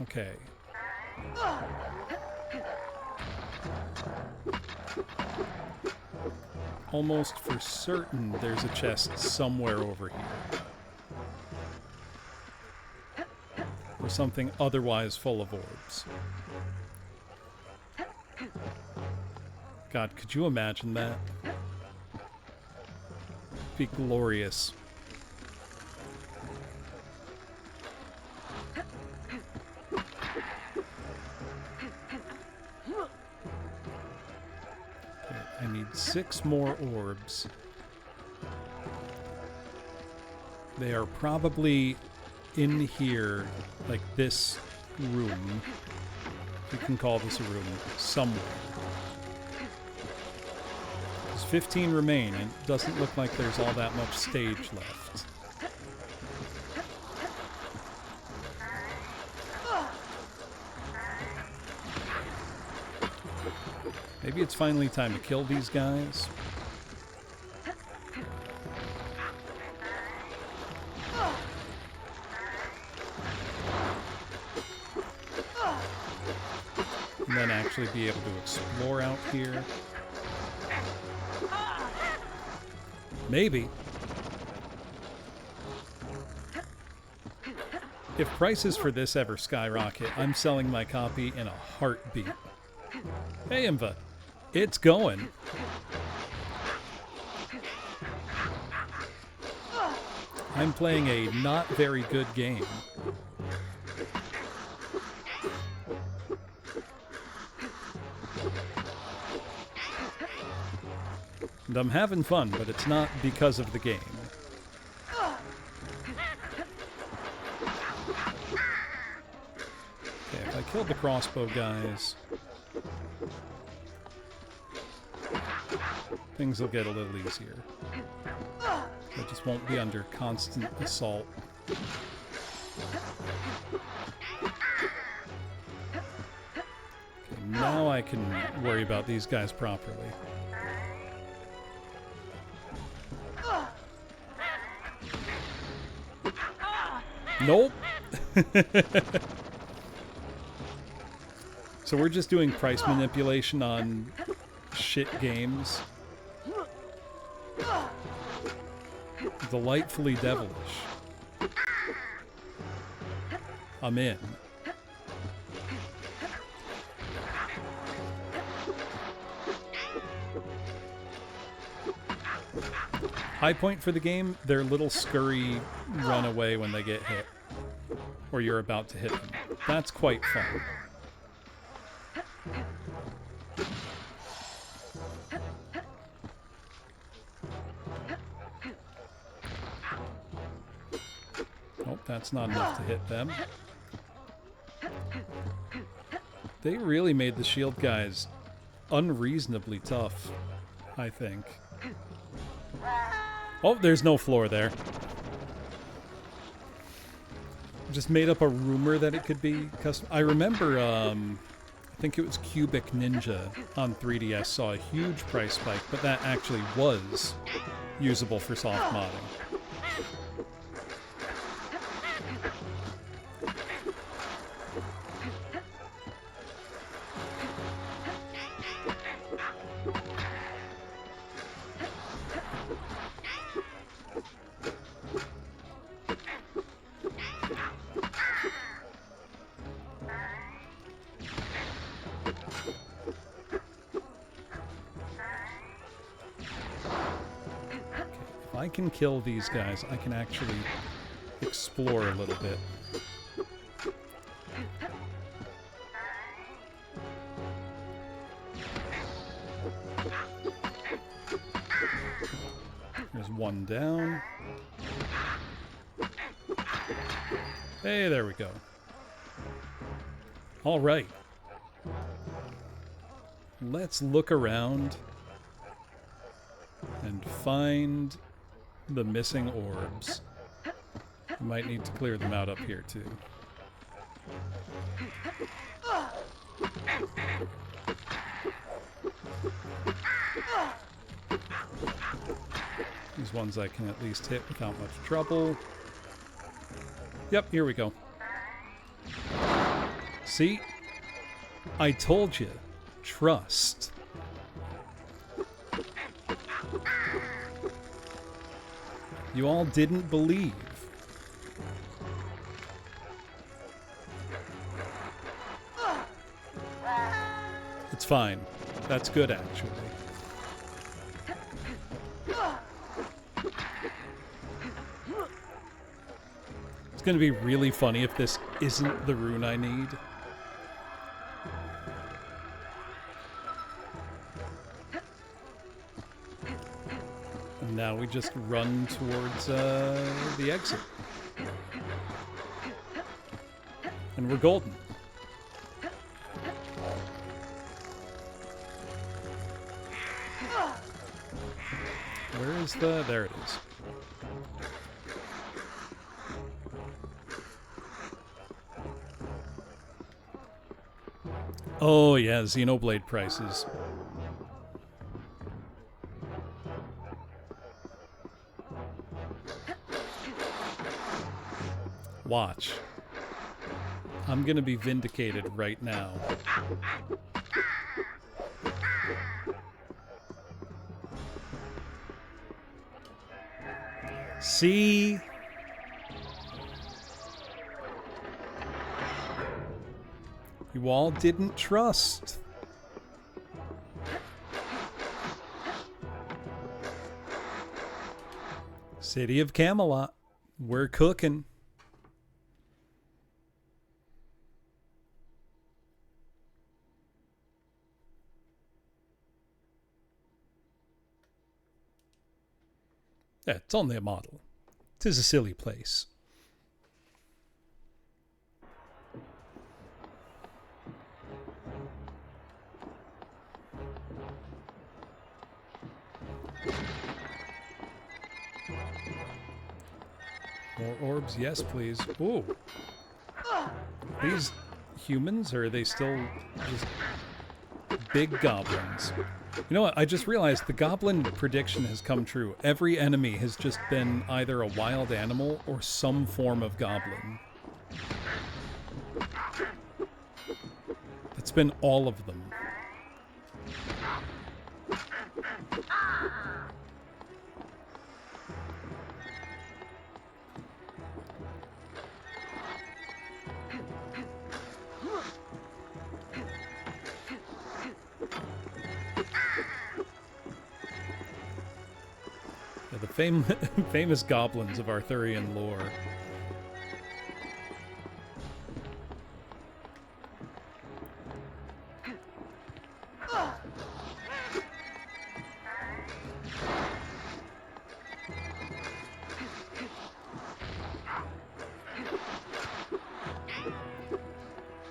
Okay. Almost for certain there's a chest somewhere over here. Or something otherwise full of orbs. God, could you imagine that? It'd be glorious. Okay, I need 6 more orbs. They are probably in here, like this room. You can call this a room somewhere. 15 remain, and it doesn't look like there's all that much stage left. Maybe it's finally time to kill these guys. And then actually be able to explore out here. Maybe. If prices for this ever skyrocket, I'm selling my copy in a heartbeat. Hey, Imva. It's going. I'm playing a not very good game. And I'm having fun, but it's not because of the game. Okay, if I kill the crossbow guys, things will get a little easier. I just won't be under constant assault. Okay, now I can worry about these guys properly. Nope. So we're just doing price manipulation on shit games. Delightfully devilish. I'm in. High point for the game, their little scurry run away when they get hit. Or you're about to hit them. That's quite fun. Nope, that's not enough to hit them. They really made the shield guys unreasonably tough, I think. Oh, there's no floor there. Just made up a rumor that it could be custom. I remember, I think it was Cubic Ninja on 3DS saw a huge price spike, but that actually was usable for soft modding. I can kill these guys, I can actually explore a little bit. There's one down. Hey, there we go. All right. Let's look around and find the missing orbs. We might need to clear them out up here too. These ones I can at least hit without much trouble. Yep, here we go. See? I told you. Trust. You all didn't believe. It's fine. That's good, actually. It's going to be really funny if this isn't the rune I need. And now we just run towards the exit. And we're golden. Where is the... There it is. Oh yeah, Xenoblade prices. Watch. I'm gonna be vindicated right now. See? You all didn't trust. City of Camelot. We're cooking. Yeah, it's only a model. 'Tis a silly place. More orbs, yes, please. Ooh. These humans, or are they still just big goblins? You know what? I just realized the goblin prediction has come true. Every enemy has just been either a wild animal or some form of goblin. It's been all of them. Famous goblins of Arthurian lore.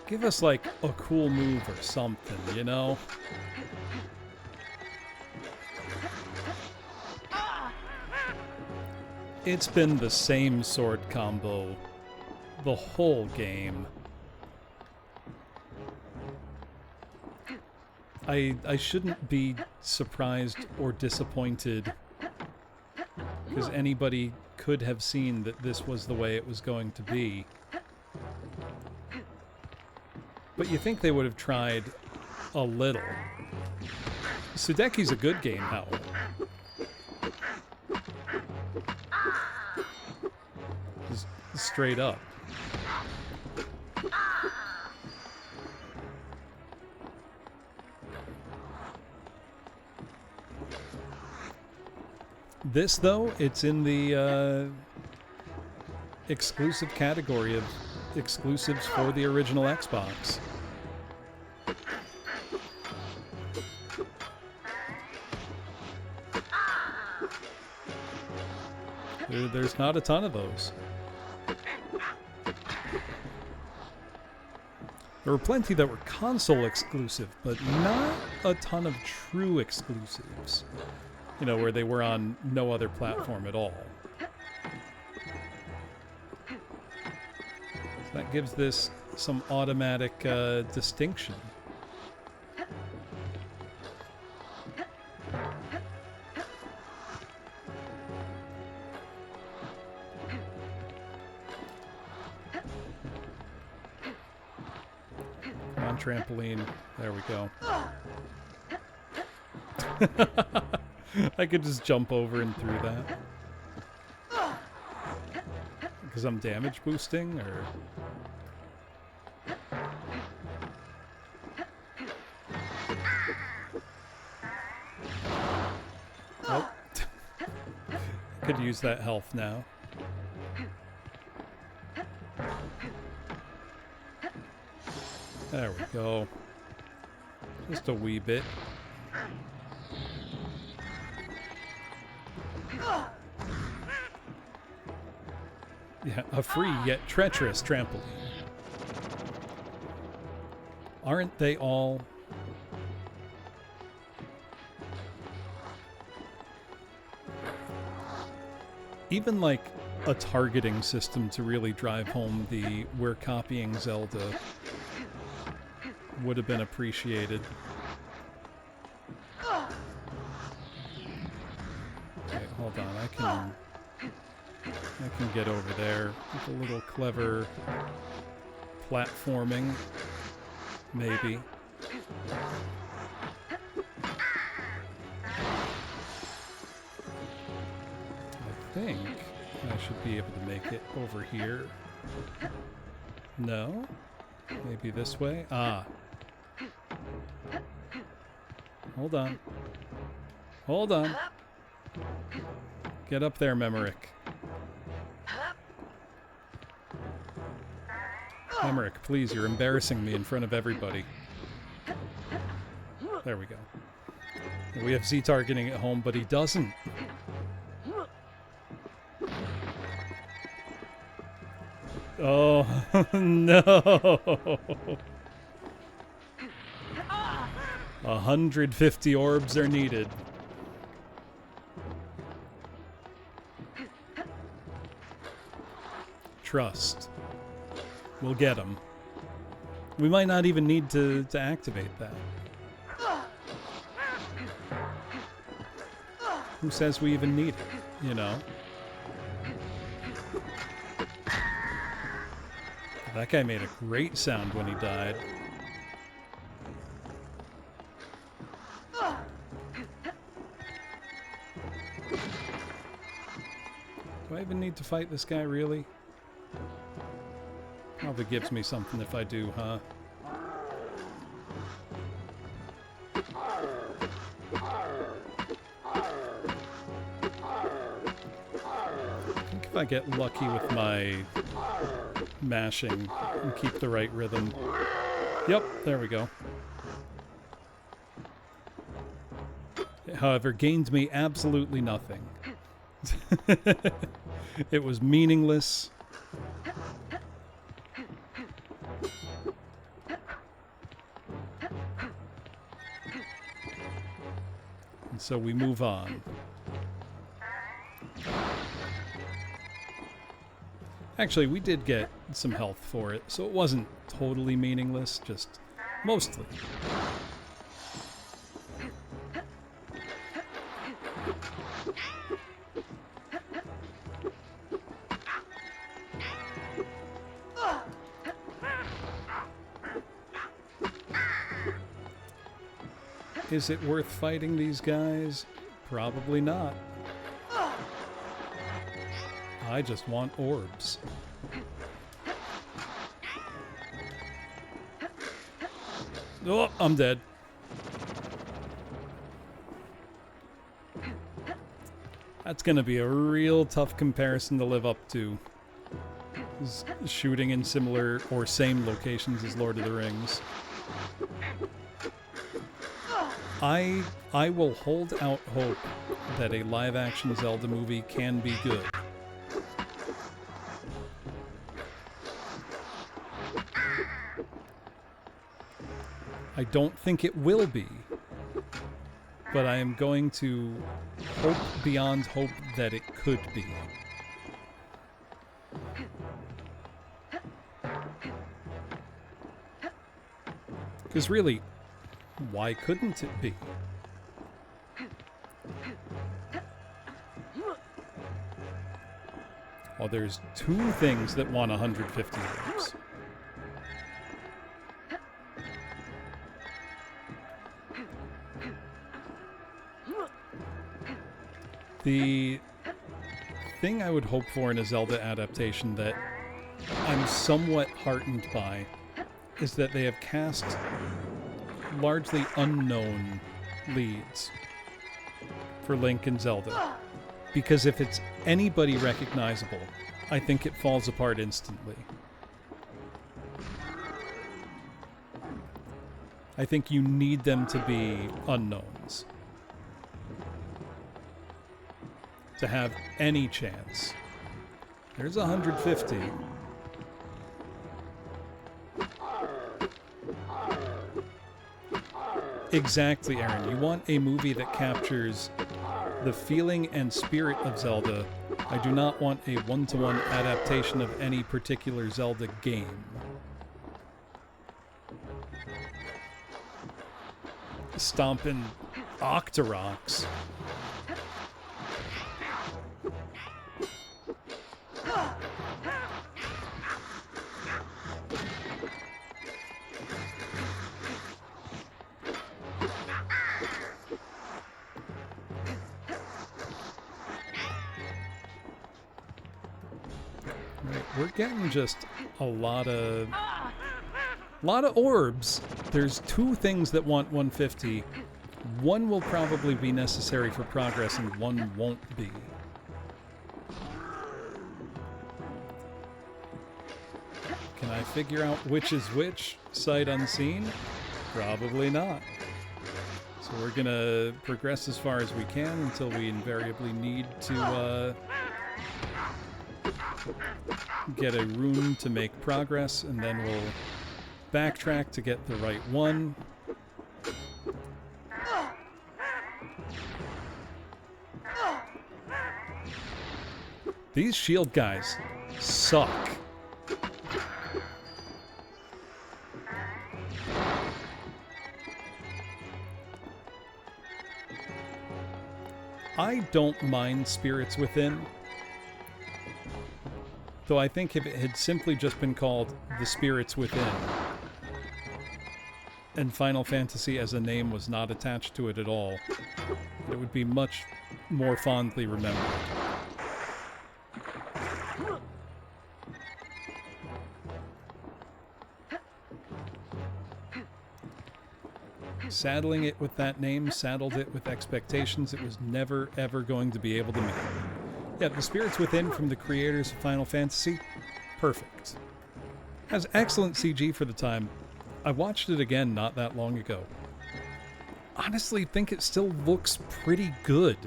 Give us, like, a cool move or something, you know? It's been the same sword combo the whole game. I shouldn't be surprised or disappointed, because anybody could have seen that this was the way it was going to be. But you think they would have tried a little. Sudeki's a good game, however. Just straight up. This, though, it's in the exclusive category of exclusives for the original Xbox. There's not a ton of those. There were plenty that were console exclusive, but not a ton of true exclusives. You know, where they were on no other platform at all. So that gives this some automatic distinction. Come on, trampoline. There we go. I could just jump over and through that. Because I'm damage boosting, or... Oh. Could use that health now. There we go. Just a wee bit. Yeah, a free yet treacherous trampoline. Aren't they all? Even like a targeting system to really drive home the "we're copying Zelda" would have been appreciated. Okay, hold on, I can get over there with a little clever platforming, maybe. I think I should be able to make it over here. No? Maybe this way? Ah. Hold on. Hold on. Get up there, Memorick. Memorick, please, you're embarrassing me in front of everybody. There we go. We have Z targeting at home, but he doesn't. Oh, no. 150 orbs are needed. Trust. We'll get him. We might not even need to activate that. Who says we even need it, you know? That guy made a great sound when he died. Do I even need to fight this guy, really? Probably gives me something if I do, huh? I think if I get lucky with my mashing and keep the right rhythm. Yep, there we go. However, gained me absolutely nothing. It was meaningless. And so we move on. Actually, we did get some health for it, so it wasn't totally meaningless, just mostly. Is it worth fighting these guys? Probably not. I just want orbs. Oh, I'm dead. That's gonna be a real tough comparison to live up to. Shooting in similar or same locations as Lord of the Rings. I will hold out hope that a live-action Zelda movie can be good. I don't think it will be, but I am going to hope beyond hope that it could be. Because really, why couldn't it be? Well, there's two things that want 150 orbs. The thing I would hope for in a Zelda adaptation that I'm somewhat heartened by is that they have cast largely unknown leads for Link and Zelda. Because if it's anybody recognizable, I think it falls apart instantly. I think you need them to be unknowns to have any chance. There's 150. Exactly, Aaron. You want a movie that captures the feeling and spirit of Zelda. I do not want a one-to-one adaptation of any particular Zelda game. Stomping Octoroks. we're getting just a lot of orbs. There's 2 things that want 150. One will probably be necessary for progress, and one won't be. Can I figure out which is which, sight unseen? Probably not. So we're gonna progress as far as we can until we invariably need to get a rune to make progress, and then we'll backtrack to get the right one. These shield guys suck. I don't mind Spirits Within, though I think if it had simply just been called The Spirits Within, and Final Fantasy as a name was not attached to it at all, it would be much more fondly remembered. Saddling it with that name saddled it with expectations it was never, ever going to be able to meet. Yeah, The Spirits Within from the creators of Final Fantasy, perfect. Has excellent CG for the time. I watched it again not that long ago. Honestly, think it still looks pretty good.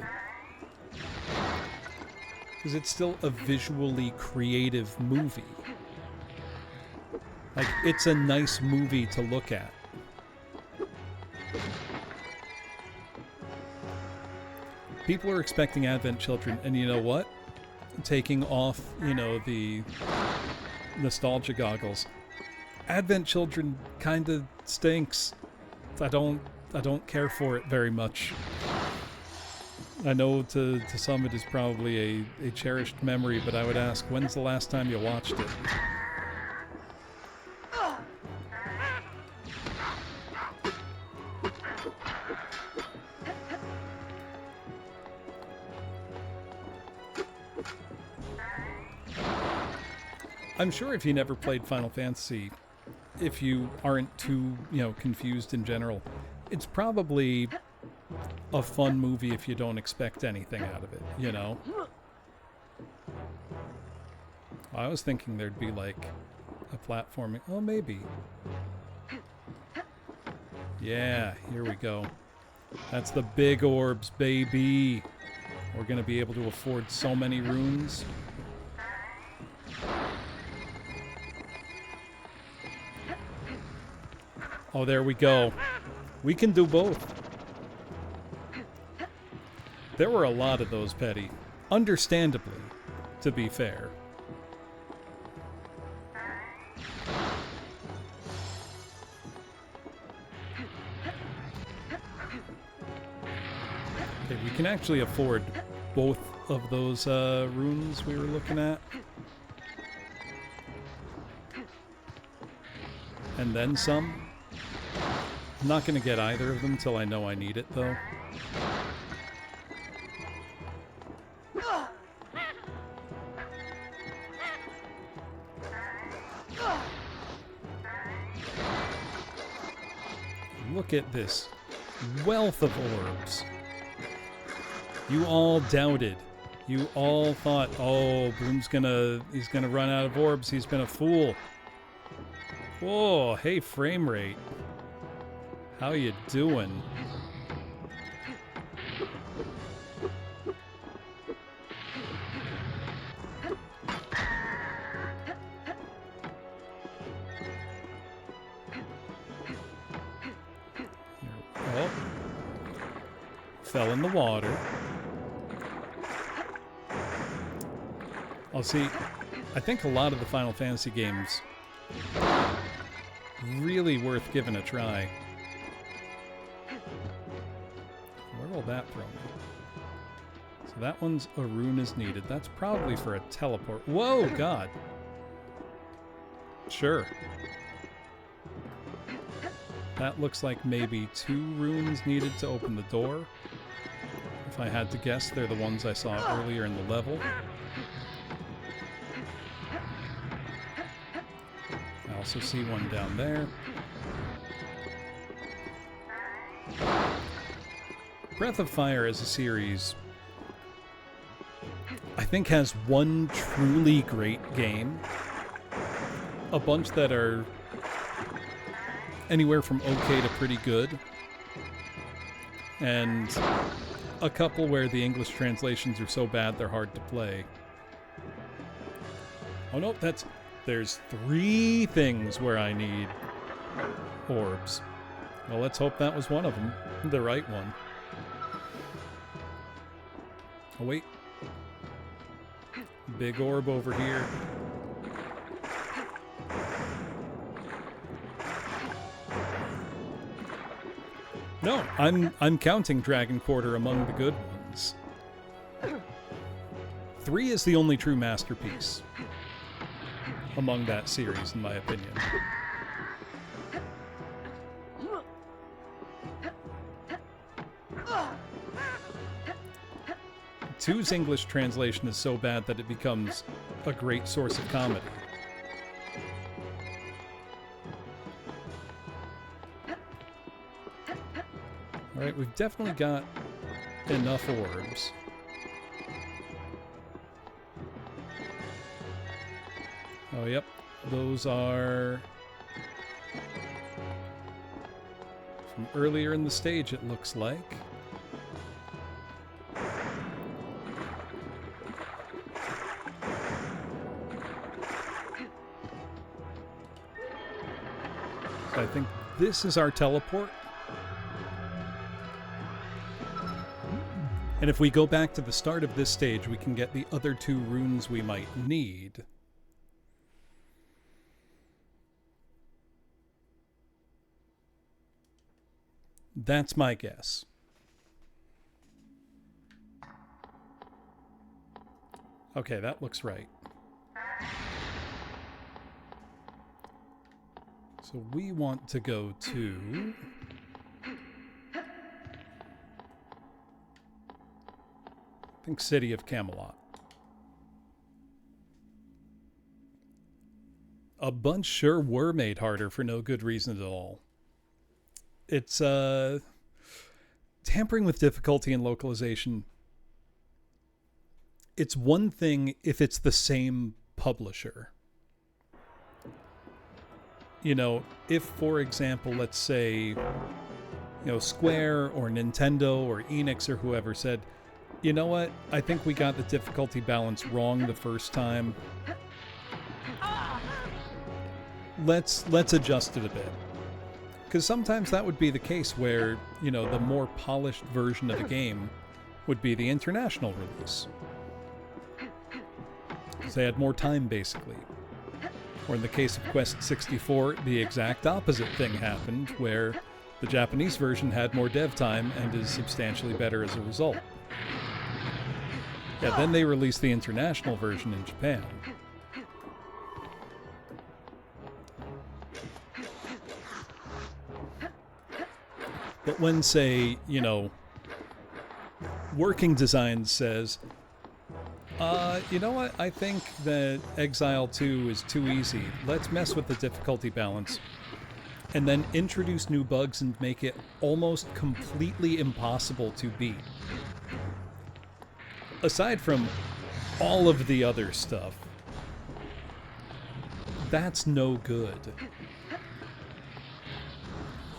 Because it's still a visually creative movie. Like, it's a nice movie to look at. People are expecting Advent Children, and you know what? Taking off, the nostalgia goggles. Advent Children kind of stinks. I don't care for it very much. I know to some it is probably a cherished memory, but I would ask, when's the last time you watched it? I'm sure if you never played Final Fantasy, if you aren't too, confused in general, it's probably a fun movie if you don't expect anything out of it, I was thinking there'd be, like, a platforming... Oh, maybe. Yeah, here we go. That's the big orbs, baby! We're gonna be able to afford so many runes. Oh, there we go. We can do both. There were a lot of those, Petty. Understandably, to be fair. Okay, we can actually afford both of those runes we were looking at. And then some. I'm not going to get either of them till I know I need it, though. Look at this wealth of orbs. You all doubted. You all thought, oh, Bloom's he's gonna run out of orbs. He's been a fool. Whoa, hey, frame rate. How you doing? Oh. Fell in the water. I'll see. I think a lot of the Final Fantasy games really worth giving a try. Where will that throw me? So that one's a rune is needed. That's probably for a teleport. Whoa, God. Sure. That looks like maybe 2 runes needed to open the door. If I had to guess, they're the ones I saw earlier in the level. also see one down there. Breath of Fire as a series, I think, has one truly great game, a bunch that are anywhere from okay to pretty good, and a couple where the English translations are so bad they're hard to play. Oh no, there's 3 things where I need orbs. Well, let's hope that was one of them, the right one. Oh wait. Big orb over here. No, I'm counting Dragon Quarter among the good ones. 3 is the only true masterpiece among that series, in my opinion. 2's English translation is so bad that it becomes a great source of comedy. Alright, we've definitely got enough orbs. Oh, yep. Those are from earlier in the stage, it looks like. So I think this is our teleport. And if we go back to the start of this stage, we can get the other 2 runes we might need. That's my guess. Okay, that looks right. So we want to go to... I think City of Camelot. A bunch sure were made harder for no good reason at all. It's tampering with difficulty and localization. It's one thing if it's the same publisher. You know, if, for example, let's say, you know, Square or Nintendo or Enix or whoever said, you know what, I think we got the difficulty balance wrong the first time. Let's adjust it a bit. Because sometimes that would be the case where, you know, the more polished version of the game would be the international release. Because they had more time, basically. Or in the case of Quest 64, the exact opposite thing happened, where the Japanese version had more dev time and is substantially better as a result. Yeah, then they released the international version in Japan. But when, say, you know, Working Design says, you know what, I think that Exile 2 is too easy. Let's mess with the difficulty balance. And then introduce new bugs and make it almost completely impossible to beat. Aside from all of the other stuff, that's no good.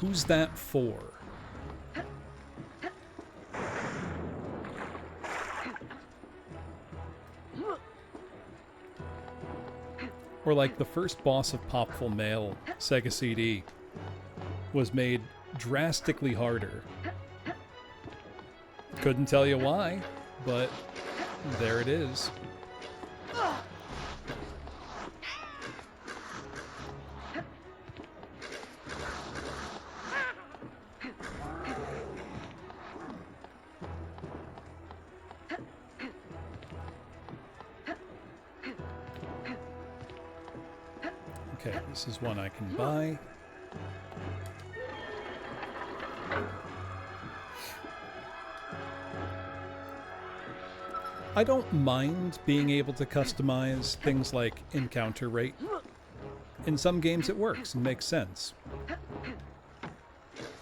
Who's that for? Or like the first boss of Popful Mail, Sega CD, was made drastically harder. Couldn't tell you why, but there it is. Okay, this is one I can buy. I don't mind being able to customize things like encounter rate in some games it works and makes sense.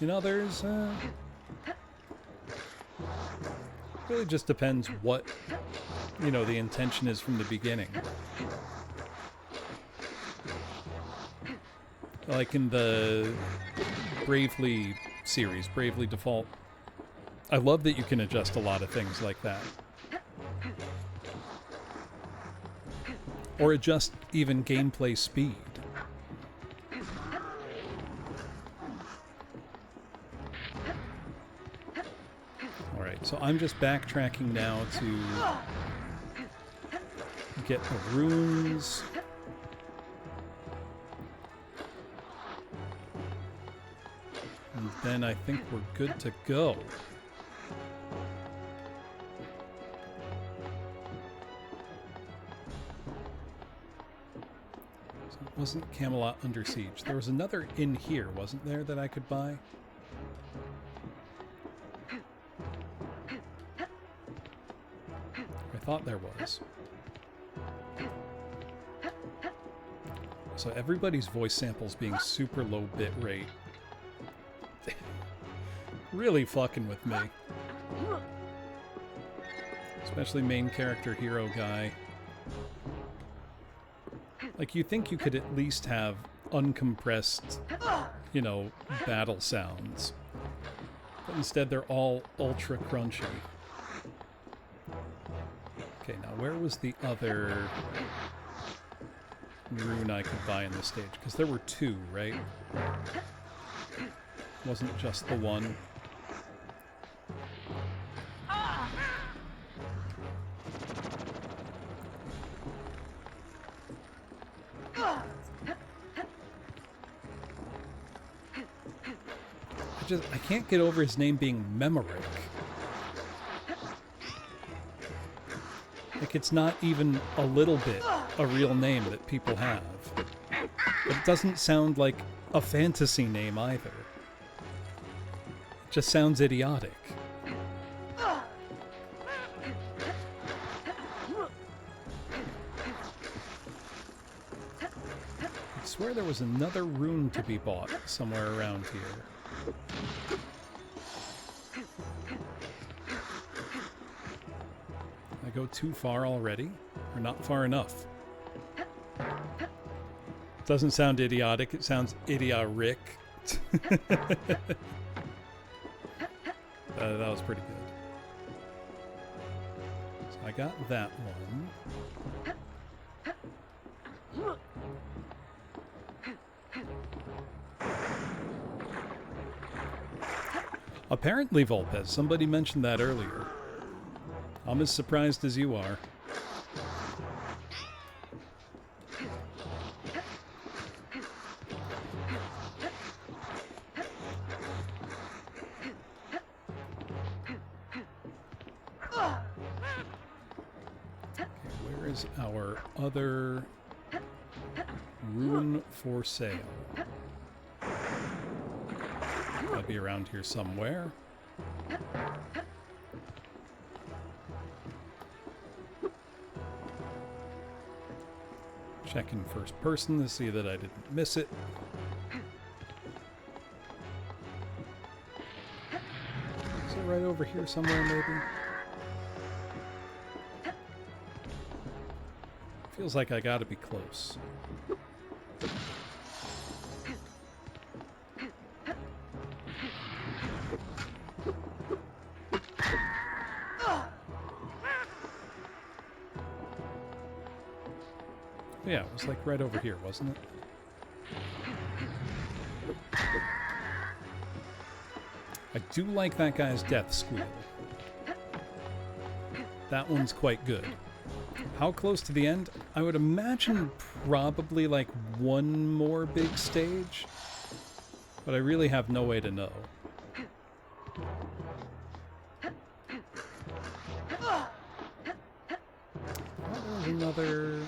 In others, really just depends what, you know, the intention is from the beginning. Like in the Bravely series, Bravely Default, I love that you can adjust a lot of things like that. Or adjust even gameplay speed. Alright, so I'm just backtracking now to get the runes. And then I think we're good to go. So it wasn't Camelot Under Siege. There was another inn here, wasn't there, that I could buy? I thought there was. So everybody's voice samples being super low bit rate. Really fucking with me. Especially main character hero guy. Like, you think you could at least have uncompressed, you know, battle sounds. But instead they're all ultra crunchy. Okay, now where was the other rune I could buy in this stage? Because there were two, right? Wasn't just the one. I can't get over his name being Memorick. Like, it's not even a little bit a real name that people have. But it doesn't sound like a fantasy name either. It just sounds idiotic. I swear there was another rune to be bought somewhere around here. I go too far already? Or not far enough? Doesn't sound idiotic, it sounds idiotic. That was pretty good. So I got that one. Apparently, Volpez, somebody mentioned that earlier. I'm as surprised as you are. Okay, where is our other rune for sale? That'd be around here somewhere. Check in first person to see that I didn't miss it. Is it right over here somewhere, maybe? Feels like I gotta be close. Yeah, it was like right over here, wasn't it? I do like that guy's death squeal. That one's quite good. How close to the end? I would imagine probably like one more big stage, but I really have no way to know. Oh, there's another...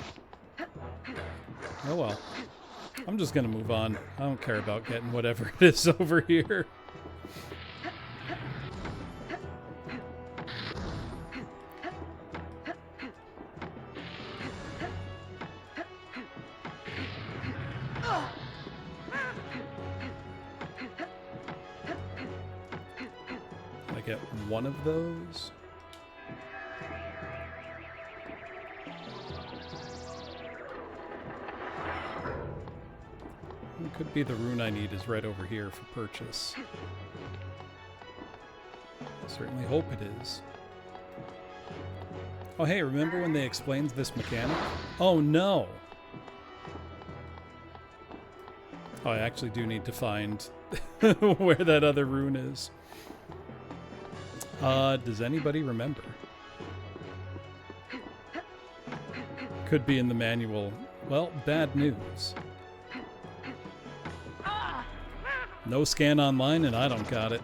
Oh well. I'm just gonna move on. I don't care about getting whatever it is over here. get one of those. It could be the rune I need is right over here for purchase. I certainly hope it is. Oh hey, remember when they explained this mechanic? Oh no! Oh, I actually do need to find where that other rune is. Does anybody remember? Could be in the manual. Well, bad news. No scan online and I don't got it.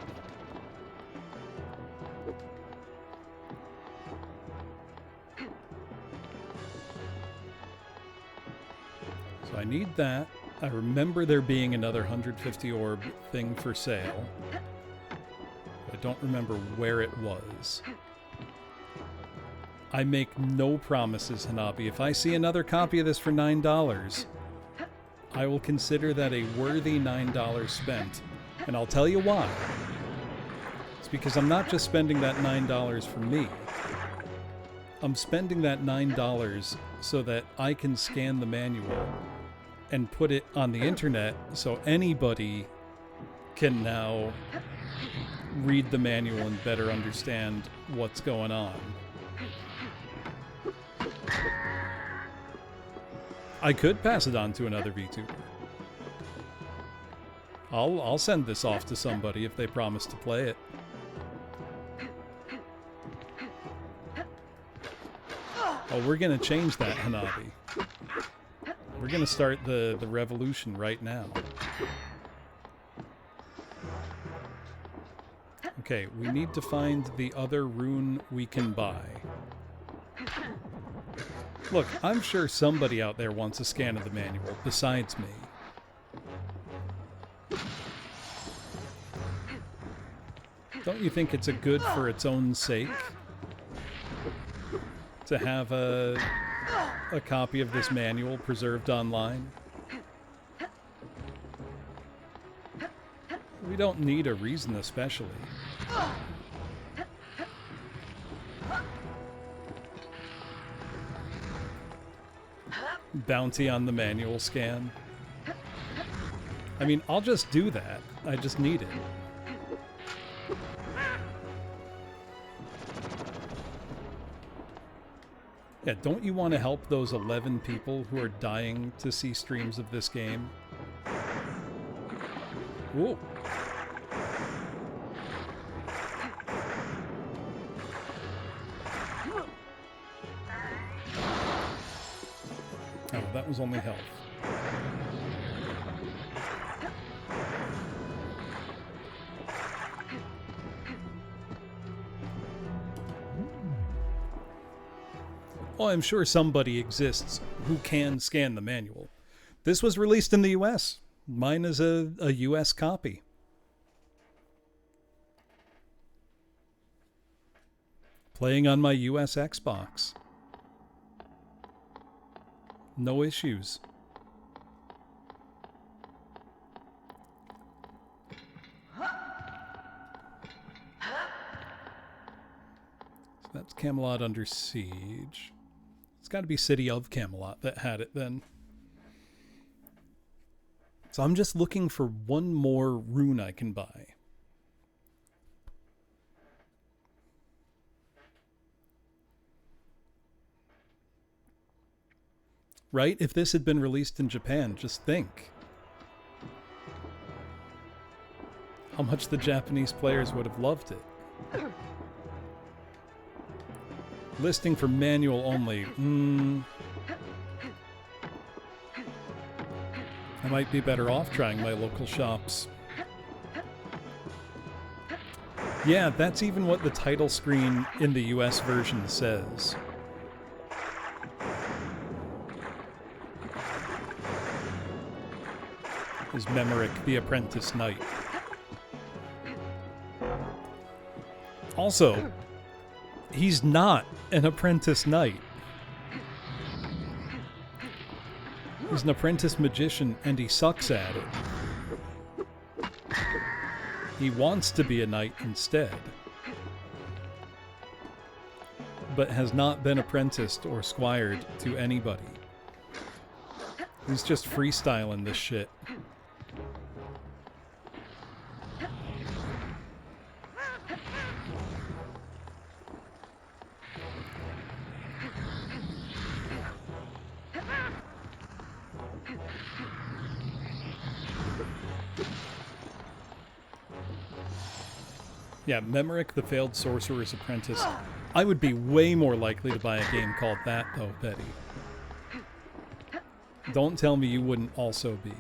So I need that. I remember there being another 150 orb thing for sale. I don't remember where it was. I make no promises, Hanabi. If I see another copy of this for $9, I will consider that a worthy $9 spent. And I'll tell you why. It's because I'm not just spending that $9 for me. I'm spending that $9 so that I can scan the manual and put it on the internet so anybody can now read the manual and better understand what's going on. I could pass it on to another VTuber. I'll send this off to somebody if they promise to play it. Oh, we're gonna change that, Hanabi. We're gonna start the revolution right now. Okay, we need to find the other rune we can buy. Look, I'm sure somebody out there wants a scan of the manual besides me. Don't you think it's a good for its own sake to have a copy of this manual preserved online? We don't need a reason especially. Bounty on the manual scan. I mean, I'll just do that. I just need it. Yeah, don't you want to help those 11 people who are dying to see streams of this game? Whoa. Oh, that was only health. Oh, I'm sure somebody exists who can scan the manual. This was released in the US. Mine is a US copy. Playing on my US Xbox. No issues. So that's Camelot Under Siege. It's got to be City of Camelot that had it then. So I'm just looking for one more rune I can buy. Right? If this had been released in Japan, just think how much the Japanese players would have loved it. Listing for manual only. I might be better off trying my local shops. Yeah, that's even what the title screen in the US version says. Is Memorick the Apprentice Knight. Also, he's not an apprentice knight. He's an apprentice magician and he sucks at it. He wants to be a knight instead. but has not been apprenticed or squired to anybody. He's just freestyling this shit. Yeah, Memorick the Failed Sorcerer's Apprentice. I would be way more likely to buy a game called that, though, Betty. Don't tell me you wouldn't also be.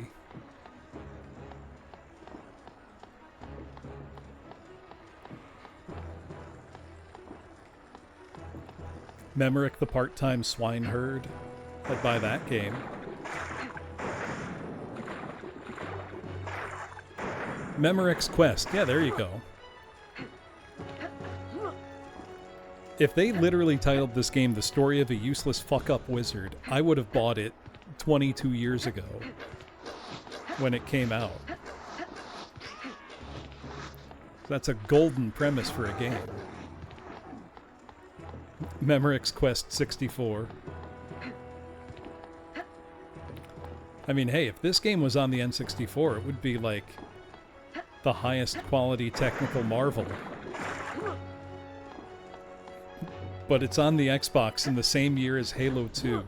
Memorick the Part-Time Swineherd. I'd buy that game. Memorick's Quest. Yeah, there you go. If they literally titled this game The Story of a Useless Fuck-Up Wizard, I would have bought it 22 years ago when it came out. That's a golden premise for a game. Memorick's Quest 64. I mean, hey, if this game was on the N64, it would be like the highest quality technical marvel. But it's on the Xbox in the same year as Halo 2.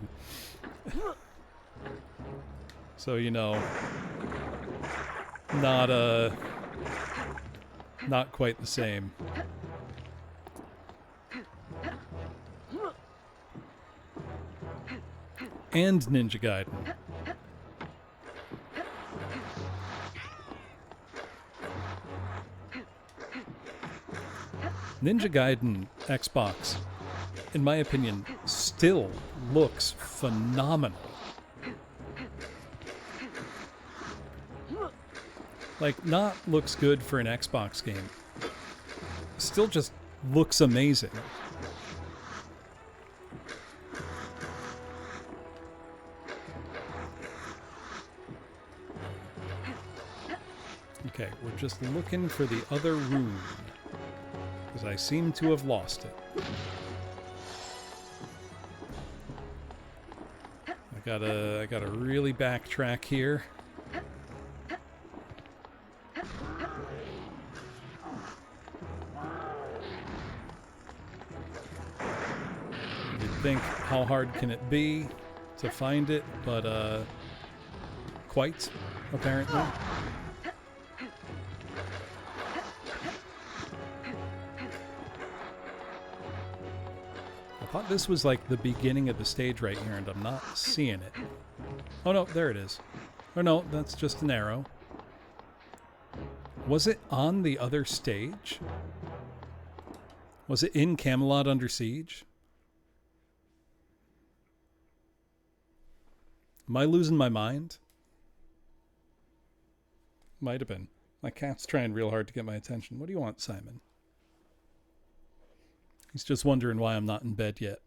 So, you know, not quite the same. And Ninja Gaiden. Ninja Gaiden Xbox, in my opinion, still looks phenomenal. Like, not looks good for an Xbox game. Still just looks amazing. Okay, we're just looking for the other rune, because I seem to have lost it. I gotta really backtrack here. You'd think, how hard can it be to find it, but quite, apparently. I thought this was like the beginning of the stage right here, and I'm not seeing it. Oh no, there it is. Oh no, that's just an arrow. Was it on the other stage? Was it in Camelot Under Siege? Am I losing my mind? Might have been. My cat's trying real hard to get my attention. What do you want, Simon? He's just wondering why I'm not in bed yet.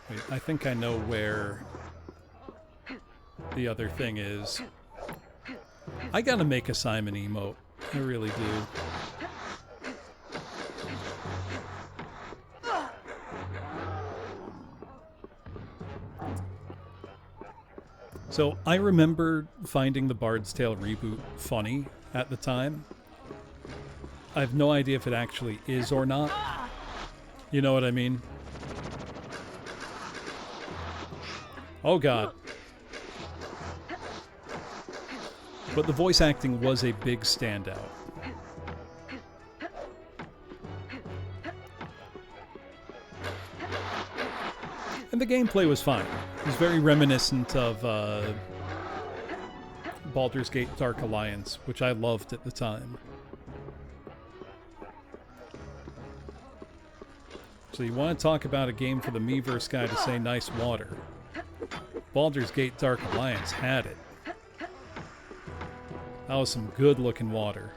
Wait, I think I know where the other thing is. I gotta make a Simon emote. I really do. So, I remember finding the Bard's Tale reboot funny at the time. I have no idea if it actually is or not. You know what I mean? Oh god. But the voice acting was a big standout. And the gameplay was fine. It was very reminiscent of Baldur's Gate Dark Alliance, which I loved at the time. So you want to talk about a game for the Miiverse guy to say nice water. Baldur's Gate Dark Alliance had it. That was some good looking water.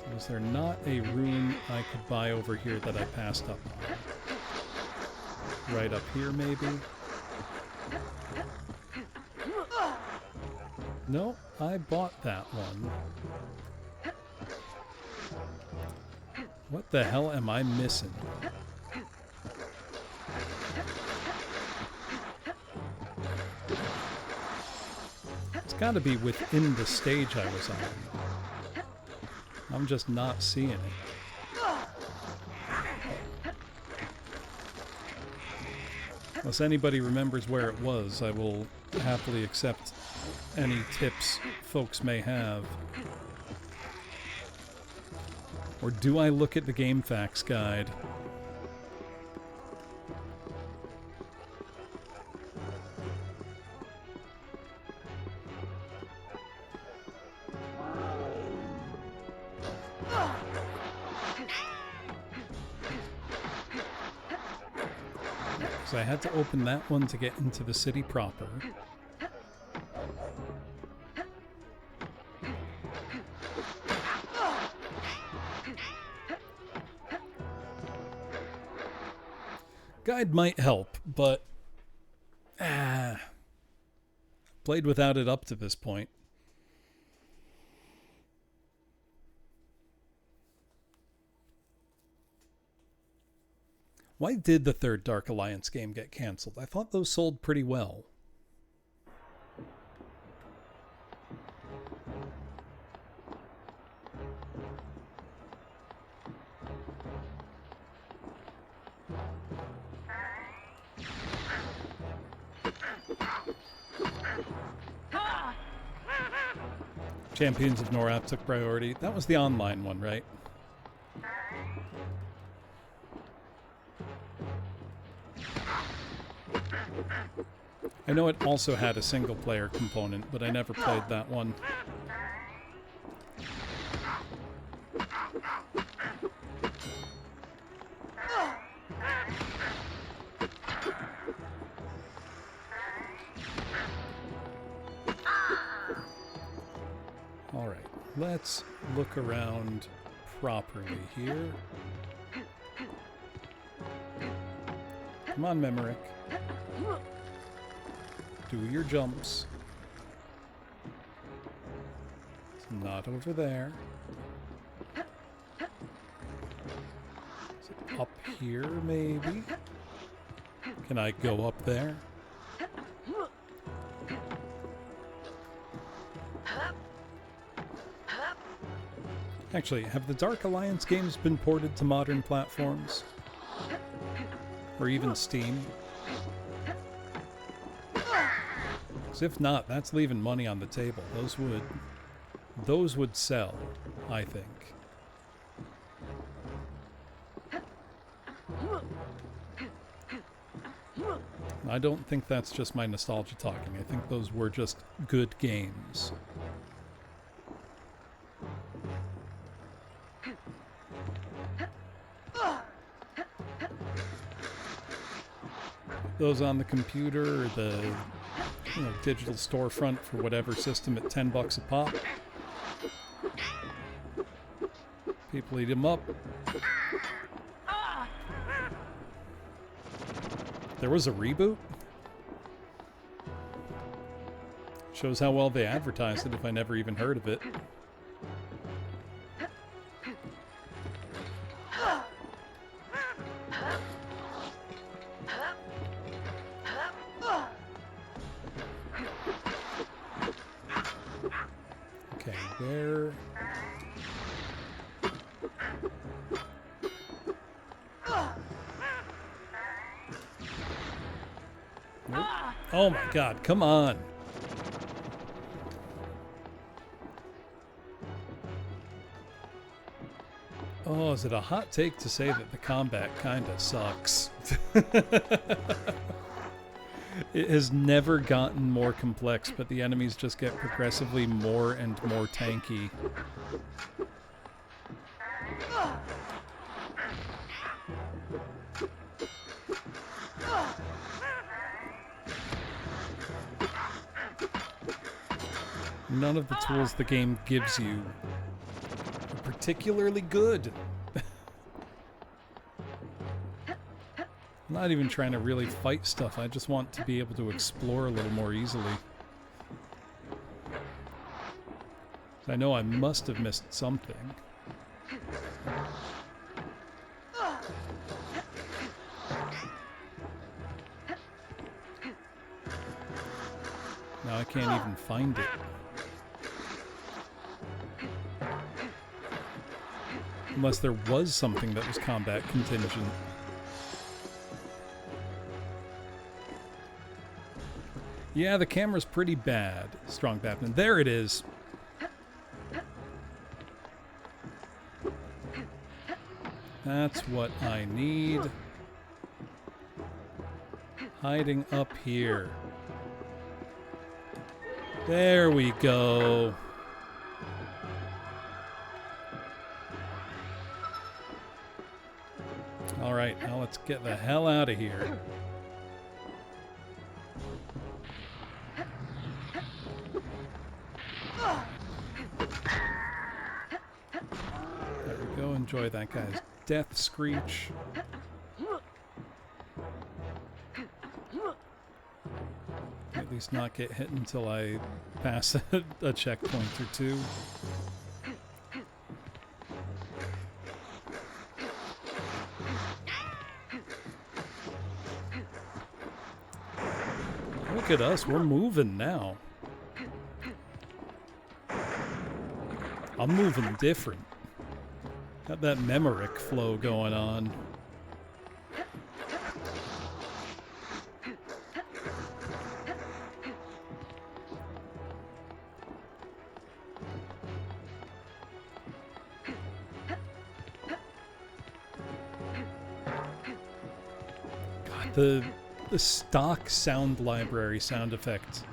It was Is there not a rune I could buy over here that I passed up on? Right up here, maybe? No, I bought that one. What the hell am I missing? It's got to be within the stage I was on. I'm just not seeing it. Unless anybody remembers where it was, I will happily accept any tips folks may have. Or do I look at the Game Facts guide? So I had to open that one to get into the city proper. Guide might help, but played without it up to this point. Why did the third Dark Alliance game get cancelled? I thought those sold pretty well. Champions of Norap took priority. That was the online one, right? I know it also had a single-player component, but I never played that one. Alright, let's look around properly here. Come on, Memorick. Do your jumps. It's not over there. Is it up here, maybe? Can I go up there? Actually, have the Dark Alliance games been ported to modern platforms? Or even Steam? Because if not, that's leaving money on the table. Those would sell, I think. I don't think that's just my nostalgia talking. I think those were just good games. Those on the computer or the digital storefront for whatever system at $10 a pop. People eat them up. There was a reboot? Shows how well they advertised it if I never even heard of it. Okay, where... Nope. Oh my god, come on! Oh, is it a hot take to say that the combat kinda sucks? It has never gotten more complex, but the enemies just get progressively more and more tanky. None of the tools the game gives you are particularly good. I'm not even trying to really fight stuff. I just want to be able to explore a little more easily. I know I must have missed something. Now I can't even find it. Unless there was something that was combat contingent. Yeah, the camera's pretty bad, Strong Batman. There it is. That's what I need. Hiding up here. There we go. Alright, now let's get the hell out of here. There we go, enjoy that guy's death screech. At least not get hit until I pass a checkpoint or two. Look at us, we're moving now. I'm moving different. Got that Memorick flow going on. God, the stock sound library sound effects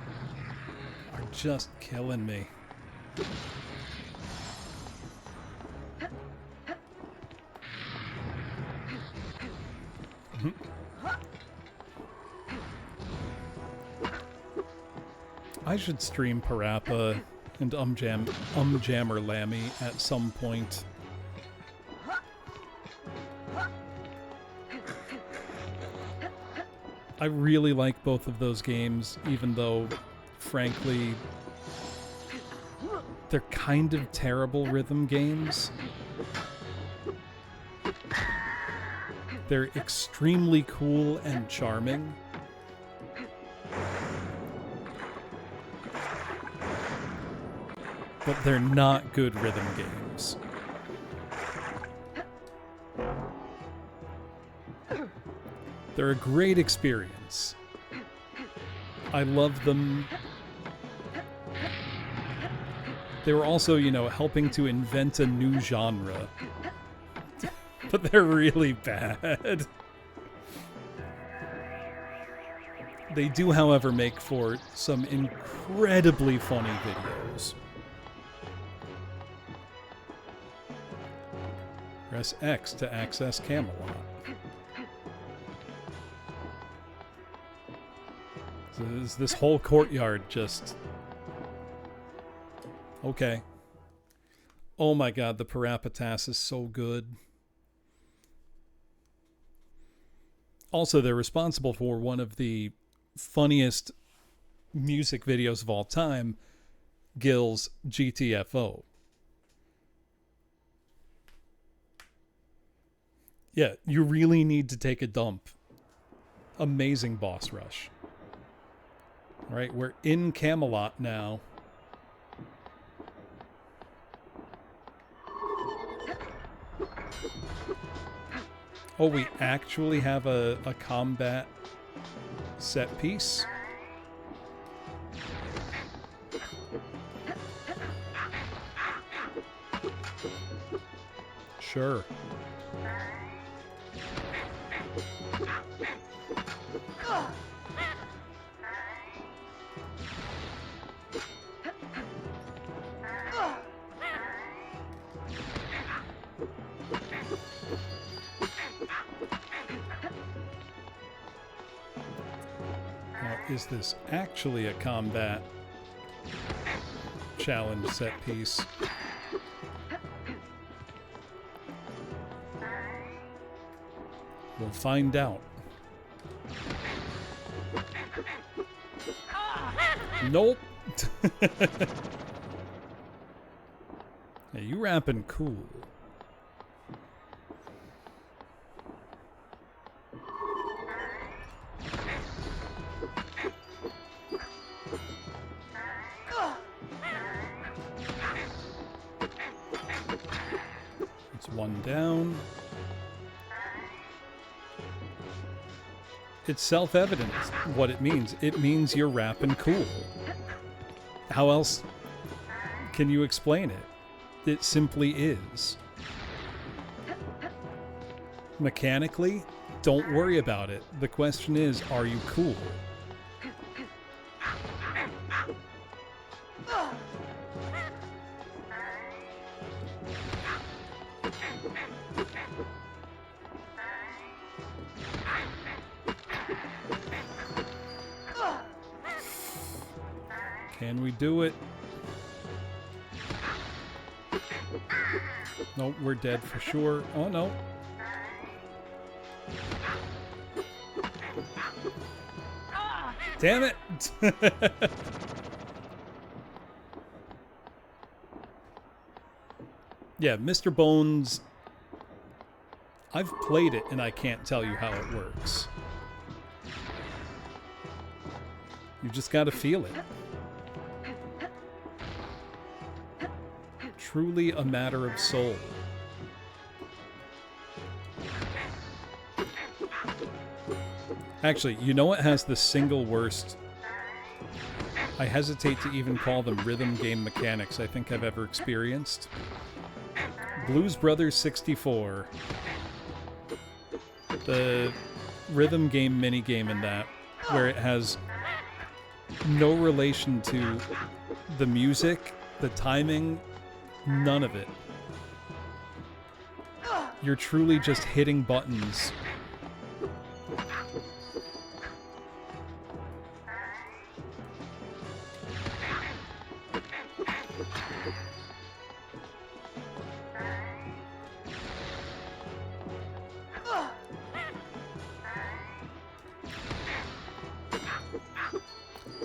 are just killing me. I should stream Parappa and Jammer Lammy at some point. I really like both of those games, even though, frankly, they're kind of terrible rhythm games. They're extremely cool and charming. But they're not good rhythm games. They're a great experience. I love them. They were also, you know, helping to invent a new genre. But they're really bad. They do, however, make for some incredibly funny videos. Press X to access Camelot. So is this whole courtyard just... Okay. Oh my god, the Parappa is so good. Also, they're responsible for one of the funniest music videos of all time, Gil's GTFO. Yeah, you really need to take a dump. Amazing boss rush. Alright, we're in Camelot now. Oh, we actually have a combat set piece? Sure. Is this actually a combat challenge set piece? We'll find out. Nope. Hey, you rapping cool. It's one down. It's self-evident what it means. It means you're rapping cool. How else can you explain it? It simply is. Mechanically, don't worry about it. The question is, are you cool? Can we do it? Nope, we're dead for sure. Oh, no. Damn it! Yeah, Mr. Bones... I've played it, and I can't tell you how it works. You just gotta feel it. Truly a matter of soul. Actually, you know what has the single worst... I hesitate to even call them rhythm game mechanics I think I've ever experienced. Blues Brothers 64. The rhythm game minigame in that, where it has no relation to the music, the timing, none of it. You're truly just hitting buttons.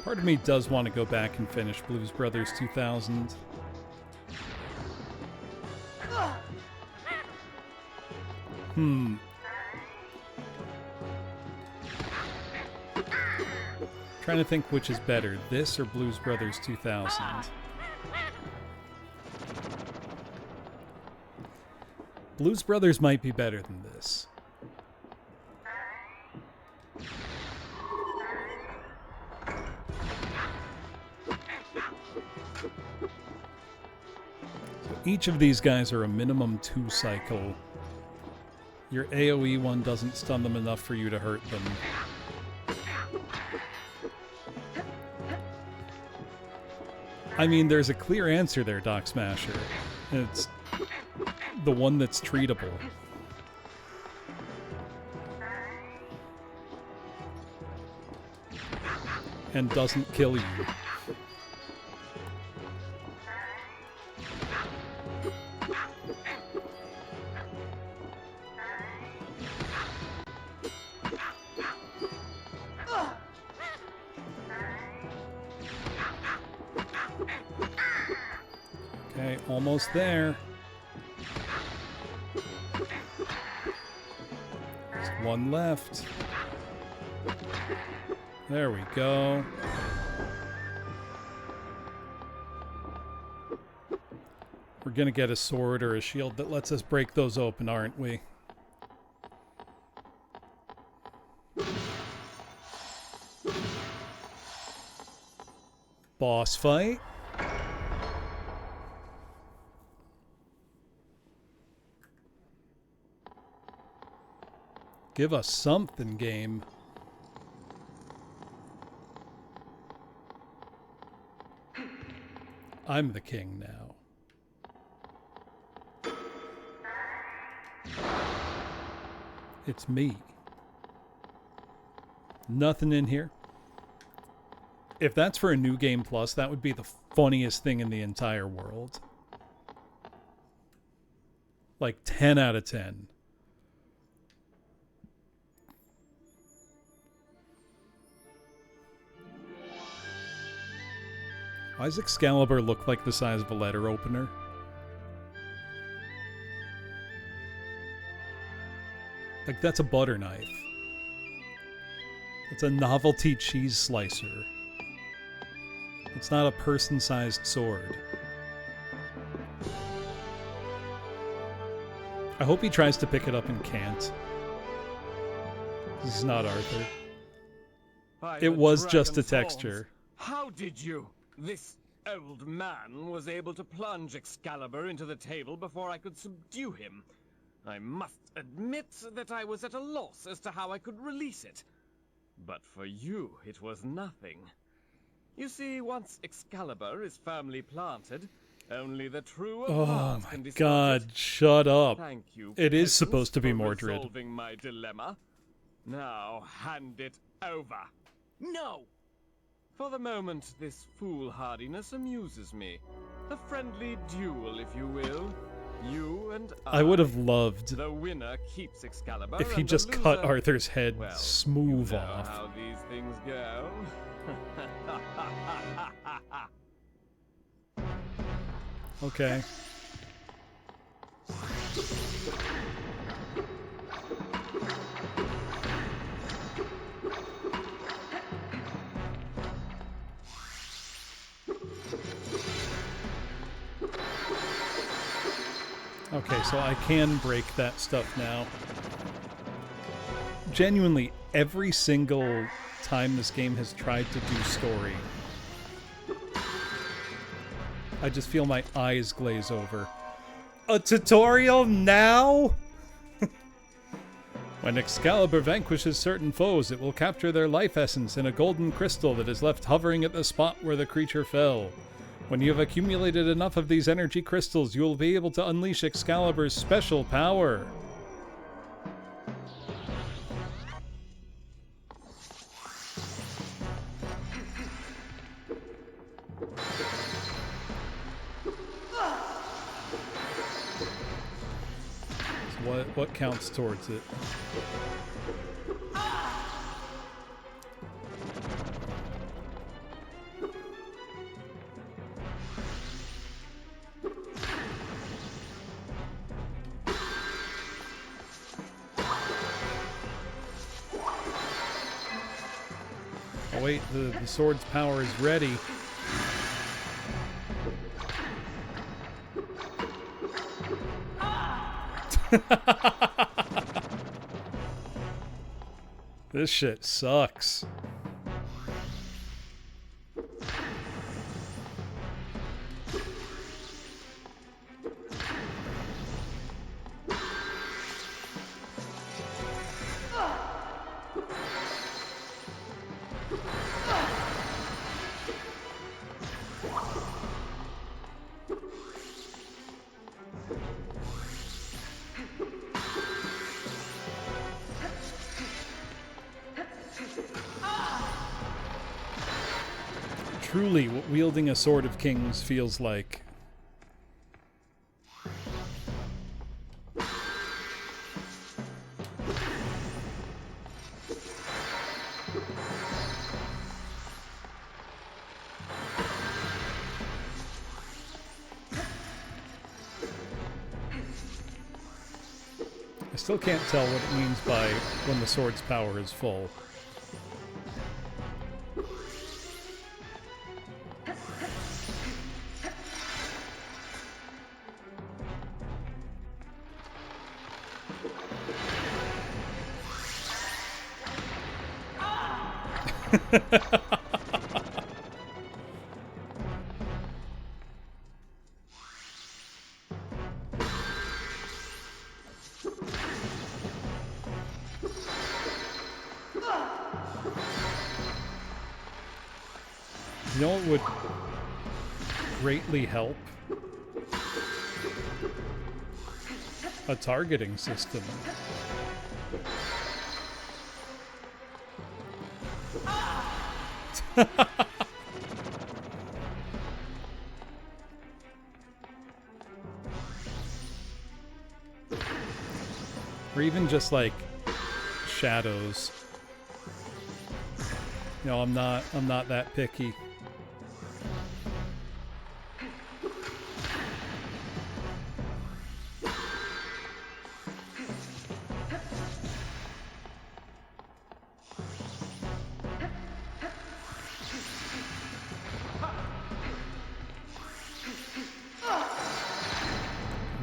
Part of me does want to go back and finish Blues Brothers 2000. Trying to think which is better, this or Blues Brothers 2000. Blues Brothers might be better than this. Each of these guys are a minimum 2 cycle. Your AoE one doesn't stun them enough for you to hurt them. I mean, there's a clear answer there, Doc Smasher. It's the one that's treatable. And doesn't kill you. Okay, almost there. There's one left. There we go. We're gonna get a sword or a shield that lets us break those open, aren't we? Boss fight. Give us something, game. I'm the king now. It's me. Nothing in here. If that's for a New Game Plus, that would be the funniest thing in the entire world. Like 10 out of 10. Why does Excalibur look like the size of a letter opener? Like, that's a butter knife. It's a novelty cheese slicer. It's not a person-sized sword. I hope he tries to pick it up and can't. This is not Arthur. It was just a texture. How did you? This old man was able to plunge Excalibur into the table before I could subdue him. I must admit that I was at a loss as to how I could release it. But for you, it was nothing. You see, once Excalibur is firmly planted, only the true of hearts can dislodge God, it. shut up. Thank you, It is peasants, supposed to be for Mordred. resolving my dilemma. Now hand it over. No! For the moment, this foolhardiness amuses me. A friendly duel, if you will. You and I would have loved The winner keeps Excalibur. if he and the just cut loser- Arthur's head Well, smooth you know off. how these things go. Okay. Okay, so I can break that stuff now. Genuinely, every single time this game has tried to do story, I just feel my eyes glaze over. A tutorial now? When Excalibur vanquishes certain foes, it will capture their life essence in a golden crystal that is left hovering at the spot where the creature fell. When you have accumulated enough of these energy crystals, you will be able to unleash Excalibur's special power. So what counts towards it? Oh wait, the sword's power is ready. This shit sucks. Truly, what wielding a Sword of Kings feels like. I still can't tell what it means by when the sword's power is full. You know what would greatly help? A targeting system. Or even just like shadows. You know, I'm not that picky.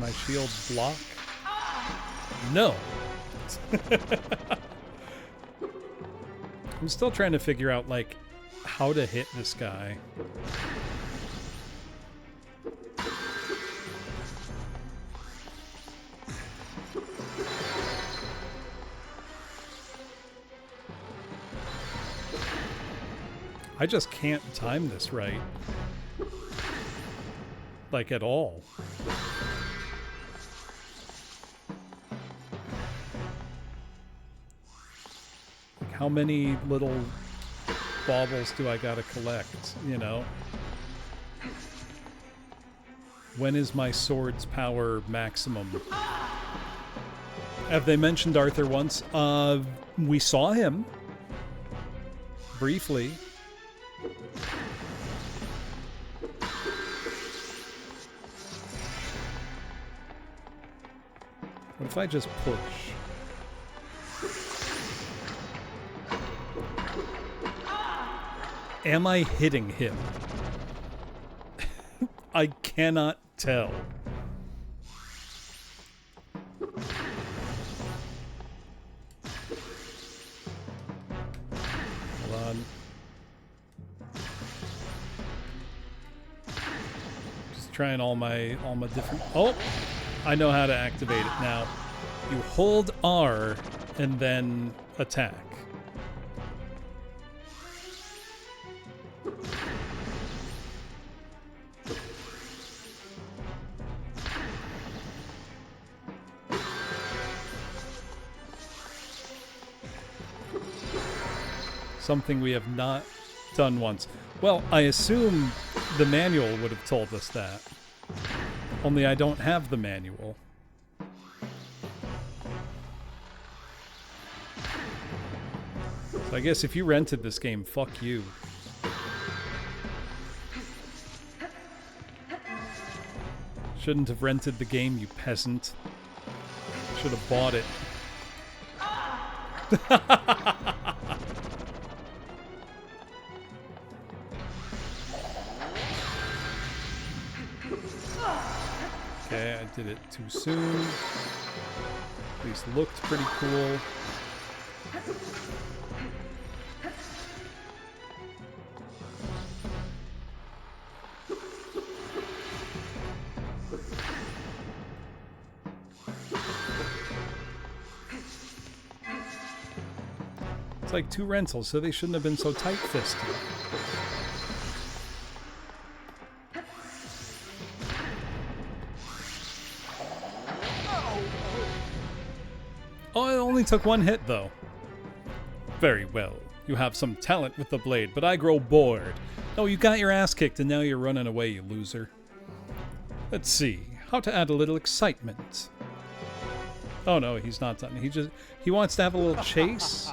my shield block? No. I'm still trying to figure out, like, how to hit this guy. I just can't time this right. Like, at all. Like, how many little baubles do I gotta collect, you know? When is my sword's power maximum? Have they mentioned Arthur once? We saw him. Briefly. What if I just push? Am I hitting him? I cannot tell. Hold on. Just trying all my different... Oh! I know how to activate it now. You hold R and then attack. Something we have not done once. Well, I assume the manual would have told us that. Only I don't have the manual. So I guess if you rented this game, fuck you. Shouldn't have rented the game, you peasant. Should have bought it. Okay, I did it too soon. At least looked pretty cool. It's like 2 rentals, so they shouldn't have been so tight-fisted. Oh, it only took 1 hit, though. Very well. You have some talent with the blade, but I grow bored. Oh, you got your ass kicked and now you're running away, you loser. Let's see. How to add a little excitement. Oh no, he's not done. He wants to have a little chase.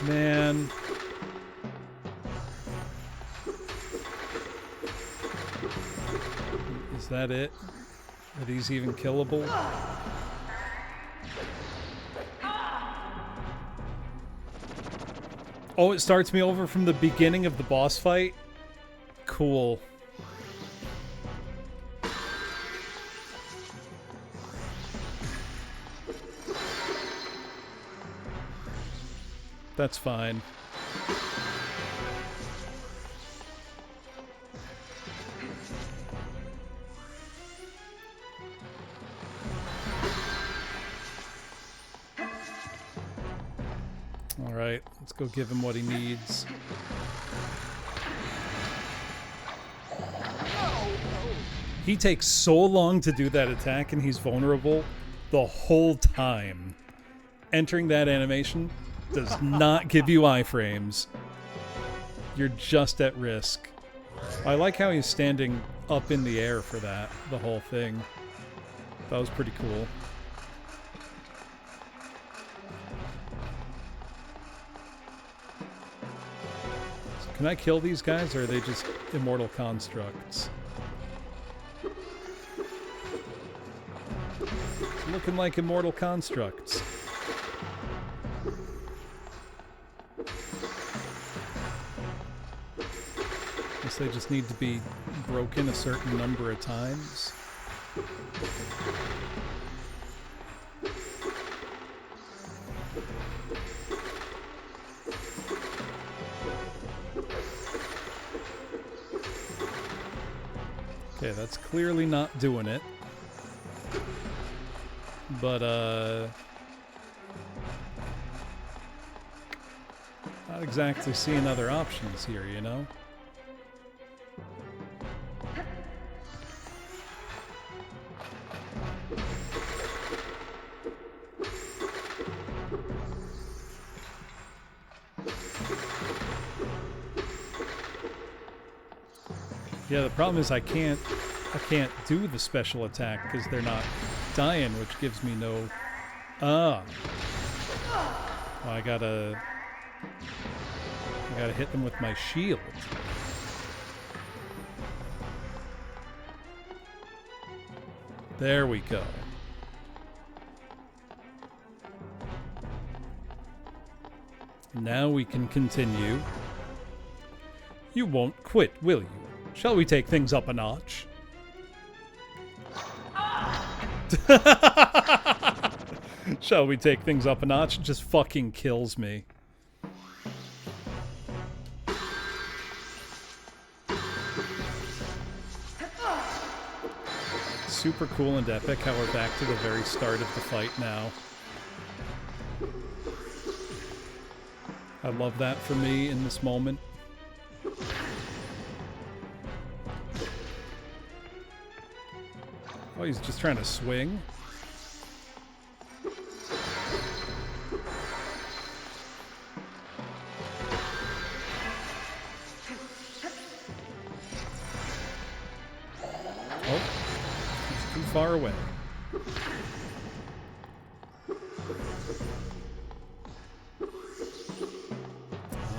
Man. Is that it? Are these even killable? Oh, it starts me over from the beginning of the boss fight? Cool. That's fine. Alright, let's go give him what he needs. He takes so long to do that attack and he's vulnerable the whole time. Entering that animation does not give you iframes. You're just at risk. I like how he's standing up in the air for that, the whole thing. That was pretty cool. So can I kill these guys, or are they just immortal constructs? It's looking like immortal constructs. guess they just need to be broken a certain number of times. Okay, that's clearly not doing it. But, not exactly seeing other options here, you know? Yeah, the problem is I can't do the special attack because they're not dying, which gives me no... Well, I gotta hit them with my shield. There we go. Now we can continue. You won't quit, will you? Shall we take things up a notch? Shall we take things up a notch? It just fucking kills me. Super cool and epic how we're back to the very start of the fight now. I love that for me in this moment. Oh, he's just trying to swing. Oh, he's too far away.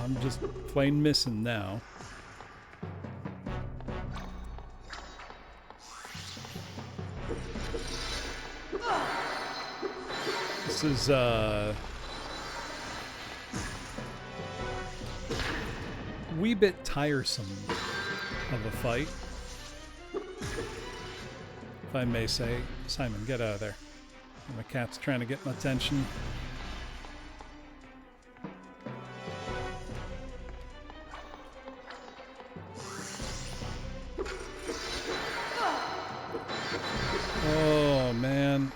I'm just plain missing now. This is, wee bit tiresome of a fight, if I may say. Simon, get out of there. My cat's trying to get my attention. Oh, man.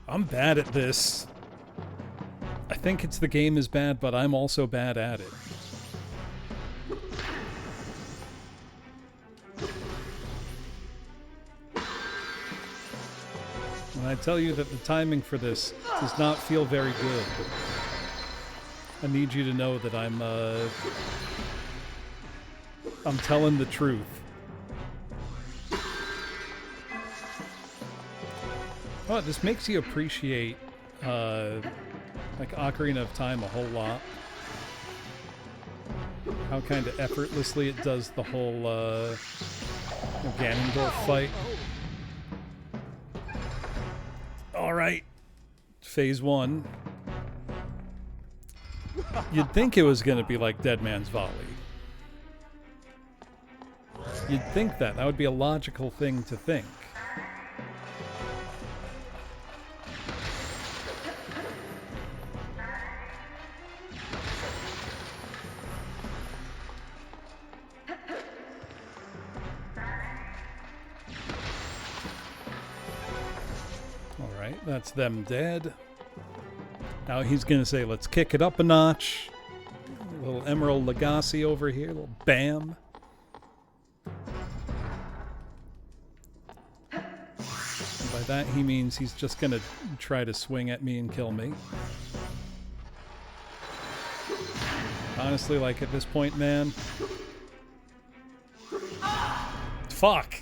I'm bad at this. I think it's the game is bad, but I'm also bad at it. And I tell you that the timing for this does not feel very good. I need you to know that I'm telling the truth. Oh, this makes you appreciate, like, Ocarina of Time a whole lot. How kind of effortlessly it does the whole, Ganondorf fight. Alright. Phase 1. You'd think it was going to be like Dead Man's Volley. You'd think that. That would be a logical thing to think. Alright, that's them dead. Now he's going to say, let's kick it up a notch. A little Emerald Lagasse over here, a little bam. And by that he means he's just going to try to swing at me and kill me. Honestly, like at this point, man. Fuck!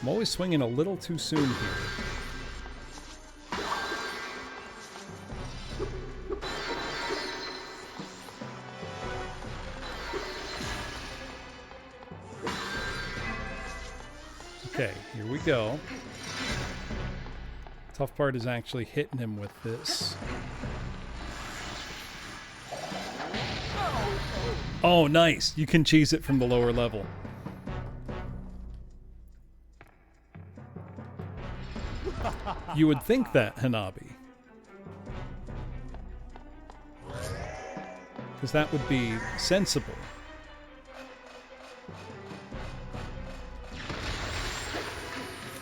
I'm always swinging a little too soon here. Okay, here we go. Tough part is actually hitting him with this. Oh, nice. You can cheese it from the lower level. You would think that, Hanabi. Because that would be sensible.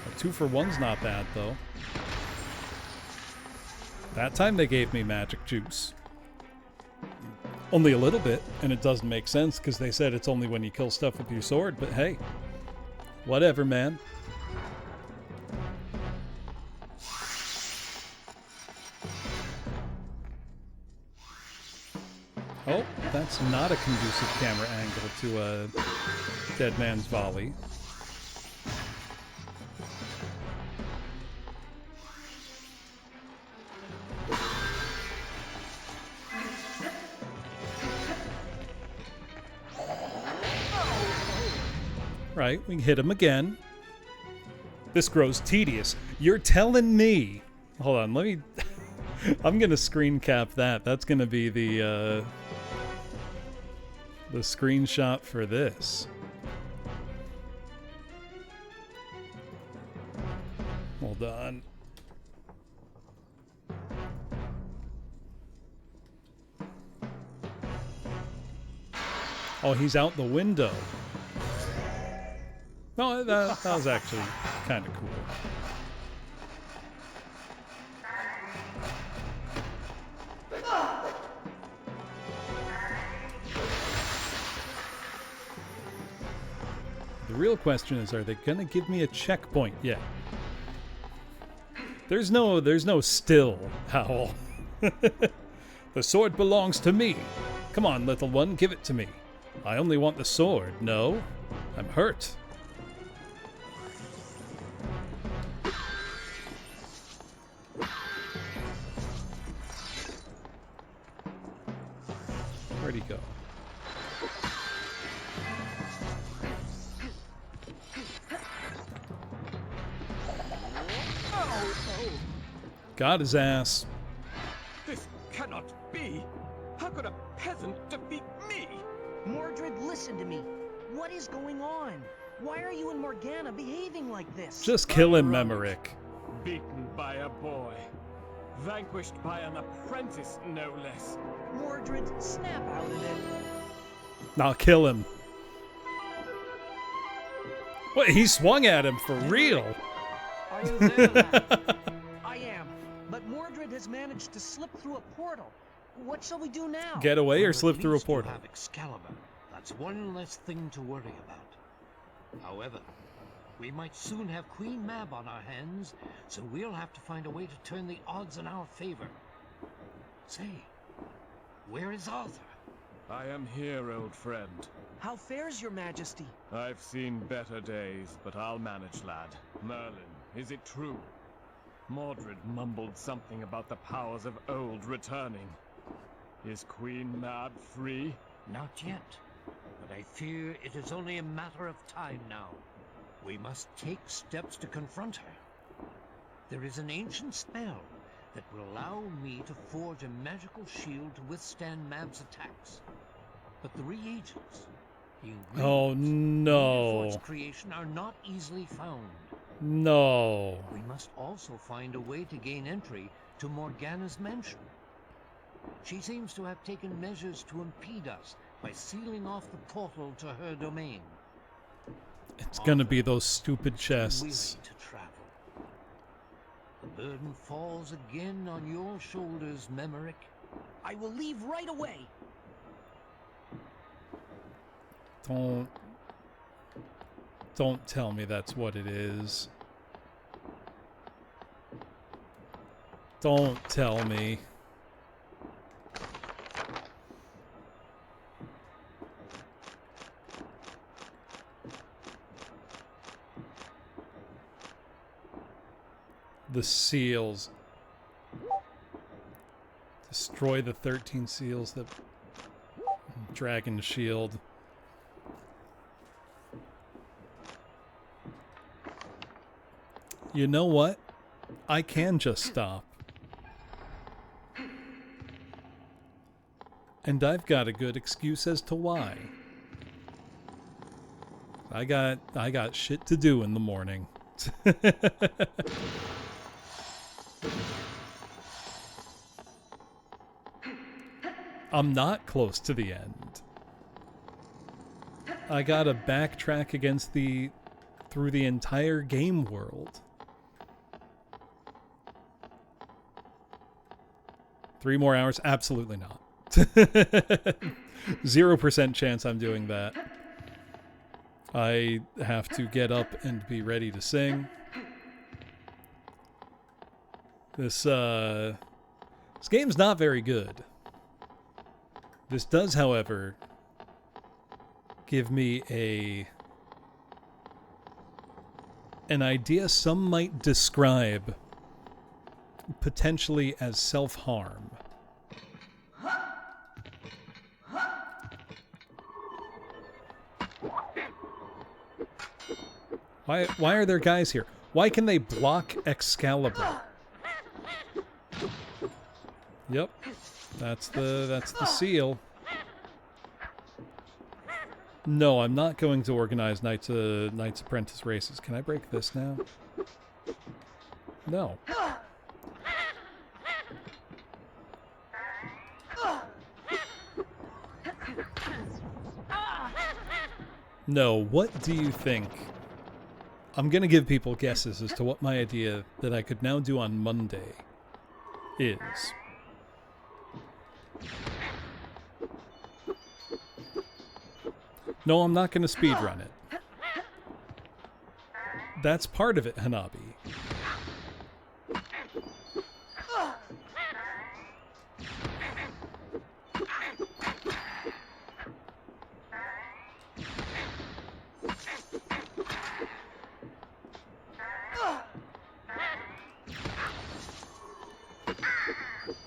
A 2 for 1's not bad, though. That time they gave me magic juice. Only a little bit, and it doesn't make sense because they said it's only when you kill stuff with your sword, but hey. Whatever, man. Oh, that's not a conducive camera angle to a dead man's volley. Right, we can hit him again. This grows tedious. You're telling me... Hold on, let me... I'm gonna screen cap that. That's gonna be the screenshot for this. Hold on. Oh, he's out the window. No, that was actually kind of cool. The real question is, are they gonna give me a checkpoint yet? There's no still, Howl. The sword belongs to me. Come on, little one, give it to me. I only want the sword. No, I'm hurt. Where'd he go? Got his ass. This cannot be! How could a peasant defeat me? Mordred, listen to me. What is going on? Why are you and Morgana behaving like this? Just kill him, Memorick. Beaten by a boy. Vanquished by an apprentice, no less. Mordred, snap out of it. I'll kill him. What? He swung at him for real. Are you there, lad? I am. But Mordred has managed to slip through a portal. What shall we do now? Get away or Well, slip at through a least you portal. have Excalibur. That's one less thing to worry about. However, we might soon have Queen Mab on our hands, so we'll have to find a way to turn the odds in our favor. Say, where is Arthur? I am here, old friend. How fares your majesty? I've seen better days, but I'll manage, lad. Merlin, is it true? Mordred mumbled something about the powers of old returning. Is Queen Mab free? Not yet, but I fear it is only a matter of time now. We must take steps to confront her. There is an ancient spell that will allow me to forge a magical shield to withstand Mab's attacks. But the reagents, the Oh ingredients, no. forged creation are not easily found. No. We must also find a way to gain entry to Morgana's mansion. She seems to have taken measures to impede us by sealing off the portal to her domain. It's gonna be those stupid Weary chests. to travel. The burden falls again on your shoulders, Memorick. I will leave right away. Don't tell me that's what it is. Don't tell me. The seals. Destroy the 13 seals that Dragon Shield. You know what? I can just stop. And I've got a good excuse as to why. I got shit to do in the morning. I'm not close to the end. I gotta backtrack through the entire game world. 3 more hours? Absolutely not. 0% chance I'm doing that. I have to get up and be ready to sing. This game's not very good. This does, however, give me an idea some might describe potentially as self-harm. Why are there guys here? Why can they block Excalibur? Yep. That's the seal. No, I'm not going to organize Knights Apprentice races. Can I break this now? No. No, what do you think? I'm going to give people guesses as to what my idea that I could now do on Monday is. No, I'm not going to speedrun it. That's part of it, Hanabi.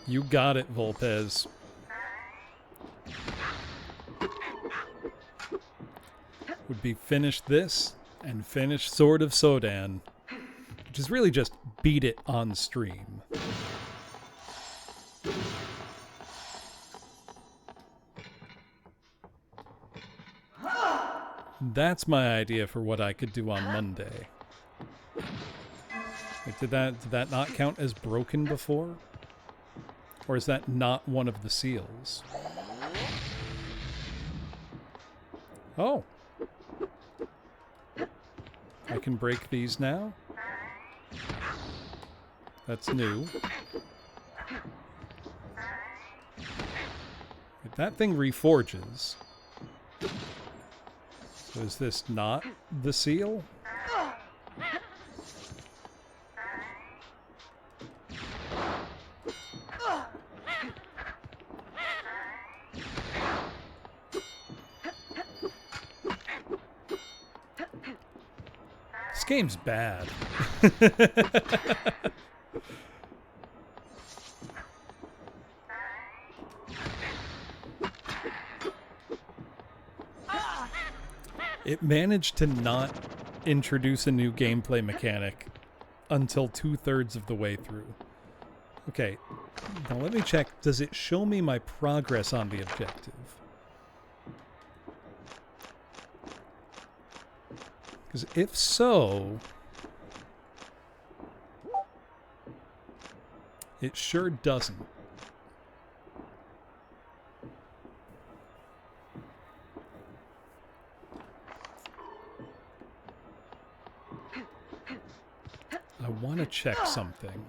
You got it, Volpez. Would be finish this and finish Sword of Sodan, which is really just beat it on stream. That's my idea for what I could do on Monday. Like, did that not count as broken before? Or is that not one of the seals? Oh. I can break these now? That's new. That thing reforges. So is this not the seal? This game's bad. It managed to not introduce a new gameplay mechanic until 2/3 of the way through. Okay, now let me check. Does it show me my progress on the objective? Because if so, it sure doesn't. I want to check something.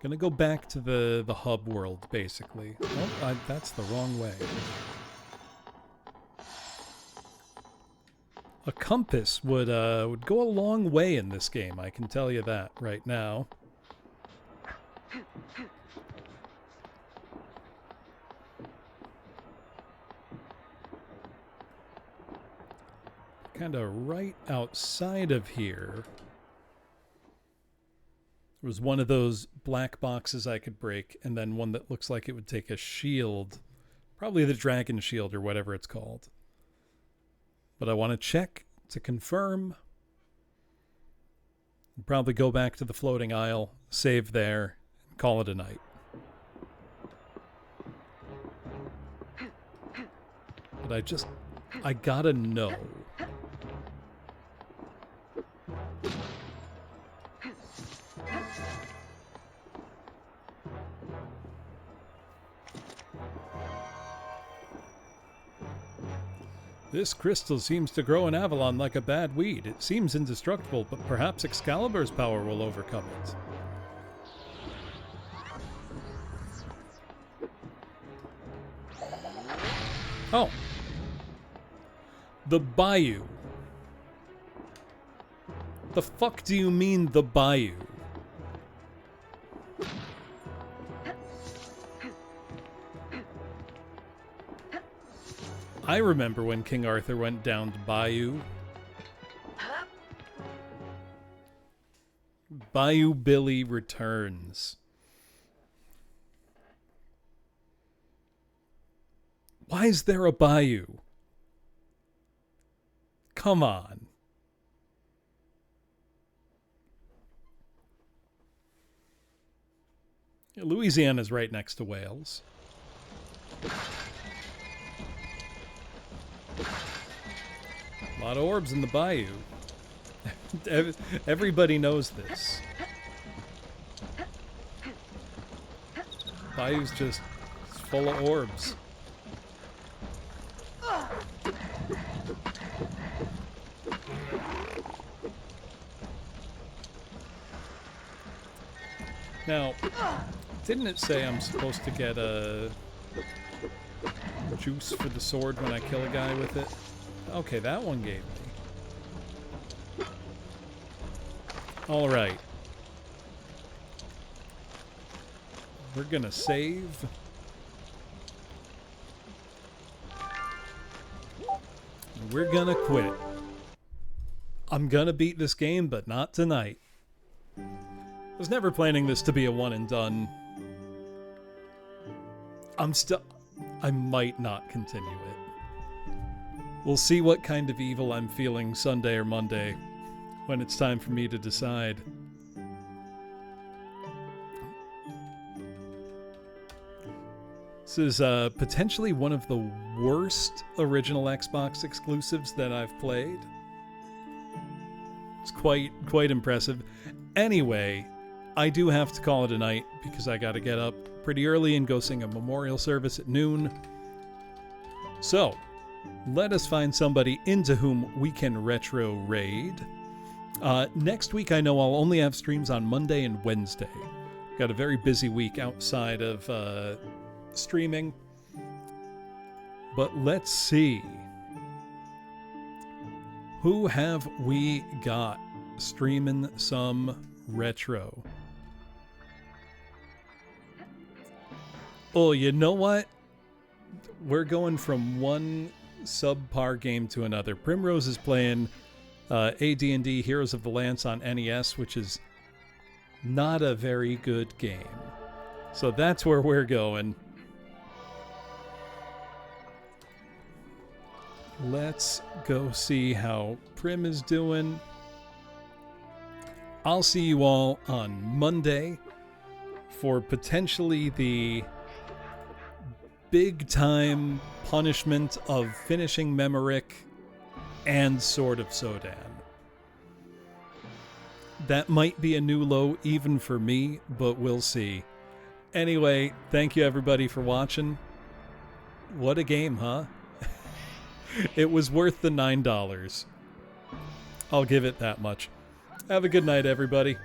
Gonna go back to the hub world, basically. Oh, that's the wrong way. A compass would go a long way in this game, I can tell you that right now. Kind of right outside of here was one of those black boxes I could break, and then one that looks like it would take a shield, probably the dragon shield or whatever it's called. But I want to check to confirm. Probably go back to the floating isle, save there, and call it a night. But I gotta know. This crystal seems to grow in Avalon like a bad weed. It seems indestructible, but perhaps Excalibur's power will overcome it. Oh. The bayou. The fuck do you mean, the bayou? I remember when King Arthur went down to Bayou. Bayou Billy returns. Why is there a bayou? Come on. Louisiana's right next to Wales. A lot of orbs in the bayou. Everybody knows this. Bayou's just full of orbs. Now, didn't it say I'm supposed to get a juice for the sword when I kill a guy with it? Okay, that one gave me. Alright. We're gonna save. We're gonna quit. I'm gonna beat this game, but not tonight. I was never planning this to be a one and done. I might not continue it. We'll see what kind of evil I'm feeling Sunday or Monday when it's time for me to decide. This is potentially one of the worst original Xbox exclusives that I've played. It's quite impressive. Anyway, I do have to call it a night because I got to get up pretty early and go sing a memorial service at noon. So, let us find somebody into whom we can retro raid. Next week, I know I'll only have streams on Monday and Wednesday. Got a very busy week outside of streaming. But let's see. Who have we got streaming some retro? Oh, you know what? We're going from one subpar game to another. Primrose is playing AD&D Heroes of the Lance on NES, which is not a very good game. So that's where we're going. Let's go see how Prim is doing. I'll see you all on Monday for potentially the big-time punishment of finishing Memorick and Sword of Sodan. That might be a new low even for me, but we'll see. Anyway, thank you everybody for watching. What a game, huh? It was worth the $9. I'll give it that much. Have a good night, everybody.